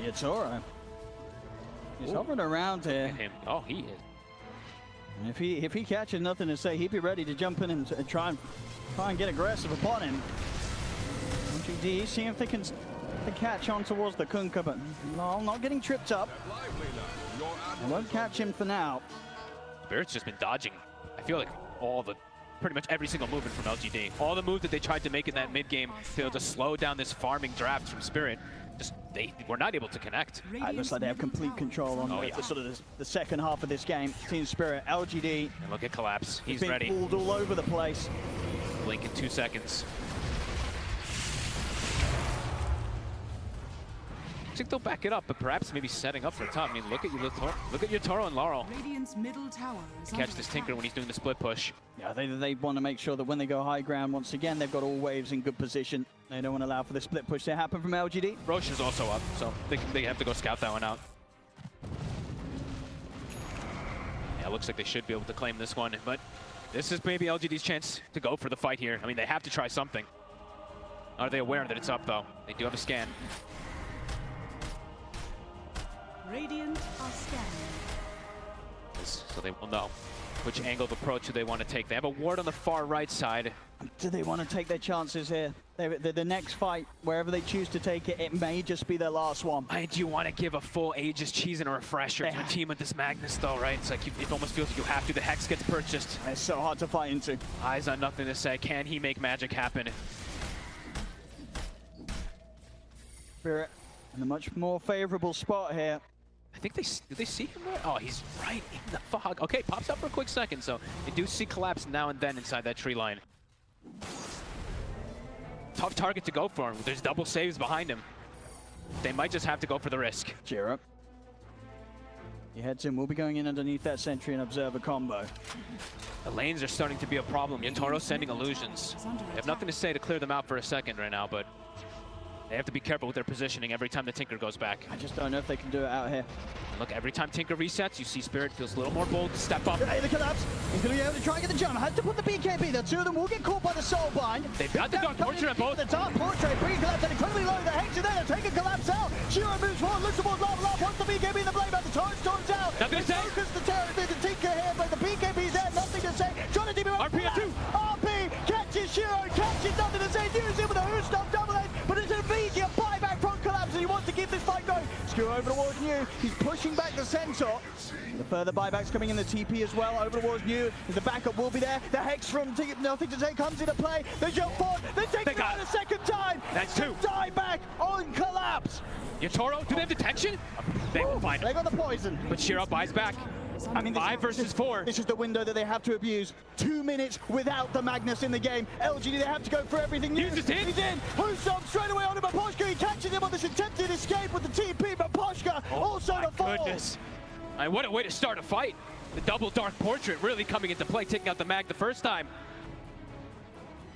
Yatoro. He's hovering around here. Him. Oh, he is. And if he catches nothing to say, he'd be ready to jump in and try and get aggressive upon him. LGD, seeing if they can catch on towards the Kunkka, but no, not getting tripped up. They won't catch him for now. Spirit's just been dodging. I feel like pretty much every single movement from LGD. All the moves that they tried to make in that mid game to slow down this farming draft from Spirit, they were not able to connect. It looks like they have complete control on the second half of this game. Team Spirit, LGD. And look at Collapse. He's ready. Pulled all over the place. Blink in 2 seconds. I think they'll back it up, but perhaps maybe setting up for the top. I mean, look at Yatoro and Laurel. Radiant's middle tower is Catch this Tinker when he's doing the split push. Yeah, they want to make sure that when they go high ground, once again, they've got all waves in good position. They don't want to allow for the split push to happen from LGD. Roche is also up, so they have to go scout that one out. Yeah, it looks like they should be able to claim this one, but this is maybe LGD's chance to go for the fight here. I mean, they have to try something. Are they aware that it's up, though? They do have a scan. Radiant are scanning. So they will know which angle of approach do they want to take. They have a ward on the far right side. Do they want to take their chances here? The next fight, wherever they choose to take it, it may just be their last one. Do you want to give a full Aegis cheese and a refresher to a team with this Magnus, though, right? It's like it almost feels like you have to. The Hex gets purchased. It's so hard to fight into. Eyes on nothing to say. Can he make magic happen? Spirit in a much more favorable spot here. I think did they see him there? Oh, he's right in the fog. Okay, pops up for a quick second, so they do see Collapse now and then inside that tree line. Tough target to go for him. There's double saves behind him. They might just have to go for the risk. Cheer up. He heads in. We'll be going in underneath that Sentry and Observer combo. The lanes are starting to be a problem. Yatoro sending illusions. They have nothing to say to clear them out for a second right now, but they have to be careful with their positioning every time the Tinker goes back. I just don't know if they can do it out here. And look, every time Tinker resets, you see Spirit feels a little more bold to step up. Hey, the Collapse. He's going to be able to try and get the jump. Has to put the BKB. The two of them will get caught by the Soul Bind. They've got the Dark Portrait on both. The Dark Portrait, pre-collapse, and incredibly low. The Hex is there. They're taking Collapse out. Shiro moves forward, looks towards Lava. Wants the BKB in the blade, but the torrent storms out. Nothing to say. Focus the Tinker here, but the BKB's there. Nothing to say. Trying to DB RP at 2. RP catches Shiro, catches nothing to say. Use him with a Who Stop double edge, but it's an immediate buyback from Collapse, and he wants to keep this fight going. Skew over towards New. He's pushing back the Centaur. The further buybacks coming in the TP as well. Over towards New. The backup will be there. The Hex from Nothing to Say comes into play. They jump forward. They take it out a second time. That's 2. Die back on Collapse. Yatoro, do they have detection? They will find it. They got the poison. But Shiro buys back. I mean, 5 versus 4. This is the window that they have to abuse. 2 minutes without the Magnus in the game. LGD, they have to go for everything. He's in. He's in. Who's straight away on him, but Poshka, he catches him on this attempted escape with the TP, but Poshka also the fall. Goodness. What a way to start a fight. The double Dark Portrait really coming into play, taking out the Mag the first time.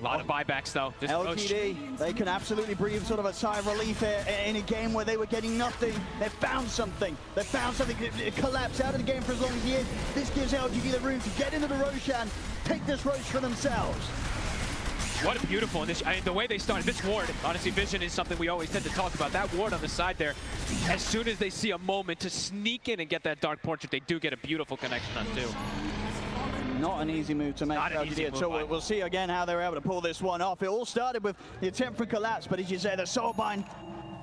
A lot of buybacks, though. LGD, they can absolutely breathe sort of a sigh of relief here in a game where they were getting nothing. They found something. They found something. Collapse out of the game for as long as he is. This gives LGD the room to get into the Roshan, take this Roche for themselves. What a beautiful, the way they started this ward, honestly, Vision is something we always tend to talk about. That ward on the side there, as soon as they see a moment to sneak in and get that Dark Portrait, they do get a beautiful connection on 2. Not an easy move to make. Not an easy move, so we'll see again how they're able to pull this one off. It all started with the attempt for Collapse, but as you say, the Soul Bind,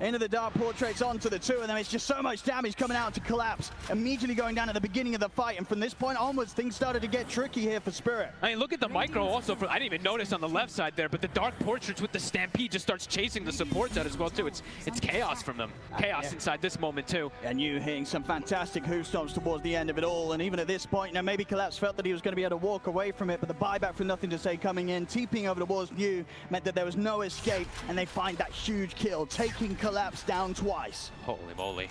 into the Dark Portraits onto the two of them. It's just so much damage coming out to Collapse, immediately going down at the beginning of the fight. And from this point onwards, things started to get tricky here for Spirit. I mean, look at the micro also. I didn't even notice on the left side there, but the Dark Portraits with the Stampede just starts chasing the supports out as well, too. It's chaos from them. Chaos inside this moment, too. And you hitting some fantastic hoof stomps towards the end of it all. And even at this point, now maybe Collapse felt that he was going to be able to walk away from it, but the buyback from Nothing to Say coming in, TPing over towards New, meant that there was no escape, and they find that huge kill, taking Collapse down twice. Holy moly.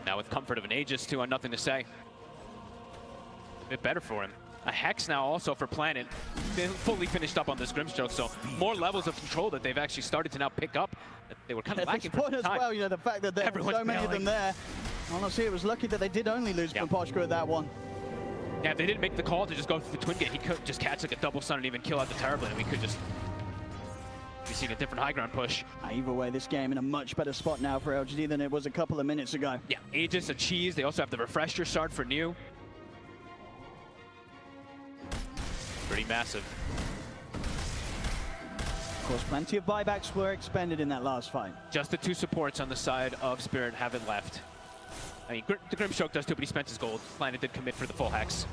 Now with comfort of an Aegis too on Nothing to Say. A bit better for him. A Hex now also for Planet. They fully finished up on this Grimstroke, so more levels of control that they've actually started to now pick up. They were kind of lacking for as time. well, you know, the fact that there were so many of them there. Honestly, it was lucky that they did only lose Pamposhka at that one. Yeah, if they didn't make the call to just go through the Twin Gate, he could just catch like a double stun and even kill out the Terrible, and we could just be seeing a different high ground push. Either way, this game in a much better spot now for LGD than it was a couple of minutes ago. Yeah, Aegis, a cheese. They also have the Refresher Shard for New. Pretty massive. Of course, plenty of buybacks were expended in that last fight. Just the two supports on the side of Spirit have it left. I mean, the Grimstroke does too, but he spent his gold. Planet did commit for the full Hex.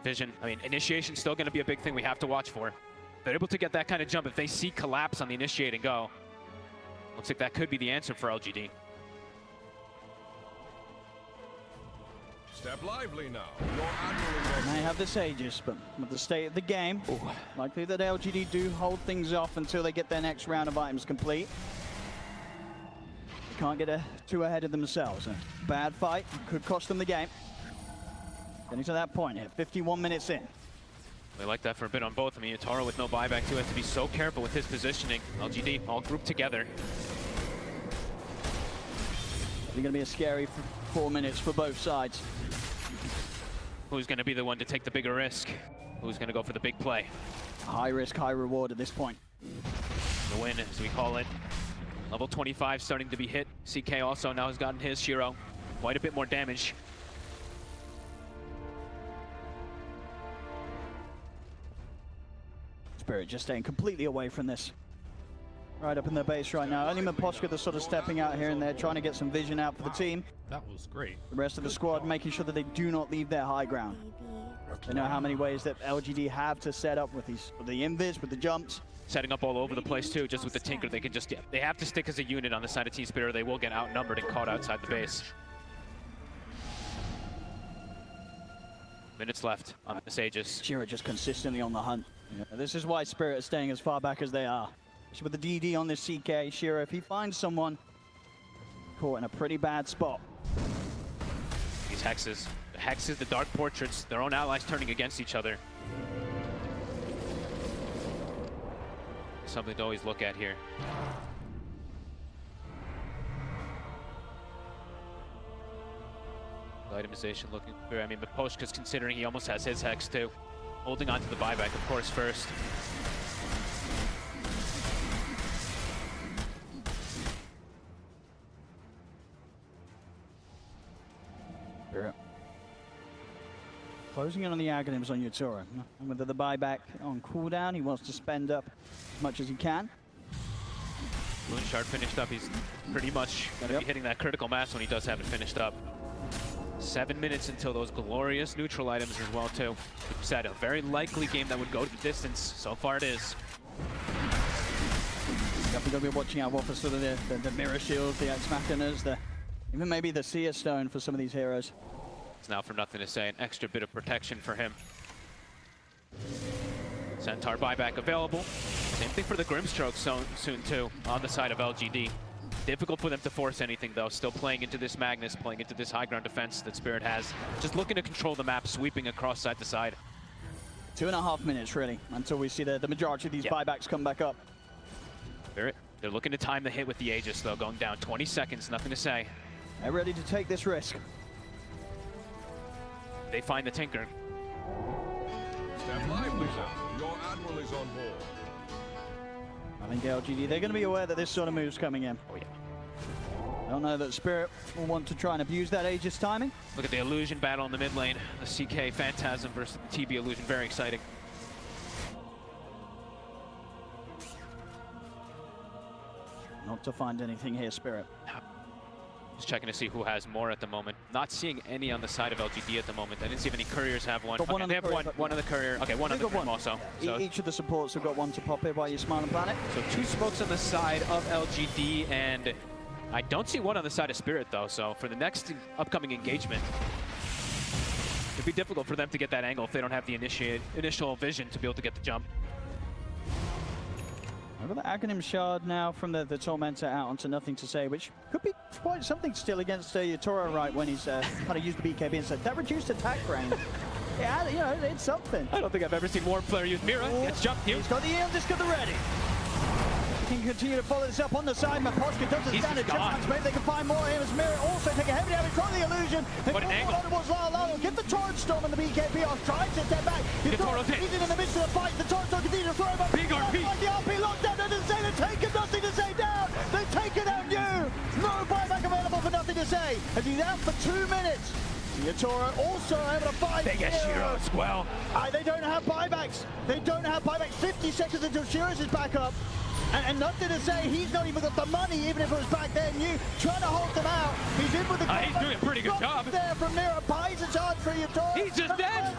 Vision, I mean, Initiation's still going to be a big thing we have to watch for. They're able to get that kind of jump if they see Collapse on the Initiate and go. Looks like that could be the answer for LGD. Step lively now. And they have this Aegis, but with the state of the game, likely that LGD do hold things off until they get their next round of items complete. They can't get too ahead of themselves. A bad fight could cost them the game. Getting to that point here, 51 minutes in. We like that for a bit on both. I mean, Taro with no buyback too has to be so careful with his positioning. LGD all grouped together. It's going to be a scary 4 minutes for both sides. Who's going to be the one to take the bigger risk? Who's going to go for the big play? High risk, high reward at this point. The win, as we call it. Level 25 starting to be hit. CK also now has gotten his Shiro. Quite a bit more damage. Spirit just staying completely away from this. Right up in their base right now. Only Pamposhka that's sort of stepping out here and there, trying to get some vision out for the team. That was great. The rest of the squad making sure that they do not leave their high ground. They know how many ways that LGD have to set up with these, with the invis, with the jumps. Setting up all over the place too, just with the Tinker. They can just, they have to stick as a unit on the side of Team Spirit or they will get outnumbered and caught outside the base. Minutes left on this Aegis. Shiro just consistently on the hunt. Yeah, this is why Spirit is staying as far back as they are. With the DD on this CK, Shiro, if he finds someone caught in a pretty bad spot. These Hexes, the Hexes, the Dark Portraits, their own allies turning against each other. Something to always look at here. Itemization looking through. I mean, Pamposhka's considering he almost has his Hex too. Holding on to the buyback, of course, first. Closing in on the Aghanims on Yutura. And with the buyback on cooldown, he wants to spend up as much as he can. Moonshard finished up. He's pretty much going to be hitting that critical mass when he does have it finished up. 7 minutes until those glorious neutral items as well, too. Like you said, a very likely game that would go to the distance. So far it is. Definitely going to be watching out for sort of the Mirror Shields, the Ex Machinas, even maybe the Seer Stone for some of these heroes. It's now for Nothing to Say, an extra bit of protection for him. Centaur buyback available. Same thing for the Grimstroke soon too, on the side of LGD. Difficult for them to force anything though, still playing into this Magnus, playing into this high ground defense that Spirit has. Just looking to control the map, sweeping across side to side. 2.5 minutes really, until we see the majority of these buybacks come back up. Spirit, they're looking to time the hit with the Aegis though, going down 20 seconds, Nothing to Say. They're ready to take this risk. They find the Tinker. Stand lively now. Your admiral is on board. I think LGD, they're going to be aware that this sort of move's coming in. Oh yeah. I don't know that Spirit will want to try and abuse that Aegis timing. Look at the Illusion battle in the mid lane. The CK Phantasm versus the TB Illusion, very exciting. Not to find anything here, Spirit. Just checking to see who has more at the moment. Not seeing any on the side of LGD at the moment. I didn't see if any couriers have one. Got one Okay, on they the have courier, one on the courier. Okay, one on the Grim also. So each of the supports have got one to pop here by your Smiling Planet. So 2 smokes on the side of LGD, and I don't see one on the side of Spirit though. So for the next upcoming engagement, it'd be difficult for them to get that angle if they don't have the initial vision to be able to get the jump. I've got the Aghanim Shard now from the Tormentor out onto Nothing to Say, which could be quite something still against Yatoro, right, when he's kind of used the BKB and said that reduced attack range. Yeah, you know, it's something. I don't think I've ever seen more player use Mira. Gets jumped here. He's got the Eon Disc at the ready. He can continue to follow this up on the side. Maposka doesn't stand a chance. Maybe they can find more here as Mira also take a heavy damage from the illusion. What an angle. Towards Lalo. Get the Torrent Storm and the BKB off. Tries to step back. Yatoro's hit. He's in the midst of the fight. The Torrent Storm continues to throw him up. Big RP. The RP lockdown doesn't say they're taking Nothing to Say down. They've taken out you. No buyback available for Nothing to Say as he's out for 2 minutes. Yatoro also able to find Big Shiro as well. They don't have buybacks. They don't have buybacks. 50 seconds until Shiro's is back up. And Nothing to Say, he's not even got the money, even if it was back then. You trying to hold them out. He's in with the He's doing a pretty good job. There from Mira, buys a charge for Yatoro. He's just dead.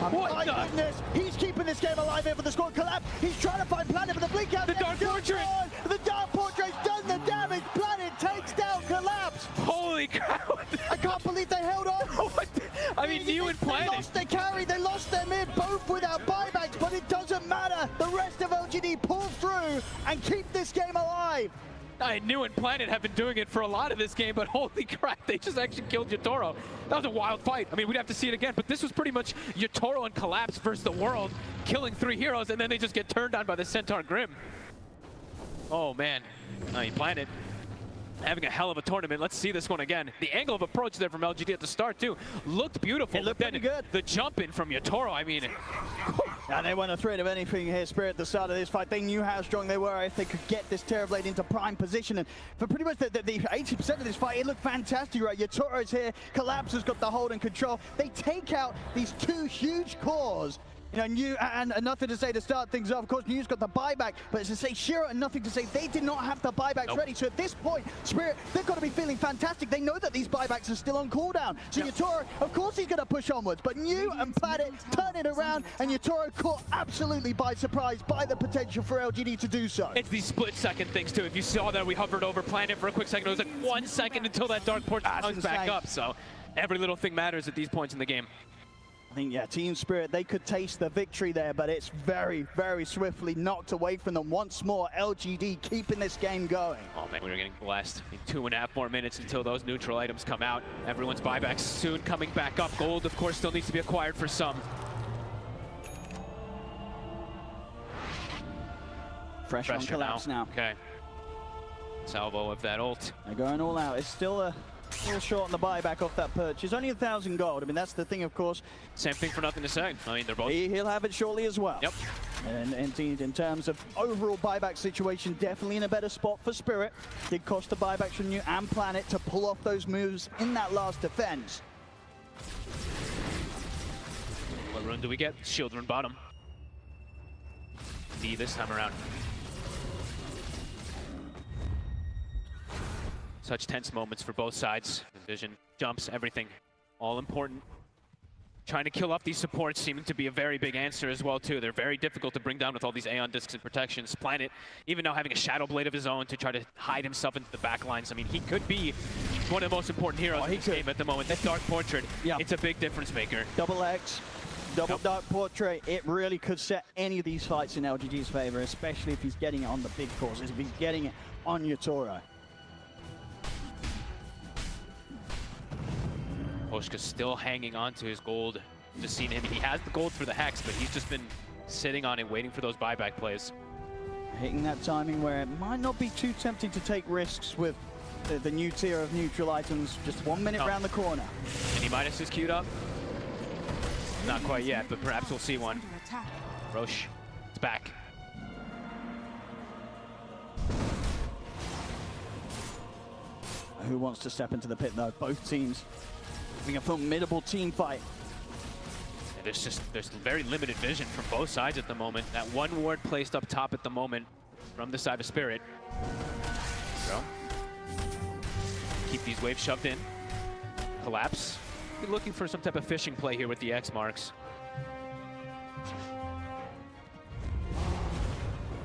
My goodness, he's keeping this game alive here for the squad collapse. He's trying to find Planet, but the blink out. The Dark Portrait. The Dark Portrait's done the damage. Planet takes down Collapse. Holy crap. I can't believe they held on. I mean, you and Planet. They lost their carry, they lost their mid, both without buybacks, but it doesn't matter. The rest of LGD pull through and keep this game alive. I knew and Planet have been doing it for a lot of this game, but holy crap, they just actually killed Yatoro. That was a wild fight. I mean, we'd have to see it again, but this was pretty much Yatoro and Collapse versus the world, killing 3 heroes, and then they just get turned on by the Centaur Grim. Oh, man. Planet having a hell of a tournament. Let's see this one again. The angle of approach there from LGD at the start, too, looked beautiful. It looked pretty good. The jump in from Yatoro, I mean... And they weren't afraid of anything here, Spirit, at the start of this fight. They knew how strong they were if they could get this Terrorblade into prime position. And for pretty much the 80% of this fight, it looked fantastic, right? Yatoro's here, Collapse has got the hold and control. They take out these 2 huge cores. You know, New and Nothing to Say to start things off. Of course, New's got the buyback, but it's to say Shiro and Nothing to Say, they did not have the buybacks ready. So at this point, Spirit, they've got to be feeling fantastic. They know that these buybacks are still on cooldown. So Yatoro, of course he's going to push onwards, but New and Planet turn it around, and Yatoro caught absolutely by surprise by the potential for LGD to do so. It's these split-second things, too. If you saw that, we hovered over Planet for a quick second. It was like 1 second until that Dark Portrait comes back up. So every little thing matters at these points in the game. I think, yeah, Team Spirit, they could taste the victory there, but it's very, very swiftly knocked away from them once more. LGD keeping this game going. Oh, man, we're getting blessed. In 2.5 more minutes until those neutral items come out. Everyone's buybacks soon coming back up. Gold, of course, still needs to be acquired for some. Fresh on Collapse now. Okay. Salvo of that ult. They're going all out. It's still a little short on the buyback off that purchase. Only 1,000 gold. I mean, that's the thing, of course. Same thing for Nothing to Say. I mean, they're both... He'll have it shortly as well. Yep. And indeed, in terms of overall buyback situation, definitely in a better spot for Spirit. Did cost the buybacks from New and Planet to pull off those moves in that last defense. What rune do we get? Shield rune bottom. D this time around. Such tense moments for both sides. Vision, jumps, everything. All important. Trying to kill off these supports seeming to be a very big answer as well, too. They're very difficult to bring down with all these Aeon Discs and protections. Planet, even now having a Shadow Blade of his own to try to hide himself into the back lines. I mean, he could be one of the most important heroes in this game at the moment. This Dark Portrait, it's a big difference maker. Double X, double Dark Portrait. It really could set any of these fights in LGD's favor, especially if he's getting it on the big causes, if he's getting it on Yatoro. Oshka's still hanging on to his gold. Just seen him. He has the gold for the Hex, but he's just been sitting on it, waiting for those buyback plays. Hitting that timing where it might not be too tempting to take risks with the new tier of neutral items. Just 1 minute around the corner. Any Midas is queued up? Not quite yet, but perhaps we'll see one. Roche, it's back. Who wants to step into the pit, though? Both teams having a formidable team fight. There's very limited vision from both sides at the moment. That one ward placed up top at the moment from the side of Spirit. So, keep these waves shoved in. Collapse. Be looking for some type of fishing play here with the X marks.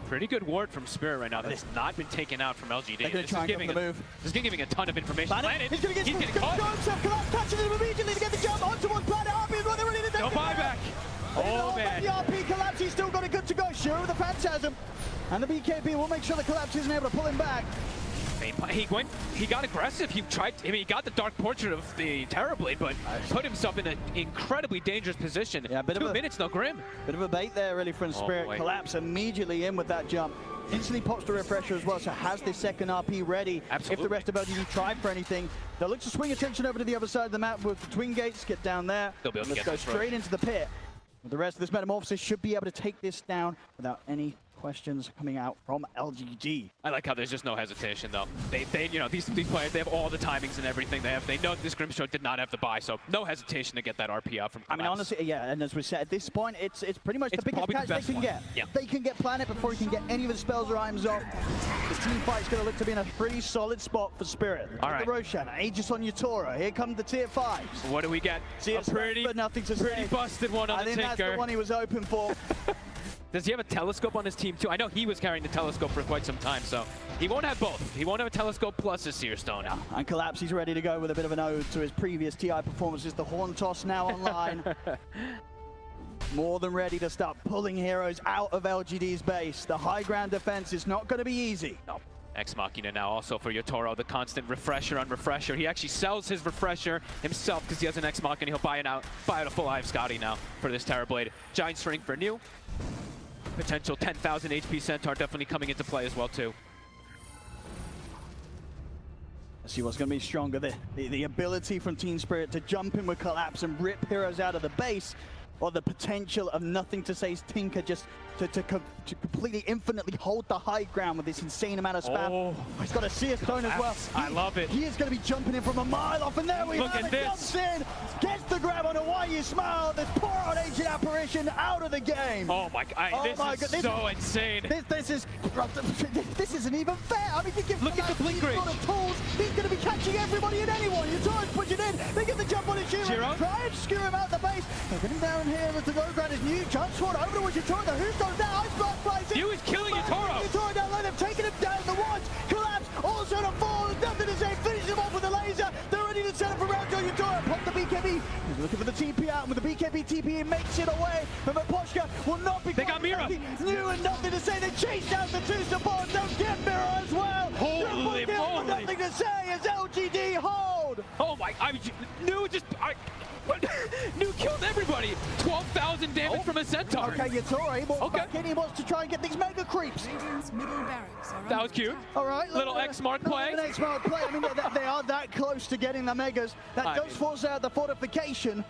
Pretty good ward from Spirit right now. That has not been taken out from LGD. They're going to try and go for the move. This is giving a ton of information. Planet. He's going to get caught. Himself. Collapse catches him immediately to get the jump on towards Planet. RP is what they're ready to do. No buyback. Oh, man. The RP Collapse, he's still got it good to go. Sure with the Phantasm. And the BKB will make sure the Collapse isn't able to pull him back. He got aggressive. He tried. I mean, he got the Dark Portrait of the Terrorblade, but put himself in an incredibly dangerous position. Yeah, 2 minutes, no Grim. Bit of a bait there, really, from Spirit. Collapse immediately in with that jump. Instantly pops the refresher as well, so has this second RP ready. Absolutely. If the rest of LGD try for anything, they'll look to swing attention over to the other side of the map with the Twin Gates. Get down there. They'll be able to Let's get go this straight into the pit. The rest of this Metamorphosis should be able to take this down without any questions coming out from LGD. I like how there's just no hesitation though. They you know, these players, they have all the timings and everything. They know this Grimstroke did not have the buy, so no hesitation to get that RP out from Collapse. I mean, honestly, yeah, and as we said, at this point, it's pretty much the biggest catch they can get. Yeah. They can get Planet before he can get any of his spells or items off. The team fight's going to look to be in a pretty solid spot for Spirit. All right. The Roshan, Aegis on Yutoro. Here come the tier 5s. What do we get? A pretty, but nothing to say. Busted one on I the think Tinker. that's the one he was open for. Does he have a telescope on his team too? I know he was carrying the telescope for quite some time, so he won't have both. He won't have a telescope plus a Seer Stone. Yeah. And Collapse, he's ready to go with a bit of an ode to his previous TI performances. The Horn Toss now online. More than ready to start pulling heroes out of LGD's base. The high ground defense is not going to be easy. No. Ex Machina now also for Yotaro, the constant refresher on refresher. He actually sells his refresher himself because he has an Ex Machina. He'll buy out a full Eye of Scotty now for this Terrorblade. Giant String for new. Potential 10,000 HP Centaur definitely coming into play as well too. Let's see what's going to be stronger. The ability from Team Spirit to jump in with Collapse and rip heroes out of the base, or the potential of Nothing to Say's Tinker just to completely infinitely hold the high ground with this insane amount of spam. Oh, he's got a Seer Stone as well. I love it. He is going to be jumping in from a mile off, and there we Look have at it. this. Jumps in, gets the grab on a Why You Smile. This poor old Ancient Apparition out of the game. Oh my God, this is so insane. This isn't even fair. I mean, you give Look at the blink range. tools. He's going to be catching everybody and anyone. Yutoro's pushing in. They get the jump on his Shiro. Try and skew him out the base. They're getting down here with the low ground. His new jump sword over towards Yutoro. The Who's goes down. Ice Block flies in. You is killing Yutoro. Yutoro down low. They've taken him down the watch. Collapse. Also to fall. Nothing to say. Finish him off with a laser. They're ready to set up for round two. Yutoro pop the BKB. He's looking for the TP out. And with the BKB TP, he makes it away. But Poshka will not be. They got Mira. New and Nothing to Say. They chase down the two supports. They'll get Mira as well. Holy moly. Nothing to Say as LGD hold. Oh my, New killed everybody. 12,000 damage from a Centaur. Okay, Yutoro able back in. He wants to try and get these mega creeps. That was cute. All right. Little X-Mark play. An X-Mark play. I mean, they are that close to getting the megas. That does force out the fortification.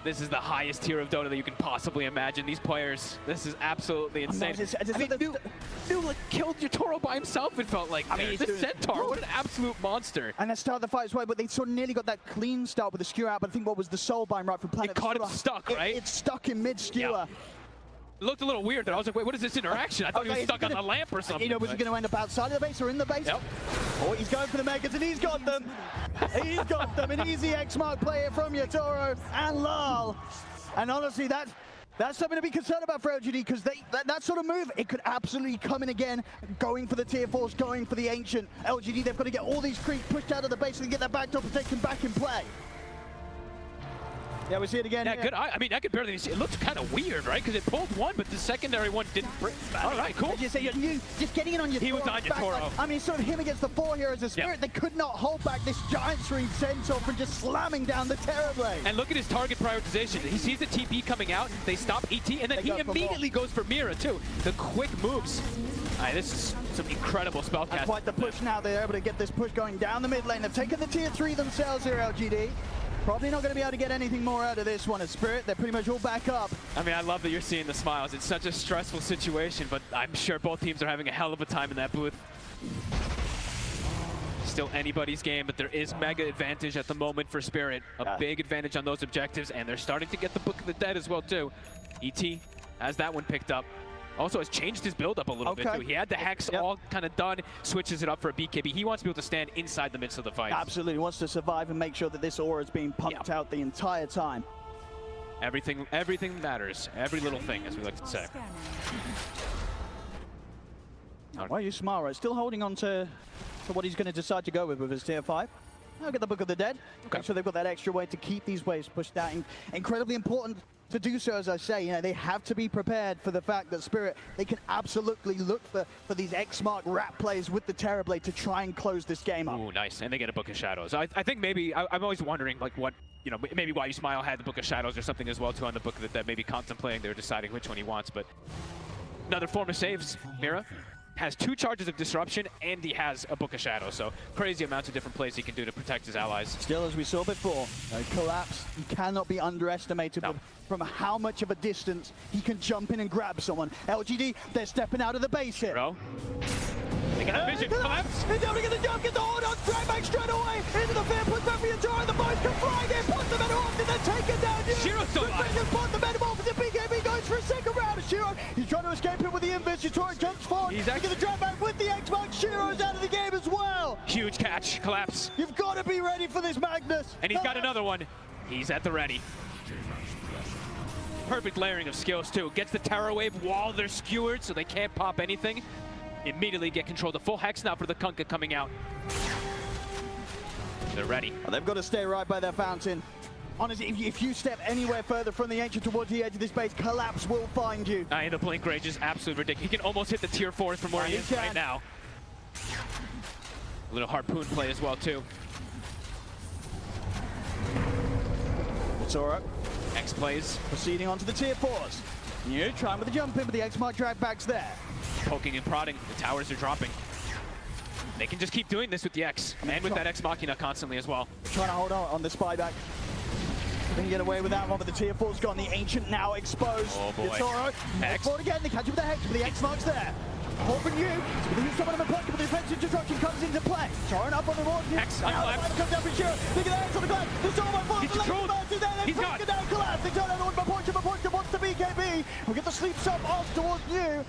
This is the highest tier of Dota that you can possibly imagine. These players, this is absolutely insane. New killed Yutoro by himself, it felt like. I mean, this Centaur, what an absolute monster. And they started the fight as well, but they sort of nearly got that clean start with the skewer out, but I think what was the Soulbind right from Planet? It caught him stuck, right? It's stuck in mid-skewer. Yep. It looked a little weird, but I was like, wait, what is this interaction? I thought he was stuck on the lamp or something. You know, was he going to end up outside of the base or in the base? Yep. Oh, he's going for the megas, and he's got them. He's got them. An easy X-Mark player from Yutoro and Lal. And honestly, that's something to be concerned about for LGD, because that sort of move, it could absolutely come in again, going for the tier 4s, going for the Ancient. LGD, they've got to get all these creeps pushed out of the base and get that backdoor protection back in play. Yeah, we see it again. Yeah, good. I mean, I could barely see. It looked kind of weird, right? Because it pulled one, but the secondary one didn't. All right, cool. Just getting in on Yutoro. He was on Yutoro. I mean, sort of him against the 4 heroes of Spirit. Yep. They could not hold back this giant string Centaur from just slamming down the Terrorblade. And look at his target prioritization. He sees the TP coming out, they stop ET, and then he immediately goes for Mira, too. The quick moves. All right, this is some incredible spellcasting. And quite the push now. They're able to get this push going down the mid lane. They've taken the tier 3 themselves here, LGD. Probably not going to be able to get anything more out of this one. As Spirit, they're pretty much all back up. I mean, I love that you're seeing the smiles. It's such a stressful situation, but I'm sure both teams are having a hell of a time in that booth. Still anybody's game, but there is mega advantage at the moment for Spirit. A big advantage on those objectives, and they're starting to get the Book of the Dead as well, too. ET has that one picked up. Also has changed his build up a little bit too. He had the Hex all kind of done, switches it up for a BKB. He wants to be able to stand inside the midst of the fight. Absolutely, he wants to survive and make sure that this aura is being pumped out the entire time. Everything matters. Every little thing, as we like to say. Why are you smile, right? Still holding on to what he's going to decide to go with his tier 5. I'll get the Book of the Dead. Okay. Make sure they've got that extra way to keep these waves pushed out. Incredibly important to do so, as I say. You know, they have to be prepared for the fact that Spirit, they can absolutely look for these X-Mark wrap plays with the Terrorblade to try and close this game up. Ooh, nice. And they get a Book of Shadows. I think maybe, I'm always wondering, like, what, you know, maybe Why You Smile had the Book of Shadows or something as well, too, on the Book of the Dead. Maybe contemplating, they're deciding which one he wants. But another form of saves, Mira has 2 charges of Disruption, and he has a Book of Shadows, so crazy amounts of different plays he can do to protect his allies. Still, as we saw before, Collapse, he cannot be underestimated from how much of a distance he can jump in and grab someone. LGD, they're stepping out of the base here. Bro. They got a vision. Collapse. He's able to get the jump, get the hold on, drag back straight away into the fair, puts back for Yatoro, the boys come flying in, puts the metal off, and then take it down. Shiro's still alive. Put the metal off, and the BKB goes for a second round. Shiro, he's trying to escape him with the invis. Yatoro jumps forward. He's actually the drag back with the Xbox. Shiro's out of the game as well. Huge catch. Collapse. You've got to be ready for this, Magnus. And he's got another one. He's at the ready. Perfect layering of skills, too. Gets the Terror Wave while they're skewered, so they can't pop anything. Immediately get control. The full Hex now for the Kunkka coming out. They're ready. Well, they've got to stay right by their fountain. Honestly, if you step anywhere further from the Ancient towards the edge of this base, Collapse will find you. And the Blink Rage is absolutely ridiculous. He can almost hit the tier 4 from where he is right now. A little harpoon play as well, too. It's all right. X plays. Proceeding on to the tier 4s. You trying with the jump in, but the X-Mark drag back's there. Poking and prodding. The towers are dropping. They can just keep doing this with the X, and with that Ex Machina constantly as well. Trying to hold on the spy back. They can get away with that one, but the tier 4's gone. The Ancient now exposed. Oh boy. Yatoro, Hex. forward again. They catch him with the Hex, but the X-Mark's there. Hoping you, with someone in the pocket, but the defensive disruption comes into play. Throwing up on the wall. Hex, uncollapsed. Comes down for Shiro. Look at the Hex on the ground. There's no one for He's controlled. He's got it down. Collapse. They turn over with Mapocha wants the BKB. We'll get the sleep sub off towards you.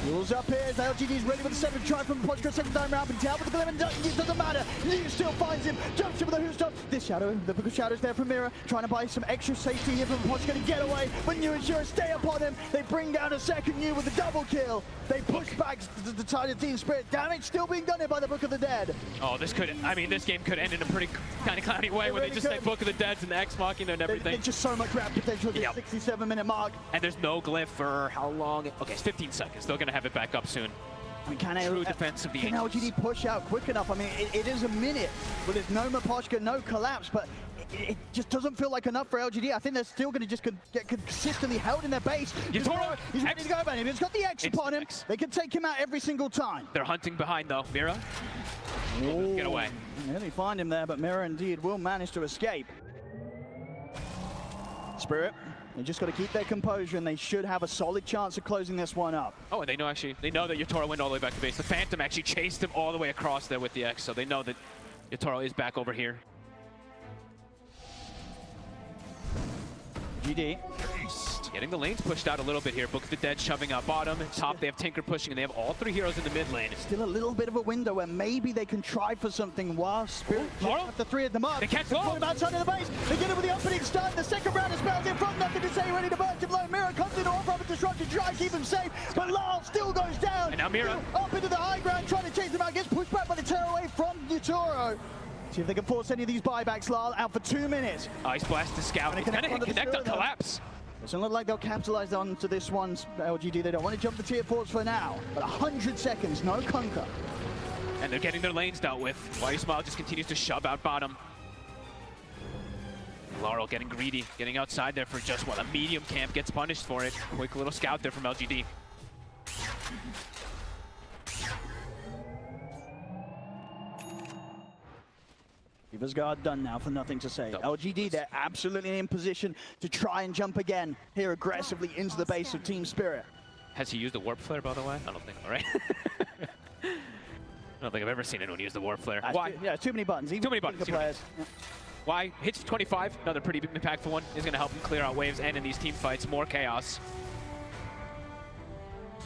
Rules up here as LGD's ready with the 7th try from Mapocha, second time round, but he's out with the Glim, and it doesn't matter. Liu still finds him, jumps in with a Who Stop. This Shadow, the Book of Shadows there from Mira, trying to buy some extra safety here from Mapocha, going to get away, but New and Shiro stay upon him. They bring down a second New with a double kill. They push back the Titan Team Spirit. Damage still being done here by the Book of the Dead. Oh, this game could end in a pretty kind of clowny way where they just say Book of the Deads and the Ex Machina and everything. There's just so much grab potential at this 67-minute mark. And there's no glyph for how long? Okay, it's 15 seconds. They're going to have it back up soon. I mean, True defense of the Can LGD push out quick enough? I mean, it is a minute, but there's no Mapochka, no Collapse, but it just doesn't feel like enough for LGD. I think they're still going to just get consistently held in their base. Yatoro, he's ready to go, man. He's got the X upon him. They can take him out every single time. They're hunting behind, though. Mira, get away. Nearly find him there, but Mira indeed will manage to escape. Spirit, they just got to keep their composure, and they should have a solid chance of closing this one up. Oh, and they know that Yatoro went all the way back to base. The Phantom actually chased him all the way across there with the X, so they know that Yatoro is back over here. GD. Getting the lanes pushed out a little bit here. Book of the Dead shoving out bottom. Top, they have Tinker pushing, and they have all 3 heroes in the mid lane. Still a little bit of a window where maybe they can try for something while Spirit have the 3 of them up. They can't put him outside of the base. They get him with the opening stun. The second round of spells in front. Nothing to say. Ready to burst him low. Mira comes in all from a disruption. Try to keep him safe. But Lyle still goes down. And now Mira up into the high ground, trying to chase him out. Gets pushed back by the Terror Wave from Yatoro. See if they can force any of these buybacks. Lyle out for 2 minutes. Ice Blast to scout. Can it connect on Collapse? Doesn't look like they'll capitalize onto this one, LGD. They don't want to jump the tier 4s for now. But 100 seconds, no Kunkka. And they're getting their lanes dealt with. Why You Smile just continues to shove out bottom. Laurel getting greedy, getting outside there for just what a medium camp gets punished for it. Quick little scout there from LGD. Reaver's Guard done now for nothing to say. LGD, they're absolutely in position to try and jump again here aggressively into the base of Team Spirit. Has he used the Warp Flare, by the way? I don't think so, right? I don't think I've ever seen anyone use the Warp Flare. Why? Yeah, too many buttons. Even too many buttons. Players. Yeah. Why? Hits 25, another pretty impactful one. Is going to help him clear out waves and in these team fights, more chaos.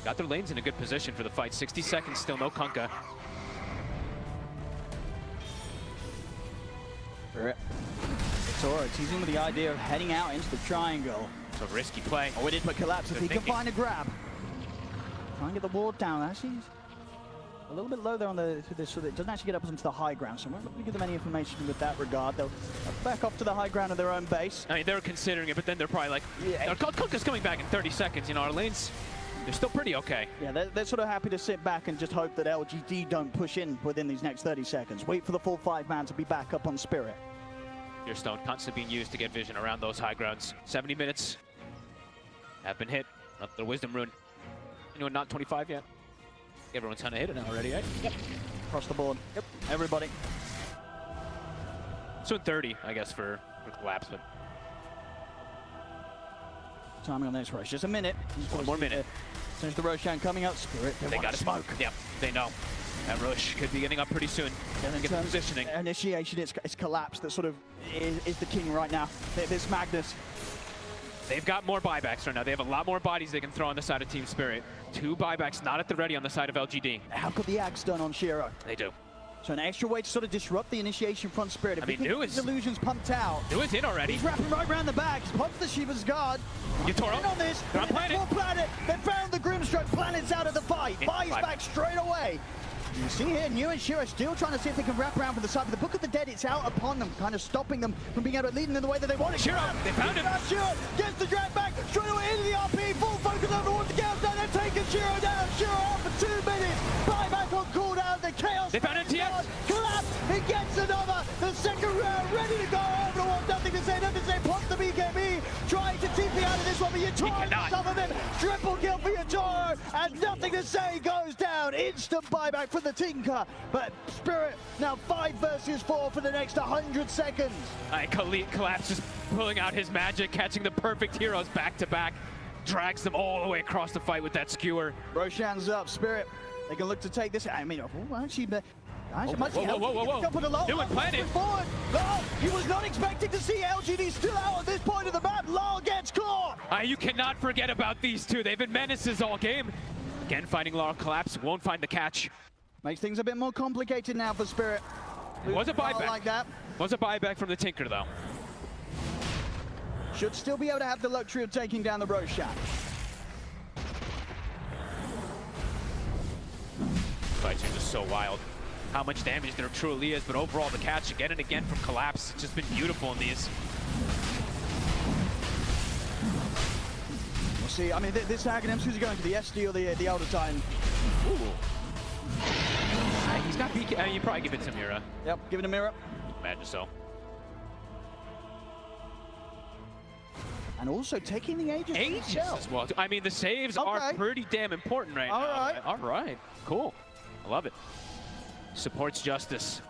Got their lanes in a good position for the fight. 60 seconds still, no Kunkka. Toro teasing with the idea of heading out into the triangle. It's a risky play. Oh, it is, but Collapse if he can find a grab. Try and get the ward down. Actually, he's a little bit low there on so that it doesn't actually get up into the high ground. So we're not going to give them any information with that regard. They'll back off to the high ground of their own base. I mean, they're considering it, but then they're probably like, yeah. Kunkka's coming back in 30 seconds. You know, our lanes, they're still pretty okay. Yeah, they're sort of happy to sit back and just hope that LGD don't push in within these next 30 seconds. Wait for the full 5-man to be back up on Spirit. Your stone constantly being used to get vision around those high grounds. 70 minutes have been hit. Not the wisdom rune. Anyone not 25 yet? Everyone's kind of hit it now already, right? Yep. Across the board. Yep. Everybody. So 30, I guess, for Collapse, but timing on this rush. Just a minute. One more minute. There's the Roshan coming up. Spirit. They got to smoke. Yep. They know. That rush could be getting up pretty soon. And get the positioning. Initiation, it's Collapse that sort of is the king right now. This Magnus. They've got more buybacks right now. They have a lot more bodies they can throw on the side of Team Spirit. 2 buybacks not at the ready on the side of LGD. How could the axe done on Shiro? They do. So an extra way to sort of disrupt the initiation front Spirit. If I mean, Nu's illusions pumped out. Nu's in already. He's wrapping right around the back. He's popped the Shiva's guard. Yutoro on this. They're on planet. Planet. They found the Grimstroke. Planet's out of the fight. Buys back straight away. You see here, New and Shiro still trying to see if they can wrap around from the side. But the Book of the Dead, it's out upon them, kind of stopping them from being able to lead them in the way that they want it. Shiro, they found him. Shiro gets the drag back, straight away into the RP, full focus on the one to get down. They're taking Shiro down. Shiro out for 2 minutes. Buyback on cooldown. The Chaos. They found NTX. Collapse. He gets another. The second round, ready to go over the wall. Nothing to say. Pops the BKB. Trying to TP out of this one, but Yutoro some of them. Triple kill for Yutoro. And nothing to say goes down. Instant buyback for the Tinker. But Spirit now 5 versus 4 for the next 100 seconds. Collapse is pulling out his magic, catching the perfect heroes back to back. Drags them all the way across the fight with that skewer. Roshan's up. Spirit, they can look to take this. I mean, actually, whoa. Doing planet. Forward. Oh, he was not expecting to see LGD still out at this point of the map. Law gets caught. You cannot forget about these two. They've been menaces all game. Again, finding Laurel. Collapse won't find the catch. Makes things a bit more complicated now for Spirit. Was a buyback. Like that. Was a buyback from the Tinker, though. Should still be able to have the luxury of taking down the Roshan. Fights are just so wild. How much damage there truly is, but overall the catch again and again from Collapse. It's just been beautiful in these. We'll see. I mean, this Aghanim, who's going to the SD or the Elder Titan? Ooh. He's got BK. You probably give it to Mira. Yep, give it a Mira. Imagine so. And also taking the Aegis. Aegis as well. I mean, the saves are pretty damn important right now. All right. Cool. I love it. Supports justice.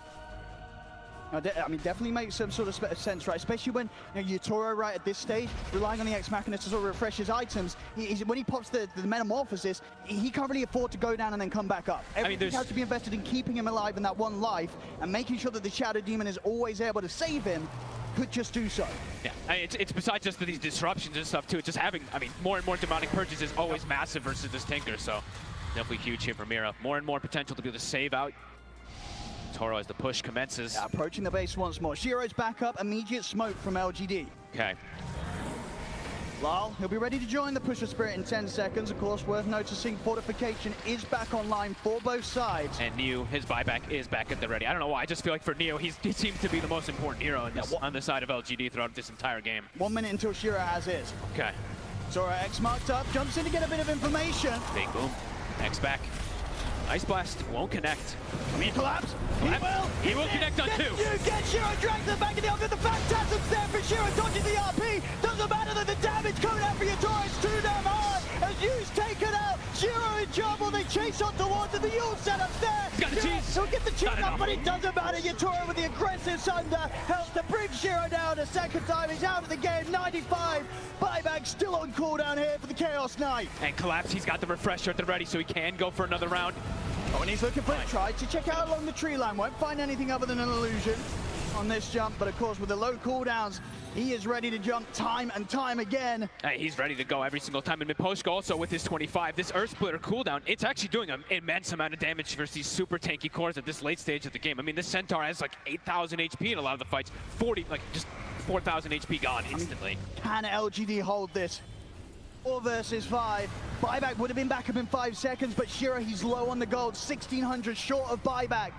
I mean, definitely makes some sort of sense, right? Especially when Yutoro, right, at this stage, relying on the Ex-Machina to sort of refresh his items. When he pops the Metamorphosis, he can't really afford to go down and then come back up. Everything has to be invested in keeping him alive in that one life and making sure that the Shadow Demon is always able to save him. Could just do so. Yeah, I mean, it's besides just these disruptions and stuff too. It's just having, I mean, more and more demonic purges is always massive versus this Tinker. So definitely huge here for Mira. More and more potential to be able to save out Toro as the push commences. Yeah, approaching the base once more. Shiro's back up, immediate smoke from LGD. Okay. Lal, he'll be ready to join the Pusher Spirit in 10 seconds. Of course, worth noticing, Fortification is back online for both sides. And Neo, his buyback is back at the ready. I don't know why, I just feel like for Neo, he seems to be the most important hero in this, on the side of LGD throughout this entire game. 1 minute until Shiro has his. Okay. Zora X marked up, jumps in to get a bit of information. Big boom. X back. Ice Blast won't connect. Collapse. He will connect on 2. You get Shiro dragged to the back of the outfit. The Phantasm's there for Shiro, dodging the RP. Doesn't matter that the damage coming out for Yutoro is too damn hard. As Yu's taken out, Shiro in trouble. They chase on towards it. The Yule setup's there. He's got the cheese. He'll get the cheese up, but it doesn't matter. Yutoro with the aggressive Sunder helps to bring Shiro down a second time. He's out of the game. 95. Buyback still on cooldown here for the Chaos Knight. And Collapse, he's got the refresher at the ready, so he can go for another round. Oh, and he's looking for it. Tries to check out along the tree line. Won't find anything other than an illusion on this jump. But of course, with the low cooldowns, He is ready to jump time and time again. Hey, he's ready to go every single time. And Miposhka also with his 25. This Earth Splitter cooldown, it's actually doing an immense amount of damage versus these super tanky cores at this late stage of the game. I mean, this Centaur has like 8,000 HP in a lot of the fights. 40, like just 4,000 HP gone instantly. Can LGD hold this? 4 versus 5. Buyback would have been back up in 5 seconds, but Shira, he's low on the gold. 1,600 short of buyback.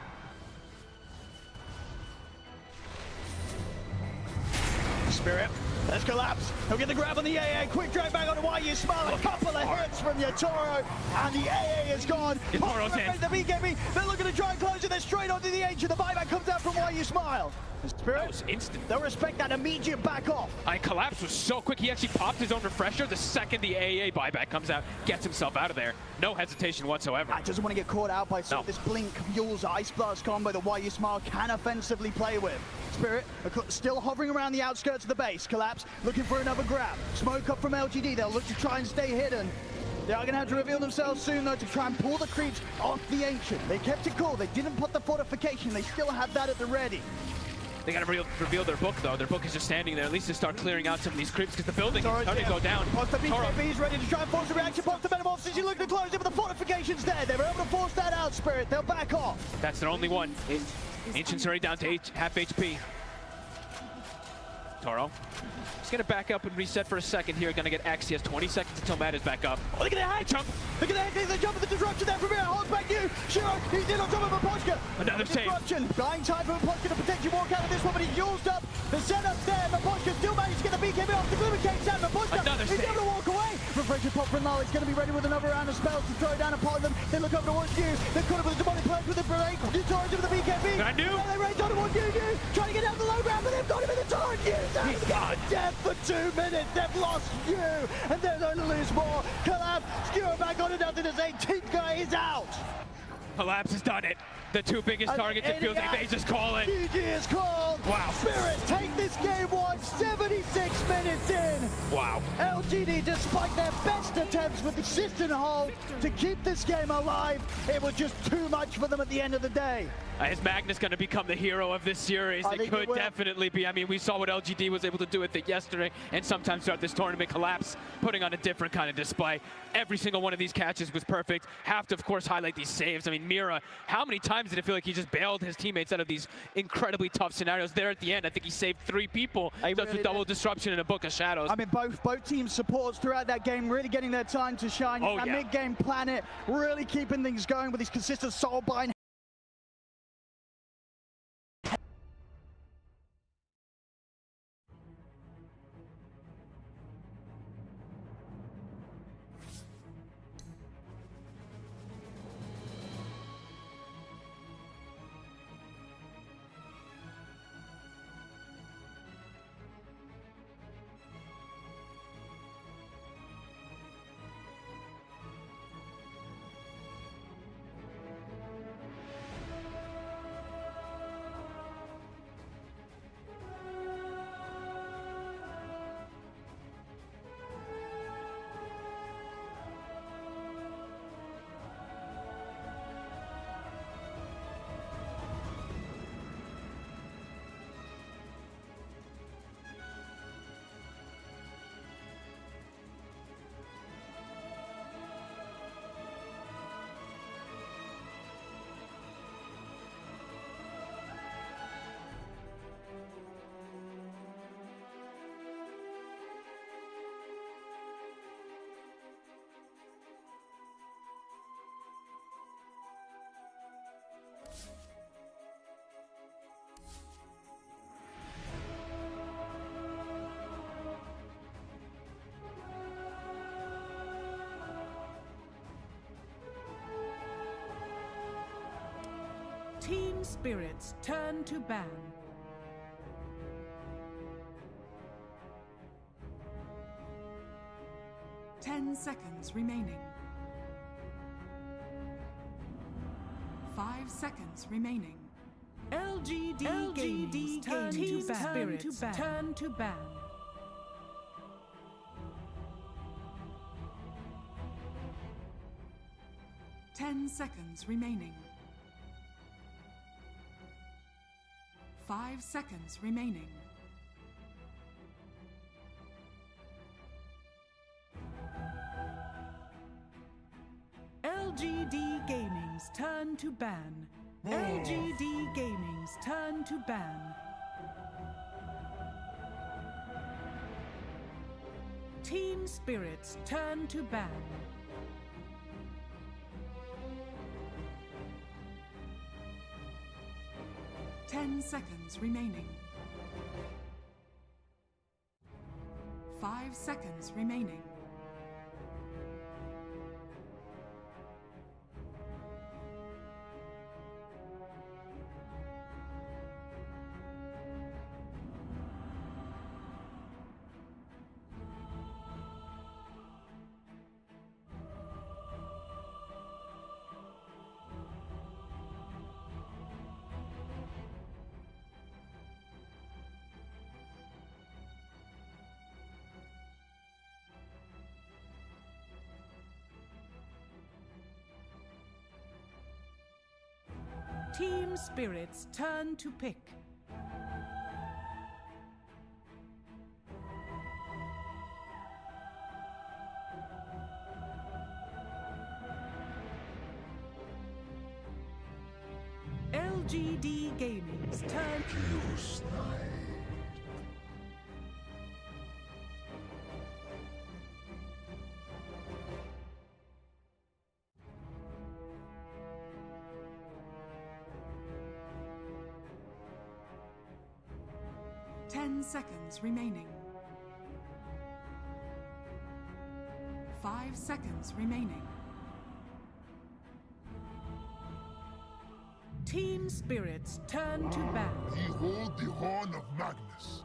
Spirit, let's collapse. He'll get the grab on the AA. Quick drag back on the YU Smile. A couple of hits from Yatoro, and the AA is gone. Yatoro's in. The BKB. They're looking to try and close it. They're straight onto the Ancient. The buyback comes out from YU Smile. Spirit, That was instant. they'll respect that immediate back off. Collapse was so quick. He actually popped his own refresher the second the AA buyback comes out, gets himself out of there. No hesitation whatsoever. Doesn't want to get caught out by this Blink, Yule's Ice Blast combo that YU Smile can offensively play with. Spirit still hovering around the outskirts of the base. Collapse looking for another grab. Smoke up from LGD. They'll look to try and stay hidden. They are going to have to reveal themselves soon, though, to try and pull the creeps off the Ancient. They kept it cool. They didn't put the fortification. They still have that at the ready. They got to reveal their book, though. Their book is just standing there, at least to start clearing out some of these creeps, because the building is starting to go down. Posta BKB's ready to try and force a reaction. Posta Metamorphosis, he's looking to close it, but the fortification's there. They were able to force that out, Spirit. They'll back off. That's their only one. Ancient's already down to half HP. Toro. He's going to back up and reset for a second here. Going to get X. He has 20 seconds until Matt is back up. Oh, look at the hack jump. Look at the hack. They jump at the disruption there from here. Holds back you. Shiro, he's in on top of Miposhka. Another save. Disruption. Buying time for Miposhka to potentially walk out of this one, but he's used up. The setup's there. Miposhka still managed to get the BKB off. The Glimmer Cake's out. Miposhka, he's able to walk away. Refreshing pop from Lal. He's going to be ready with another round of spells to throw down upon them. They look over towards you. They're caught up with the demonic plunge with the break. You torrent him with the BKB. I knew. They range on towards you. Trying to get down the low ground, but they've got him in the torrent. He's gone. Death for 2 minutes. They've lost you, and they're going to lose more. Collapse, Skewer back on it down to this 18th guy is out. Collapse has done it. The two biggest targets, it feels like they just call it. GG is called. Wow. Spirit take this game 1, 76 minutes in. Wow. LGD, despite their best attempts with consistent hold to keep this game alive, it was just too much for them at the end of the day. Is Magnus going to become the hero of this series? It could definitely be. I mean, we saw what LGD was able to do with it yesterday, and sometimes throughout this tournament. Collapse putting on a different kind of display. Every single one of these catches was perfect. Have to, of course, highlight these saves. I mean, Mira, how many times did it feel like he just bailed his teammates out of these incredibly tough scenarios? There at the end, I think he saved 3 people just with double disruption in a Book of Shadows. I mean, both teams' supports throughout that game really getting their time to shine. Mid-game Planet really keeping things going with these consistent soulbind. Team Spirits turn to ban. Ten seconds remaining. 5 seconds remaining. LGD Games turn to ban. Spirits turn to ban. 10 seconds remaining. 5 seconds remaining. LGD Gaming's turn to ban. LGD Gaming's turn to ban. Team Spirit's turn to ban. Ten seconds remaining. 5 seconds remaining. Team Spirit's turn to pick. LGD Gaming's turn. You snide. 10 seconds remaining. 5 seconds remaining. Team Spirit's turn to ban. Behold the horn of Magnus.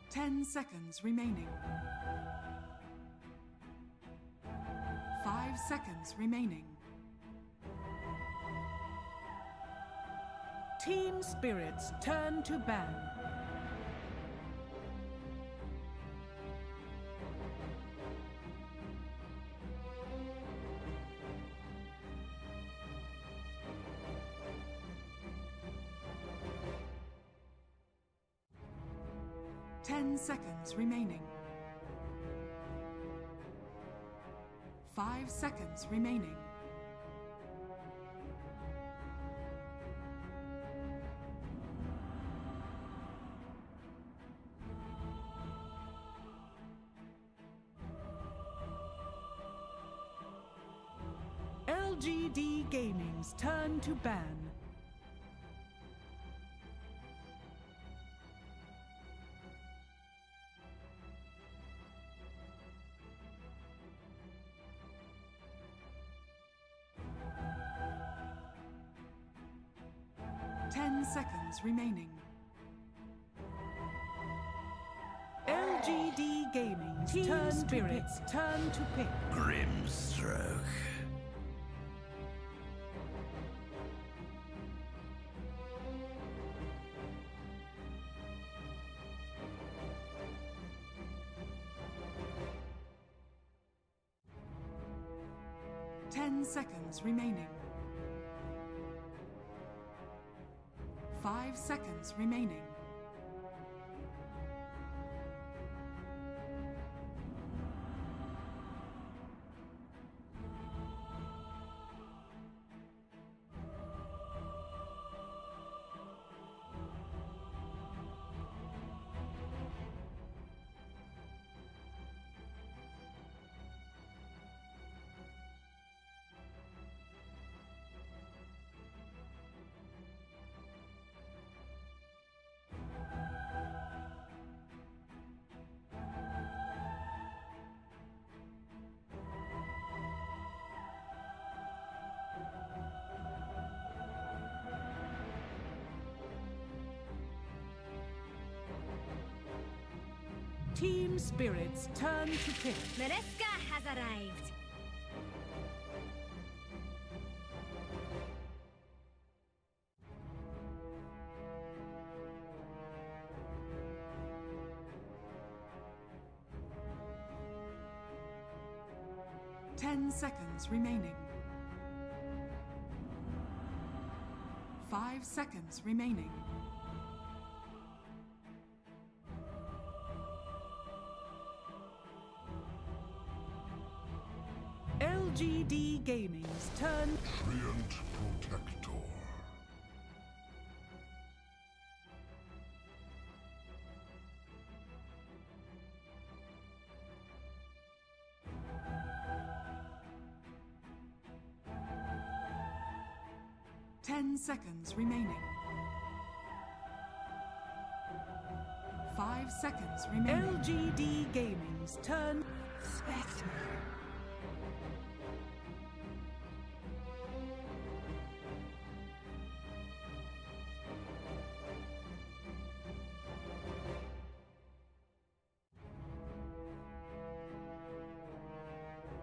Ten seconds remaining. 5 seconds remaining. Team Spirit's turn to ban. Ten seconds remaining. 5 seconds remaining. LGD Gaming's turn to ban. Ten seconds remaining. LGD Gaming's Team Spirit's turn to pick. Grimstroke. Ten seconds remaining. 5 seconds remaining. Team Spirit's turn to pick. Mereska has arrived. Ten seconds remaining. 5 seconds remaining. LGD Gaming's turn. Treant Protector. Ten seconds remaining. 5 seconds remaining. LGD Gaming's turn. Spectre.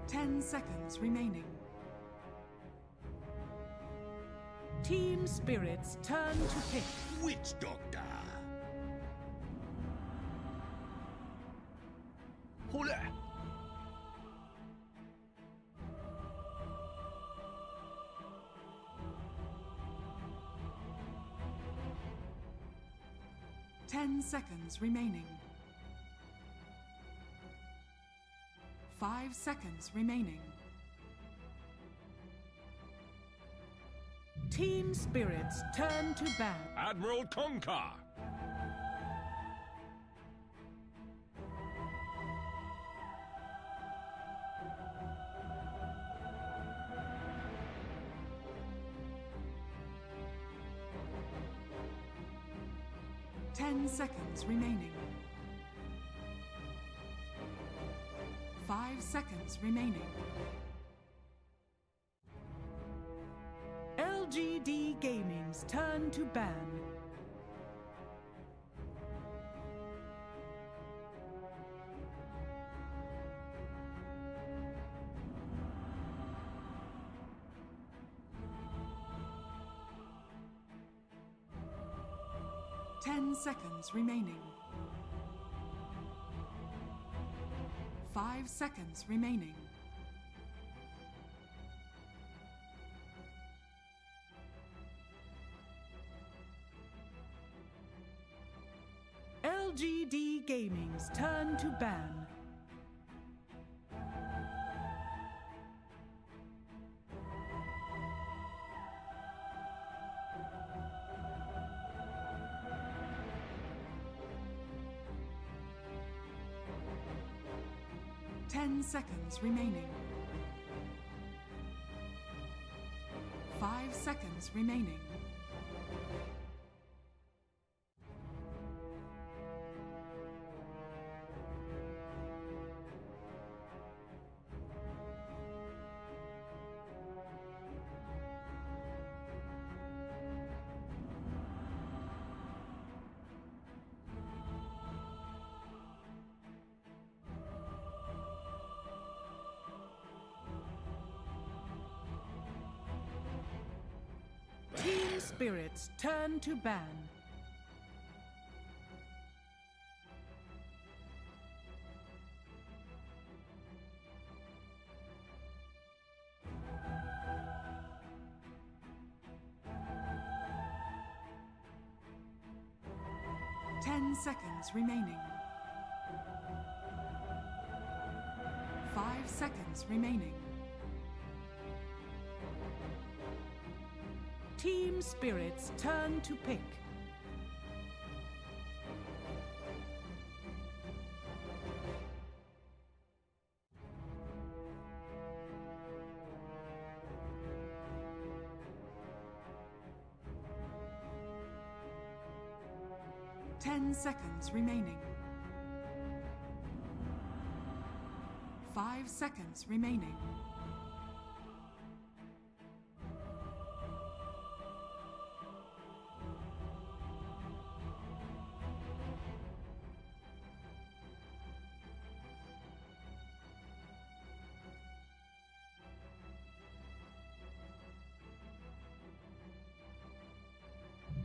Ten seconds remaining. Team Spirit's turn to pick. Witch Doctor. Hula. Ten seconds remaining. 5 seconds remaining. Team Spirit's turn to ban. Admiral Conquer. Ten seconds remaining. 5 seconds remaining. LGD Gaming's turn to ban. Ten seconds remaining. 5 seconds remaining. LGD Gaming's turn to ban. Ten seconds remaining. 5 seconds remaining. Team Spirit's turn to ban. Ten seconds remaining. 5 seconds remaining. Team Spirit's turn to pick. Ten seconds remaining. 5 seconds remaining.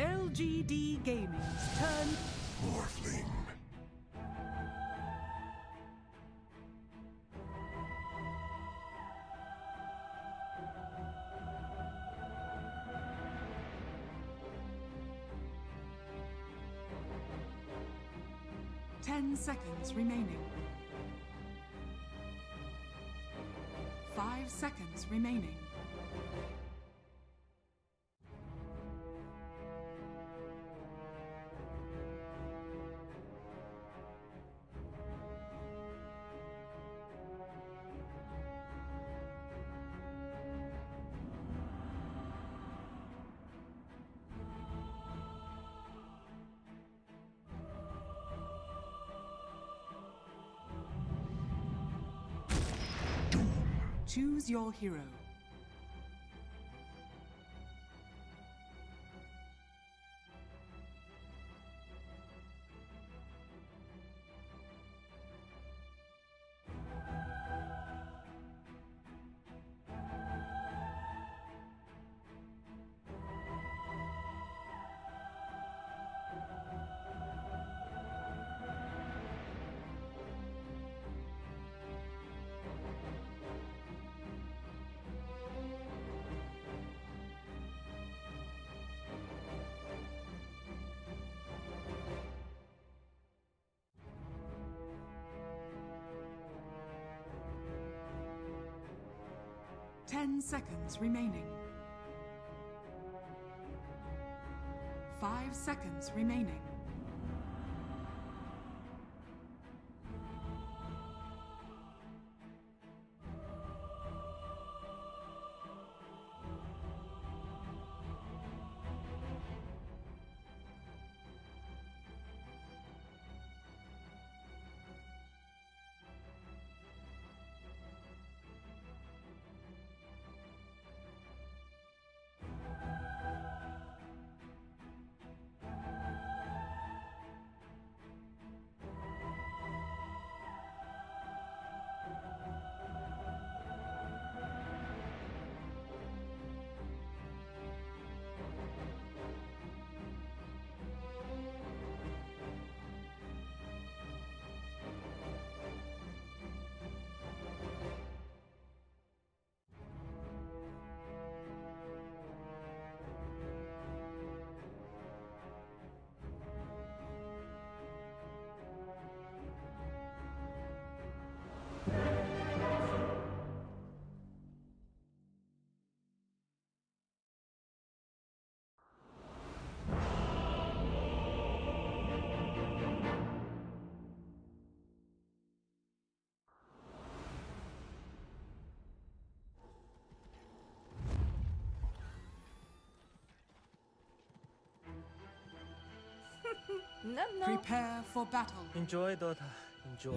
LGD Gaming's turn. Morphling. 10 seconds remaining. 5 seconds remaining. Choose your hero. Ten seconds remaining. 5 seconds remaining. Prepare for battle. Enjoy, Dota. Enjoy.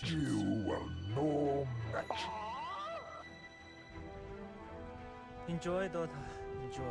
You will no match. Enjoy, Dota. Enjoy.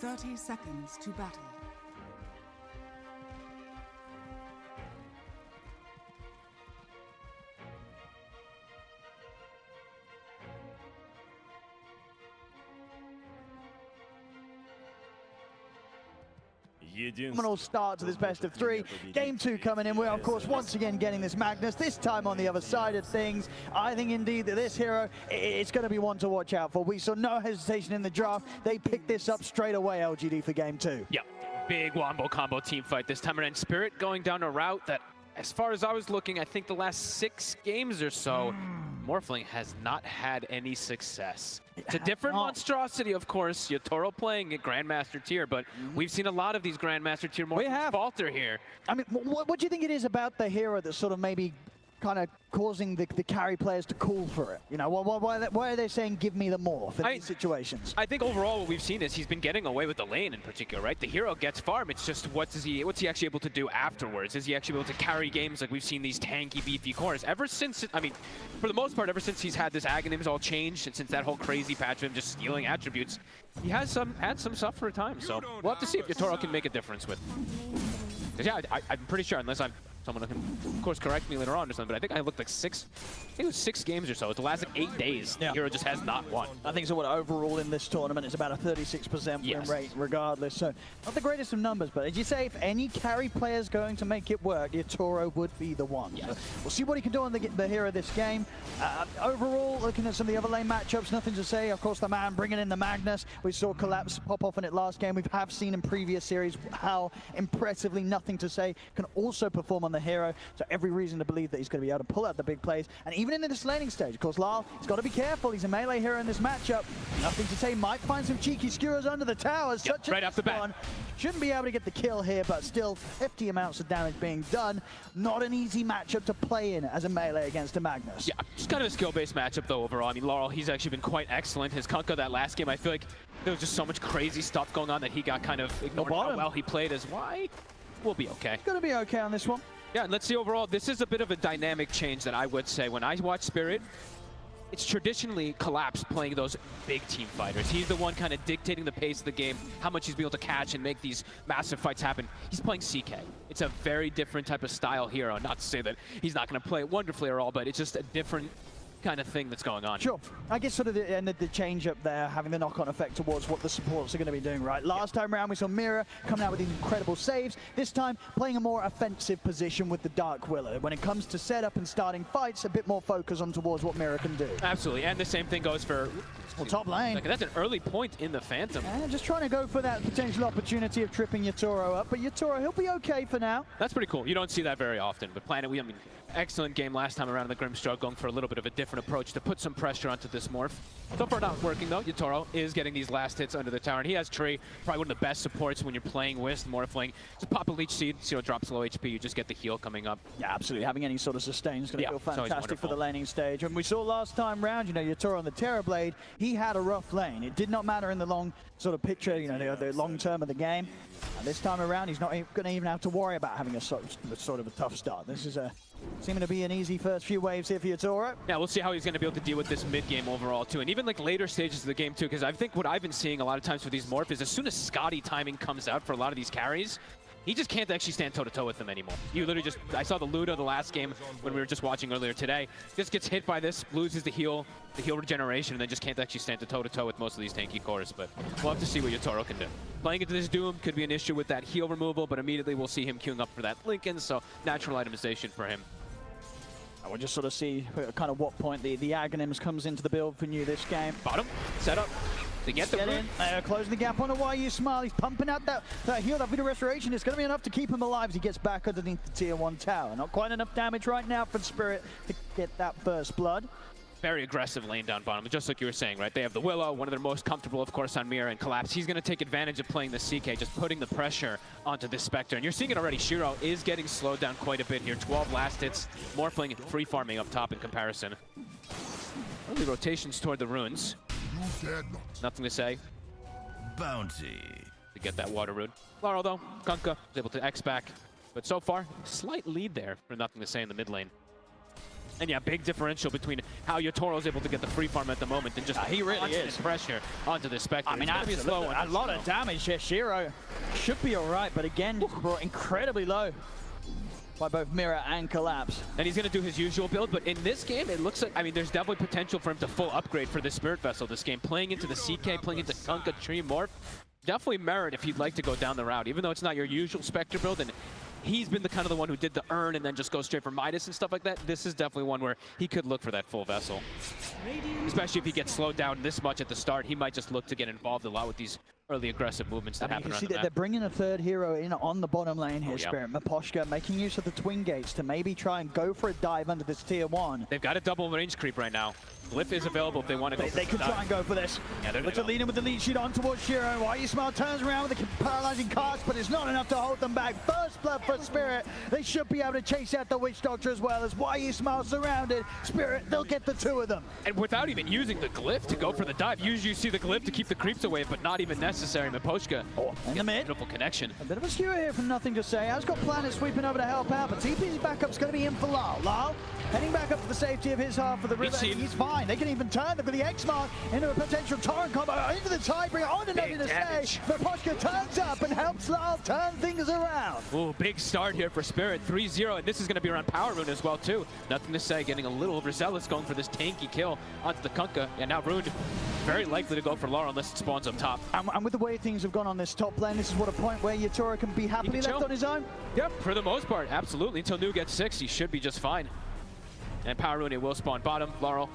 Thirty seconds to battle. Phenomenal start to this best of three. Game 2 coming in. We're, of course, once again getting this Magnus, this time on the other side of things. I think, indeed, that this hero, it's going to be one to watch out for. We saw no hesitation in the draft. They picked this up straight away, LGD, for Game 2. Yep. Big wombo combo team fight this time around. Spirit going down a route that, as far as I was looking, I think the last 6 games or so, Morphling has not had any success. It's a different monstrosity, of course. Yotaro playing at Grandmaster tier, but we've seen a lot of these Grandmaster tier Morphlings falter here. I mean, what do you think it is about the hero that sort of maybe kind of causing the carry players to call for it? You know, why are they saying give me the morph in these situations? I think overall what we've seen is he's been getting away with the lane in particular, right? The hero gets farm, it's just what's he actually able to do afterwards? Is he actually able to carry games like we've seen these tanky, beefy cores? Ever since, I mean, for the most part, ever since he's had this Aghanims all changed, and since that whole crazy patch of him just stealing attributes, he has had some suffer time, so we'll have to see if Yatoro can make a difference with. Because yeah, I'm pretty sure, unless someone can, of course, correct me later on or something, but I think I looked like I think it was 6 games or so. It's the last like 8 days. Yeah. Hero just has not won. I think so. What overall in this tournament is about a 36% win rate, regardless. So not the greatest of numbers, but as you say, if any carry player is going to make it work, Yatoro would be the one. Yes. So we'll see what he can do on the hero this game. Overall, looking at some of the other lane matchups, nothing to say. Of course, the man bringing in the Magnus. We saw Collapse pop off in it last game. We have seen in previous series how impressively nothing to say can also perform on the hero. So every reason to believe that he's going to be able to pull out the big plays. And even in this laning stage, of course, Lyle, he's got to be careful. He's a melee hero in this matchup. Nothing to say. Might find some cheeky skewers under the towers. Yep, right off the bat. Shouldn't be able to get the kill here, but still hefty amounts of damage being done. Not an easy matchup to play in as a melee against a Magnus. Yeah, just kind of a skill-based matchup though overall. I mean, Laurel, he's actually been quite excellent. His Kunkka that last game, I feel like there was just so much crazy stuff going on that he got kind of ignored how well he played as why. We'll be okay. Gonna be okay on this one. Yeah, and let's see overall. This is a bit of a dynamic change that I would say. When I watch Spirit, it's traditionally Collapse playing those big team fighters. He's the one kind of dictating the pace of the game, how much he's able to catch and make these massive fights happen. He's playing CK. It's a very different type of style hero. Not to say that he's not going to play it wonderfully or all, but it's just a different kind of thing that's going on. Sure. I guess sort of the change up there, having the knock-on effect towards what the supports are going to be doing, right? Last time around, we saw Mira coming out with these incredible saves. This time, playing a more offensive position with the Dark Willow. When it comes to setup and starting fights, a bit more focus on towards what Mira can do. Absolutely, and the same thing goes for top lane. Like, that's an early point in the Phantom. Just trying to go for that potential opportunity of tripping Yatoro up, but Yatoro, he'll be okay for now. That's pretty cool. You don't see that very often, but Planet, I mean, excellent game last time around in the Grimstroke, going for a little bit of a different approach to put some pressure onto this morph. So far not working though. Yatoro is getting these last hits under the tower, and he has Tree, probably one of the best supports when you're playing with Morphling. Just pop a Leech Seed, Zero drops low HP, you just get the heal coming up. Yeah, absolutely. Having any sort of sustain is going to feel fantastic for the laning stage. And we saw last time round, you know, Yatoro on the Terrorblade, he had a rough lane. It did not matter in the long sort of picture, you know, the long term of the game. And this time around, he's not going to even have to worry about having a sort of a tough start. This is seeming to be an easy first few waves here for Yatoro. Yeah, we'll see how he's going to be able to deal with this mid-game overall, too. And even, like, later stages of the game, too, because I think what I've been seeing a lot of times for these morphs is as soon as Scotty timing comes out for a lot of these carries, he just can't actually stand toe-to-toe with them anymore. You literally just, I saw the Ludo the last game when we were just watching earlier today. Just gets hit by this, loses the heal regeneration, and then just can't actually stand toe-to-toe with most of these tanky cores. But we'll have to see what Yatoro can do. Playing into this Doom could be an issue with that heal removal, but immediately we'll see him queuing up for that Lincoln, so natural itemization for him. We'll just sort of see kind of what point the Aghanims comes into the build for New this game. Bottom, set up. To get the in, closing the gap on a YU Smile. He's pumping out that heal, that Vida Restoration. It's going to be enough to keep him alive as he gets back underneath the tier 1 tower. Not quite enough damage right now for Spirit to get that first blood. Very aggressive lane down bottom, just like you were saying, right? They have the Willow, one of their most comfortable, of course, on Mira and Collapse. He's going to take advantage of playing the CK, just putting the pressure onto this Spectre. And you're seeing it already. Shiro is getting slowed down quite a bit here. 12 last hits, Morphling free farming up top in comparison. Early rotations toward the runes. Nothing to say. Bounty. To get that water rune. Laurel, though, Kunkka was able to X back. But so far, slight lead there for nothing to say in the mid lane. And yeah, big differential between how Yatoro is able to get the free farm at the moment and just he really is pressure onto the Spectre. I mean, absolutely. A lot of damage here. Shiro should be all right, but again, brought incredibly low by both Mira and Collapse. And he's going to do his usual build, but in this game, it looks like, I mean, there's definitely potential for him to full upgrade for the Spirit Vessel this game. Playing into the CK, playing into Kunkka, Tree, Morph, definitely merit if you'd like to go down the route, even though it's not your usual Spectre build, and he's been the kind of the one who did the Urn and then just go straight for Midas and stuff like that. This is definitely one where he could look for that full vessel. Especially if he gets slowed down this much at the start, he might just look to get involved a lot with these early aggressive movements that happen you can around see the that map. they're bringing a third hero in on the bottom lane here, yeah. Spirit. Miposhka making use of the twin gates to maybe try and go for a dive under this tier 1. They've got a double range creep right now. Glyph is available if they want to go for They could the dive. try and go for this. Yeah, Look to lead in with the lead sheet on towards Shiro. YE turns around with the paralyzing cast, but it's not enough to hold them back. First blood for Spirit. They should be able to chase out the Witch Doctor as well as YE surrounded. Spirit, they'll get the 2 of them. And without even using the glyph to go for the dive, usually you see the glyph to keep the creeps away, but not even necessary. Miposhka in the mid. Beautiful connection. A bit of a skewer here from Nothing to Say. Has got Planet sweeping over to help out, but TP's backup's going to be in for Lyle. Lyle heading back up to the safety of his half of the river. He's fine. They can even turn. They've got the X mark into a potential torrent combo into the tiebreaker. On to Nothing to Say. Miposhka turns up and helps Lyle turn things around. Ooh, big start here for Spirit. 3-0, and this is going to be around Power Rune as well, too. Nothing to Say getting a little overzealous going for this tanky kill onto the Kunkka. And now Rune very likely to go for Laurel unless it spawns up top. And with the way things have gone on this top lane, this is what a point where Yatora can be happily left on his own. Yep, for the most part, absolutely. Until Nu gets 6, he should be just fine. And Power Rune will spawn bottom. Laurel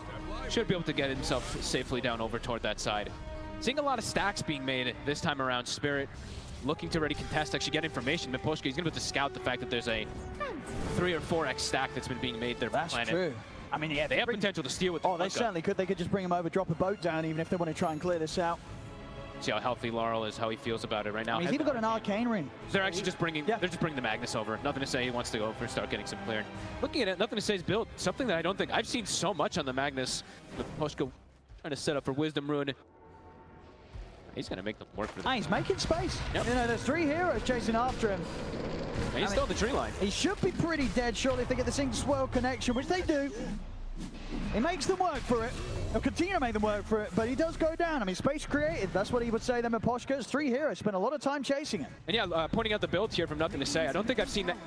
should be able to get himself safely down over toward that side. Seeing a lot of stacks being made this time around. Spirit looking to already contest, actually get information. Miposhka, he's going to be able to scout the fact that there's a 3 or 4x stack that's been being made there. That's true. I mean, yeah, they have potential to steal with the they certainly could. They could just bring him over, drop a boat down, even if they want to try and clear this out. See how healthy Laurel is, how he feels about it right now. I mean, he's even got an arcane ring. They're actually just bringing, they're just bringing the Magnus over. Nothing to Say he wants to go over and start getting some clearing. Looking at it, Nothing to Say's build, something that I don't think I've seen so much on the Magnus. Miposhka trying to set up for Wisdom Rune. He's going to make them work for He's making space. Yep. You know, there's 3 heroes chasing after him. And he's still on the tree line. He should be pretty dead, surely, if they get the Sing Swirl connection, which they do. He makes them work for it. He'll continue to make them work for it, but he does go down. I mean, space created. That's what he would say. Then Miposhka is 3 heroes. Spent a lot of time chasing it. And yeah, pointing out the builds here from Nothing to Say. I don't think I've seen that.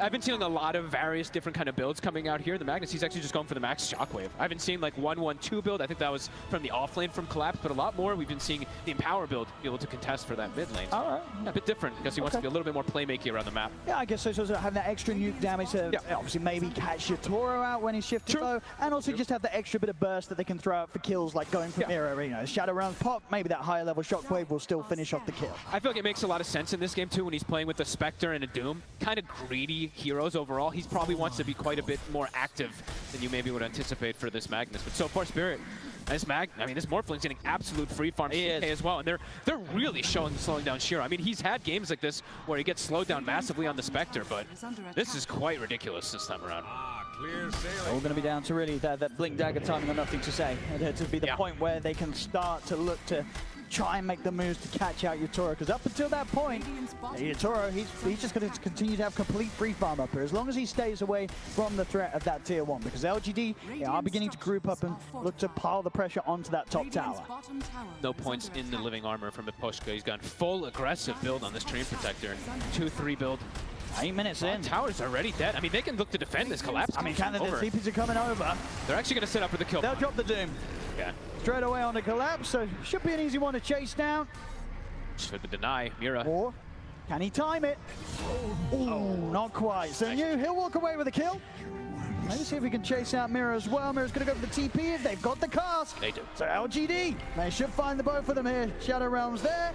I've been seeing a lot of various different kind of builds coming out here. The Magnus, he's actually just going for the max shockwave. I haven't seen like 1-1-2 build. I think that was from the off lane from Collapse, but a lot more we've been seeing the Empower build be able to contest for that mid lane. So, all right. Yeah, a bit different because he wants to be a little bit more playmaky around the map. Yeah, I guess so. Sort of having that extra nuke damage to obviously maybe catch Yatora out when he's shifting low, and also just have the extra bit of burst that they can throw out for kills, like going for Mirror Arena. Shadow rounds pop, maybe that higher level shockwave will still finish off the kill. I feel like it makes a lot of sense in this game too when he's playing with a Spectre and a Doom. Kind of greedy heroes overall. He probably wants to be quite a bit more active than you maybe would anticipate for this Magnus. But so far, Spirit, this Morphling's getting absolute free farm CK as well. And they're really slowing down Shiro. I mean, he's had games like this where he gets slowed down massively on the Spectre, but this is quite ridiculous this time around. All going to be down to really that blink dagger timing or Nothing to Say. To be the point where they can start to look to try and make the moves to catch out Yatora, because up until that point, Yatora, he's just going to continue to have complete free farm up here, as long as he stays away from the threat of that tier 1, because LGD are beginning to group up and look to pile the pressure onto that top tower. No points in the living armor from Miposhka. He's gone full aggressive build on this Dream Protector. 2-3 build. 8 minutes in. Tower's already dead. I mean, they can look to defend this collapse. I mean, the CPs are coming over. They're actually going to set up for the kill. They'll drop the Doom. Yeah. Straight away on the collapse, so should be an easy one to chase down. Should deny Mira. Or can he time it? Oh, not quite. So he'll walk away with a kill. Maybe see if we can chase out Mira as well. Mira's going to go for the TP if they've got the cast. They do. So LGD, they should find the both of them here. Shadow Realm's there.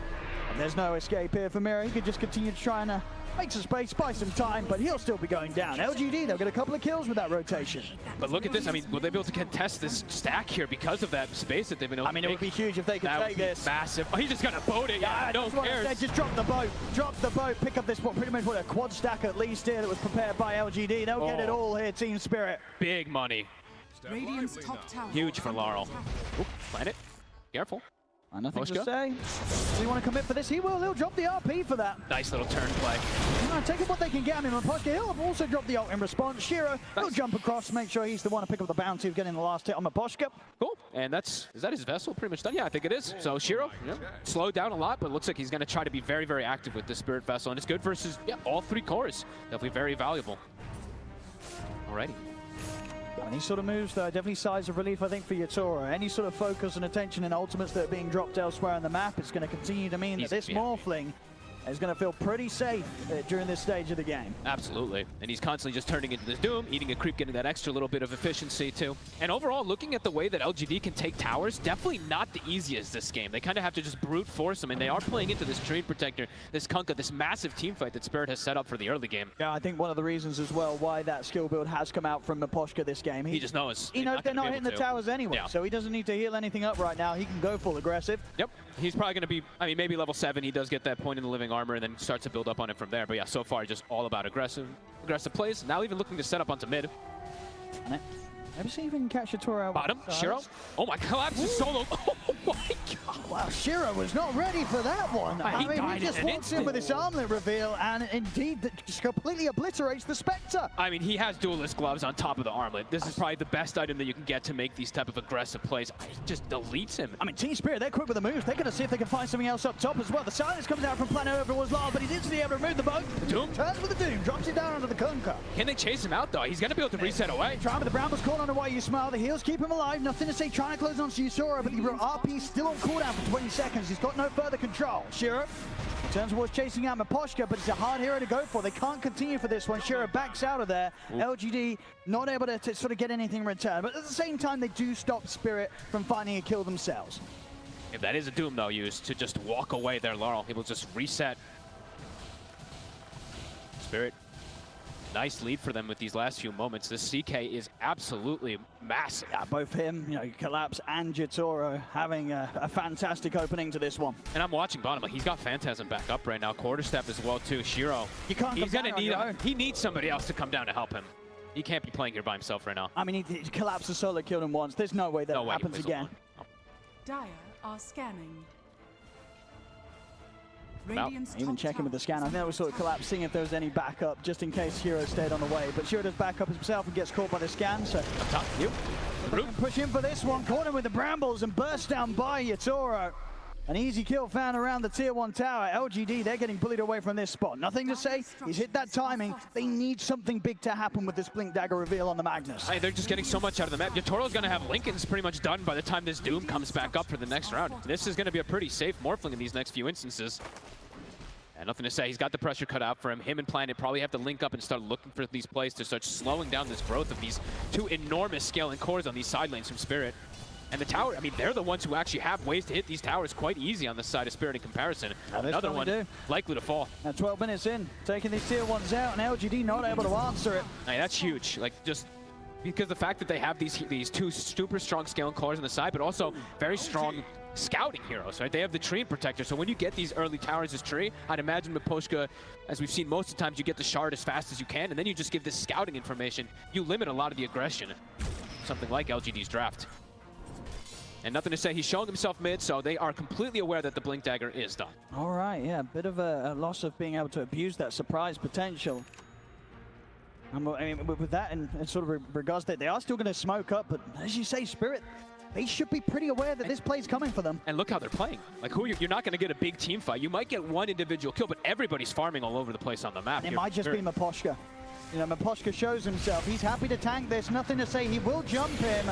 And there's no escape here for Mira. He could just continue to try and make some space, buy some time, but he'll still be going down. LGD, they'll get a couple of kills with that rotation. But look at this. I mean, will they be able to contest this stack here because of that space that they've been able to it would be huge if they could take this. Massive. Oh, he's just going to boat it. Yeah, no cares. Just drop the boat. Drop the boat. Pick up this, pretty much a quad stack at least here that was prepared by LGD. They'll get it all here, Team Spirit. Big money. Radiant's top tower. Huge for Laurel. Oop, Planet. Careful. Nothing to say. Does he want to commit for this? He will. He'll drop the RP for that. Nice little turn play. Taking what they can get. I mean, Miposhka, he'll also drop the ult in response. Shiro, he'll jump across to make sure he's the one to pick up the bounty of getting the last hit on Miposhka. Cool. And is that his vessel pretty much done? Yeah, I think it is. So Shiro, slowed down a lot, but looks like he's going to try to be very, very active with the Spirit Vessel. And it's good versus all 3 cores. Definitely very valuable. Alrighty. Any sort of moves, though, definitely sighs of relief, I think, for Yatora. Any sort of focus and attention and ultimates that are being dropped elsewhere on the map, it's going to continue to mean that this Morphling is going to feel pretty safe during this stage of the game. Absolutely. And he's constantly just turning into this Doom, eating a creep, getting that extra little bit of efficiency too. And overall, looking at the way that LGD can take towers, definitely not the easiest this game. They kind of have to just brute force them, and they are playing into this Trade Protector, this Kunkka, this massive team fight that Spirit has set up for the early game. Yeah, I think one of the reasons as well why that skill build has come out from Miposhka this game. He just knows. He knows they're not hitting the towers anyway, so he doesn't need to heal anything up right now. He can go full aggressive. Yep. He's probably going to be, I mean, maybe level 7. He does get that point in the living armor and then starts to build up on it from there. But yeah, so far just all about aggressive plays. Now even looking to set up onto mid. Maybe see if we can catch a tour out. Bottom, Shiro. Oh my god, just solo. Oh my god. Wow, Shiro was not ready for that one. I mean, he just walks in with his armlet reveal and indeed just completely obliterates the Spectre. I mean, he has duelist gloves on top of the armlet. This is probably the best item that you can get to make these type of aggressive plays. He just deletes him. I mean, Team Spirit, they're quick with the moves. They're going to see if they can find something else up top as well. The silence comes out from Planet Over was low, but he's instantly able to remove the bug. Doom turns with the Doom, drops it down onto the Kunkka. Can they chase him out though? He's going to be able to reset away. Trying with the Brambles caught on why you smile. The heals keep him alive. Nothing to say. Trying to close on Yusora, but the RP still on cooldown for 20 seconds. He's got no further control. Shiro turns towards chasing out Miposhka, but it's a hard hero to go for. They can't continue for this one. Shiro backs out of there. Ooh. LGD not able to sort of get anything in return, but at the same time, they do stop Spirit from finding a kill themselves. If that is a Doom, though, used to just walk away there, Laurel. He will just reset. Spirit. Nice lead for them with these last few moments. This CK is absolutely massive. Yeah, both him, Collapse and Jitoro having a fantastic opening to this one. And I'm watching bottom. Like, he's got Phantasm back up right now. Quarterstep as well too. Shiro. He's gonna need. He needs somebody else to come down to help him. He can't be playing here by himself right now. I mean, he Collapse the solo killed him once. There's no way that happens again. Oh. Dire are scanning. Even checking with the scan. I think that was sort of Collapse, seeing if there was any backup, just in case Shiro stayed on the way. But Shiro does back up himself and gets caught by the scan, so... Up top, you. Push in for this one, caught him with the Brambles and burst down by Yatoro. An easy kill found around the tier 1 tower. LGD, they're getting bullied away from this spot. Nothing to say. He's hit that timing. They need something big to happen with this Blink Dagger reveal on the Magnus. Hey, they're just getting so much out of the map. Yatoro's going to have Lincoln's pretty much done by the time this Doom comes back up for the next round. This is going to be a pretty safe Morphling in these next few instances. And nothing to say. He's got the pressure cut out for him. Him and Planet probably have to link up and start looking for these plays to start slowing down this growth of these two enormous scaling cores on these side lanes from Spirit. And the tower, I mean, they're the ones who actually have ways to hit these towers quite easy on the side of Spirit in comparison. Another one likely to fall. Now 12 minutes in, taking these tier 1s out, and LGD not able to answer it. Hey, that's huge. Like, just because the fact that they have these two super strong scaling cores on the side, but also very strong scouting heroes, right? They have the Tree Protector, so when you get these early towers as Tree, I'd imagine Miposhka, as we've seen most of the times, you get the shard as fast as you can, and then you just give this scouting information. You limit a lot of the aggression. Something like LGD's draft. And nothing to say, he's showing himself mid, so they are completely aware that the Blink Dagger is done. All right, yeah, a bit of a loss of being able to abuse that surprise potential. I mean, with that and sort of regards that, they are still going to smoke up, but as you say, Spirit, they should be pretty aware that this play's coming for them. And look how they're playing. Like, you're not going to get a big team fight. You might get one individual kill, but everybody's farming all over the place on the map. It might just be Miposhka. Miposhka shows himself. He's happy to tank this. Nothing to say. He will jump him.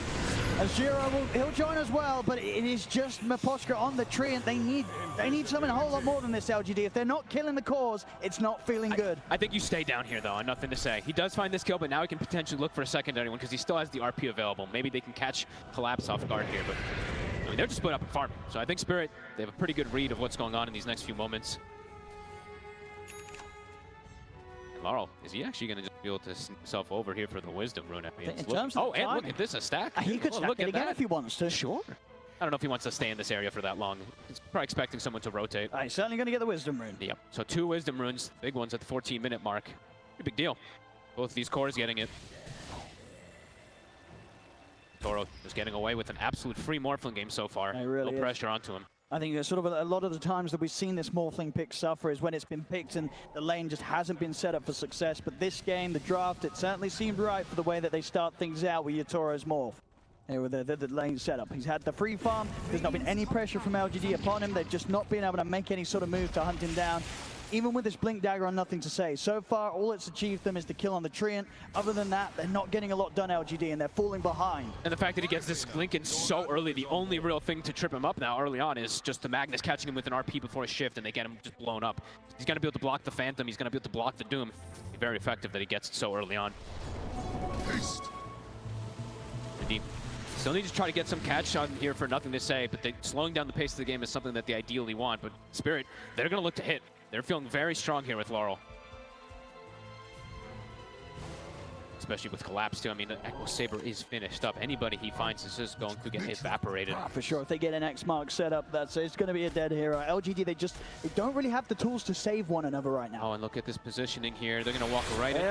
Azure he'll join as well, but it is just Miposhka on the tree, and they need something a whole lot more than this, LGD. If they're not killing the cores, it's not feeling good. I think you stay down here, though, and nothing to say. He does find this kill, but now he can potentially look for a secondary one because he still has the RP available. Maybe they can catch Collapse off guard here, but I mean, they're just split up and farming. So I think Spirit, they have a pretty good read of what's going on in these next few moments. Laurel, is he actually going to just be able to sneak himself over here for the Wisdom Rune? I mean, and look at this, a stack. He could stack it again if he wants to. Sure. I don't know if he wants to stay in this area for that long. He's probably expecting someone to rotate. He's certainly going to get the Wisdom Rune. Yep. So 2 Wisdom Runes, big ones at the 14-minute mark. Pretty big deal. Both of these cores getting it. Toro is getting away with an absolute free Morphling game so far. Really no pressure onto him. I think sort of a lot of the times that we've seen this Morphling pick suffer is when it's been picked and the lane just hasn't been set up for success. But this game, the draft, it certainly seemed right for the way that they start things out with Yatoro's Morph. With the lane setup. He's had the free farm. There's not been any pressure from LGD upon him. They've just not been able to make any sort of move to hunt him down. even with this Blink Dagger on Nothing to Say. So far, all it's achieved them is the kill on the Treant. Other than that, they're not getting a lot done, LGD, and they're falling behind. And the fact that he gets this Blink in so early, the only real thing to trip him up now early on is just the Magnus catching him with an RP before a shift, and they get him just blown up. He's going to be able to block the Phantom. He's going to be able to block the Doom. Be very effective that he gets it so early on. Haste. Indeed. Still need to try to get some catch on here for Nothing to Say, but slowing down the pace of the game is something that they ideally want. But Spirit, they're going to look to hit. They're feeling very strong here with Laurel. Especially with Collapse, too. I mean, Echo Saber is finished up. Anybody he finds is just going to get evaporated. For sure, if they get an X mark set up, it's going to be a dead hero. LGD, they don't really have the tools to save one another right now. Oh, and look at this positioning here. They're going to walk right in.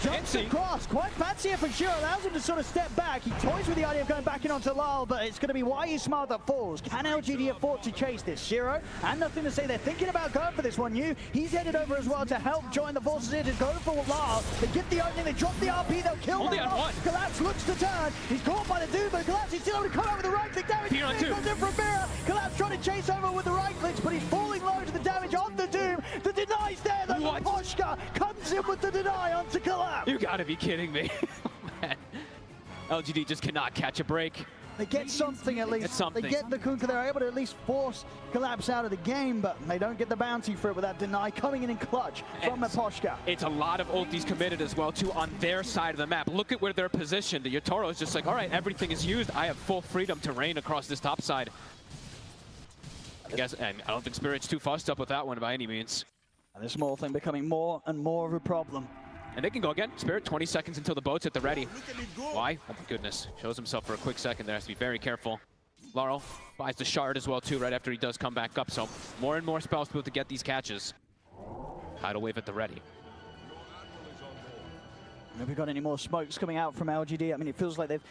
Jumps across. Quite fancy here for sure. Allows him to sort of step back. He toys with the idea of going back in onto Lyle, but it's going to be why he's smart that falls. Can LGD afford to chase this? Shiro, and Nothing to Say, they're thinking about going for this one. He's headed over as well to help join the forces here to go for Lyle. They get the opening, they drop the RP, they'll kill only him off. Collapse looks to turn. He's caught by the Doom, but Collapse is still able to come out with the right click damage. Here on two. Comes in from Mirror. Collapse trying to chase over with the right clicks, but he's falling low to the damage on the Doom. The deny's there, though. Poshka comes in with the deny onto Collapse. You gotta be kidding me. Man. LGD just cannot catch a break. They get something at least. They get the Kunkka. They're able to at least force Collapse out of the game, but they don't get the bounty for it with that deny coming in clutch from Poshka. It's a lot of ultis committed as well, too, on their side of the map. Look at where they're positioned. The Yotaro is just like, all right, everything is used. I have full freedom to reign across this top side. I don't think Spirit's too fussed up with that one by any means. And this small thing becoming more and more of a problem. And they can go again. Spirit, 20 seconds until the boat's at the ready. Why? Oh my goodness. Shows himself for a quick second there. Has to be very careful. Laurel buys the shard as well, too, right after he does come back up. So more and more spells to be able to get these catches. Tidal Wave at the ready. Have we got any more smokes coming out from LGD? I mean, it feels like they've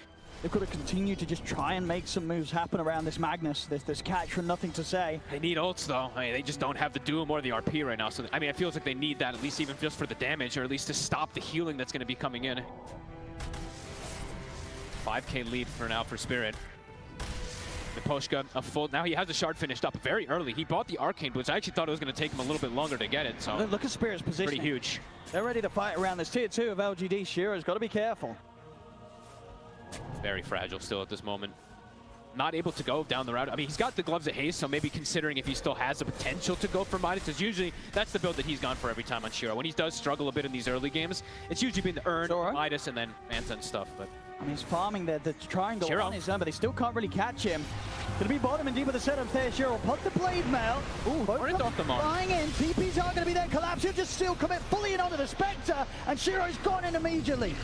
got to continue to just try and make some moves happen around this Magnus. This catch from Nothing to Say. They need ults, though. I mean, they just don't have the Doom or the RP right now. So, I mean, it feels like they need that, at least even just for the damage, or at least to stop the healing that's going to be coming in. 5k lead for now for Spirit. Poshka, a full. Now he has the shard finished up very early. He bought the Arcane Boots. I actually thought it was going to take him a little bit longer to get it. So look at Spirit's position. Pretty huge. They're ready to fight around this tier 2 of LGD. Shiro's got to be careful. Very fragile still at this moment. Not able to go down the route. I mean, he's got the Gloves of Haste, so maybe considering if he still has the potential to go for Midas, because usually that's the build that he's gone for every time on Shiro. When he does struggle a bit in these early games, it's usually been the Urn, Midas, and then Manta and stuff. But I mean, he's farming the triangle on his own, but they still can't really catch him. Gonna be bottom and deep with the setup there. Shiro put the blade mail. Ooh, off the mark. Flying in. TPs are gonna be there. Collapse. He'll just still commit fully in onto the Spectre, and Shiro's gone in immediately.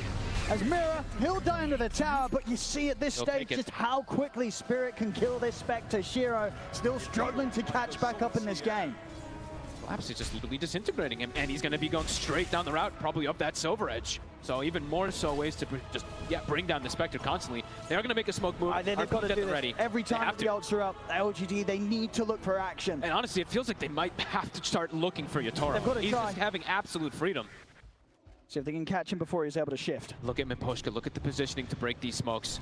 As Mirror, he'll die into the tower, but you see at this stage just how quickly Spirit can kill this Spectre. Shiro still struggling to catch back up in this game. Collapse is just literally disintegrating him, and he's going to be going straight down the route, probably up that Silver Edge. So even more so ways to just bring down the Spectre constantly. They're going to make a smoke move. They've got to do this. Ready. Every time the ults are up, LGD, they need to look for action. And honestly, it feels like they might have to start looking for Yotaro. He's just having absolute freedom. See if they can catch him before he's able to shift. Look at Miposhka. Look at the positioning to break these smokes.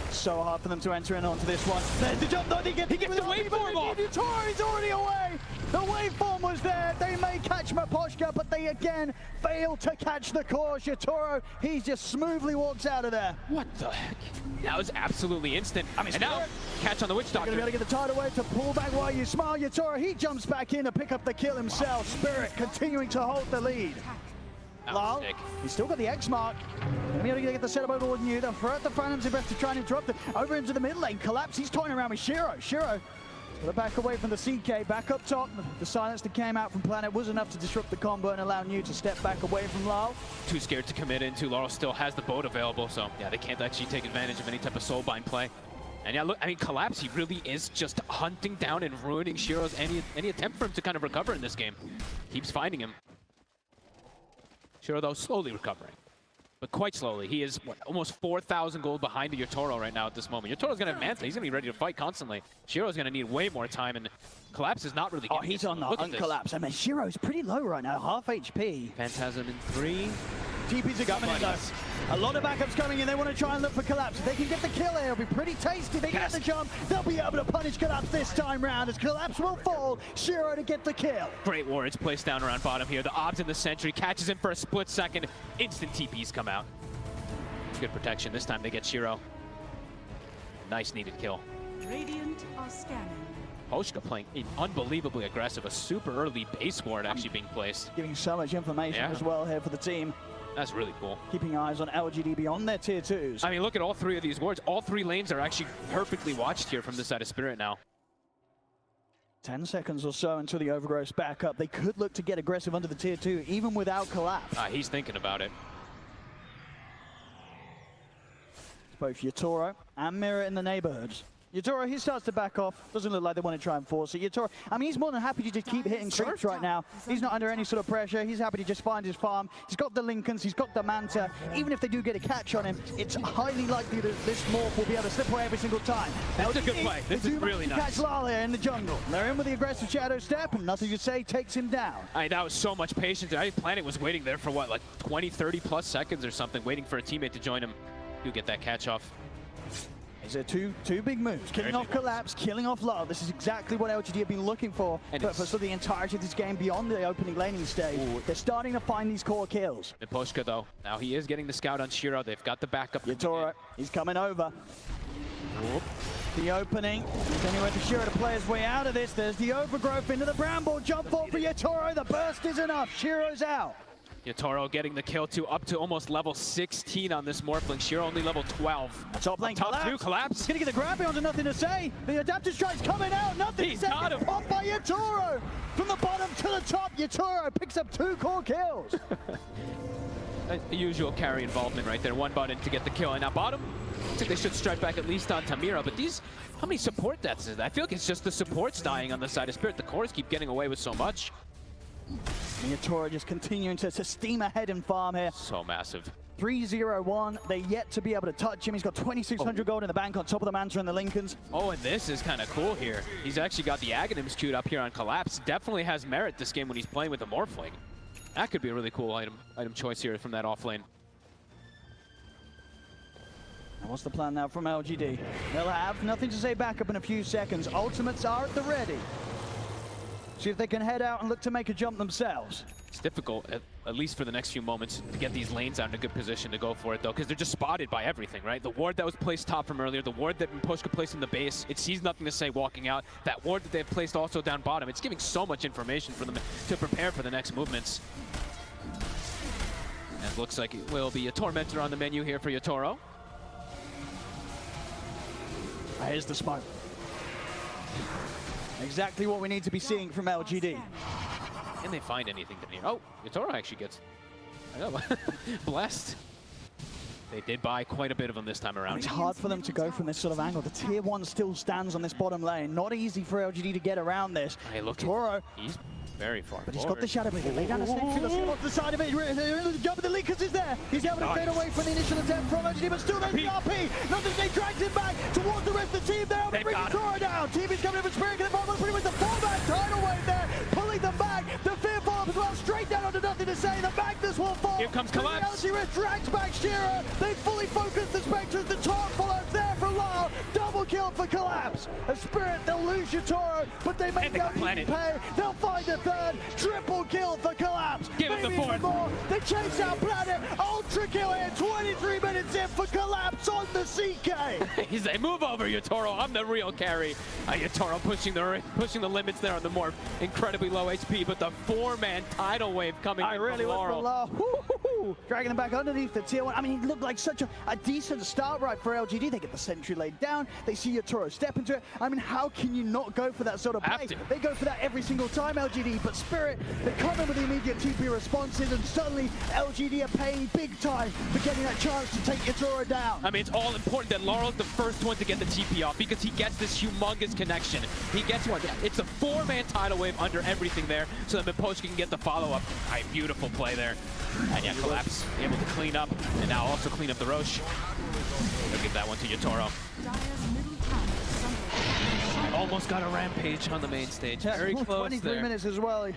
So hard for them to enter in onto this one. There's the jump. He gets the waveform off. Yotoro's already away. The waveform was there. They may catch Miposhka, but they again fail to catch the course. Yotaro, he just smoothly walks out of there. What the heck? That was absolutely instant. I mean, and now catch on the Witch Doctor. They're going to be able to get the Tidal Wave to pull back while you smile. Yotaro, he jumps back in to pick up the kill himself. Spirit continuing to hold the lead. Lyle, he's still got the X mark. Gonna be able to get the setup over with you. They'll throw out the Phantom's best to try and interrupt it. Over into the mid lane. Collapse. He's toying around with Shiro. Shiro got to back away from the CK. Back up top. The silence that came out from Planet was enough to disrupt the combo and allow New to step back away from Lyle. Too scared to commit into. Laurel still has the boat available, so yeah, they can't actually take advantage of any type of soulbind play. And yeah, look, I mean, Collapse, he really is just hunting down and ruining Shiro's any attempt for him to kind of recover in this game. Keeps finding him. Shiro, though, slowly recovering, but quite slowly. He is, what, almost 4,000 gold behind Yotaro right now at this moment. Yotoro's going to have Manta. He's going to be ready to fight constantly. Shiro's going to need way more time, and Collapse is not really Oh, he's on the uncollapse. I mean, Shiro's pretty low right now, half HP. Phantasm in 3. TPs are coming in though. A lot of backups coming in. They want to try and look for Collapse. If they can get the kill here, it'll be pretty tasty. They get the jump. They'll be able to punish Collapse this time round as Collapse will fall. Shiro to get the kill. Great wards placed down around bottom here. The Obs in the Sentry catches him for a split second. Instant TPs come out. Good protection. This time they get Shiro. Nice needed kill. Radiant are scanning. Poshka playing unbelievably aggressive. A super early base ward actually being placed. Giving so much information as well here for the team. That's really cool. Keeping eyes on LGD beyond their tier 2s. I mean, look at all 3 of these wards. All 3 lanes are actually perfectly watched here from the side of Spirit now. 10 seconds or so until the Overgrowth's back up. They could look to get aggressive under the tier 2, even without Collapse. He's thinking about it. It's both Yatoro and Mirror in the neighborhoods. Yatoro, he starts to back off. Doesn't look like they want to try and force it. Yatoro, I mean, he's more than happy to just keep hitting creeps right now. He's not under any sort of pressure. He's happy to just find his farm. He's got the Lincolns, he's got the Manta. Even if they do get a catch on him, it's highly likely that this Morph will be able to slip away every single time. That's a good play. This is really nice. Catch Lala in the jungle. They're in with the aggressive Shadow Step, and nothing to say takes him down. That was so much patience. I think Planet was waiting there for what, like 20, 30 plus seconds or something, waiting for a teammate to join him to get that catch off. These are two big moves. Killing off Collapse, killing off Love. This is exactly what LGD have been looking for for sort of the entirety of this game beyond the opening laning stage. They're starting to find these core kills. And Poshka, though, now he is getting the scout on Shiro. They've got the backup. Yatoro, he's coming over. The opening. There's anywhere for Shiro to play his way out of this. There's the Overgrowth into the Bramble. Jump ball for Yatoro. The burst is enough. Shiro's out. Yatoro getting the kill up to almost level 16 on this Morphling. Shiro only level 12. Top lane Collapse. Collapse. He's gonna get the grab onto nothing to say. The adaptive strike's coming out. Nothing to say. Popped by Yatoro. From the bottom to the top, Yatoro picks up 2 core kills. The usual carry involvement right there. 1 button to get the kill. And now bottom, I think they should strike back at least on Tamira. But these, how many support deaths is that? I feel like it's just the supports dying on the side of Spirit. The cores keep getting away with so much. Yatoro just continuing to steam ahead and farm here. So massive. 3-0-1. They're yet to be able to touch him. He's got 2,600 gold in the bank on top of the Manta and the Lincolns. Oh, and this is kind of cool here. He's actually got the Aghanims queued up here on Collapse. Definitely has merit this game when he's playing with the Morphling. That could be a really cool item choice here from that offlane. And what's the plan now from LGD? They'll have nothing to say back up in a few seconds. Ultimates are at the ready. See if they can head out and look to make a jump themselves. It's difficult, at least for the next few moments, to get these lanes out in a good position to go for it, though, because they're just spotted by everything, right? The ward that was placed top from earlier, the ward that Poshka placed in the base, it sees nothing to say walking out. That ward that they've placed also down bottom, it's giving so much information for them to prepare for the next movements. And it looks like it will be a Tormentor on the menu here for Yatoro. Here's the smoke. Exactly what we need to be seeing from LGD. Can they find anything to near? Oh, Yatoro actually gets, I know, blessed. They did buy quite a bit of them this time around. It's hard for them to go from this sort of angle. The tier 1 still stands on this bottom lane. Not easy for LGD to get around this. Hey, look, Yatoro. He's very far But he's got the Shadow Blade. Lay down a snake through the skin off the side of it. The jump of the Lincolns is there. He's able to fade away from the initial attempt from LGD, but still there's the RP. Nothing, they dragged him back towards the rest of the team. They're able to bring Yatoro down. TV's coming in for Spirit. Get the bottom, pretty much the 4-man tidal wave there. Pulling them back. The Fear follows as well. Straight down onto nothing to say. The Magnus will fall. Here comes Collapse. The LG drags back Shiro. They fully focus the Spectres. The Torque follows there for Lyle. Double kill for Collapse. A Spirit, they'll lose Yatoro, but they make LGD pay. They'll find a third. Triple kill for Collapse. Give him the fourth. More. They chase out Planet. Ultra kill here. 23 minutes in for Collapse on the CK. He's a move over, Yatoro. I'm the real carry. Yatoro pushing the limits there on the more incredibly low HP, but the 4-man tidal wave coming in from Laurel. Dragging them back underneath the tier 1. I mean, it looked like such a decent start right for LGD. They get the sentry laid down. They see Yatoro step into it. I mean, how can you not go for that sort of play? They go for that every single time, LGD. But Spirit, they come in with the immediate TP responses, and suddenly LGD are paying big time for getting that chance to take Yatoro down. I mean, it's all important that Laurel's the first one to get the TP off because he gets this humongous connection. He gets one. It's a 4-man tidal wave under everything there, so that Poshka can get the follow-up. Beautiful play there. And yeah, Collapse able to clean up, and now also clean up the Roche. They'll give that one to Yatoro. almost got a rampage on the main stage. Very close 23 there. minutes as well.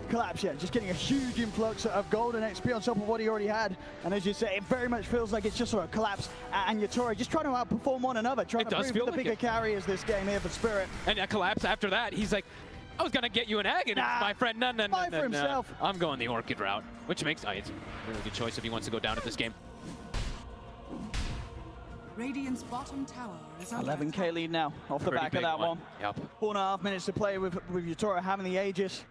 Collapse, yeah, just getting a huge influx of gold and XP on top of what he already had. And as you say, it very much feels like it's just sort of Collapse and Yatoro just trying to outperform one another, trying to prove the bigger carriers this game here for Spirit. And Collapse after that, he's like, I was gonna get you an Aghanim, my friend. No. For himself. I'm going the Orchid route, which makes it's a really good choice if he wants to go down at this game. Radiant's bottom tower is under 11k lead now off the back of that one. Yep. 4.5 minutes to play with Yatoro having the Aegis.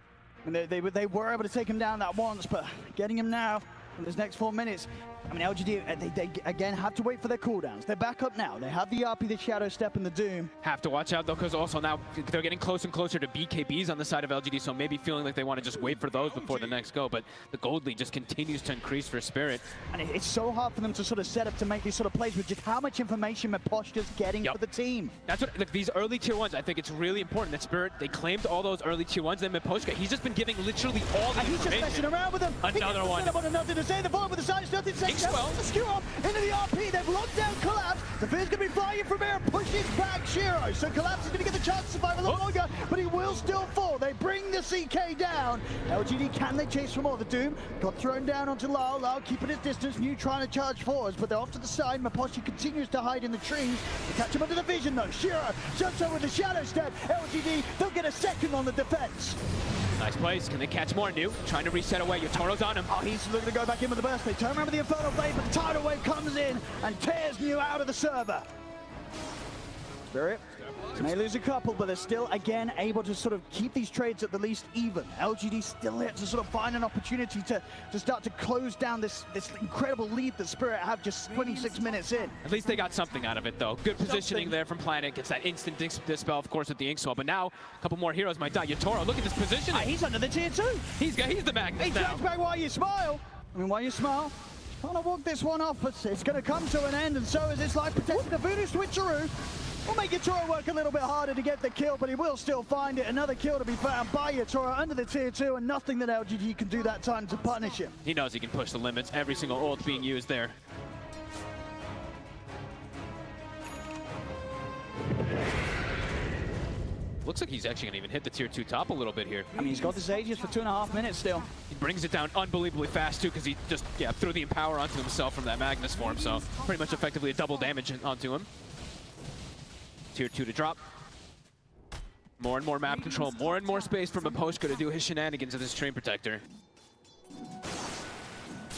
I mean, they were able to take him down that once, but getting him now in this next 4 minutes. I mean, LGD, they again have to wait for their cooldowns. They're back up now. They have the RP, the Shadow Step, and the Doom. Have to watch out, though, because also now they're getting closer and closer to BKBs on the side of LGD, so maybe feeling like they want to just wait for those before the next go. But the gold lead just continues to increase for Spirit. And it's so hard for them to sort of set up to make these sort of plays with just how much information Maposhka's getting for the team. That's what, like, these early tier 1s, I think it's really important that Spirit, they claimed all those early tier 1s, then Maposhka, he's just been giving literally all the information. He's just messing around with them. Another one. Nothing to say. The follow with the side, nothing to say. The skew up into the RP. They've locked down Collapse. The Fear's going to be flying from here, pushes back Shiro. So Collapse is going to get the chance to survive a little longer, but he will still fall. They bring the CK down. LGD, can they chase for more? The Doom got thrown down onto Lau. Lau keeping his distance. New trying to charge forwards, but they're off to the side. Maposhi continues to hide in the trees. They catch him under the vision though. Shiro jumps over with the Shadow Step. LGD, they'll get a second on the defense. Nice plays. Can they catch more? New trying to reset away. Yatoro's on him. Oh, he's looking to go back in with the burst. They turn around with the Infernal Blade, but the tidal wave comes in and tears New out of the server. Spirit may lose a couple, but they're still, again, able to sort of keep these trades at the least even. LGD still here to sort of find an opportunity to start to close down this incredible lead that Spirit have just 26 minutes in. At least they got something out of it, though. Good positioning there from Planet. Gets that instant dispel, of course, with the Ink Swell. But now, a couple more heroes might die. Yatoro, look at this positioning. He's under the tier 2. He's the Magnus He drags back while you smile. I mean, while you smile. Trying to walk this one off, but it's going to come to an end, and so is its life protected. The Voodoo Switcheroo will make Yatoro work a little bit harder to get the kill, but he will still find it. Another kill to be found by Yatoro under the tier 2, and nothing that LGD can do that time to punish him. He knows he can push the limits. Every single ult being used there. Looks like he's actually going to even hit the tier 2 top a little bit here. I mean, he's got this Aegis for 2.5 minutes still. He brings it down unbelievably fast, too, because he just threw the Empower onto himself from that Magnus form, so pretty much effectively a double damage onto him. Tier 2 to drop. More and more map control, more and more space for Maposhka to do his shenanigans with his Stream Protector.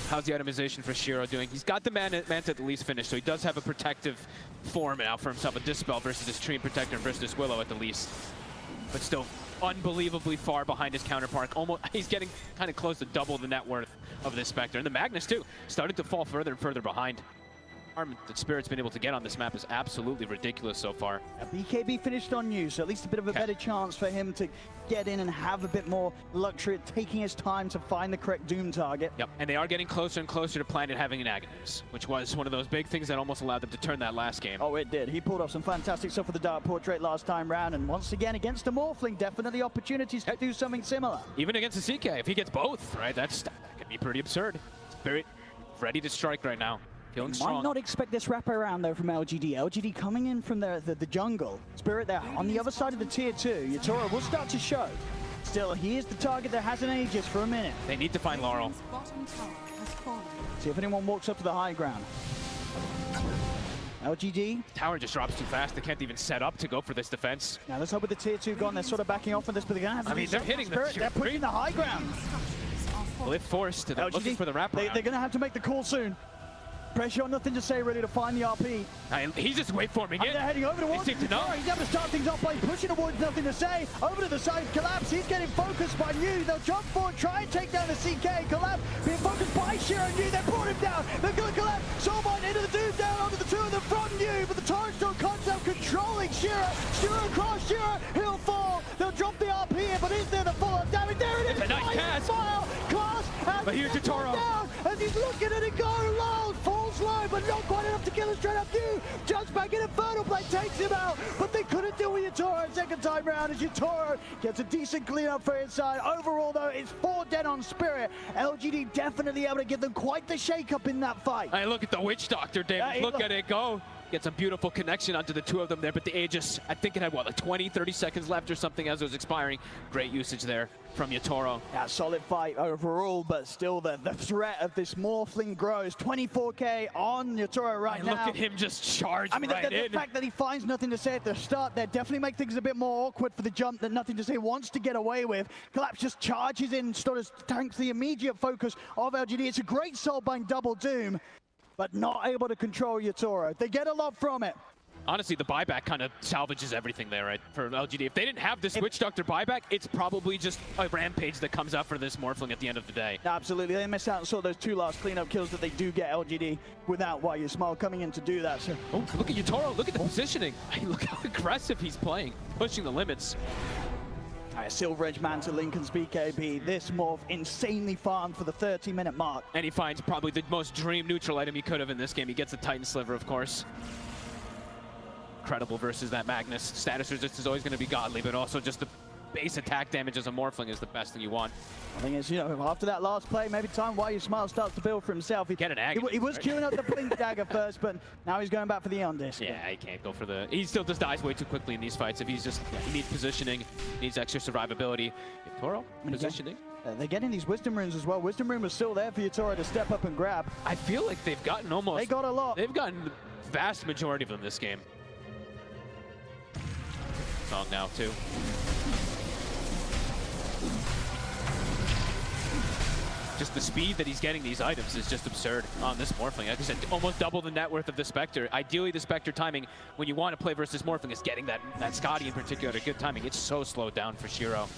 How's the itemization for Shiro doing? He's got the Manta at least finished, so he does have a protective form now for himself, a Dispel versus his Stream Protector versus Willow at the least. But still unbelievably far behind his counterpart. Almost, he's getting kind of close to double the net worth of this Spectre. And the Magnus, too, started to fall further and further behind. Arm that Spirit's been able to get on this map is absolutely ridiculous so far. BKB finished on you, so at least a bit of a better chance for him to get in and have a bit more luxury at taking his time to find the correct Doom target. Yep, and they are getting closer and closer to Planet having an Aghanim, which was one of those big things that almost allowed them to turn that last game. Oh, it did. He pulled off some fantastic stuff with the Dark Portrait last time round, and once again, against the Morphling, definitely opportunities to do something similar. Even against the CK, if he gets both, right, that could be pretty absurd. Spirit ready to strike right now. Feeling strong. Might not expect this wraparound though from LGD. LGD coming in from the jungle. Spirit there on the other side of the tier 2. Yatoro will start to show. Still, he is the target that has an Aegis for a minute. They need to find Laurel. See if anyone walks up to the high ground. LGD. Tower just drops too fast. They can't even set up to go for this defense. Now let's hope with the tier 2 gone, they're sort of backing off on this, but they're going to have to they're hitting Spirit. They're pushing the high ground. Well, if forced, they're looking for the wraparound. They're going to have to make the call soon. Pressure on, nothing to say really to find the RP. He's just wait forming it. They're heading over towards. He's having to start things off by pushing towards, nothing to say. Over to the side, Collapse. He's getting focused by New. They'll jump forward, try and take down the CK. Collapse being focused by Shiro and New. They brought him down. They're going to collapse. Soulbind into the Doom, down onto the two of them from New. But the torrent still concept controlling Shiro. Shiro across Shiro. He'll fall. They'll drop the RP in, but is there the follow-up damage? There it is. It's a nice cast. Class. But here's Yatoro. As he's looking at it go low. Falls low, but not quite enough to kill him straight up. New jumps back in, Infernal Blade takes him out, but they couldn't deal with Yatoro second time round as Yatoro gets a decent cleanup for his side. Overall, though, it's 4 dead on Spirit. LGD definitely able to give them quite the shake-up in that fight. Hey, look at the Witch Doctor, David. Look at it go. Get some beautiful connection onto the two of them there, but the Aegis, I think it had, what, like 20, 30 seconds left or something as it was expiring. Great usage there from Yatoro. Yeah, solid fight overall, but still the threat of this Morphling grows. 24K on Yatoro right now. Look at him just charge I mean, the fact that he finds nothing to say at the start there definitely makes things a bit more awkward for the jump that nothing to say wants to get away with. Collapse just charges in, sort of tanks the immediate focus of LGD. It's a great Soulbind double doom, but not able to control Yatoro. They get a lot from it. Honestly, the buyback kind of salvages everything there, right, for LGD. If they didn't have this Witch Doctor buyback, it's probably just a rampage that comes out for this Morphling at the end of the day. Absolutely, they miss out and saw those two last cleanup kills that they do get LGD without Why You Smile coming in to do that. So. Oh, look at Yatoro, look at the positioning. Look how aggressive he's playing, pushing the limits. Silver Edge Man to Lincoln's BKB. This morph insanely farmed for the 30-minute mark. And he finds probably the most dream neutral item he could have in this game. He gets the Titan Sliver, of course. Incredible versus that Magnus. Status resist is always going to be godly, but also just the base attack damage as a Morphling is the best thing you want. I think it's, you know, after that last play, maybe time Why You Smile starts to build for himself. He was queuing up the Blink Dagger first, but now he's going back for the on-disc. Yeah, he can't go for the... He still just dies way too quickly in these fights. If he's just... Yeah, he needs positioning, needs extra survivability. Yatoro, positioning. They're getting these Wisdom Runes as well. Wisdom Rune was still there for Yatoro to step up and grab. I feel like they've gotten almost... They got a lot. They've gotten the vast majority of them this game. Song now, too. Just the speed that he's getting these items is just absurd on this Morphling. Like I said, almost double the net worth of the Spectre. Ideally, the Spectre timing, when you want to play versus Morphling, is getting that Scotty in particular at good timing. It's so slowed down for Shiro.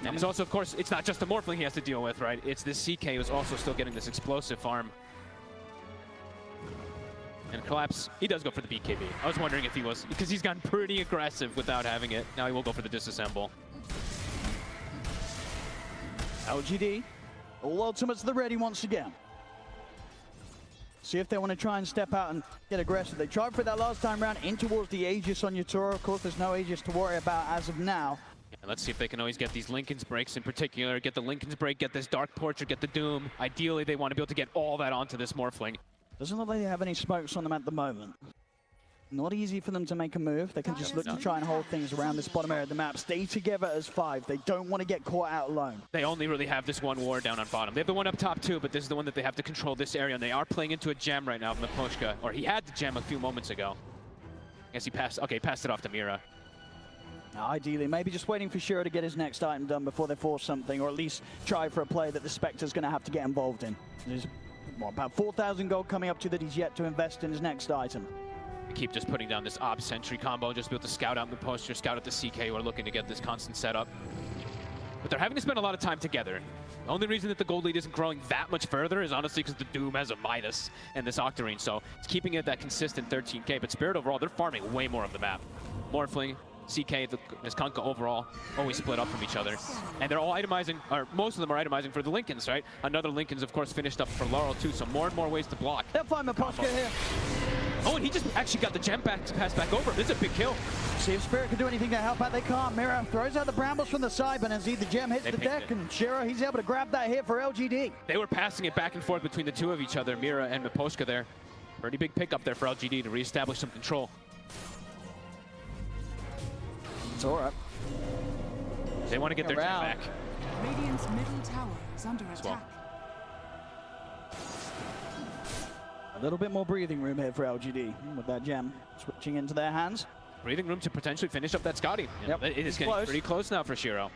And it's also, of course, it's not just the Morphling he has to deal with, right? It's this CK who's also still getting this explosive farm. And Collapse, he does go for the BKB. I was wondering if he was, because he's gotten pretty aggressive without having it. Now he will go for the disassemble. LGD, all ultimates to the ready once again. See if they want to try and step out and get aggressive. They tried for that last time round in towards the Aegis on Yatoro. Of course, there's no Aegis to worry about as of now. Yeah, let's see if they can always get these Linken's breaks in particular. Get the Linken's break, get this Dark Portrait, get the Doom. Ideally, they want to be able to get all that onto this Morphling. Doesn't look like they have any smokes on them at the moment. Not easy for them to make a move. They can just look to try and hold things around this bottom area of the map. Stay together as 5. They don't want to get caught out alone. They only really have this one ward down on bottom. They have the one up top too, but this is the one that they have to control this area, and they are playing into a gem right now from Miposhka. Or he had the gem a few moments ago. I guess he passed, okay, passed it off to Mira. Now, ideally, maybe just waiting for Shiro to get his next item done before they force something, or at least try for a play that the Spectre's going to have to get involved in. There's about 4,000 gold coming up to that he's yet to invest in his next item. Keep just putting down this Ob Sentry combo, just be able to scout out the poster, scout out the CK who are looking to get this constant setup. But they're having to spend a lot of time together. The only reason that the gold lead isn't growing that much further is honestly because the Doom has a Midas and this Octarine, so it's keeping it that consistent 13k. But Spirit overall, they're farming way more of the map. Morphling, CK, this Kunkka overall, always split up from each other. And they're all itemizing, or most of them are itemizing for the Linken's, right? Another Linken's, of course, finished up for Laurel too, so more and more ways to block. They'll find Miposhka here. Oh, and he just actually got the gem pass back over. This is a big kill. See if Spirit can do anything to help out. They can't. Mira throws out the brambles from the side, but as the gem hits the deck, and Shiro, he's able to grab that hit for LGD. They were passing it back and forth between the two of each other, Mira and Miposhka there. Pretty big pickup there for LGD to reestablish some control. It's all right. They want to get their gem back. Radiant's middle tower is under attack. A little bit more breathing room here for LGD with that gem switching into their hands. Breathing room to potentially finish up that Scotty. Yep. It is getting pretty close now for Shiro.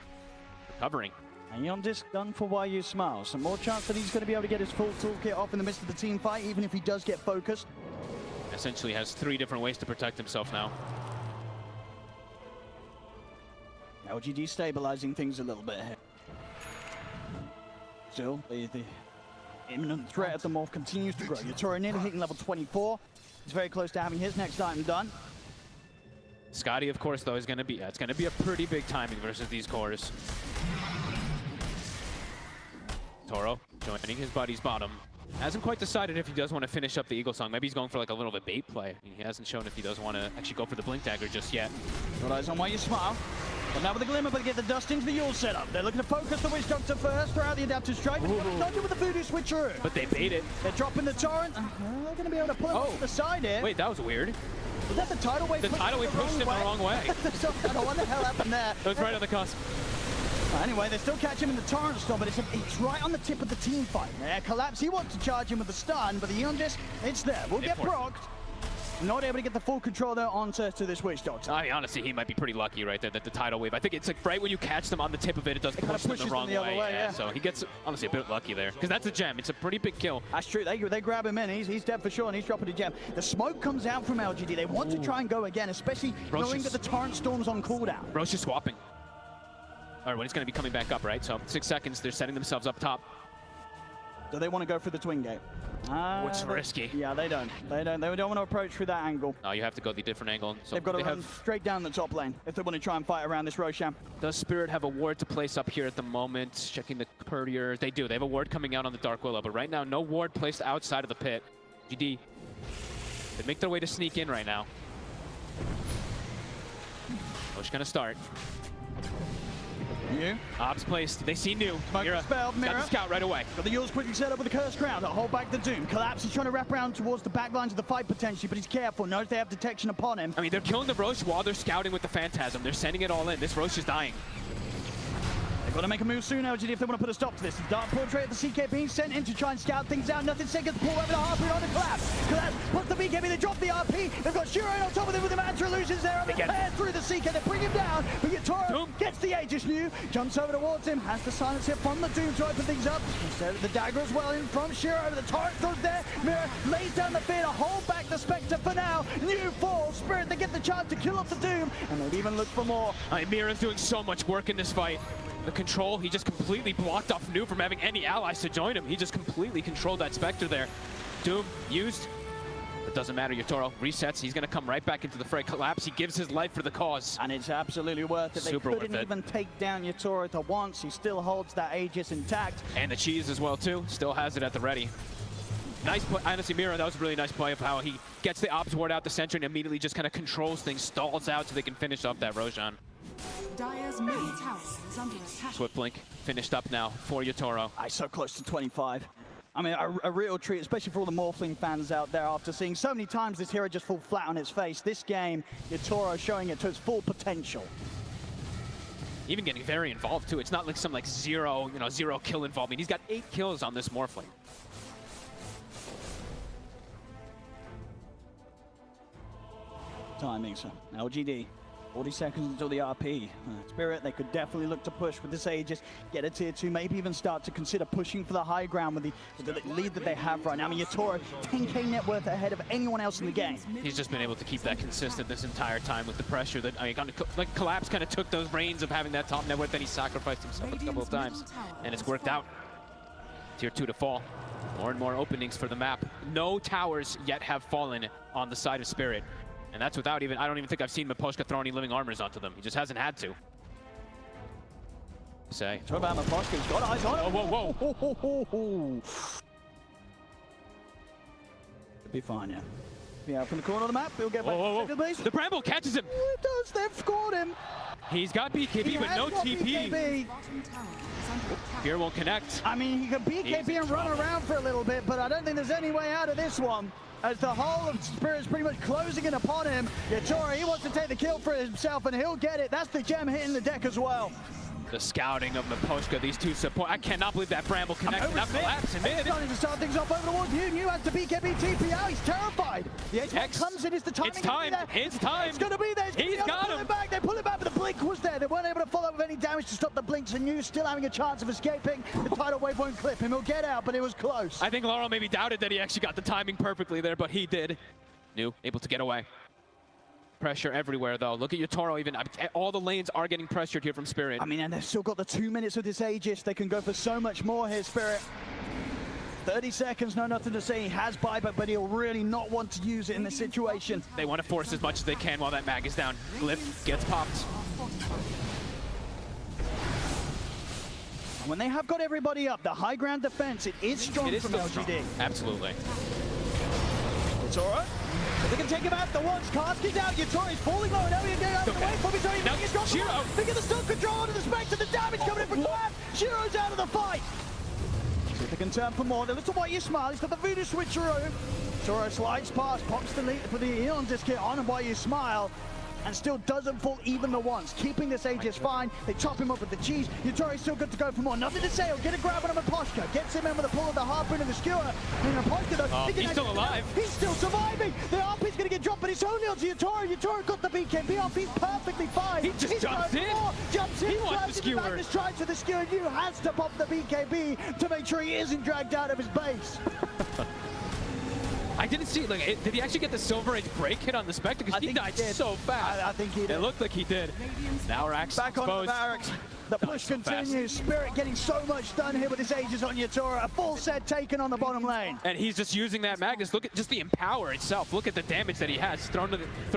Recovering. And on disc done for Why You Smile. Some more chance that he's going to be able to get his full toolkit off in the midst of the team fight, even if he does get focused. Essentially has 3 different ways to protect himself now. LGD stabilizing things a little bit here. Still, the imminent threat of the morph continues to grow. Yatoro nearly hitting level 24. He's very close to having his next item done. Scotty, of course, though, is going to be, it's going to be a pretty big timing versus these cores. Toro joining his buddy's bottom. Hasn't quite decided if he does want to finish up the Eagle Song. Maybe he's going for like a little bit bait play. I mean, he hasn't shown if he does want to actually go for the Blink Dagger just yet. Got eyes on Why You Smile. But now with the Glimmer, but they get the dust into the Yule setup. They're looking to focus the Witch Doctor first, throw out the Adaptive Strike, but not with the Voodoo Switcheroo. But they bait it. They're dropping the Torrent. They're going to be able to pull it to the side here. Wait, that was weird. Was that the Tidal Wave? The Tidal Wave pushed him the wrong way. I don't know what the hell happened there. It was right on the cusp. Anyway, they still catch him in the Torrent Storm, but it's right on the tip of the team fight. There, Collapse, he wants to charge him with the stun, but the Eon Disc, it's there. We'll get procced. Not able to get the full control there onto this Witch Doctor. I mean, honestly, he might be pretty lucky right there that the Tidal Wave. I think it's like right when you catch them on the tip of it, it does push them the wrong way. Yeah. So he gets, honestly, a bit lucky there. Because that's a gem. It's a pretty big kill. That's true. They grab him in. He's dead for sure, and he's dropping a gem. The smoke comes out from LGD. They want to try and go again, especially knowing that the Torrent Storm's on cooldown. Roche is swapping. All right, well, he's going to be coming back up, right? So 6 seconds. They're setting themselves up top. Do they want to go for the twin gate? It's risky. Yeah, they don't. They don't want to approach through that angle. No, you have to go the different angle. So they've got to run straight down the top lane if they want to try and fight around this Roshan. Does Spirit have a ward to place up here at the moment? Checking the couriers. They do. They have a ward coming out on the Dark Willow, but right now, no ward placed outside of the pit. GD. They make their way to sneak in right now. Roche gonna start. New. Ops placed. They see New. Mira got the scout right away. Got the Yules quickly set up with the Cursed Crown to hold back the Doom. Collapse is trying to wrap around towards the back lines of the fight potentially, but he's careful. Knows they have detection upon him. I mean, they're killing the Roche while they're scouting with the Phantasm. They're sending it all in. This Roche is dying. They've got to make a move soon, LGD, if they want to put a stop to this. The Dark Portrait of the CK being sent in to try and scout things out. Nothing second to pull over the Harpy on the Collapse. Collapse puts the BKB, they drop the RP. They've got Shiro on top of them with the Mantra Illusions there. They pair through the CK, they bring him down. But Yatoro gets the Aegis New, jumps over towards him, has the silence hit from the Doom to open things up. Instead of the dagger as well in from Shiro. The Torrent goes there. Mira lays down the fear to hold back the Spectre for now. New falls. Spirit, they get the chance to kill off the Doom. And maybe even look for more. Mira's doing so much work in this fight. The control, he just completely blocked off New from having any allies to join him. He just completely controlled that Spectre there. Doom used. It doesn't matter. Yatoro resets. He's going to come right back into the fray. Collapse. He gives his life for the cause. And it's absolutely worth it. Super they couldn't even take down Yatoro to once. He still holds that Aegis intact. And the cheese as well, too. Still has it at the ready. Nice play. Honestly, Mira, that was a really nice play of how he gets the Ops ward out the center and immediately just kind of controls things, stalls out so they can finish up that Roshan. Dire's middle tower is under attack. Swift Blink finished up now for Yatoro. So close to 25. I mean, a real treat, especially for all the Morphling fans out there after seeing so many times this hero just fall flat on its face. This game, Yatoro showing it to its full potential. Even getting very involved too. It's not like some zero kill involvement. He's got 8 kills on this Morphling. Timing, so LGD. 40 seconds until the RP. Spirit, they could definitely look to push with this Aegis, get a tier 2, maybe even start to consider pushing for the high ground with the lead that they have right now. I mean, Yatoro, 10k net worth ahead of anyone else in the game. He's just been able to keep that consistent this entire time with the pressure that, I mean, like Collapse kind of took those reins of having that top net worth, then he sacrificed himself a couple of times, and it's worked out. Tier 2 to fall. More and more openings for the map. No towers yet have fallen on the side of Spirit. And that's without even, I don't even think I've seen Miposhka throw any living armors onto them. He just hasn't had to. Say. What about Miposhka? He's got eyes on him. Oh, whoa. It'll be fine, yeah. Yeah, from the corner of the map, he'll get back to second place. The Bramble catches him. It does, they've scored him. He's got BKB, but no TP. Fear won't connect. I mean, he can BKB and run around for a little bit, but I don't think there's any way out of this one. As the whole of Spirit's pretty much closing in upon him. Yatoro, he wants to take the kill for himself, and he'll get it. That's the gem hitting the deck as well. The scouting of Miposhka, these two support. I cannot believe that Bramble connected. Now Collapse in mid. He's starting to start things off over towards New. New has the BKB TP out. He's terrified. The H1 comes in. Is the timing? It's time. It's time. It's going to be there. He's got him. They pull it back, but the blink was there. They weren't able to follow up with any damage to stop the blinks, and New still having a chance of escaping. The tidal wave won't clip him. He'll get out, but it was close. I think Laurel maybe doubted that he actually got the timing perfectly there, but he did. New, able to get away. Pressure everywhere, though. Look at Yatoro even. All the lanes are getting pressured here from Spirit. I mean, and they've still got the 2 minutes of this Aegis. They can go for so much more here, Spirit. 30 seconds, no nothing to say. He has buyback, but he'll really not want to use it in this situation. They want to force as much as they can while that mag is down. Glyph gets popped. When they have got everybody up, the high ground defense, it is strong from LGD. Absolutely. It's all right. They can take him out. The ones Cask is out. Yatori's falling low. And Elliot getting out of the way. Bobby's already making his drop. Shiro. They get the still control under the Spectre. The damage coming in from Glad. Shiro's out of the fight. See if they can turn for more. They look to Why You Smile. He's got the voodoo switcheroo. Toro slides past, pops the lead for the Eon disc hit on, and Why You Smile. And still doesn't fall even the once. Keeping this age is fine. They chop him up with the cheese. Yatori's still good to go for more. Nothing to say. He'll get a grab on him. Aposhka gets him in with a pull of the harpoon and the skewer. And Aposhka though, he's still alive. He's still surviving. The RP's going to get dropped, but it's only onto Yatori. Yatori got the BKB off. He's perfectly fine. He just jumps in. Jumps in. He wants the skewer. Magnus tries for the skewer. You has to pop the BKB to make sure he isn't dragged out of his base. I didn't see, like, did he actually get the Silver Age break hit on the Spectre? Because he died so fast. I think he did. It looked like he did. Now Rax back on the barracks. The push so continues. Spirit getting so much done here with his Aegis on Yatora. A full set taken on the bottom lane. And he's just using that Magnus. Look at just the Empower itself. Look at the damage that he has. Throw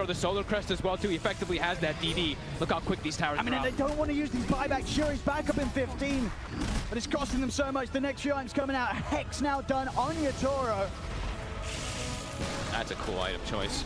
the Solar Crest as well, too. He effectively has that DD. Look how quick these towers drop. They don't want to use these buybacks. Shuri's back up in 15. But it's costing them so much. The next few items coming out. Hex now done on Yatora. That's a cool item choice.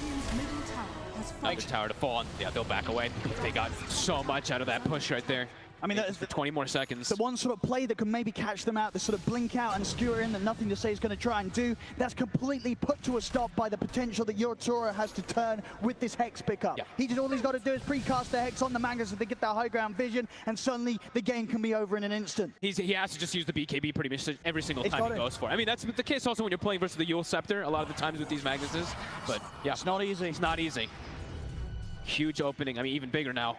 Another tower to fall on. Yeah, they'll back away. They got so much out of that push right there. I mean, that's for 20 more seconds. The one sort of play that can maybe catch them out, the sort of blink out and skewer in that Nothing to Say is going to try and do, that's completely put to a stop by the potential that Yatora has to turn with this Hex pickup. Yeah. All he's got to do is precast the Hex on the Magnus so they get that high ground vision, and suddenly the game can be over in an instant. He has to just use the BKB pretty much every single time he goes for it. I mean, that's the case also when you're playing versus the Yule Scepter, a lot of the times with these Magnuses. But yeah, it's not easy. It's not easy. Huge opening. I mean, even bigger now.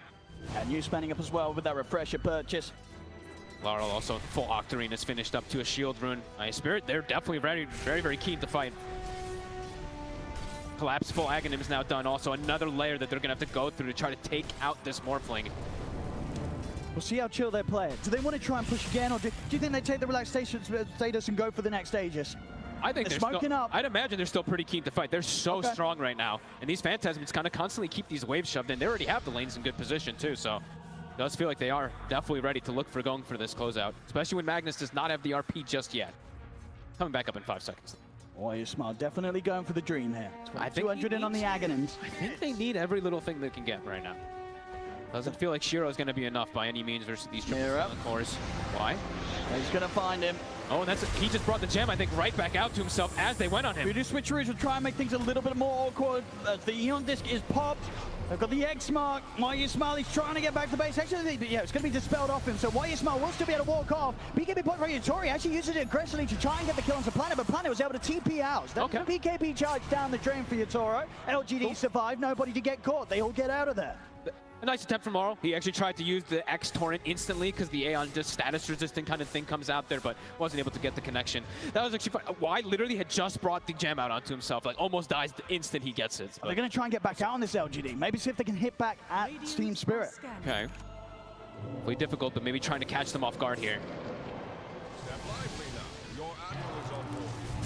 And you spending up as well with that refresher purchase. Laurel also full Octarine is finished up to a shield rune. Spirit, they're definitely very keen to fight. Collapse full Aghanim is now done. Also another layer that they're gonna have to go through to try to take out this Morphling. We'll see how chill they play it. Do they want to try and push again, or do you think they take the relaxation status and go for the next Aegis? I think they're smoking up. I'd imagine they're still pretty keen to fight. They're so strong right now. And these Phantasms kind of constantly keep these waves shoved in. They already have the lanes in good position too, so it does feel like they are definitely ready to look for going for this closeout, especially when Magnus does not have the RP just yet. Coming back up in 5 seconds. Boy, you're smart. Definitely going for the dream here. I think 200 in on the Aghanims. I think they need every little thing they can get right now. Doesn't feel like Shiro's going to be enough by any means versus these triple silent cores. Why? He's going to find him. Oh, and he just brought the gem, I think, right back out to himself as they went on him. Voodoo switcheroos will try and make things a little bit more awkward as the Eon disc is popped. They've got the X mark. Why You Smile, he's trying to get back to base. Actually, yeah, it's going to be dispelled off him, so Why You Smile will still be able to walk off. BKB point for Yatori actually uses it aggressively to try and get the kill onto Planet, but Planet was able to TP out. That's the BKB charge down the drain for Yatoro. LGD survived, nobody to get caught. They all get out of there. A nice attempt from Laurel. He actually tried to use the X Torrent instantly because the Aeon just status resistant kind of thing comes out there, but wasn't able to get the connection. That was actually fun. Y literally had just brought the gem out onto himself, like almost dies the instant he gets it. They're going to try and get back out on this LGD. Maybe see if they can hit back at Steam Spirit. Okay. Really difficult, but maybe trying to catch them off guard here.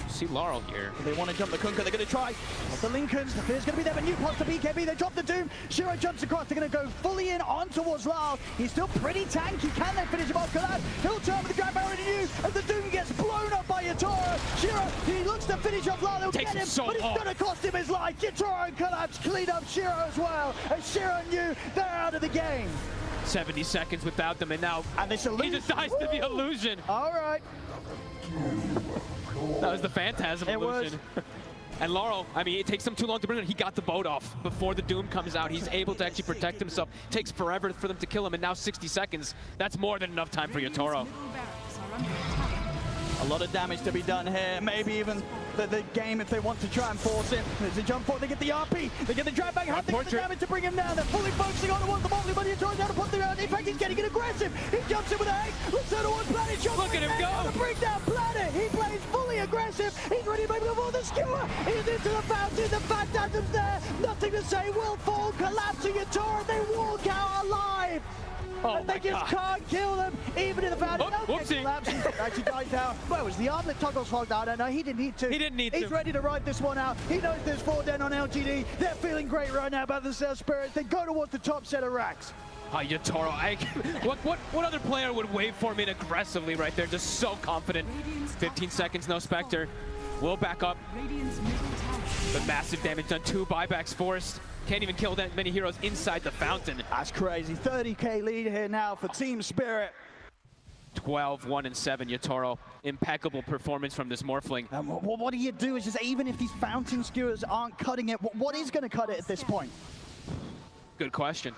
See Laurel here. They want to jump the Kunkka, they're going to try. The Lincolns, the fear's going to be there, but new pops the BKB, they drop the Doom. Shiro jumps across, they're going to go fully in on towards Lyle. He's still pretty tanky, can they finish him off? Collapse, he'll turn with the Grand Barrier to you, and the Doom gets blown up by Yatoro. Shiro, he looks to finish off Lyle, he'll get him, but it's going to cost him his life. Yatoro and Collapse clean up Shiro as well, and Shiro knew they're out of the game. 70 seconds without them, and now this he just dies to the illusion. All right. That was the Phantasm illusion. And Laurel, I mean, it takes him too long to bring it. He got the boat off before the Doom comes out. He's able to actually protect himself. Takes forever for them to kill him, and now 60 seconds. That's more than enough time for Yatoro. A lot of damage to be done here. Maybe even the game if they want to try and force it. There's a jump forward, they get the RP, they get the drag back, have to get the damage to bring him down. They're fully focusing on the Morphling, but Yatoro's able to put the ground. In fact, he's getting it aggressive. He jumps in with a Hex, looks at one Planet, jumps. Look at him go. To bring down Planet. He plays fully aggressive. He's ready to make before the skewer. He's into the fountain, the Phantasm's there. Nothing to say, will fall, collapsing Yatoro. They walk out alive. Oh and they just can't kill them, even in the fountain. Whoopsie. Actually died down. Well, it was the arm that toggles fogged out. I don't know. He didn't need to. He didn't need to. He's ready to ride this one out. He knows there's 4 down on LGD. They're feeling great right now about the Cell Spirits. They go towards the top set of racks. Yatoro, what other player would wave form in aggressively right there? Just so confident. 15 seconds, no Spectre. Will back up. Radiant's middle tower. But massive damage done. 2 buybacks forced. Can't even kill that many heroes inside the fountain. That's crazy. 30k lead here now for Team Spirit. 12, 1 and 7, Yatoro. Impeccable performance from this Morphling. What do you do? Is just even if these fountain skewers aren't cutting it, what is going to cut it at this point? Good question.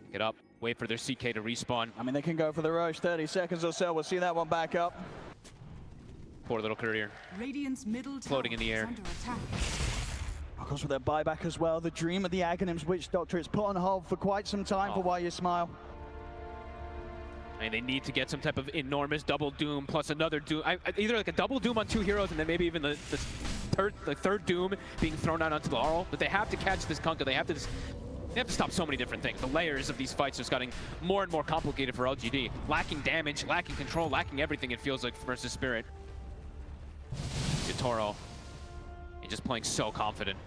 Pick it up. Wait for their CK to respawn. I mean, they can go for the Roche. 30 seconds or so. We'll see that one back up. Poor little career. Radiant's middle tower Floating in the air. is under attack. Of course, with their buyback as well, the dream of the Aghanim's Witch Doctor, it's put on hold for quite some time for Why You Smile. I mean, they need to get some type of enormous double Doom plus another Doom. Either like a double Doom on 2 heroes and then maybe even the third Doom being thrown out onto the Laurel. But they have to catch this Kunkka. They have to stop so many different things. The layers of these fights are just getting more and more complicated for LGD. Lacking damage, lacking control, lacking everything, it feels like, versus Spirit. Yatoro, he's just playing so confident.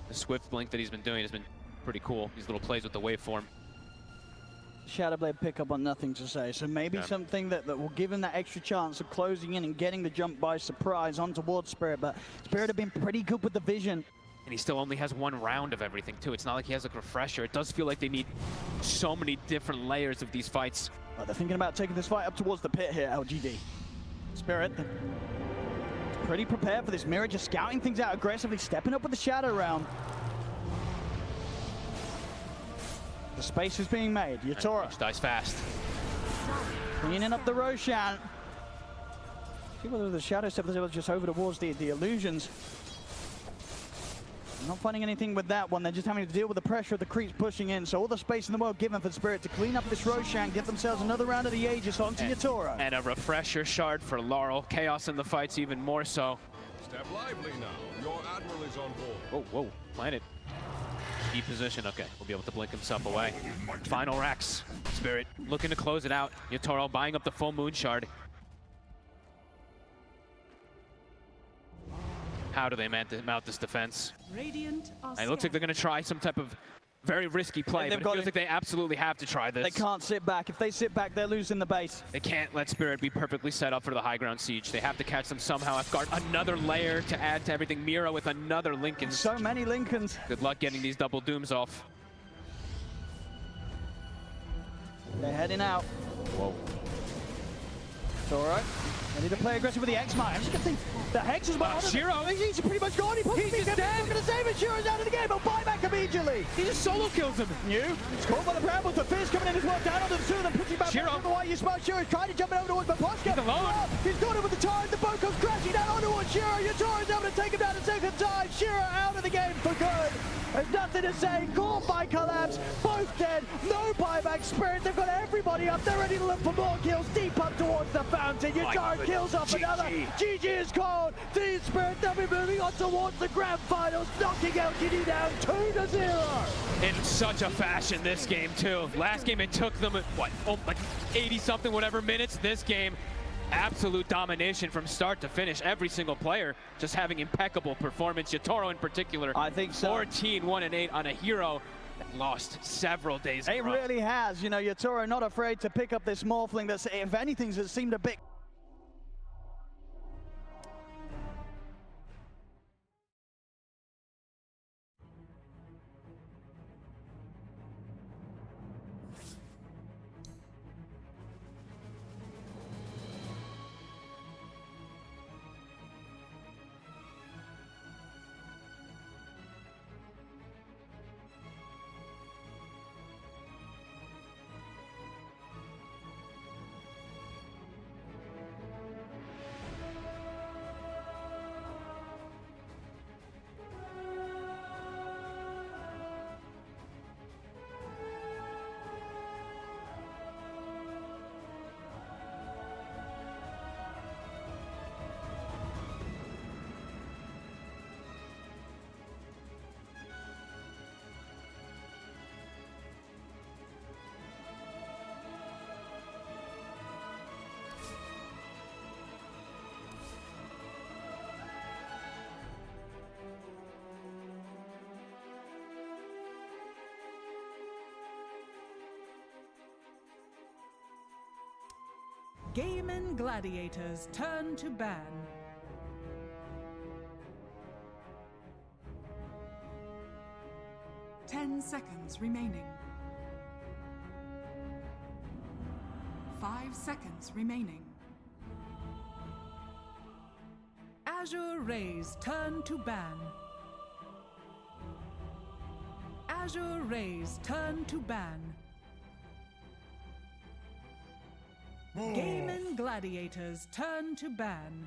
The swift blink that he's been doing has been pretty cool. These little plays with the waveform. Shadowblade pickup on nothing to say, so maybe something that will give him that extra chance of closing in and getting the jump by surprise on towards Spirit, but Spirit have been pretty good with the vision. And he still only has 1 round of everything too. It's not like he has like a refresher. It does feel like they need so many different layers of these fights. Well, they're thinking about taking this fight up towards the pit here, LGD. Spirit, pretty prepared for this. Mirror just scouting things out aggressively, stepping up with the shadow round. The space is being made. Yatoro dies fast. Cleaning up the Roshan. See whether the shadow step is just over towards the illusions. Not finding anything with that one. They're just having to deal with the pressure of the creeps pushing in. So all the space in the world given for Spirit to clean up this Roshan, get themselves another round of the Aegis onto Yatoro. And a refresher shard for Laurel. Chaos in the fights even more so. Step lively now. Your admiral is on board. Whoa, planet. Deep position, okay. We'll be able to blink himself away. Final racks. Spirit looking to close it out. Yatoro buying up the full moon shard. How do they mount this defense? Radiant are It looks like they're going to try some type of very risky play, but it feels like they absolutely have to try this. They can't sit back. If they sit back, they're losing the base. They can't let Spirit be perfectly set up for the high ground siege. They have to catch them somehow off guard. Another layer to add to everything. Mira with another Lincoln. So many Lincolns. Good luck getting these double Dooms off. They're heading out. Whoa. It's all right. Ready to play aggressive with the X-Mine. I'm just going to think the Hex is well. Shiro! He's pretty much gone. He's just dead. Not going to save it. Shiro's out of the game. He'll buy back immediately. He just solo kills him. He's caught by the brambles. The Fizz coming in as well. Down onto the two of them. Pushing back. Shiro. Why you smart Shiro's trying to jump over towards Baposka. He's alone. He's got it with the time. The boat comes crashing down onto Shiro. Yatoro's able to take him down a second time. Shiro out of the game for good. There's nothing to say. Caught by Collapse. Both dead. No buyback. Spirit. They've got everybody up. They're ready to look for more kills. Deep up towards the fountain. Yatoro kills off another. GG is called. Team Spirit. They'll be moving on towards the grand finals. Knocking LGD down 2-0. In such a fashion this game too. Last game it took them, what, like 80 something whatever minutes. This game, absolute domination from start to finish. Every single player just having impeccable performance. Yatoro in particular. I think so. 14-1-8 on a hero that lost several days in a row. It really has. You know, Yatoro not afraid to pick up this Morphling that's, if anything, has seemed a bit Gaimin Gladiators turn to ban. Ten seconds remaining. 5 seconds remaining. Azure Rays turn to ban. Azure Rays turn to ban. Gaimin Gladiators turn to ban.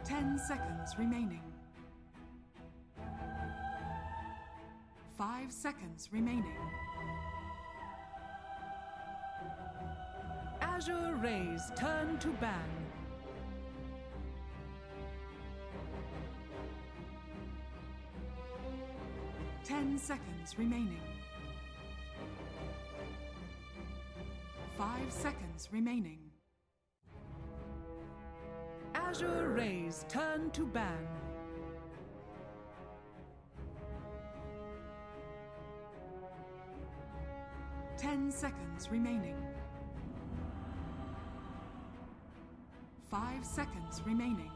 Ten seconds remaining. 5 seconds remaining. Azure Rays turn to ban. Ten seconds remaining. 5 seconds remaining. Azure Rays turn to ban. Ten seconds remaining. 5 seconds remaining.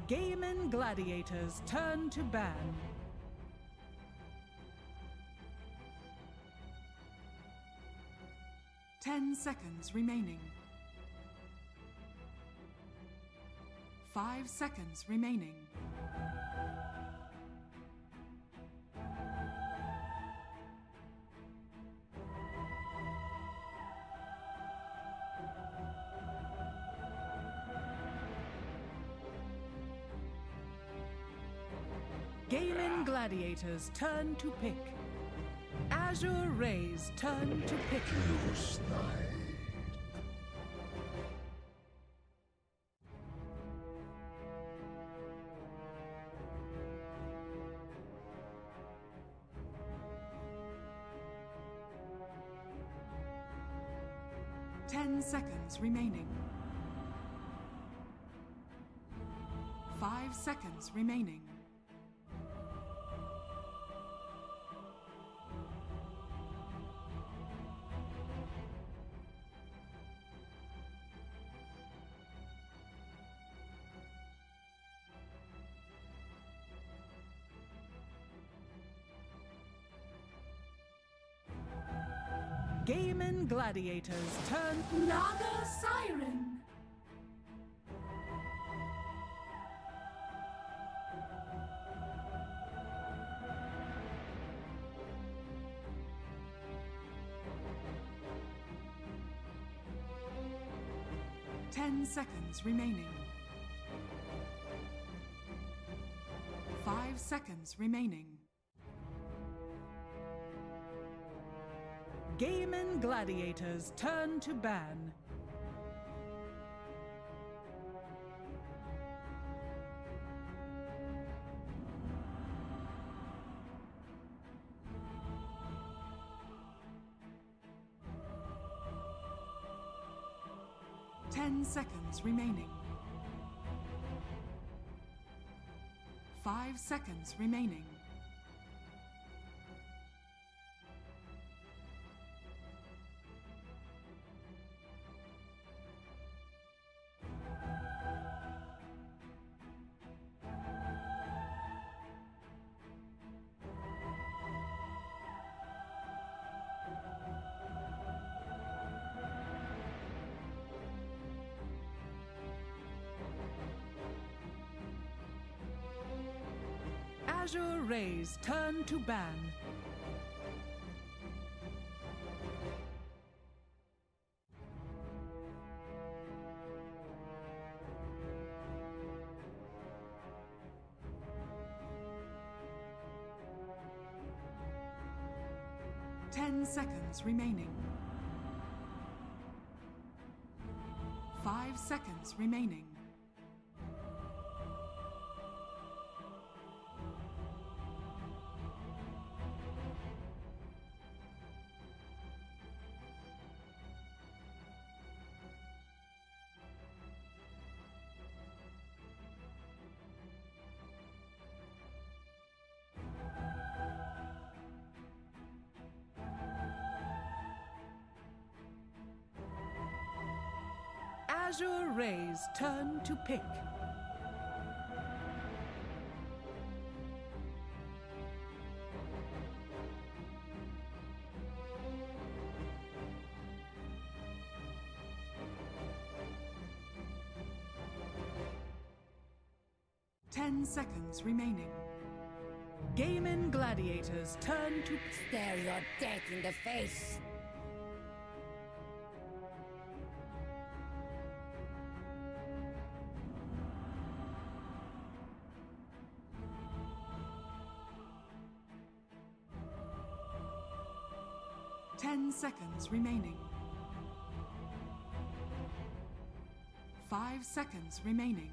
Gaimin Gladiators turn to ban. Ten seconds remaining. 5 seconds remaining. Gaimin Gladiators turn to pick. Azure Rays turn to pick. Ten seconds remaining. 5 seconds remaining. Gaimin Gladiators turn. Naga Siren. Ten seconds remaining. 5 seconds remaining. Gaimin Gladiators turn to ban. Ten seconds remaining. 5 seconds remaining. Azure Rays turn to ban. Ten seconds remaining. 5 seconds remaining. Azure Ray's turn to pick. Seconds remaining. Gaimin Gladiators turn to stare your death in the face. Seconds remaining. 5 seconds remaining.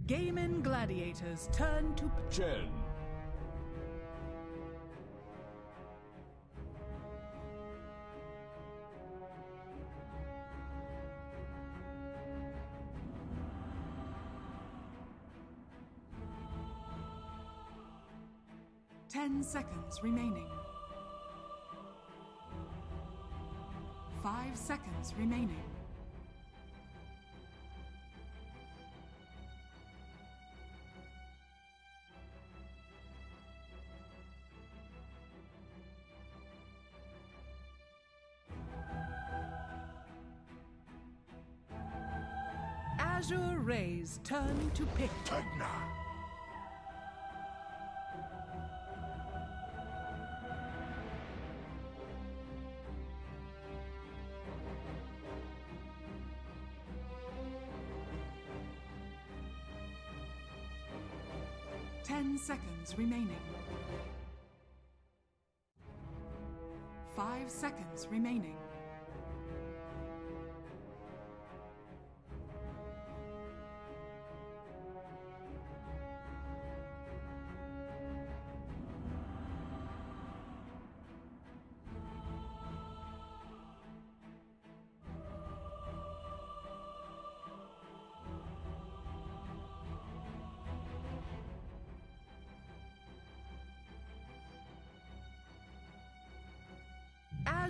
Gaimin Gladiators turn to 10. 10 seconds remaining. 5 seconds remaining. Azure Ray's turn to pick. Tegna. 10 seconds remaining. 5 seconds remaining.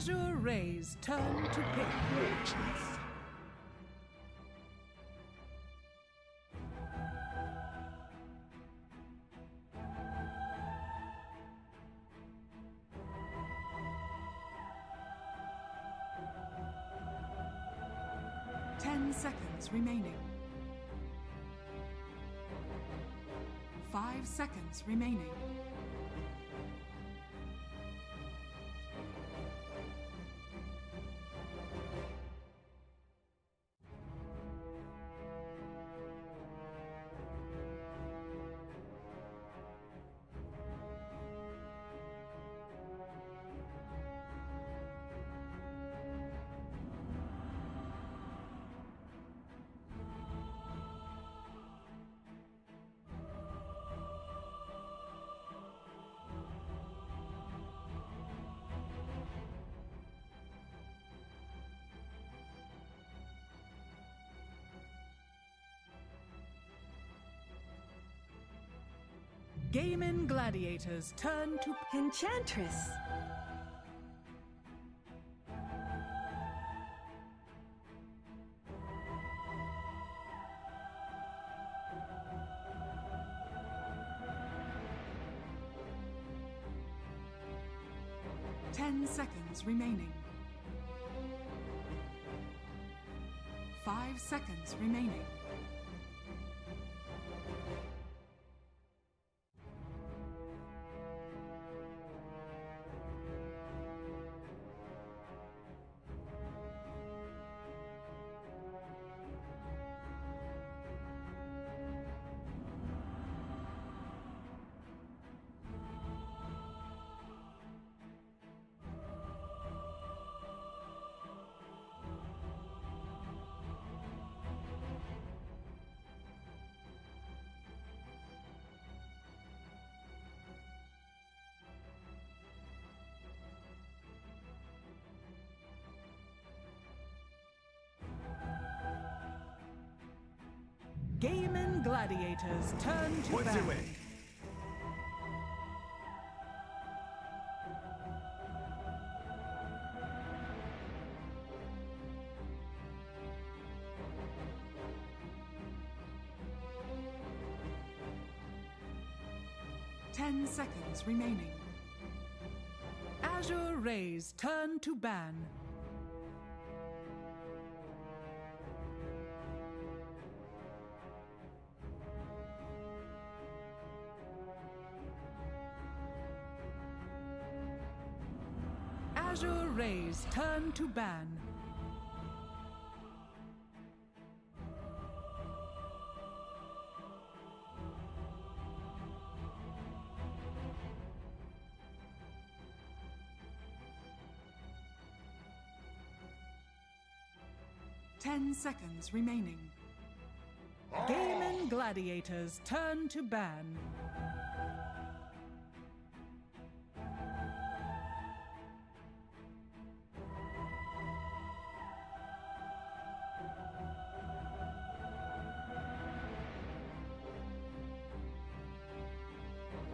Azure Ray's turn to pick. 10 seconds remaining. 5 seconds remaining. Gaimin Gladiators turn to Enchantress. Seconds remaining. 5 seconds remaining. Gaimin Gladiators turn to What's ban. your way? Ten seconds remaining. Azure Rays turn to ban. Azure Rays turn to ban. Ten seconds remaining. Gaimin Gladiators turn to ban.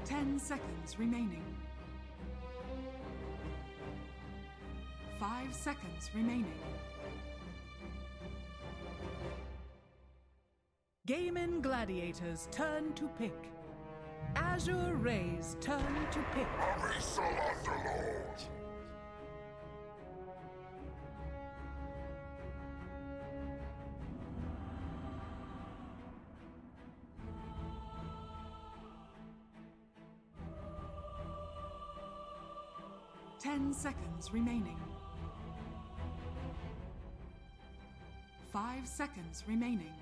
Ten seconds remaining. 5 seconds remaining. Gaimin Gladiators turn to pick. Azure Rays turn to pick. Abyssal Underlord! Ten seconds remaining. 5 seconds remaining.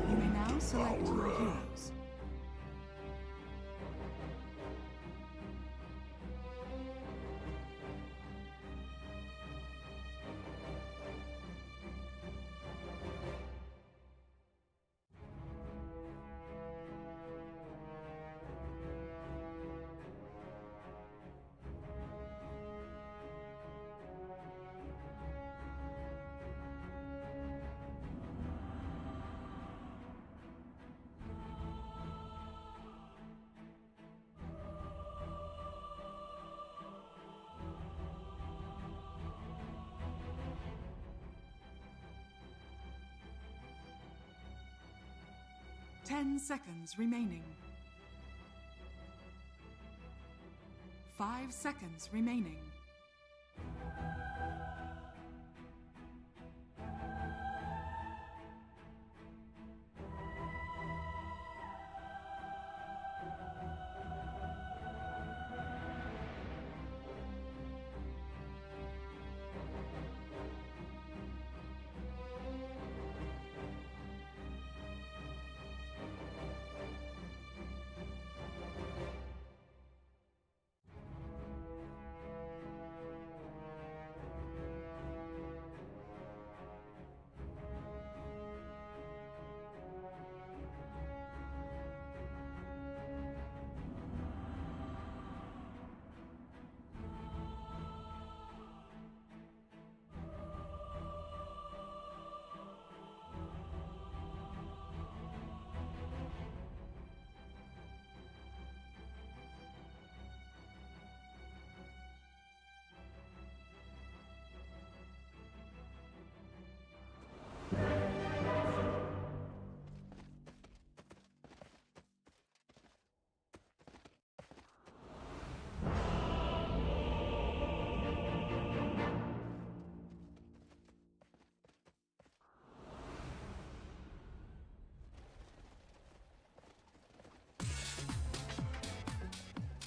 You may now select your heroes. Ten seconds remaining. 5 seconds remaining.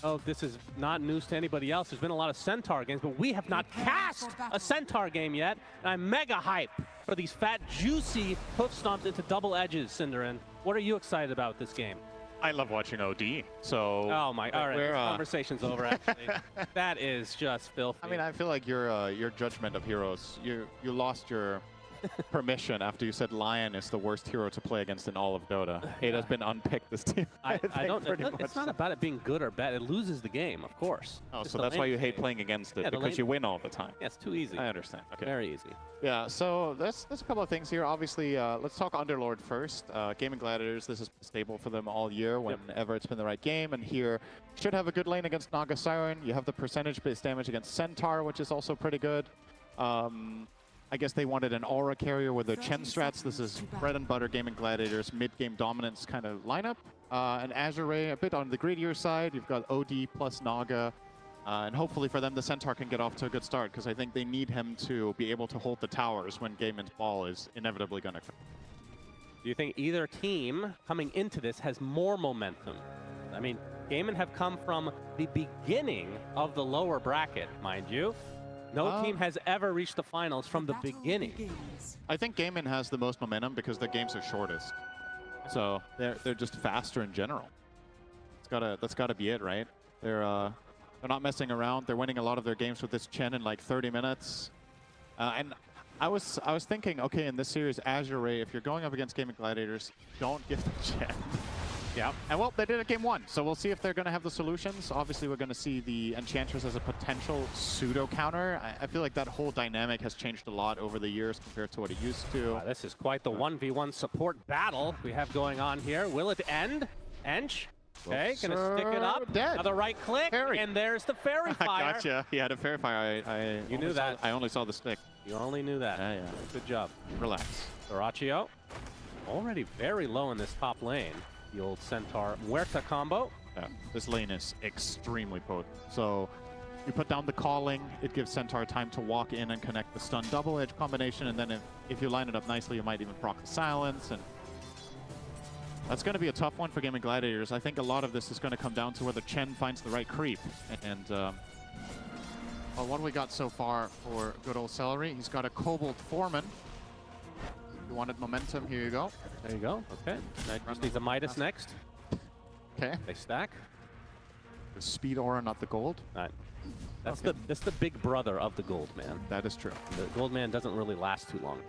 Oh, this is not news to anybody else. There's been a lot of Centaur games, but we have not cast a Centaur game yet. And I'm mega hype for these fat, juicy hoof stomps into double edges, Cinderin. What are you excited about this game? I love watching OD. So. Oh my! All right, this conversation's over. Actually, that is just filthy. I mean, I feel like your judgment of heroes, you lost your permission after you said Lion is the worst hero to play against in all of Dota. It has been unpicked this team. I don't. It's not about it being good or bad. It loses the game, of course. Oh, so that's why you hate playing against it, because you win all the time. Yeah, it's too easy. I understand. Okay. Very easy. Yeah, so there's a couple of things here. Obviously, let's talk Underlord first. Gaimin Gladiators, this has been stable for them all year whenever it's been the right game. And here, should have a good lane against Naga Siren. You have the percentage-based damage against Centaur, which is also pretty good. I guess they wanted an aura carrier with their Chen strats. This is bread and butter Gaimin Gladiators, mid-game dominance kind of lineup. And Azure Ray, a bit on the greedier side. You've got OD plus Naga. And hopefully for them, the Centaur can get off to a good start, because I think they need him to be able to hold the towers when Gaimin's ball is inevitably going to come. Do you think either team coming into this has more momentum? I mean, Gaimin have come from the beginning of the lower bracket, mind you. No team has ever reached the finals from the beginning. I think Gaimin has the most momentum because their games are shortest. So they're just faster in general. That's gotta be it, right? They're not messing around. They're winning a lot of their games with this Chen in like 30 minutes. And I was thinking, okay, in this series, Azure Ray, if you're going up against Gaimin Gladiators, don't give the Chen. Yeah, and well, they did it game one, so we'll see if they're going to have the solutions. Obviously, we're going to see the Enchantress as a potential pseudo-counter. I feel like that whole dynamic has changed a lot over the years compared to what it used to. Wow, this is quite the 1v1 support battle we have going on here. Will it end? Ench? Okay, gonna stick it up. Dead. Another right click, and there's the fairy fire. Gotcha. He had a fairy fire. You knew that. I only saw the stick. You only knew that. Yeah. Good job. Relax. Sorachio, already very low in this top lane. The old Centaur Muerta combo. Yeah, this lane is extremely potent. So you put down the calling, it gives Centaur time to walk in and connect the stun double edge combination, and then if you line it up nicely, you might even proc the silence. And that's going to be a tough one for Gaimin Gladiators. I think a lot of this is going to come down to whether Chen finds the right creep. And well, what do we got so far for good old Celery? He's got a Cobalt Foreman. You wanted momentum, here you go. There you go, okay. Just needs a Midas next. Okay. They stack. The speed aura, not the gold. Right. That's the big brother of the gold man. That is true. The gold man doesn't really last too long.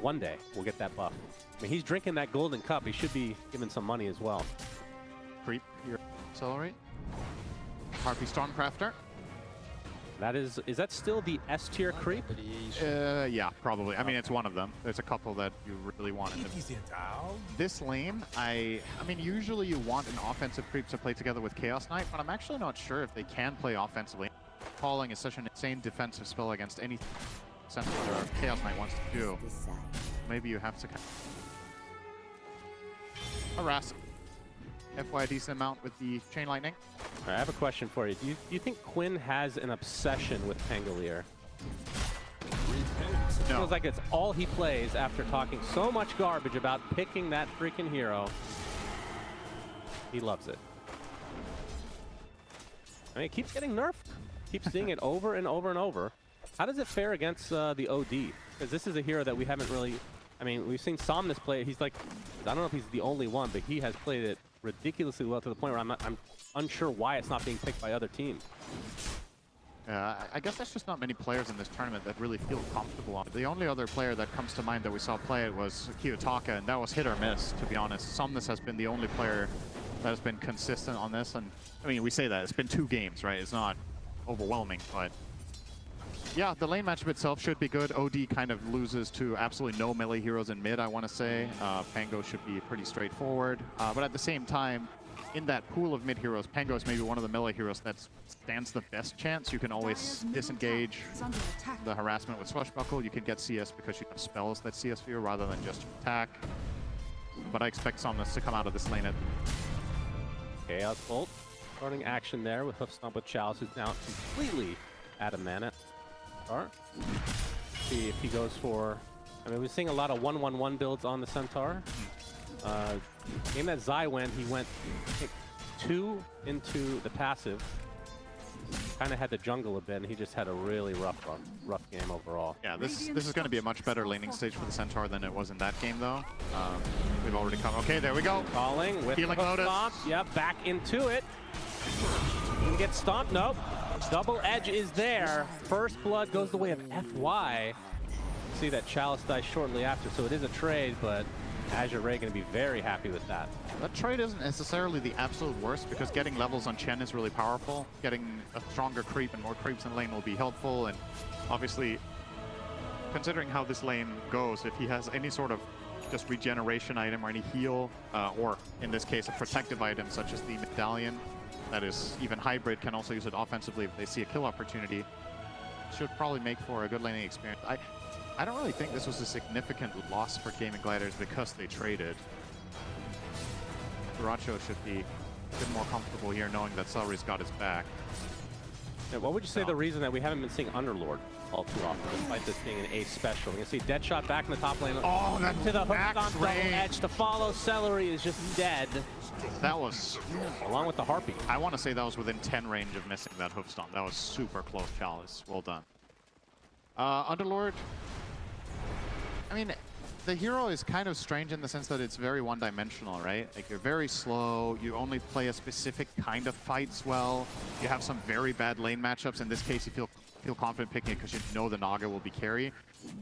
One day, we'll get that buff. I mean, he's drinking that golden cup. He should be given some money as well. Creep here. Accelerate. Harpy Stormcrafter. That is that still the S tier creep? Yeah, probably. I mean, it's one of them. There's a couple that you really want in this lane. I mean, usually you want an offensive creep to play together with Chaos Knight, but I'm actually not sure if they can play offensively. Calling is such an insane defensive spell against anything Sentinel or Chaos Knight wants to do. Maybe you have to harass FY a decent amount with the Chain Lightning. All right, I have a question for you. Do you think Quinn has an obsession with Pangolier? No. Feels like it's all he plays after talking so much garbage about picking that freaking hero. He loves it. I mean, it keeps getting nerfed. Keeps seeing it over and over and over. How does it fare against the OD? Because this is a hero that we haven't really... I mean, we've seen Somnus play it. He's like... I don't know if he's the only one, but he has played it ridiculously well to the point where I'm unsure why it's not being picked by other teams. I guess there's just not many players in this tournament that really feel comfortable on it. The only other player that comes to mind that we saw play it was Kiyotaka, and that was hit or miss, to be honest. Somnus has been the only player that has been consistent on this, and I mean, we say that. It's been 2 games, right? It's not overwhelming, but yeah, the lane matchup itself should be good. OD kind of loses to absolutely no melee heroes in mid, I want to say. Pango should be pretty straightforward, but at the same time, in that pool of mid heroes, Pango is maybe one of the melee heroes that stands the best chance. You can always disengage the harassment with Swashbuckle. You can get CS because you have spells that CS for you rather than just attack. But I expect Somnus to come out of this lane at Chaos Bolt. Starting action there with Hoof Stomp with Chalice, who's now completely out of mana. See if he goes for... I mean, we're seeing a lot of 1-1-1 builds on the Centaur. Game that Zai went, he went 2 into the passive. kind of had to jungle a bit, and he just had a really rough game overall. Yeah, this is going to be a much better laning stage for the Centaur than it was in that game, though. We've already come. Okay, there we go. Calling with Healing Lotus. Stomp. Yep, back into it. Didn't get stomped. Nope. Double edge is there. First blood goes the way of FY. See that Chalice dies shortly after, so it is a trade, but Azure Ray going to be very happy with that. That trade isn't necessarily the absolute worst because getting levels on Chen is really powerful. Getting a stronger creep and more creeps in lane will be helpful, and obviously, considering how this lane goes, if he has any sort of just regeneration item or any heal, or in this case a protective item such as the medallion, that is even hybrid, can also use it offensively if they see a kill opportunity, should probably make for a good laning experience. I don't really think this was a significant loss for Gaimin Gladiators because they traded. Duracho should be a bit more comfortable here knowing that Celery's got his back. Yeah, what would you say the reason that we haven't been seeing Underlord all too often, despite this being an ace special? You can see Deadshot back in the top lane. Oh, that to the hook max on double edge to follow. Celery is just dead. That was... Along with the Harpy. I want to say that was within 10 range of missing that hoof stomp. That was super close, Chalice. Well done. Underlord... I mean, the hero is kind of strange in the sense that it's very one-dimensional, right? Like, you're very slow, you only play a specific kind of fights well, you have some very bad lane matchups. In this case, you feel confident picking it because you know the Naga will be carry.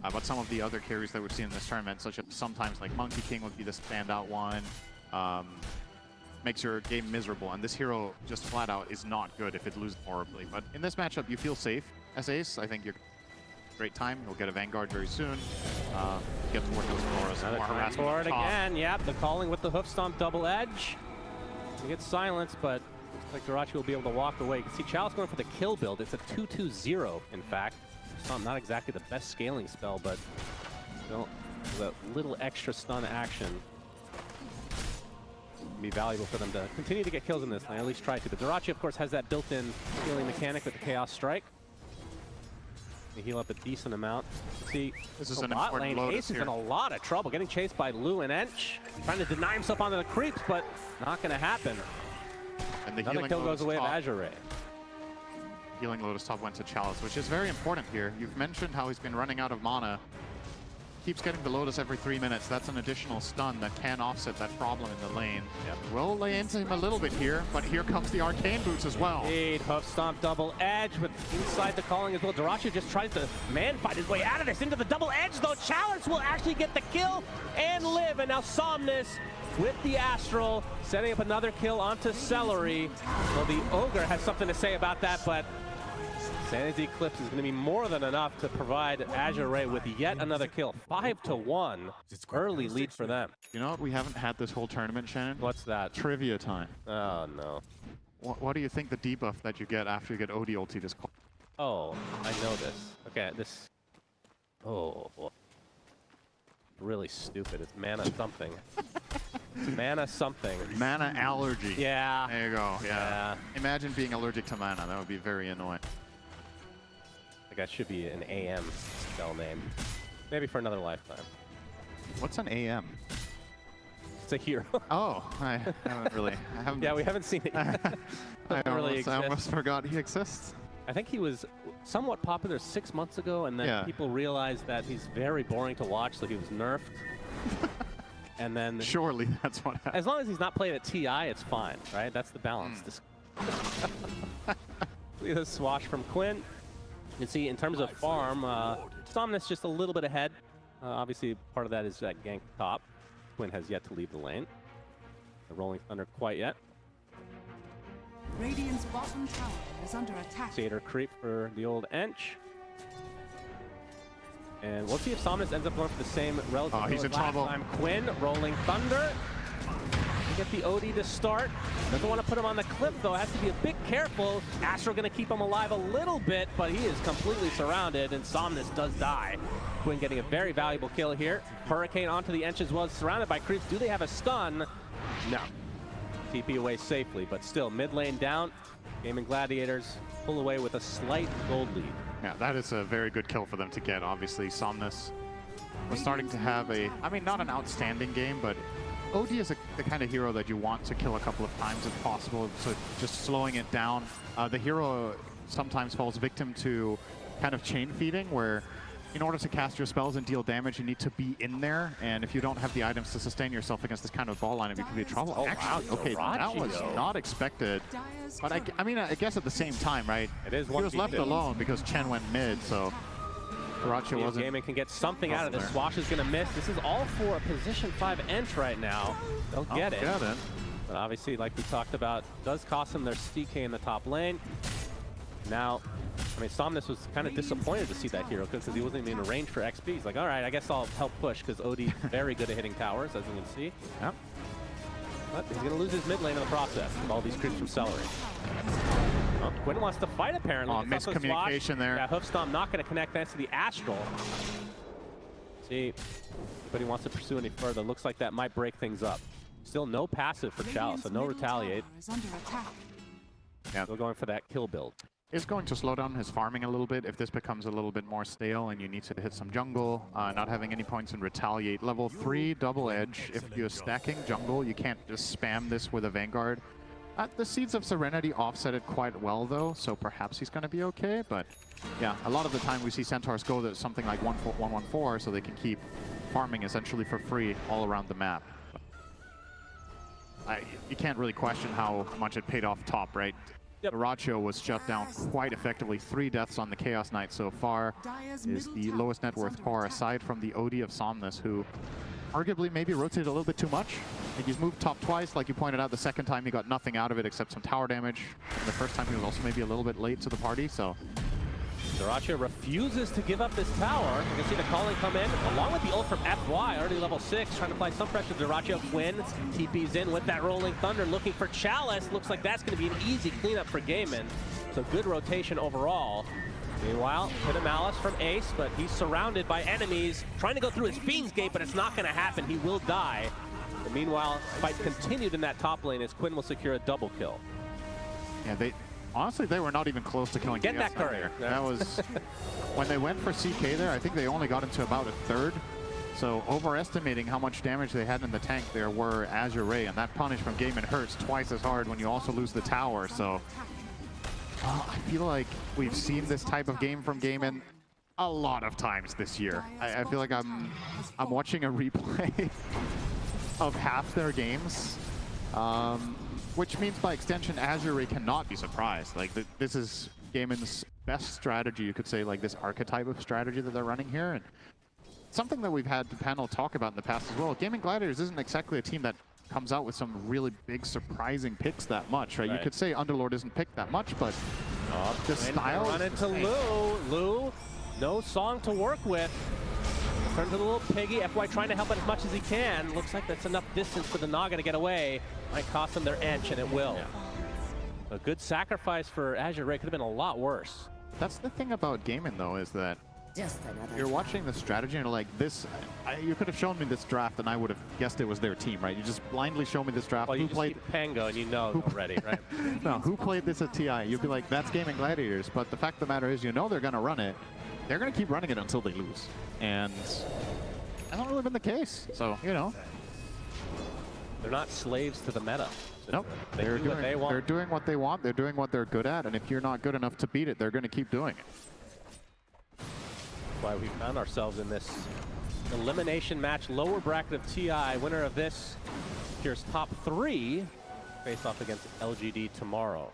But some of the other carries that we've seen in this tournament, such as sometimes like Monkey King would be the standout one, makes your game miserable. And this hero just flat out is not good if it loses horribly. But in this matchup, you feel safe as ace. I think you're great time. You'll get a Vanguard very soon. Get to work those Auroras and more harassment. For it again, yep. The calling with the hoof stomp double edge. You get silenced, but looks like Duracho will be able to walk away. You can see Chalice going for the kill build. It's a 2-2-0, in fact. Not exactly the best scaling spell, but a little extra stun action can be valuable for them to continue to get kills in this lane, at least try to. But Duracho, of course, has that built-in healing mechanic with the Chaos Strike. They heal up a decent amount. See, this is an important lane. Ace is in a lot of trouble, getting chased by Lu and Ench, trying to deny himself onto the creeps, but not going to happen. And the another kill goes away of Azure Ray. Healing Lotus top went to Chalice, which is very important here. You've mentioned how he's been running out of mana. Keeps getting the Lotus every 3 minutes. That's an additional stun that can offset that problem in the lane. Yep. We'll lay into him a little bit here, but here comes the Arcane Boots as well. Indeed, hoof stomp double edge with inside the calling as well. Duracho just tries to man-fight his way out of this into the double edge, though. Chalice will actually get the kill and live, and now Somnus with the Astral, setting up another kill onto Celery. Well, the Ogre has something to say about that, but Sanity Eclipse is going to be more than enough to provide Azure Ray with yet another kill. 5-1, early lead for them. You know what we haven't had this whole tournament, Shannon? What's that? Trivia time. Oh, no. What do you think the debuff that you get after you get OD ulti is called? Oh, I know this. Okay, this... Oh, really stupid. It's mana something. Mana something. Mana allergy. Yeah. There you go. Yeah. Imagine being allergic to mana. That would be very annoying. That should be an AM spell name. Really for another lifetime. What's an AM? It's a hero. Oh, I haven't really. Yeah, we haven't seen it yet. I almost forgot he exists. I think he was somewhat popular 6 months ago, and then people realized that he's very boring to watch, so he was nerfed. And then... Surely that's what happened. As long as he's not played at TI, it's fine, right? That's the balance. See the swash from Quinn. You can see in terms of farm, Somnus just a little bit ahead. Obviously, part of that is that gank top. Quinn has yet to leave the lane. The Rolling Thunder quite yet. Radiant's bottom tower is under attack. Satyr creep for the old Ench. And we'll see if Somnus ends up going for the same relative. Oh, he's in trouble. Time. Quinn, Rolling Thunder. Get the OD to start. Doesn't want to put him on the cliff, though. Has to be a bit careful. Astro going to keep him alive a little bit, but he is completely surrounded, and Somnus does die. Quinn getting a very valuable kill here. Hurricane onto the Ench as well, surrounded by creeps. Do they have a stun? No. TP away safely, but still mid lane down. Gaimin Gladiators pull away with a slight gold lead. Yeah, that is a very good kill for them to get. Obviously, Somnus was starting to have a, I mean, not an outstanding game, but OD is the kind of hero that you want to kill a couple of times if possible, so just slowing it down. The hero sometimes falls victim to kind of chain feeding, where in order to cast your spells and deal damage, you need to be in there, and if you don't have the items to sustain yourself against this kind of ball lineup, you can be in trouble. Oh, Actually, wow, okay, that was not expected. But I mean, I guess at the same time, right? It is he was left alone because Chen went mid, so Gaimin wasn't. Gaimin can get something out of this. Swash is going to miss. This is all for a position 5 Ench right now. They'll get it. But obviously, like we talked about, does cost them their CK in the top lane. Now, I mean, Somnus was kind of disappointed to see that hero because he wasn't even in range for XP. He's like, all right, I guess I'll help push because OD's very good at hitting towers, as you can see. Yep. But he's going to lose his mid lane in the process with all these creeps from Celery. Oh, Quinn wants to fight, apparently. Oh, miscommunication there. Yeah, Hoofstomp not going to connect thanks to the Astral. See, but he wants to pursue any further. Looks like that might break things up. Still no passive for Chalice, so no retaliate. Yeah, they're going for that kill build. It's going to slow down his farming a little bit if this becomes a little bit more stale and you need to hit some jungle, not having any points in retaliate. Level 3 double edge. If you're stacking jungle, you can't just spam this with a Vanguard. The Seeds of Serenity offset it quite well though, so perhaps he's going to be okay. But yeah, a lot of the time we see Centaurs go to something like 1-1-4 so they can keep farming essentially for free all around the map. You can't really question how much it paid off top, right? Yep. Ratio was shut down quite effectively. 3 deaths on the Chaos Knight so far. Is the lowest net worth core aside from the OD of Somnus, who arguably maybe rotated a little bit too much. He's moved top twice, like you pointed out. The second time he got nothing out of it except some tower damage. And the first time he was also maybe a little bit late to the party, so... Zeracha refuses to give up this tower. You can see the calling come in, along with the ult from FY, already level 6, trying to apply some pressure to Zeracha. Quinn TP's in with that Rolling Thunder, looking for Chalice. Looks like that's going to be an easy cleanup for Gaimin. So good rotation overall. Meanwhile, hit a Malice from Ace, but he's surrounded by enemies, trying to go through his Fiend's Gate, but it's not going to happen. He will die. But meanwhile, fight continued in that top lane as Quinn will secure a double kill. Yeah, honestly, they were not even close to killing Get that courier. That was when they went for CK there. I think they only got into about a third. So overestimating how much damage they had in the tank there were Azure Ray, and that punish from Gaimin hurts twice as hard when you also lose the tower. So I feel like we've seen this type of game from Gaimin a lot of times this year. I feel like I'm watching a replay of half their games. Which means, by extension, Azure Ray cannot be surprised. Like, this is Gaimin's best strategy, you could say, like this archetype of strategy that they're running here. And something that we've had the panel talk about in the past as well. Gaimin Gladiators isn't exactly a team that comes out with some really big, surprising picks that much, right? You could say Underlord isn't picked that much, but the style run into Lou. Lou, no song to work with. Turns to the little piggy. FY trying to help it as much as he can. Looks like that's enough distance for the Naga to get away. Might cost them their Ench, and it will. A good sacrifice for Azure Ray. Could have been a lot worse. That's the thing about Gaimin, though, is that you're watching the strategy and like this. You could have shown me this draft, and I would have guessed it was their team, right? You just blindly show me this draft. Well, you just played Pango, and you know already, right? No, who played this at TI? You'd be like, that's Gaimin Gladiators. But the fact of the matter is, you know they're going to run it. They're going to keep running it until they lose. And that's not really been the case. So, you know. They're not slaves to the meta. Nope. They're doing what they want. They're doing what they want. They're doing what they're good at. And if you're not good enough to beat it, they're going to keep doing it. That's why we found ourselves in this elimination match. Lower bracket of TI. Winner of this, here's top 3. Face off against LGD tomorrow.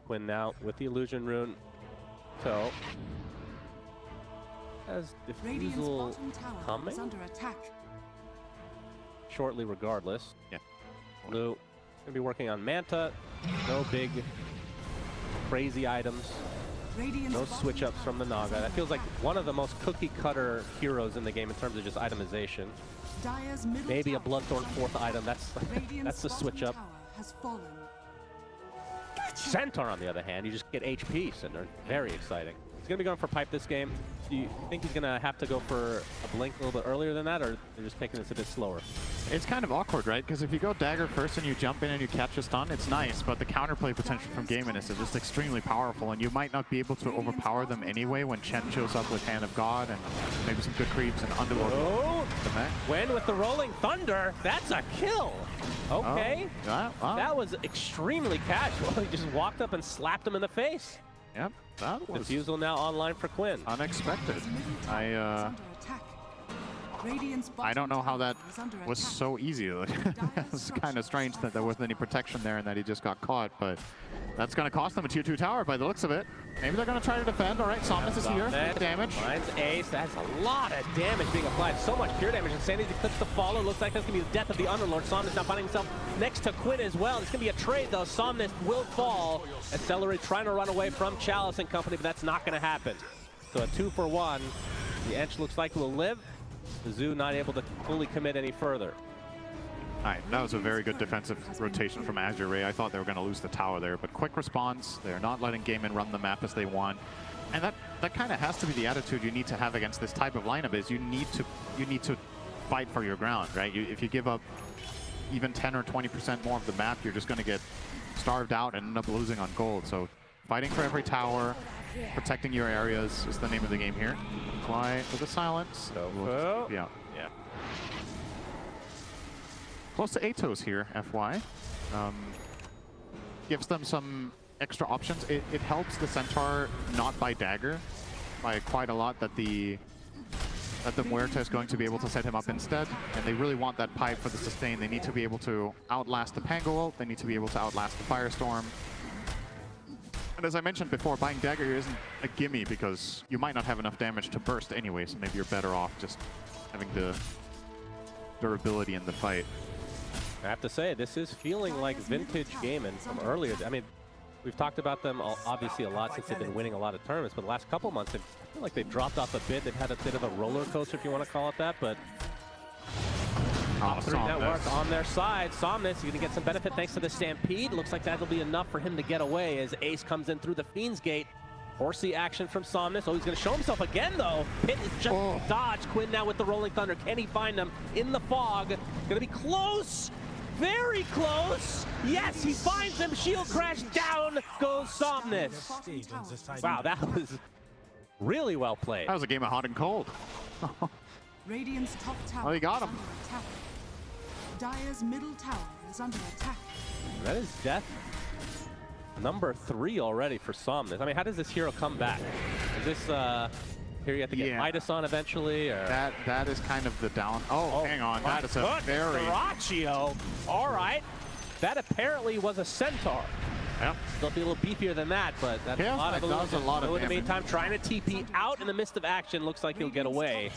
Quinn now with the illusion rune. So has Diffusal coming shortly regardless. Yeah. Lou gonna be working on Manta. No big crazy items. No switch ups from the Naga. That feels like one of the most cookie cutter heroes in the game in terms of just itemization. Maybe a Bloodthorn 4th item. That's the switch up. Centaur, on the other hand, you just get HP, so they're very exciting. He's going to be going for pipe this game. Do you think he's going to have to go for a blink a little bit earlier than that, or they're just taking this a bit slower? It's kind of awkward, right? Because if you go dagger first and you jump in and you catch a stun, it's nice, but the counterplay potential from Gaimin is just extremely powerful, and you might not be able to overpower them anyway when Chen shows up with Hand of God and maybe some good creeps and Underlord. Oh, Gwen with the Rolling Thunder. That's a kill. Okay. Oh, wow. That was extremely casual. He just walked up and slapped him in the face. Yep, that was Diffusal now online for Quinn. unexpected. I don't know how that was so easy. It's kind of strange that there wasn't any protection there and that he just got caught, but that's going to cost them a tier 2 tower by the looks of it. Maybe they're going to try to defend. All right, Somnus is here. Damage. Finds Ace. That's a lot of damage being applied. So much pure damage. Insanity clips the follow. Looks like that's going to be the death of the Underlord. Somnus now finding himself next to Quinn as well. It's going to be a trade, though. Somnus will fall. Accelerate trying to run away from Chalice and company, but that's not going to happen. So a 2-for-1. The Ench looks like will live. The Zoo not able to fully commit any further. All right, that was a very good defensive rotation from Azure Ray. I thought they were going to lose the tower there, but quick response. They're not letting Gaimin run the map as they want. And that kind of has to be the attitude you need to have against this type of lineup, is you need to fight for your ground, right? If you give up even 10 or 20% more of the map, you're just going to get starved out and end up losing on gold. So fighting for every tower, protecting your areas is the name of the game here. Fly with the silence. So yeah. Close to Atos here, FY. Gives them some extra options. It helps the Centaur not buy dagger by quite a lot, that the Muerta is going to be able to set him up instead. And they really want that pipe for the sustain. They need to be able to outlast the Pango ult. They need to be able to outlast the Firestorm. And as I mentioned before, buying dagger here isn't a gimme because you might not have enough damage to burst anyway, so maybe you're better off just having the durability in the fight. I have to say, this is feeling like vintage Gaimin from earlier. I mean, we've talked about them obviously a lot since they've been winning a lot of tournaments, but the last couple months, I feel like they've dropped off a bit. They've had a bit of a roller coaster, if you want to call it that, but top 3 network on their side. Somnus, you're going to get some benefit thanks to the Stampede. Looks like that'll be enough for him to get away as Ace comes in through the Fiend's Gate. Horsey action from Somnus. Oh, he's going to show himself again, though. Pit is just dodged. Quinn now with the Rolling Thunder. Can he find them in the fog? Going to be close. Very close. Yes, he finds them. Shield crash. Down goes Somnus. Wow, that was really well played. That was a game of hot and cold. Radiant's top tower. Oh, he got him. Dire's middle tower is under attack. That is death number 3 already for Somnus. I mean, how does this hero come back? Is this here you have to get Midas on eventually, or that is kind of the down. Oh, hang on, that is a very Dyrachyo. All right, that apparently was a Centaur. Yep. They'll be a little beefier than that, but that's a lot of illusion. A lot of in the meantime, trying to TP out in the midst of action. Looks like he'll get away.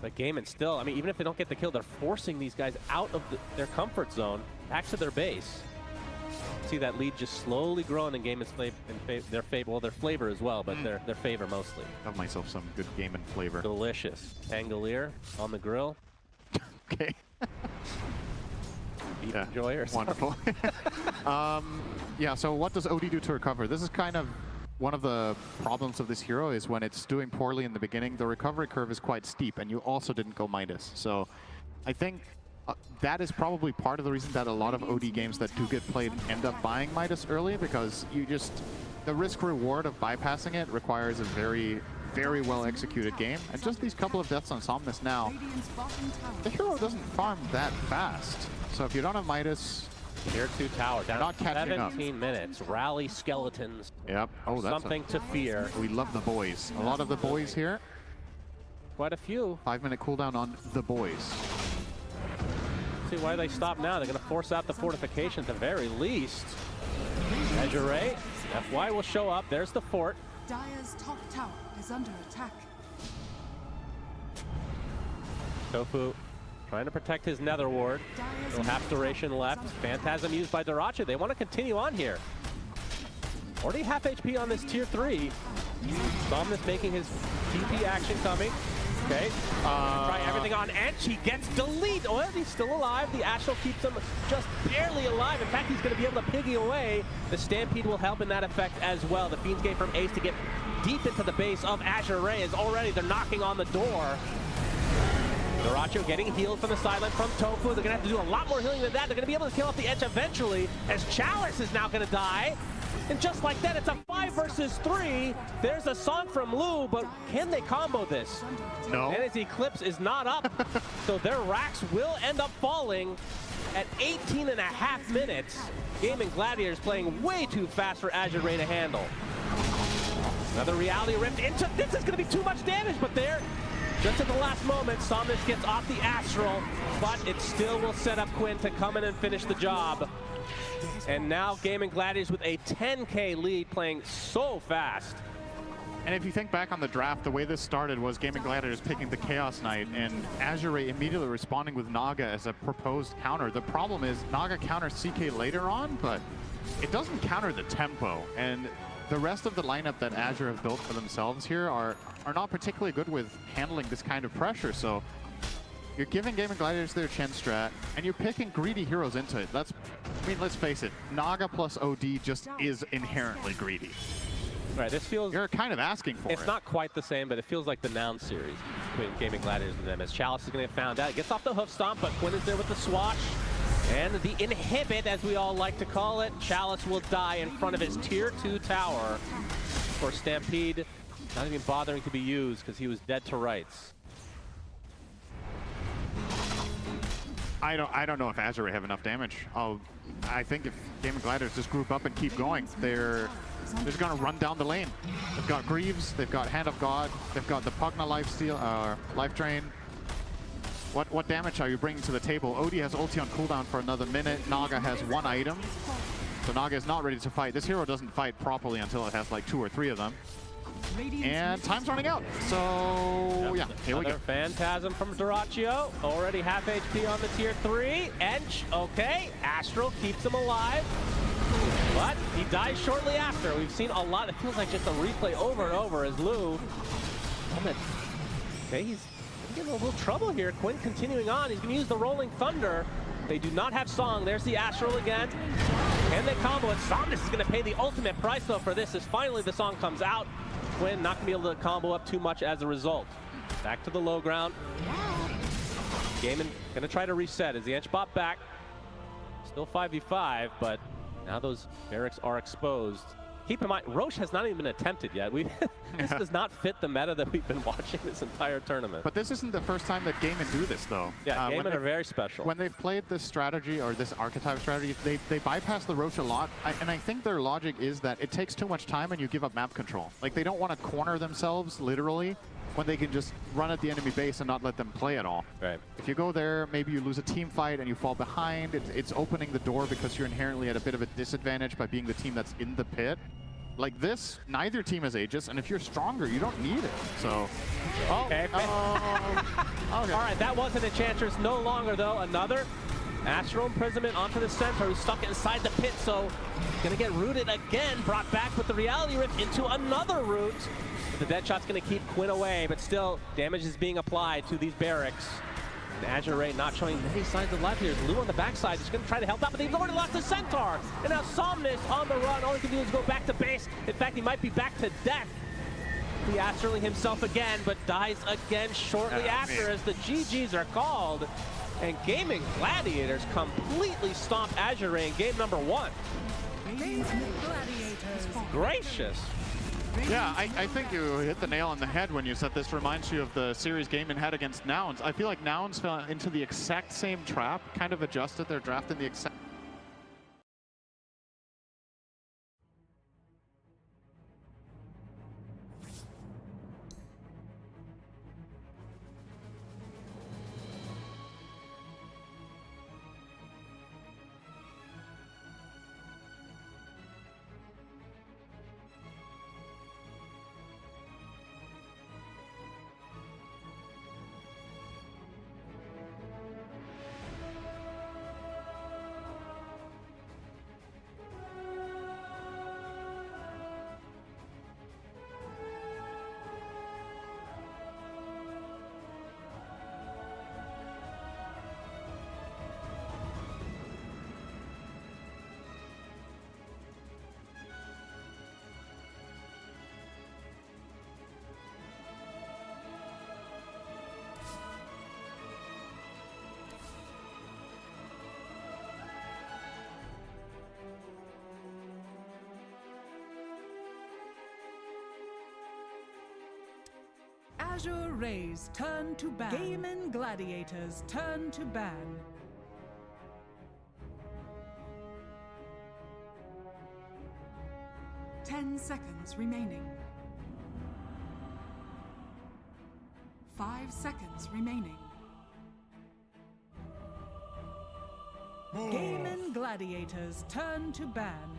But Gaimin still, I mean, even if they don't get the kill, they're forcing these guys out of their comfort zone, back to their base. See that lead just slowly growing in Gaimin's their favor. Well, their flavor as well, but their favor mostly. Have myself some good Gaimin flavor. Delicious. Pangolier on the grill. Okay. Beef enjoyer. Wonderful. Yeah, so what does OD do to recover? This is kind of one of the problems of this hero, is when it's doing poorly in the beginning, the recovery curve is quite steep, and you also didn't go Midas. So I think that is probably part of the reason that a lot of OD games that do get played end up buying Midas early, because the risk-reward of bypassing it requires a very, very well-executed game. And just these couple of deaths on Somnus now, the hero doesn't farm that fast. So if you don't have Midas, Tier 2 tower down not catching 17 minutes. Rally skeletons. Yep. Oh, that's something to fear. We love the boys. A lot of the boys here. Quite a few. 5-minute cooldown on the boys. See why they stop now. They're going to force out the fortification at the very least. Azure, FY will show up. There's the fort. Dire's top tower is under attack. Tofu trying to protect his nether ward. Still half duration left. Phantasm used by Dyrachyo. They want to continue on here. Already half HP on this tier 3. Somnus making his TP action coming. Okay. Try everything on Ench. He gets deleted. Oh, he's still alive. The Astral keeps him just barely alive. In fact, he's going to be able to piggy away. The Stampede will help in that effect as well. The Fiends gave from Ace to get deep into the base of Azure Ray as already they're knocking on the door. Dyrachyo getting healed from the sideline from Tofu. They're going to have to do a lot more healing than that. They're going to be able to kill off the Ench eventually as Chalice is now going to die. And just like that, it's a 5 versus 3. There's a song from Lou, but can they combo this? No. And his Eclipse is not up, so their racks will end up falling at 18.5 minutes. Gaimin Gladiators playing way too fast for Azure Ray to handle. Another Reality Rift into this is going to be too much damage, but there, just at the last moment, Somnus gets off the Astral, but it still will set up Quinn to come in and finish the job. And now Gaimin Gladiators with a 10K lead, playing so fast. And if you think back on the draft, the way this started was Gaimin Gladiators picking the Chaos Knight and Azure Ray immediately responding with Naga as a proposed counter. The problem is Naga counters CK later on, but it doesn't counter the tempo. And the rest of the lineup that Azure have built for themselves here are not particularly good with handling this kind of pressure. So you're giving Gaimin Gladiators their Chen strat, and you're picking greedy heroes into it. I mean, let's face it, Naga plus OD just is inherently greedy. Right, this feels... You're kind of asking for it. It's not quite the same, but it feels like the Noun series between Gaimin Gladiators and them, as Chalice is going to get found out. He gets off the hoof stomp, but Quinn is there with the swash. And the inhibit, as we all like to call it. Chalice will die in front of his tier 2 tower. For Stampede, not even bothering to be used because he was dead to rights. I don't know if Azure have enough damage. I think if Gaimin Gladiators just group up and keep going, they're just gonna run down the lane. They've got Greaves, they've got Hand of God, they've got the Pugna life drain. What damage are you bringing to the table? Odie has ulti on cooldown for another minute. Naga has 1 item, so Naga is not ready to fight. This hero doesn't fight properly until it has like 2 or 3 of them. And time's running out, so yeah, here we go. Phantasm from Dyrachyo, already half HP on the tier 3. Ench, okay, Astral keeps him alive, but he dies shortly after. We've seen a lot, it feels like just a replay over and over as Lou. Okay, he's getting a little trouble here. Quinn continuing on, he's gonna use the Rolling Thunder. They do not have Song, there's the Astral again. Can they combo it? Somnus is gonna pay the ultimate price though for this as finally the Song comes out. Quinn not gonna be able to combo up too much as a result. Back to the low ground. Gaimin gonna try to reset as the Ench bot back. Still 5v5, but now those barracks are exposed. Keep in mind, Roche has not even been attempted yet. This does not fit the meta that we've been watching this entire tournament. But this isn't the first time that Gaimin do this, though. Yeah, Gaimin are very special. When they've played this strategy, or this archetype strategy, they bypass the Roche a lot. And I think their logic is that it takes too much time and you give up map control. Like, they don't want to corner themselves, literally, when they can just run at the enemy base and not let them play at all. Right. If you go there, maybe you lose a team fight and you fall behind. It's opening the door because you're inherently at a bit of a disadvantage by being the team that's in the pit. Like this, neither team has Aegis, and if you're stronger, you don't need it. So, okay. Okay. All right, that wasn't Enchantress no longer though. Another Astral Imprisonment onto the center, who's stuck inside the pit, so gonna get rooted again. Brought back with the Reality Rift into another root. But the Deadshot's gonna keep Quinn away, but still damage is being applied to these barracks. And Azure Ray not showing many signs of life here. Lou on the backside is going to try to help out, but they've already lost the Centaur. And now Somnus on the run. All he can do is go back to base. In fact, he might be back to death. The Astrally himself again, but dies again shortly after as the GGs are called. And Gaimin Gladiators completely stomp Azure Ray in game number 1. Gracious. Yeah, I think you hit the nail on the head when you said this reminds you of the series Gaimin had against Nouns. I feel like Nouns fell into the exact same trap, kind of adjusted their draft in the exact Azure Rays turn to ban. Gaimin Gladiators turn to ban. Ten seconds remaining. 5 seconds remaining. Gaimin Gladiators turn to ban.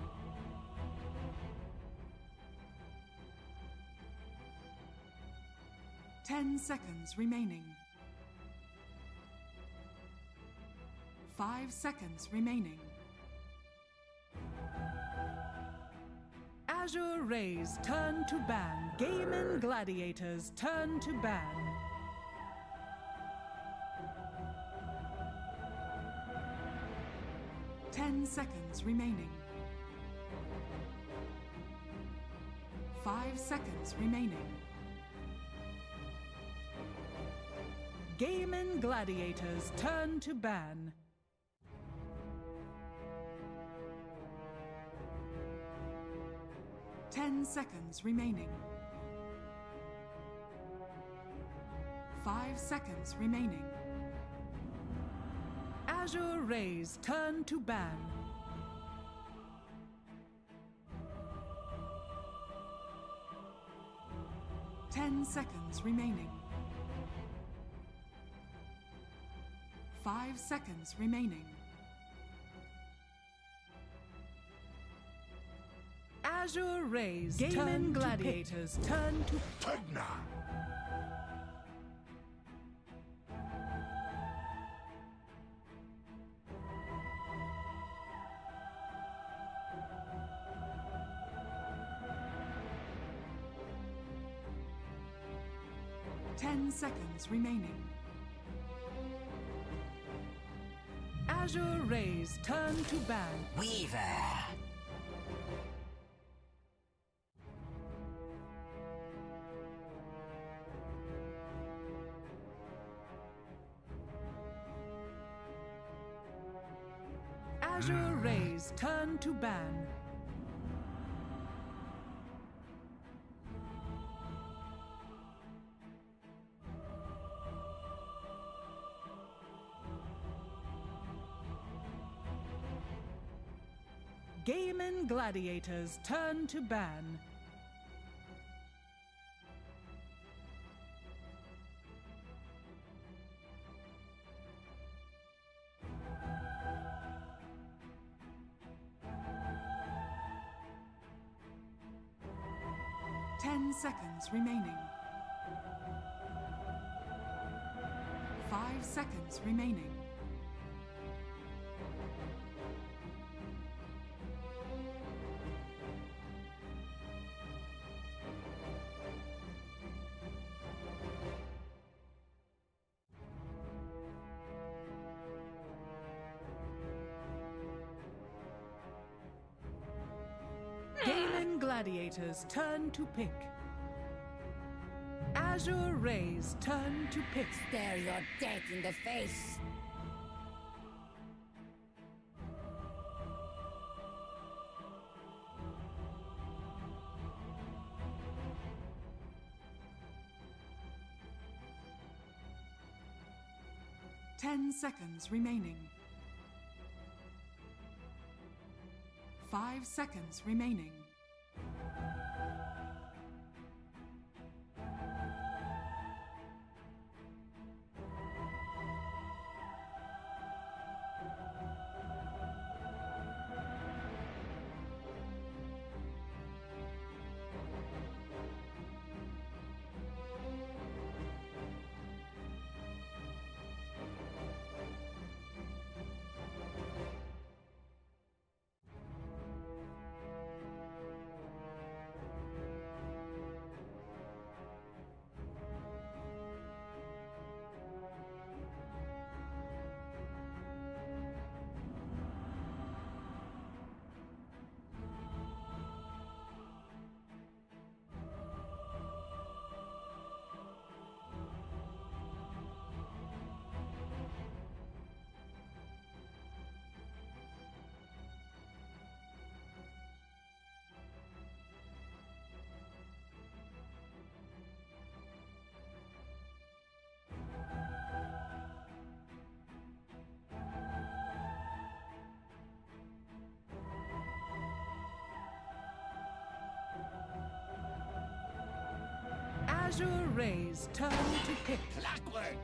10 seconds remaining. 5 seconds remaining. Azure Rays turn to ban. Gaimin Gladiators turn to ban. Ten seconds remaining. 5 seconds remaining. Gaimin Gladiators turn to ban. Ten seconds remaining. 5 seconds remaining. Azure Rays turn to ban. Ten seconds remaining. 5 seconds remaining. Azure Rays Gaimin Gladiators turn to Tegna. Ten seconds remaining. Azure Rays turn to ban. Weaver. Azure Rays turn to ban. Gaimin Gladiators turn to ban. Ten seconds remaining. 5 seconds remaining. Gaimin Gladiators turn to pick. Azure Rays turn to pick. Stare your death in the face. Ten seconds remaining. 5 seconds remaining. Azure Rays turn to pick. Clockwork!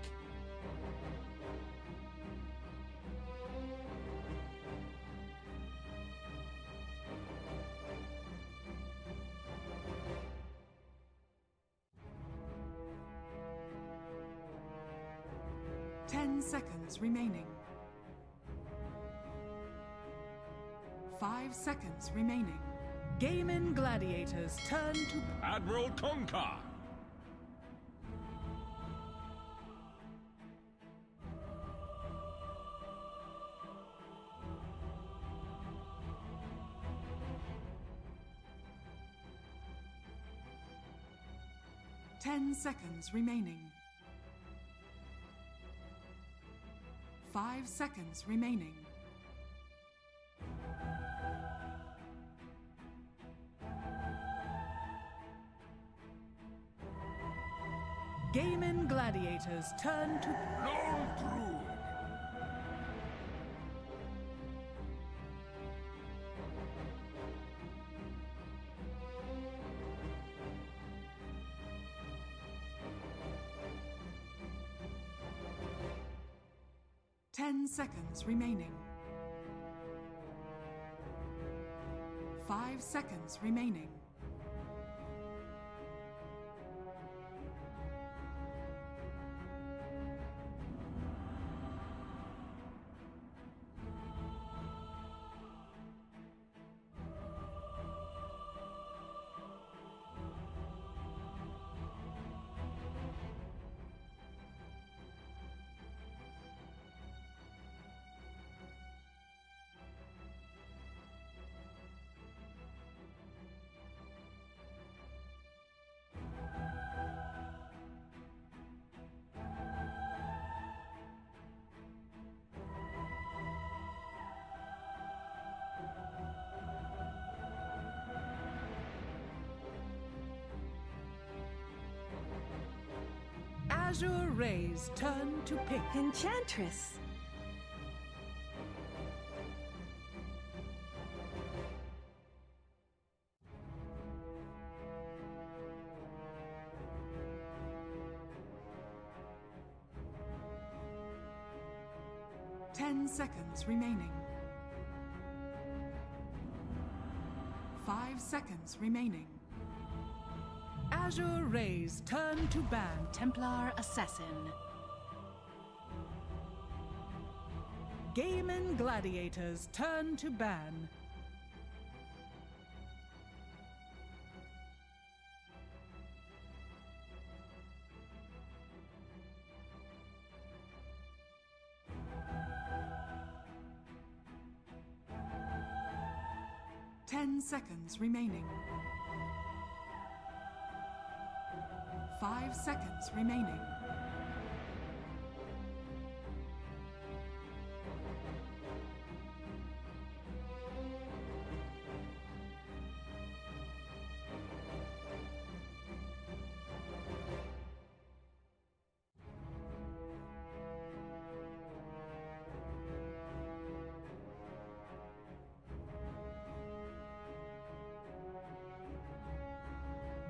10 seconds remaining. 5 seconds remaining. Gaimin Gladiators turn to Admiral Concar. Ten seconds remaining. 5 seconds remaining. Gaimin Gladiators turn to Lone Druid! 10 seconds remaining. 5 seconds remaining. Azure Rays turn to pick. Enchantress. Ten seconds remaining. 5 seconds remaining. Azure Rays turn to ban. Templar Assassin. Gaimin Gladiators turn to ban. Ten seconds remaining. 5 seconds remaining.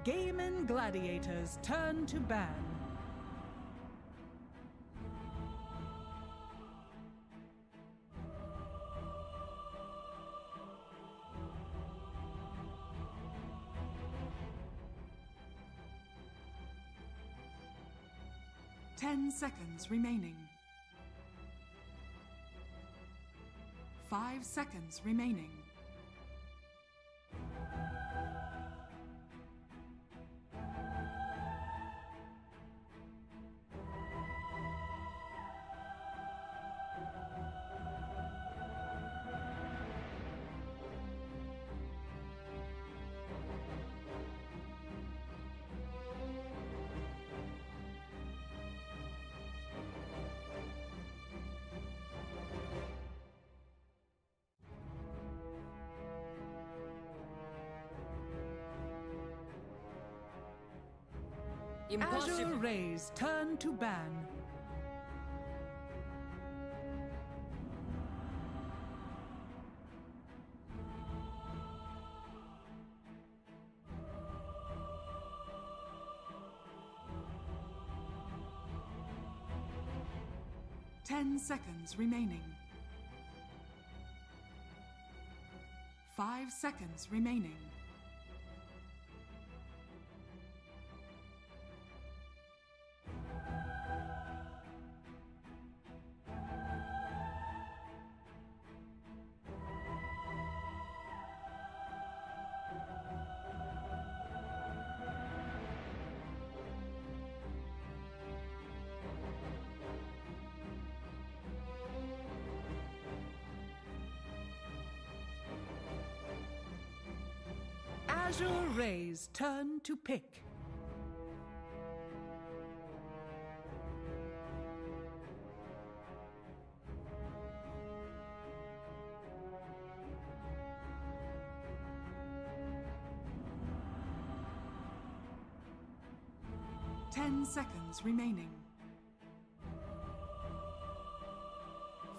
Gaimin Gladiators turn to ban. Ten seconds remaining. 5 seconds remaining. Azure Rays turn to ban. 10 seconds remaining. 5 seconds remaining. Azure Ray's turn to pick. Ten seconds remaining.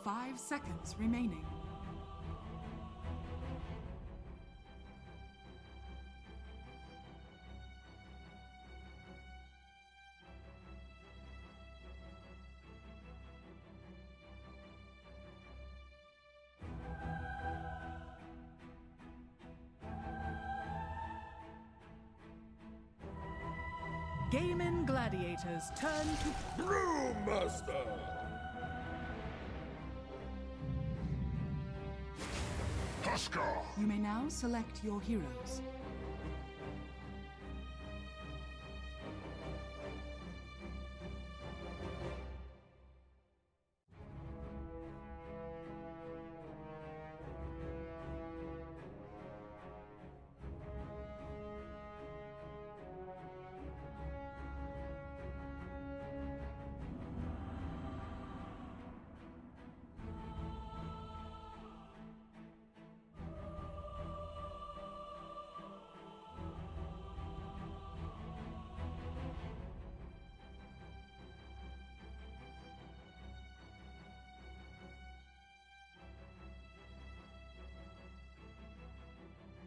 5 seconds remaining. Gaimin Gladiators turn to Brewmaster! Huskar! You may now select your heroes.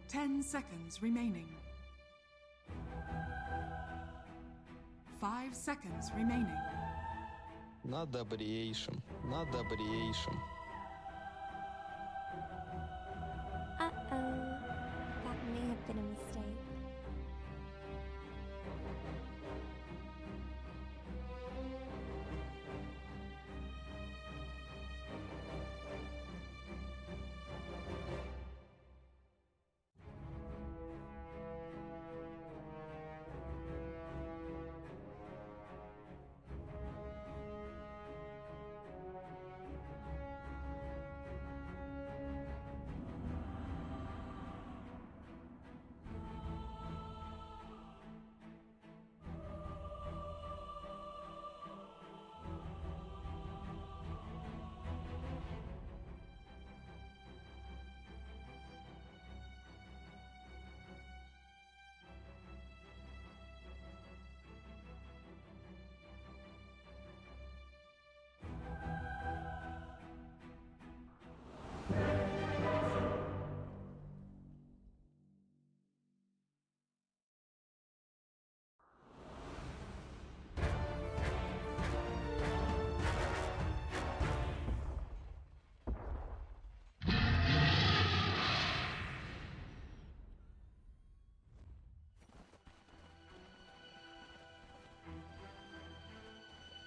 Ten seconds remaining. 5 seconds remaining. На добрейшем, на добрейшем. Uh-oh. That may have been a mistake.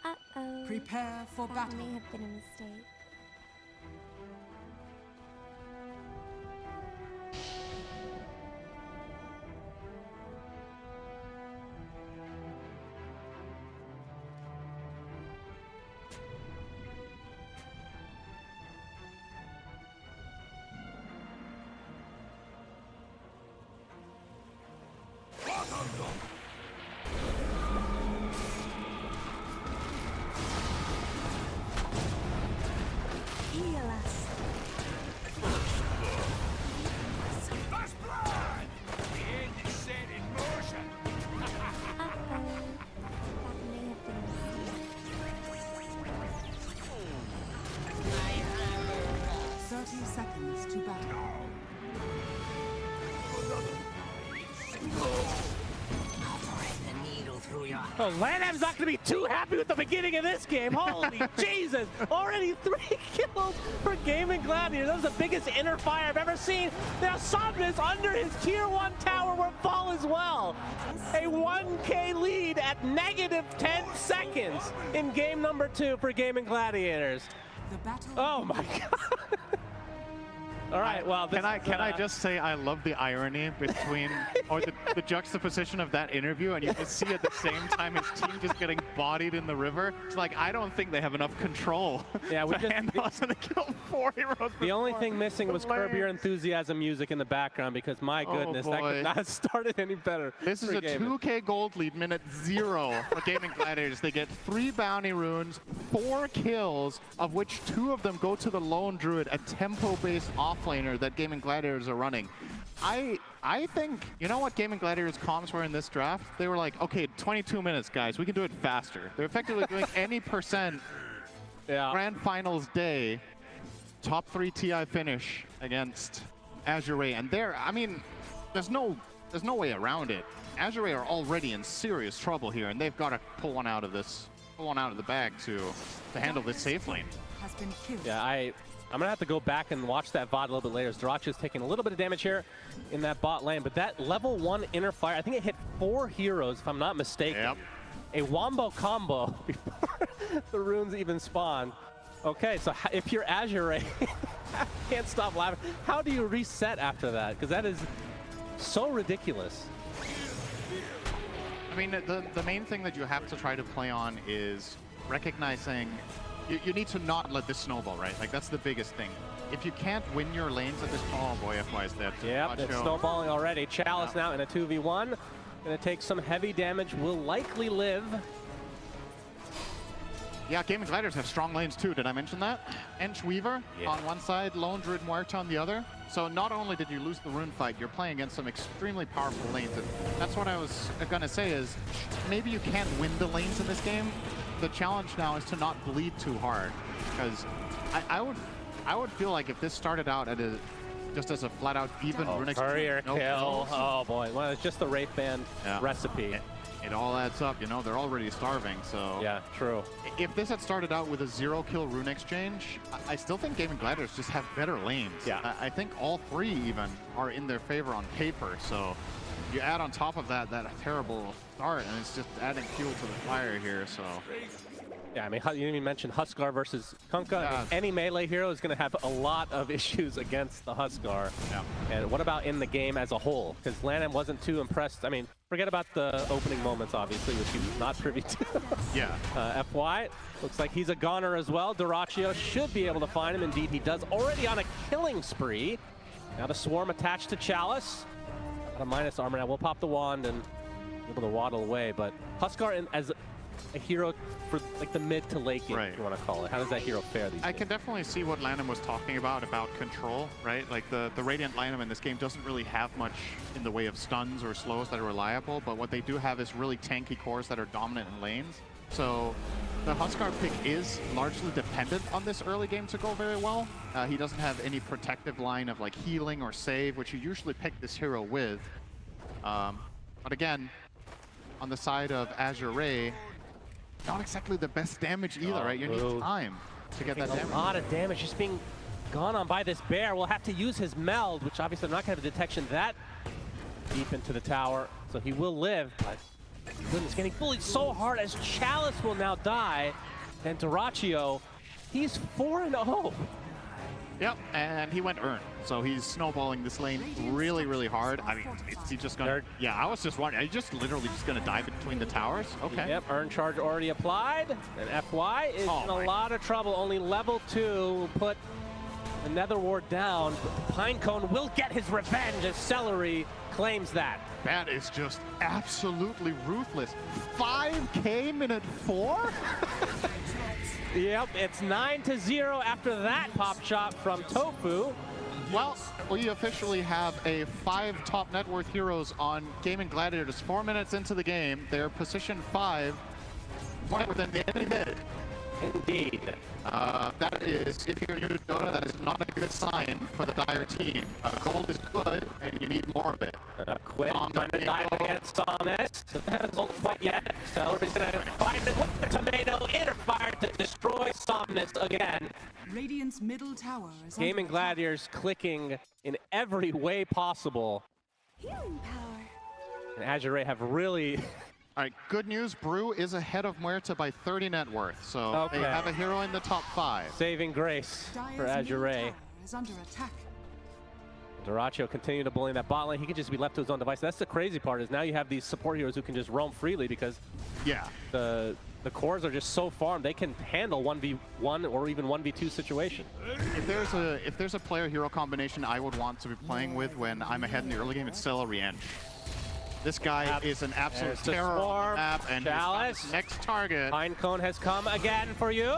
Uh-oh. Prepare for that battle. may have been a mistake. Seconds to battle. Operate the needle Oh, Lanham's not going to be too happy with the beginning of this game. Holy Jesus! Already 3 kills for Gaimin Gladiators. That was the biggest inner fire I've ever seen. Now Somnus under his tier 1 tower will fall as well. A 1K lead at negative 10 seconds in game number 2 for Gaimin Gladiators. Oh my God. All right, well, can I just say I love the irony between, or the juxtaposition of that interview, and you can see at the same time his team just getting bodied in the river. It's like, I don't think they have enough control. Yeah, we just handle us and kill 4 heroes. The only thing missing was Curb Your Enthusiasm music in the background, because my goodness, that could not have started any better. This is a 2K gold lead, minute 0 for Gaimin Gladiators. They get 3 bounty runes, 4 kills, of which 2 of them go to the lone druid, a tempo-based offlaner that Gaimin Gladiators are running. I think, you know what Gaimin Gladiators comms were in this draft? They were like, okay, 22 minutes, guys. We can do it faster. They're effectively doing any percent grand finals day, top 3 TI finish against Azure. And there, I mean, there's no way around it. Azure are already in serious trouble here, and they've got to pull one out of the bag to handle this safe lane. Yeah, I'm going to have to go back and watch that VOD a little bit later. Zarachio's taking a little bit of damage here in that bot lane, but that level 1 inner fire, I think it hit 4 heroes, if I'm not mistaken. Yep. A wombo combo before the runes even spawned. Okay, so if you're Azure, can't stop laughing. How do you reset after that? Because that is so ridiculous. I mean, the main thing that you have to try to play on is recognizing you need to not let this snowball, right? Like, that's the biggest thing. If you can't win your lanes at this point, oh boy, FY is dead. Yep, it's snowballing already. Chalice now in a 2v1. Gonna take some heavy damage, will likely live. Yeah, Gaimin Gladiators have strong lanes too, did I mention that? Ench Weaver on one side, Lone Druid Muerta on the other. So not only did you lose the rune fight, you're playing against some extremely powerful lanes. And that's what I was gonna say is, maybe you can't win the lanes in this game. The challenge now is to not bleed too hard, because I would feel like if this started out at just as a flat-out even runic courier kill. Oh boy, well, it's just the Wraith Band recipe. It all adds up, you know, they're already starving, so... Yeah, true. If this had started out with a 0-kill rune exchange, I still think Gaimin Gladiators just have better lanes. Yeah. I think all 3 even are in their favor on paper, so you add on top of that terrible start, and it's just adding fuel to the fire here, so... Yeah, I mean, you didn't even mention Huskar versus Kunkka. I mean, any melee hero is going to have a lot of issues against the Huskar. Yeah. And what about in the game as a whole? Because Lanham wasn't too impressed. I mean, forget about the opening moments, obviously, which he was not privy to. Yeah. FY, looks like he's a goner as well. Zarachio should be able to find him. Indeed, he does. Already on a killing spree. Now the Swarm attached to Chalice. Got a minus armor now. We'll pop the wand and be able to waddle away. But Huskar as a hero for like the mid to late game, if you want to call it. How does that hero fare these days? I can definitely see what Lanham was talking about control, right? Like the Radiant Lanham in this game doesn't really have much in the way of stuns or slows that are reliable, but what they do have is really tanky cores that are dominant in lanes. So the Huskar pick is largely dependent on this early game to go very well. He doesn't have any protective line of like healing or save, which you usually pick this hero with. But again, on the side of Azure, not exactly the best damage either, right? You need time to get that damage. A lot of damage just being gone on by this bear. We'll have to use his meld, which obviously I'm not going to have a detection that deep into the tower. So he will live, but goodness, getting bullied so hard as Chalice will now die. And Zarachio, he's 4-0. Yep, and he went Urn, so he's snowballing this lane really, really hard. I mean, is he just gonna... Yeah, I was just wondering, are you just literally just gonna dive between the towers? Okay. Yep, Urn charge already applied, and FY is in a lot of trouble. Only level 2 will put the Nether Ward down, but the Pinecone will get his revenge as Celery claims that. That is just absolutely ruthless. 5K minute 4? Yep, it's 9-0 after that pop shot from Tofu. Well, we officially have a 5 top net worth heroes on Gaimin Gladiators. 4 minutes into the game, they're position 5, within the enemy mid. Indeed. That is, if you're new to Dota, that is not a good sign for the Dire team. Gold is good, and you need more of it. Quinn trying to dive against Thomas. Hasn't quite yet. Celery's going to find it with the tomato. Inner fire to destroy Somnus again. Radiant's middle tower is Gaimin Gladiators clicking in every way possible. Healing power. And Azure have really... All right, good news. Brew is ahead of Muerta by 30 net worth, so they have a hero in the top 5. Saving grace for Azure. Is under attack. Dyrachyo continue to bully in that bot lane. He can just be left to his own device. That's the crazy part, is now you have these support heroes who can just roam freely because the cores are just so farmed. They can handle 1v1 or even 1v2 situation. If there's a player hero combination I would want to be playing with when I'm ahead in the early game, it's Celery Ench. This guy is an absolute terror on the map, and his next target. Pinecone has come again for you.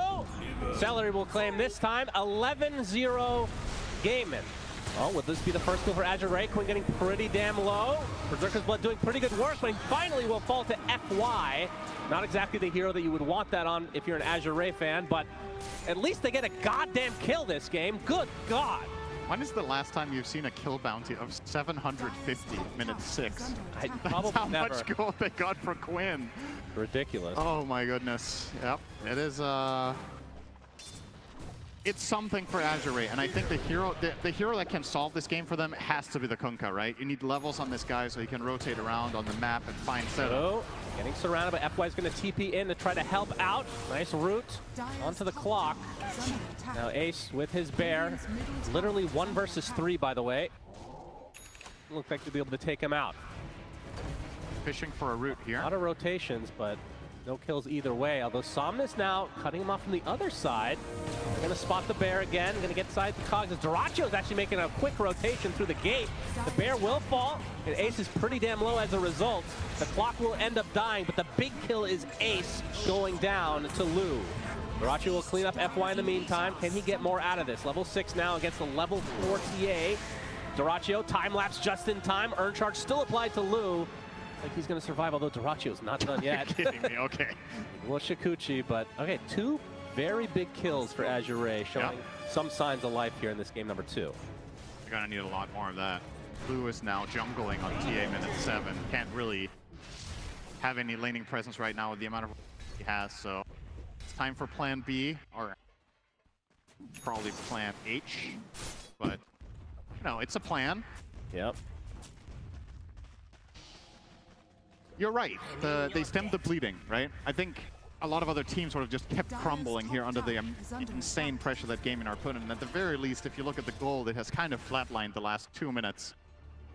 Celery will claim this time 11-0 Gaimin. Oh, would this be the first kill for Azure? Quinn getting pretty damn low. Berserker's Blood doing pretty good work, but he finally will fall to FY. Not exactly the hero that you would want that on if you're an Azure fan, but at least they get a goddamn kill this game. Good God. When is the last time you've seen a kill bounty of 750 minute 6? That's how much gold they got for Quinn. Ridiculous. Oh my goodness. Yep. It is it's something for Azure, and I think the hero that can solve this game for them has to be the Kunkka, right? You need levels on this guy so he can rotate around on the map and find setup. So, getting surrounded, but FY is going to TP in to try to help out. Nice route onto the clock. Now Ace with his bear. Literally 1 versus 3, by the way. Looks like to be able to take him out. Fishing for a route here. A lot of rotations, but no kills either way. Although Somnus now cutting him off from the other side. They're going to spot the bear again. Going to get inside the cogs. Dyrachyo is actually making a quick rotation through the gate. The bear will fall, and Ace is pretty damn low as a result. The clock will end up dying, but the big kill is Ace going down to Lou. Dyrachyo will clean up FY in the meantime. Can he get more out of this? Level 6 now against the level 4 TA. Dyrachyo, time lapse just in time. Urn charge still applied to Lou. Like he's going to survive, although Dyrachyo's not done yet. You're kidding me, okay. Well, Shikuchi, but okay, 2 very big kills for Azure, showing some signs of life here in this game number 2. You're going to need a lot more of that. Lou is now jungling on TA minute 7. Can't really have any laning presence right now with the amount of he has, so it's time for plan B, or probably plan H, but no, it's a plan. Yep. You're right. They stemmed the bleeding, right? I think a lot of other teams sort of just kept crumbling here under the insane pressure that Gaimin are put in. And at the very least, if you look at the gold, it has kind of flatlined the last 2 minutes.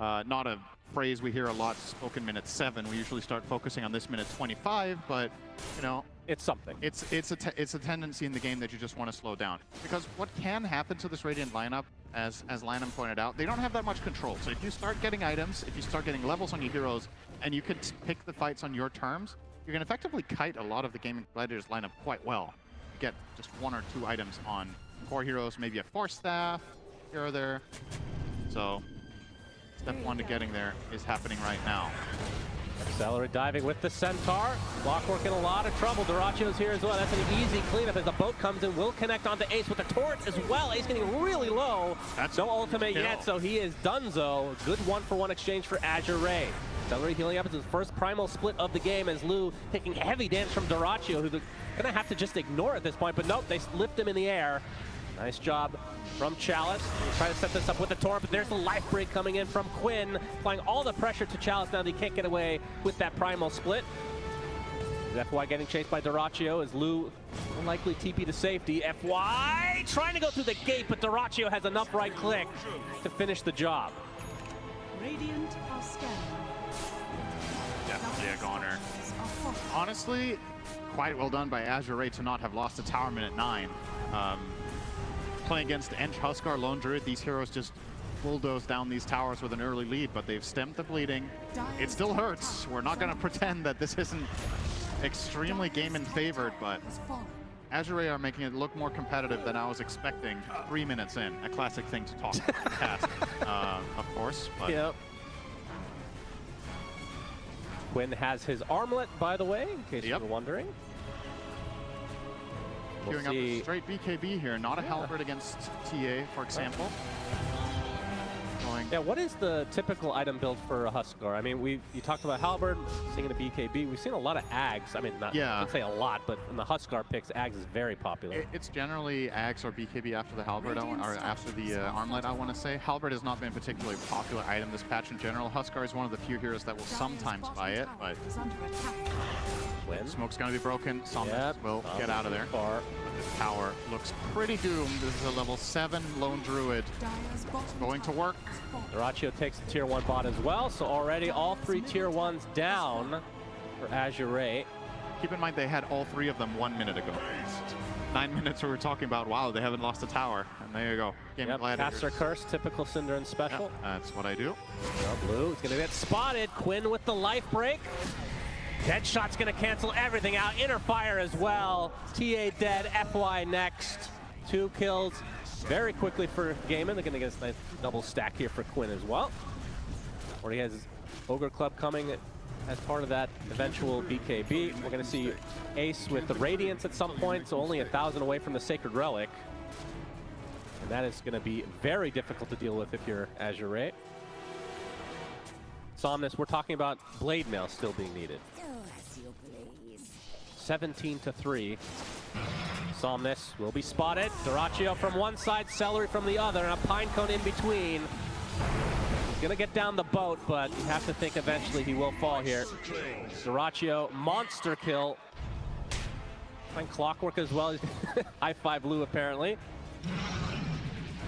Not a phrase we hear a lot spoken minute 7. We usually start focusing on this minute 25, but you know, it's something. It's a tendency in the game that you just want to slow down. Because what can happen to this Radiant lineup, as Lanham pointed out, they don't have that much control. So if you start getting items, if you start getting levels on your heroes, and you can pick the fights on your terms, you can effectively kite a lot of the Gaimin Gladiators lineup quite well. You get just 1 or 2 items on core heroes, maybe a Force Staff here or there. So step 1 to getting there is happening right now. Celery diving with the Centaur. Clockwork in a lot of trouble. Dyrachyo's here as well. That's an easy cleanup as the boat comes in. Will connect onto Ace with the torrent as well. Ace getting really low. That's no ultimate yet, so he is donezo. Good 1-for-1 exchange for Azure. Celery healing up as his first primal split of the game as Lou taking heavy damage from Dyrachyo, who's gonna have to just ignore at this point, but nope, they lift him in the air. Nice job from Chalice. He's trying to set this up with the torrent, but there's the life break coming in from Quinn, applying all the pressure to Chalice now that he can't get away with that primal split. FY getting chased by Dyrachyo as Lou will likely TP to safety. FY trying to go through the gate, but Dyrachyo has enough right click to finish the job. Radiant are scanning. Definitely a goner. Honestly, quite well done by Azure to not have lost a tower minute 9. Playing against Ench, Huskar, Lone Druid, these heroes just bulldoze down these towers with an early lead, but they've stemmed the bleeding. It still hurts. We're not going to pretend that this isn't extremely Gaimin favored, but Azure are making it look more competitive than I was expecting 3 minutes in. A classic thing to talk about past, of course. But yep. Quinn has his armlet, by the way, in case you were wondering. Queuing up a straight BKB here, not a halberd against TA, for example. Yeah, what is the typical item build for a Huskar? I mean, you talked about halberd, seeing a BKB. We've seen a lot of Ags. I mean, I would say a lot, but in the Huskar picks, Ags is very popular. It's generally Ags or BKB after the halberd, or after the armlet, I want to say. Halberd has not been a particularly popular item this patch in general. Huskar is one of the few heroes that will sometimes buy it, but smoke's going to be broken. Somnus will get out of there. This tower looks pretty doomed. This is a level 7 lone druid. Going to work. Dyrachyo takes the tier 1 bot as well, so already all 3 tier 1s down for Azure. Keep in mind they had all 3 of them 1 minute ago. 9 minutes we were talking about, wow, they haven't lost a tower. And there you go. Gaimin Gladiators. Caster Curse, typical Cinder and special. That's what I do. Well, Blue is going to get spotted. Quinn with the life break. Deadshot's going to cancel everything out. Inner fire as well. TA dead, FY next. 2 kills very quickly for Gaimin. They're going to get a nice double stack here for Quinn as well. Already has Ogre Club coming as part of that eventual BKB. We're going to see Ace with the Radiance at some point, so only 1,000 away from the Sacred Relic. And that is going to be very difficult to deal with if you're Azure. Somnus, we're talking about Blade Mail still being needed. 17-3. Somnus will be spotted. Dyrachyo from one side, Celery from the other, and a Pinecone in between. He's gonna get down the boat, but you have to think eventually he will fall here. Dyrachyo, monster kill. Playing Clockwork as well. High five Blue apparently.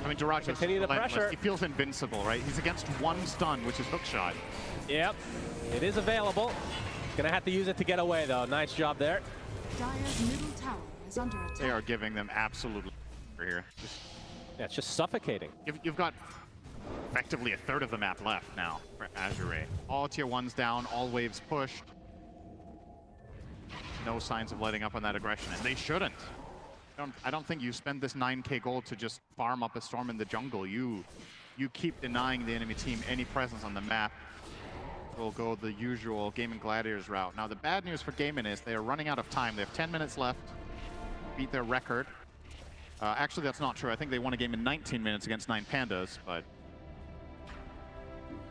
I mean, Dyrachyo continue the pressure. He feels invincible, right? He's against 1 stun, which is hookshot. Yep, it is available. Gonna have to use it to get away though. Nice job there. Dire's middle tower is under attack. They are giving them absolutely here. Yeah, it's just suffocating. You've got effectively 1/3 of the map left now for Azure. All tier 1s down, all waves pushed. No signs of letting up on that aggression, and they shouldn't. I don't think you spend this 9k gold to just farm up a storm in the jungle. You keep denying the enemy team any presence on the map. We'll go the usual Gaimin Gladiators route. Now the bad news for Gaimin is they are running out of time. They have 10 minutes left. Beat their record. Actually, that's not true. I think they won a game in 19 minutes against 9 Pandas, but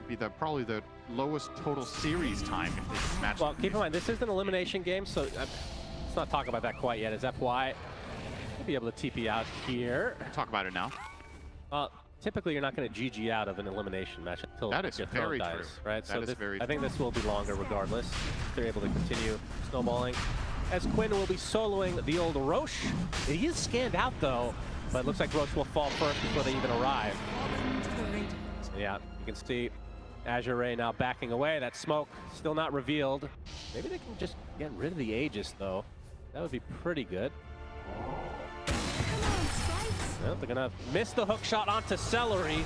be probably the lowest total series time if they match. Well, keep in mind, this is an elimination game, so let's not talk about that quite yet. As FY, we'll be able to TP out here. Talk about it now. Typically, you're not going to GG out of an elimination match until your throw dies, true. right? That is very I think this will be longer regardless. They're able to continue snowballing. As Quinn will be soloing the old Roche. He is scanned out though, but it looks like Roche will fall first before they even arrive. Yeah, you can see Azure now backing away. That smoke still not revealed. Maybe they can just get rid of the Aegis though. That would be pretty good. Well, they're gonna miss the hook shot onto Celery.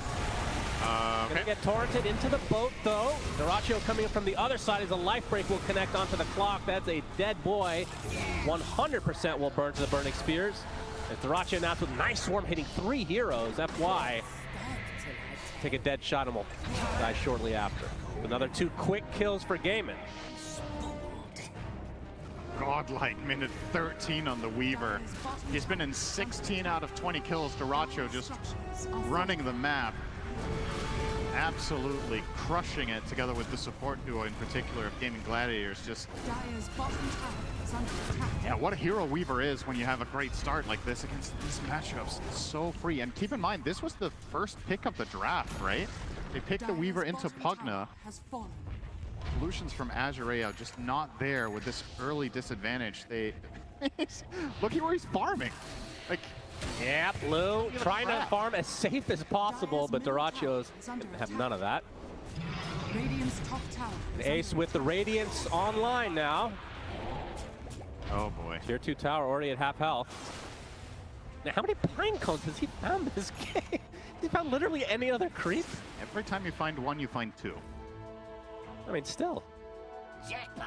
Gonna get torrented into the boat though. Dyrachyo coming in from the other side as a life break will connect onto the clock. That's a dead boy. 100% will burn to the burning spears. As Dyrachyo now with nice swarm hitting 3 heroes. FY take a dead shot and will die shortly after. Another 2 quick kills for Gaimin. Godlike minute 13 on the Weaver. He's been in 16 out of 20 kills. Dyrachyo just running the map. Absolutely crushing it together with the support duo in particular of Gaimin Gladiators. Just yeah, what a hero Weaver is when you have a great start like this against these matchups. It's so free. And keep in mind, this was the first pick of the draft, right? They picked the Weaver into Pugna. Solutions from Azure are just not there with this early disadvantage. Look at where he's farming. Like, yeah, Blue trying to farm as safe as possible, but Dyrachyo's have none of that. Ace with the Radiance online now. Oh boy. Tier 2 tower already at half health. Now, how many pine cones has he found this game? Has he found literally any other creep? Every time you find one, you find 2. I mean, still.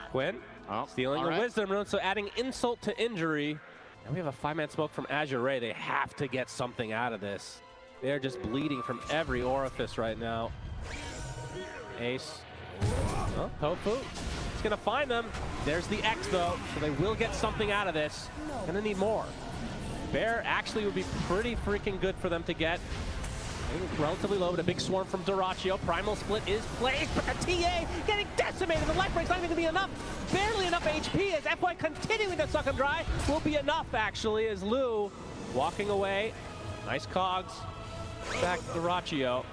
Quinn stealing the Wisdom Rune, so adding insult to injury. And we have a 5-man smoke from Azure. They have to get something out of this. They're just bleeding from every orifice right now. Ace. Oh, Tofu. He's going to find them. There's the X, though, so they will get something out of this. Gonna need more. Bear actually would be pretty freaking good for them to get. Relatively low, but a big swarm from Dyrachyo. Primal Split is placed, but the TA getting decimated. The life break's not even going to be enough. Barely enough HP as FY continuing to suck him dry. Will be enough, actually, as Lou walking away. Nice cogs. Back Dyrachyo.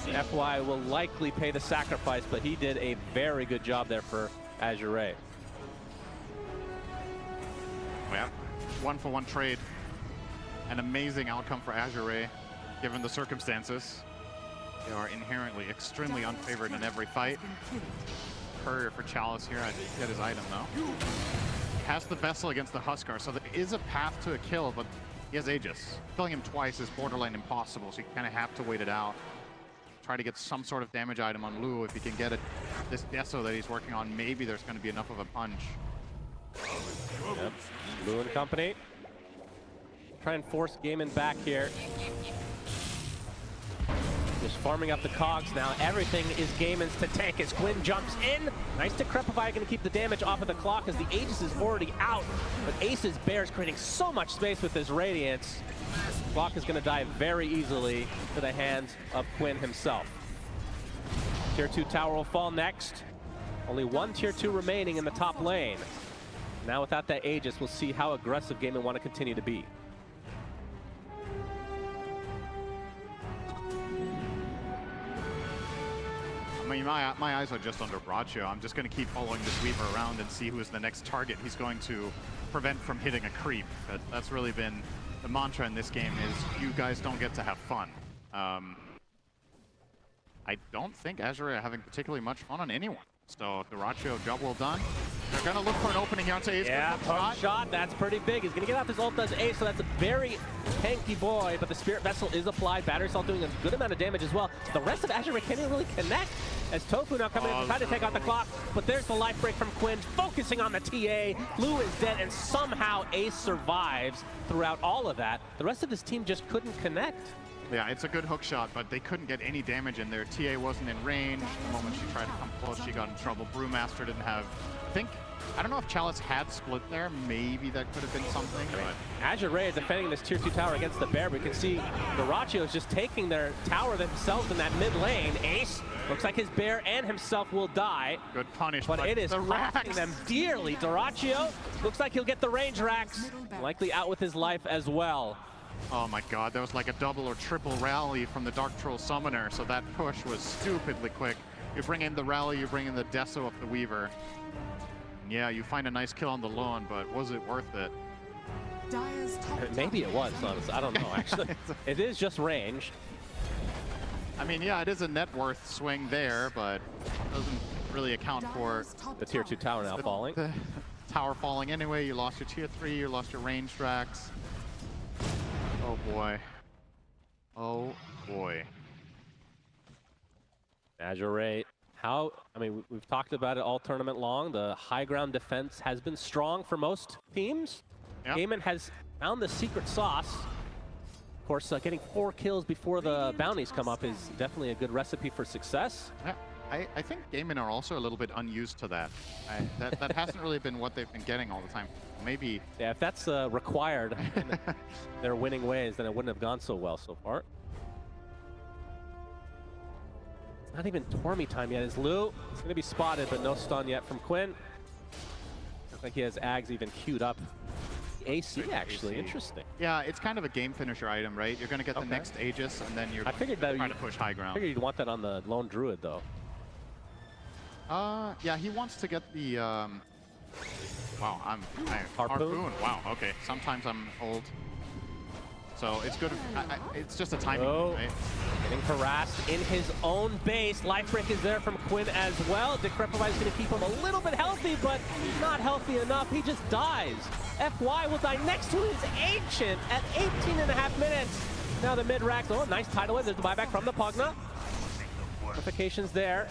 FY will likely pay the sacrifice, but he did a very good job there for Azure. Yeah, 1-for-1 trade. An amazing outcome for Azure. Given the circumstances, they are inherently extremely unfavored in every fight. Courier for Chalice here. I didn't get his item though. Has the Vessel against the Huskar, so there is a path to a kill, but he has Aegis. Killing him twice is borderline impossible, so you kind of have to wait it out. Try to get some sort of damage item on Lou. If he can get it, this Deso that he's working on, maybe there's going to be enough of a punch. Yep. Lou and company. Try and force Gaimin back here. Just farming up the cogs now. Everything is Gaimin's to tank as Quinn jumps in. Nice Decrepify, going to keep the damage off of the clock as the Aegis is already out. But Ace's Bear is creating so much space with his Radiance. Clock is going to die very easily to the hands of Quinn himself. Tier 2 tower will fall next. Only one Tier 2 remaining in the top lane. Now without that Aegis, we'll see how aggressive Gaimin want to continue to be. I mean, my eyes are just on Dyrachyo. I'm just going to keep following this Weaver around and see who is the next target he's going to prevent from hitting a creep. That's really been the mantra in this game, is you guys don't get to have fun. I don't think Azure are having particularly much fun on anyone. So Dyrachyo, job well done. They're going to look for an opening here onto Ace. Yeah, poke shot, that's pretty big. He's going to get off his ult, does Ace, so that's a very tanky boy, but the Spirit Vessel is applied. Battery Assault doing a good amount of damage as well. The rest of Azure can't even really connect as Tofu now coming in to try to take out the clock, but there's the life break from Quinn, focusing on the TA. Lou is dead, and somehow Ace survives throughout all of that. The rest of his team just couldn't connect. Yeah, it's a good hook shot, but they couldn't get any damage in there. TA wasn't in range. The moment she tried to come close, she got in trouble. Brewmaster didn't have, I don't know if Chalice had split there. Maybe that could have been something. But Azure defending this Tier 2 tower against the Bear. We can see Dyrachyo is just taking their tower themselves in that mid lane. Ace looks like his Bear and himself will die. Good punish, but it is costing them dearly. Dyrachyo looks like he'll get the range racks. Likely out with his life as well. Oh my god, that was like a double or triple rally from the Dark Troll Summoner, so that push was stupidly quick. You bring in the rally, you bring in the Deso of the Weaver. And yeah, you find a nice kill on the lawn, but was it worth it? Maybe it was, honestly. I don't know, actually. It is just ranged. I mean, yeah, it is a net worth swing there, but doesn't really account for the Tier 2 tower now falling. The tower falling anyway. You lost your Tier 3, you lost your range racks. Oh boy. Oh boy. Azure, I mean, we've talked about it all tournament long. The high ground defense has been strong for most teams. Yep. Gaimin has found the secret sauce. Of course, getting 4 kills before the bounties come up is definitely a good recipe for success. Yeah. I think Gaimin are also a little bit unused to that. That hasn't really been what they've been getting all the time. Maybe. Yeah, if that's required in their winning ways, then it wouldn't have gone so well so far. It's not even Tormy time yet. Is Lou? It's going to be spotted, but no stun yet from Quinn. Looks like he has Ags even queued up. AC, actually. AC. Interesting. Yeah, it's kind of a game finisher item, right? You're going to get the next Aegis, and then you're trying to push high ground. I figured you'd want that on the lone Druid, though. Yeah, he wants to get the, wow, Harpoon? Wow, okay. Sometimes I'm old. So it's good. It's just a timing, right? Getting harassed in his own base. Life break is there from Quinn as well. Decrepify is going to keep him a little bit healthy, but not healthy enough. He just dies. FY will die next to his Ancient at 18.5 minutes. Now the mid racks. Oh, nice tidal wave. There's the buyback from the Pugna. Notifications there.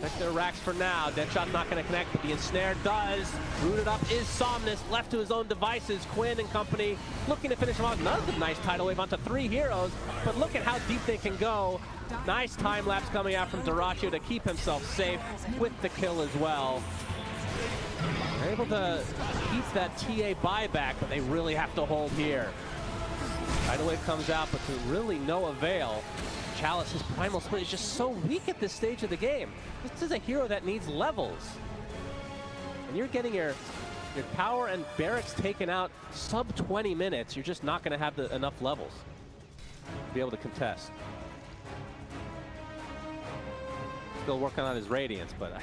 Check their racks for now. Deadshot's not going to connect, but the ensnare does. Rooted up is Somnus, left to his own devices. Quinn and company looking to finish him off. Another nice tidal wave onto 3 heroes, but look at how deep they can go. Nice time lapse coming out from Dyrachyo to keep himself safe with the kill as well. They're able to keep that TA buyback, but they really have to hold here. Tidal Wave comes out, but to really no avail. Chalice's Primal Split is just so weak at this stage of the game. This is a hero that needs levels. And you're getting your power and barracks taken out sub 20 minutes. You're just not going to have enough levels to be able to contest. Still working on his Radiance, but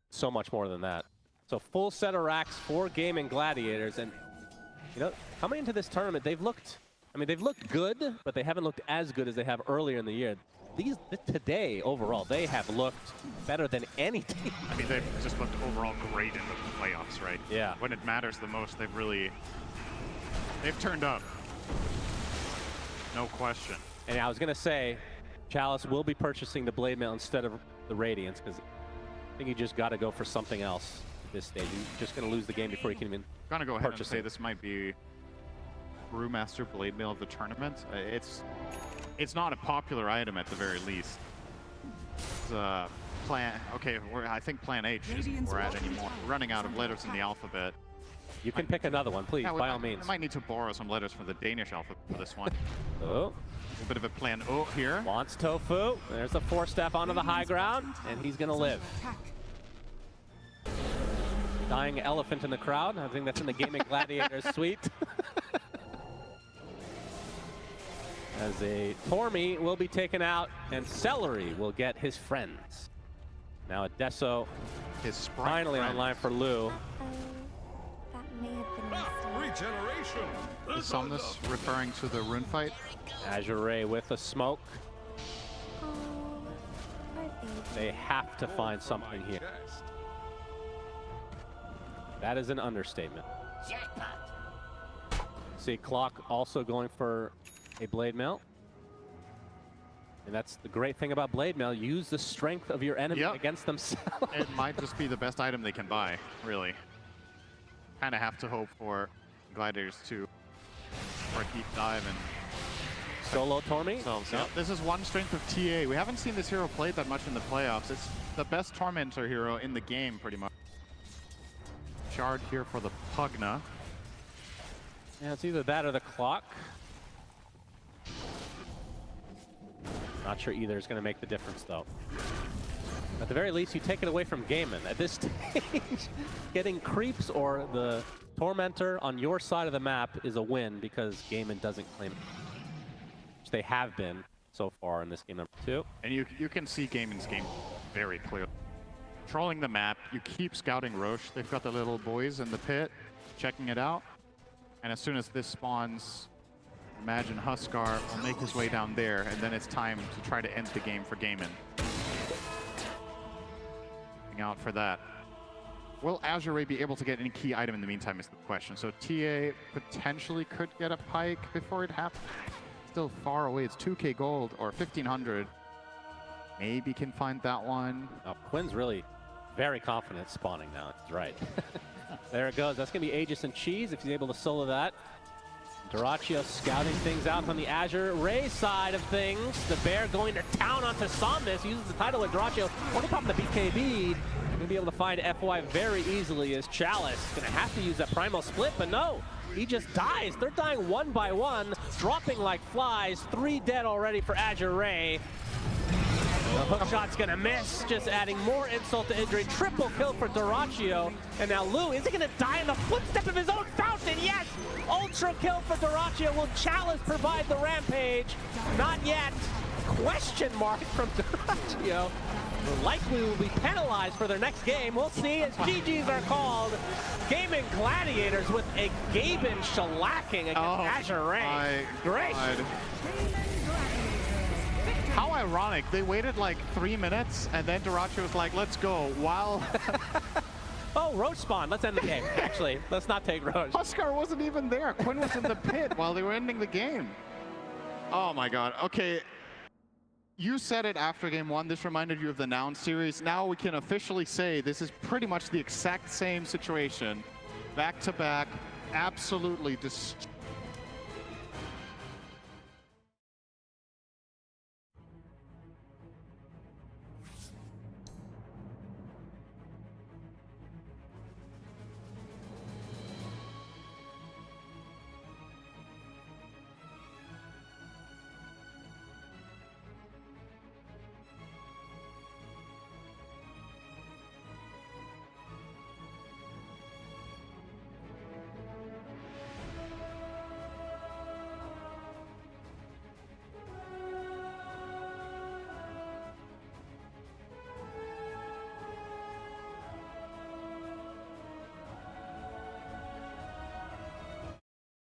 so much more than that. So full set of racks for Gaimin Gladiators, and you know, coming into this tournament, they've looked good, but they haven't looked as good as they have earlier in the year. Today, overall, they have looked better than any team. I mean, they've just looked overall great in the playoffs, right? Yeah. When it matters the most, they've turned up. No question. And I was gonna say, Chalice will be purchasing the Blade Mail instead of the Radiance, because I think you just got to go for something else at this stage. You're just gonna lose the game before you can even purchase it. I'm gonna go ahead and say this might be Brewmaster Blade Mail of the tournament. It's not a popular item at the very least. It's plan. Okay, I think Plan H isn't where we're at anymore. We're running out of letters in the alphabet. You can pick another one, please, by all means. I might need to borrow some letters from the Danish alphabet for this one. Oh. A bit of a Plan O here. Wants Tofu. There's the 4-step onto the high ground, and he's gonna live. Dying elephant in the crowd. I think that's in the Gaimin Gladiators suite. As a Tormy will be taken out, and Celery will get his friends. Now Adesso is finally online for Lu. That may have been a mistake. Regeneration! Is Somnus referring to the rune fight? Azure Ray with a smoke. Oh, poor baby. They have to find something here. That is an understatement. See, Clock also going for a Blade Mail. And that's the great thing about Blade Mail. Use the strength of your enemy against themselves. It might just be the best item they can buy, really. Kind of have to hope for Gladiators to for a deep dive and solo Tormy. This is one strength of TA. We haven't seen this hero played that much in the playoffs. It's the best Tormentor hero in the game, pretty much. Shard here for the Pugna. Yeah, it's either that or the Clock. Not sure either is going to make the difference, though. At the very least, you take it away from Gaimin. At this stage, getting creeps or the Tormentor on your side of the map is a win because Gaimin doesn't claim it, which they have been so far in this game number 2. And you can see Gaimin's game very clearly. Controlling the map, you keep scouting Roche. They've got the little boys in the pit, checking it out. And as soon as this spawns, imagine Huskar will make his way down there, and then it's time to try to end the game for Gaimin. Looking out for that. Will Azure Ray be able to get any key item in the meantime is the question. So TA potentially could get a Pike before it happens. Still far away. It's 2k gold or 1500. Maybe can find that one. Oh, Quinn's really very confident spawning now. He's right. There it goes. That's going to be Aegis and Cheese if he's able to solo that. Duraccio scouting things out from the Azure Ray side of things. The Bear going to town onto Somnus. Uses the title with Duraccio. Only popping the BKB. Going to be able to find FY very easily as Chalice. Going to have to use that Primal Split, but no. He just dies. They're dying one by one, dropping like flies. 3 dead already for Azure Ray. The hook shot's gonna miss, just adding more insult to injury. Triple kill for Duraccio. And now Lu, is he gonna die in the footstep of his own fountain? Yes! Ultra kill for Duraccio. Will Chalice provide the rampage? Not yet. Question mark from Duraccio. Likely will be penalized for their next game. We'll see as GGs are called. Gaimin Gladiators with a Gaimin shellacking against Azure Ray. Great. How ironic. They waited like 3 minutes, and then Duraccio was like, let's go, while... Oh, Roach spawn. Let's end the game. Actually, let's not take Roach. Huskar wasn't even there. Quinn was in the pit while they were ending the game. Oh my god. Okay. You said it after game 1. This reminded you of the Noun series. Now we can officially say this is pretty much the exact same situation. Back to back. Absolutely destroyed.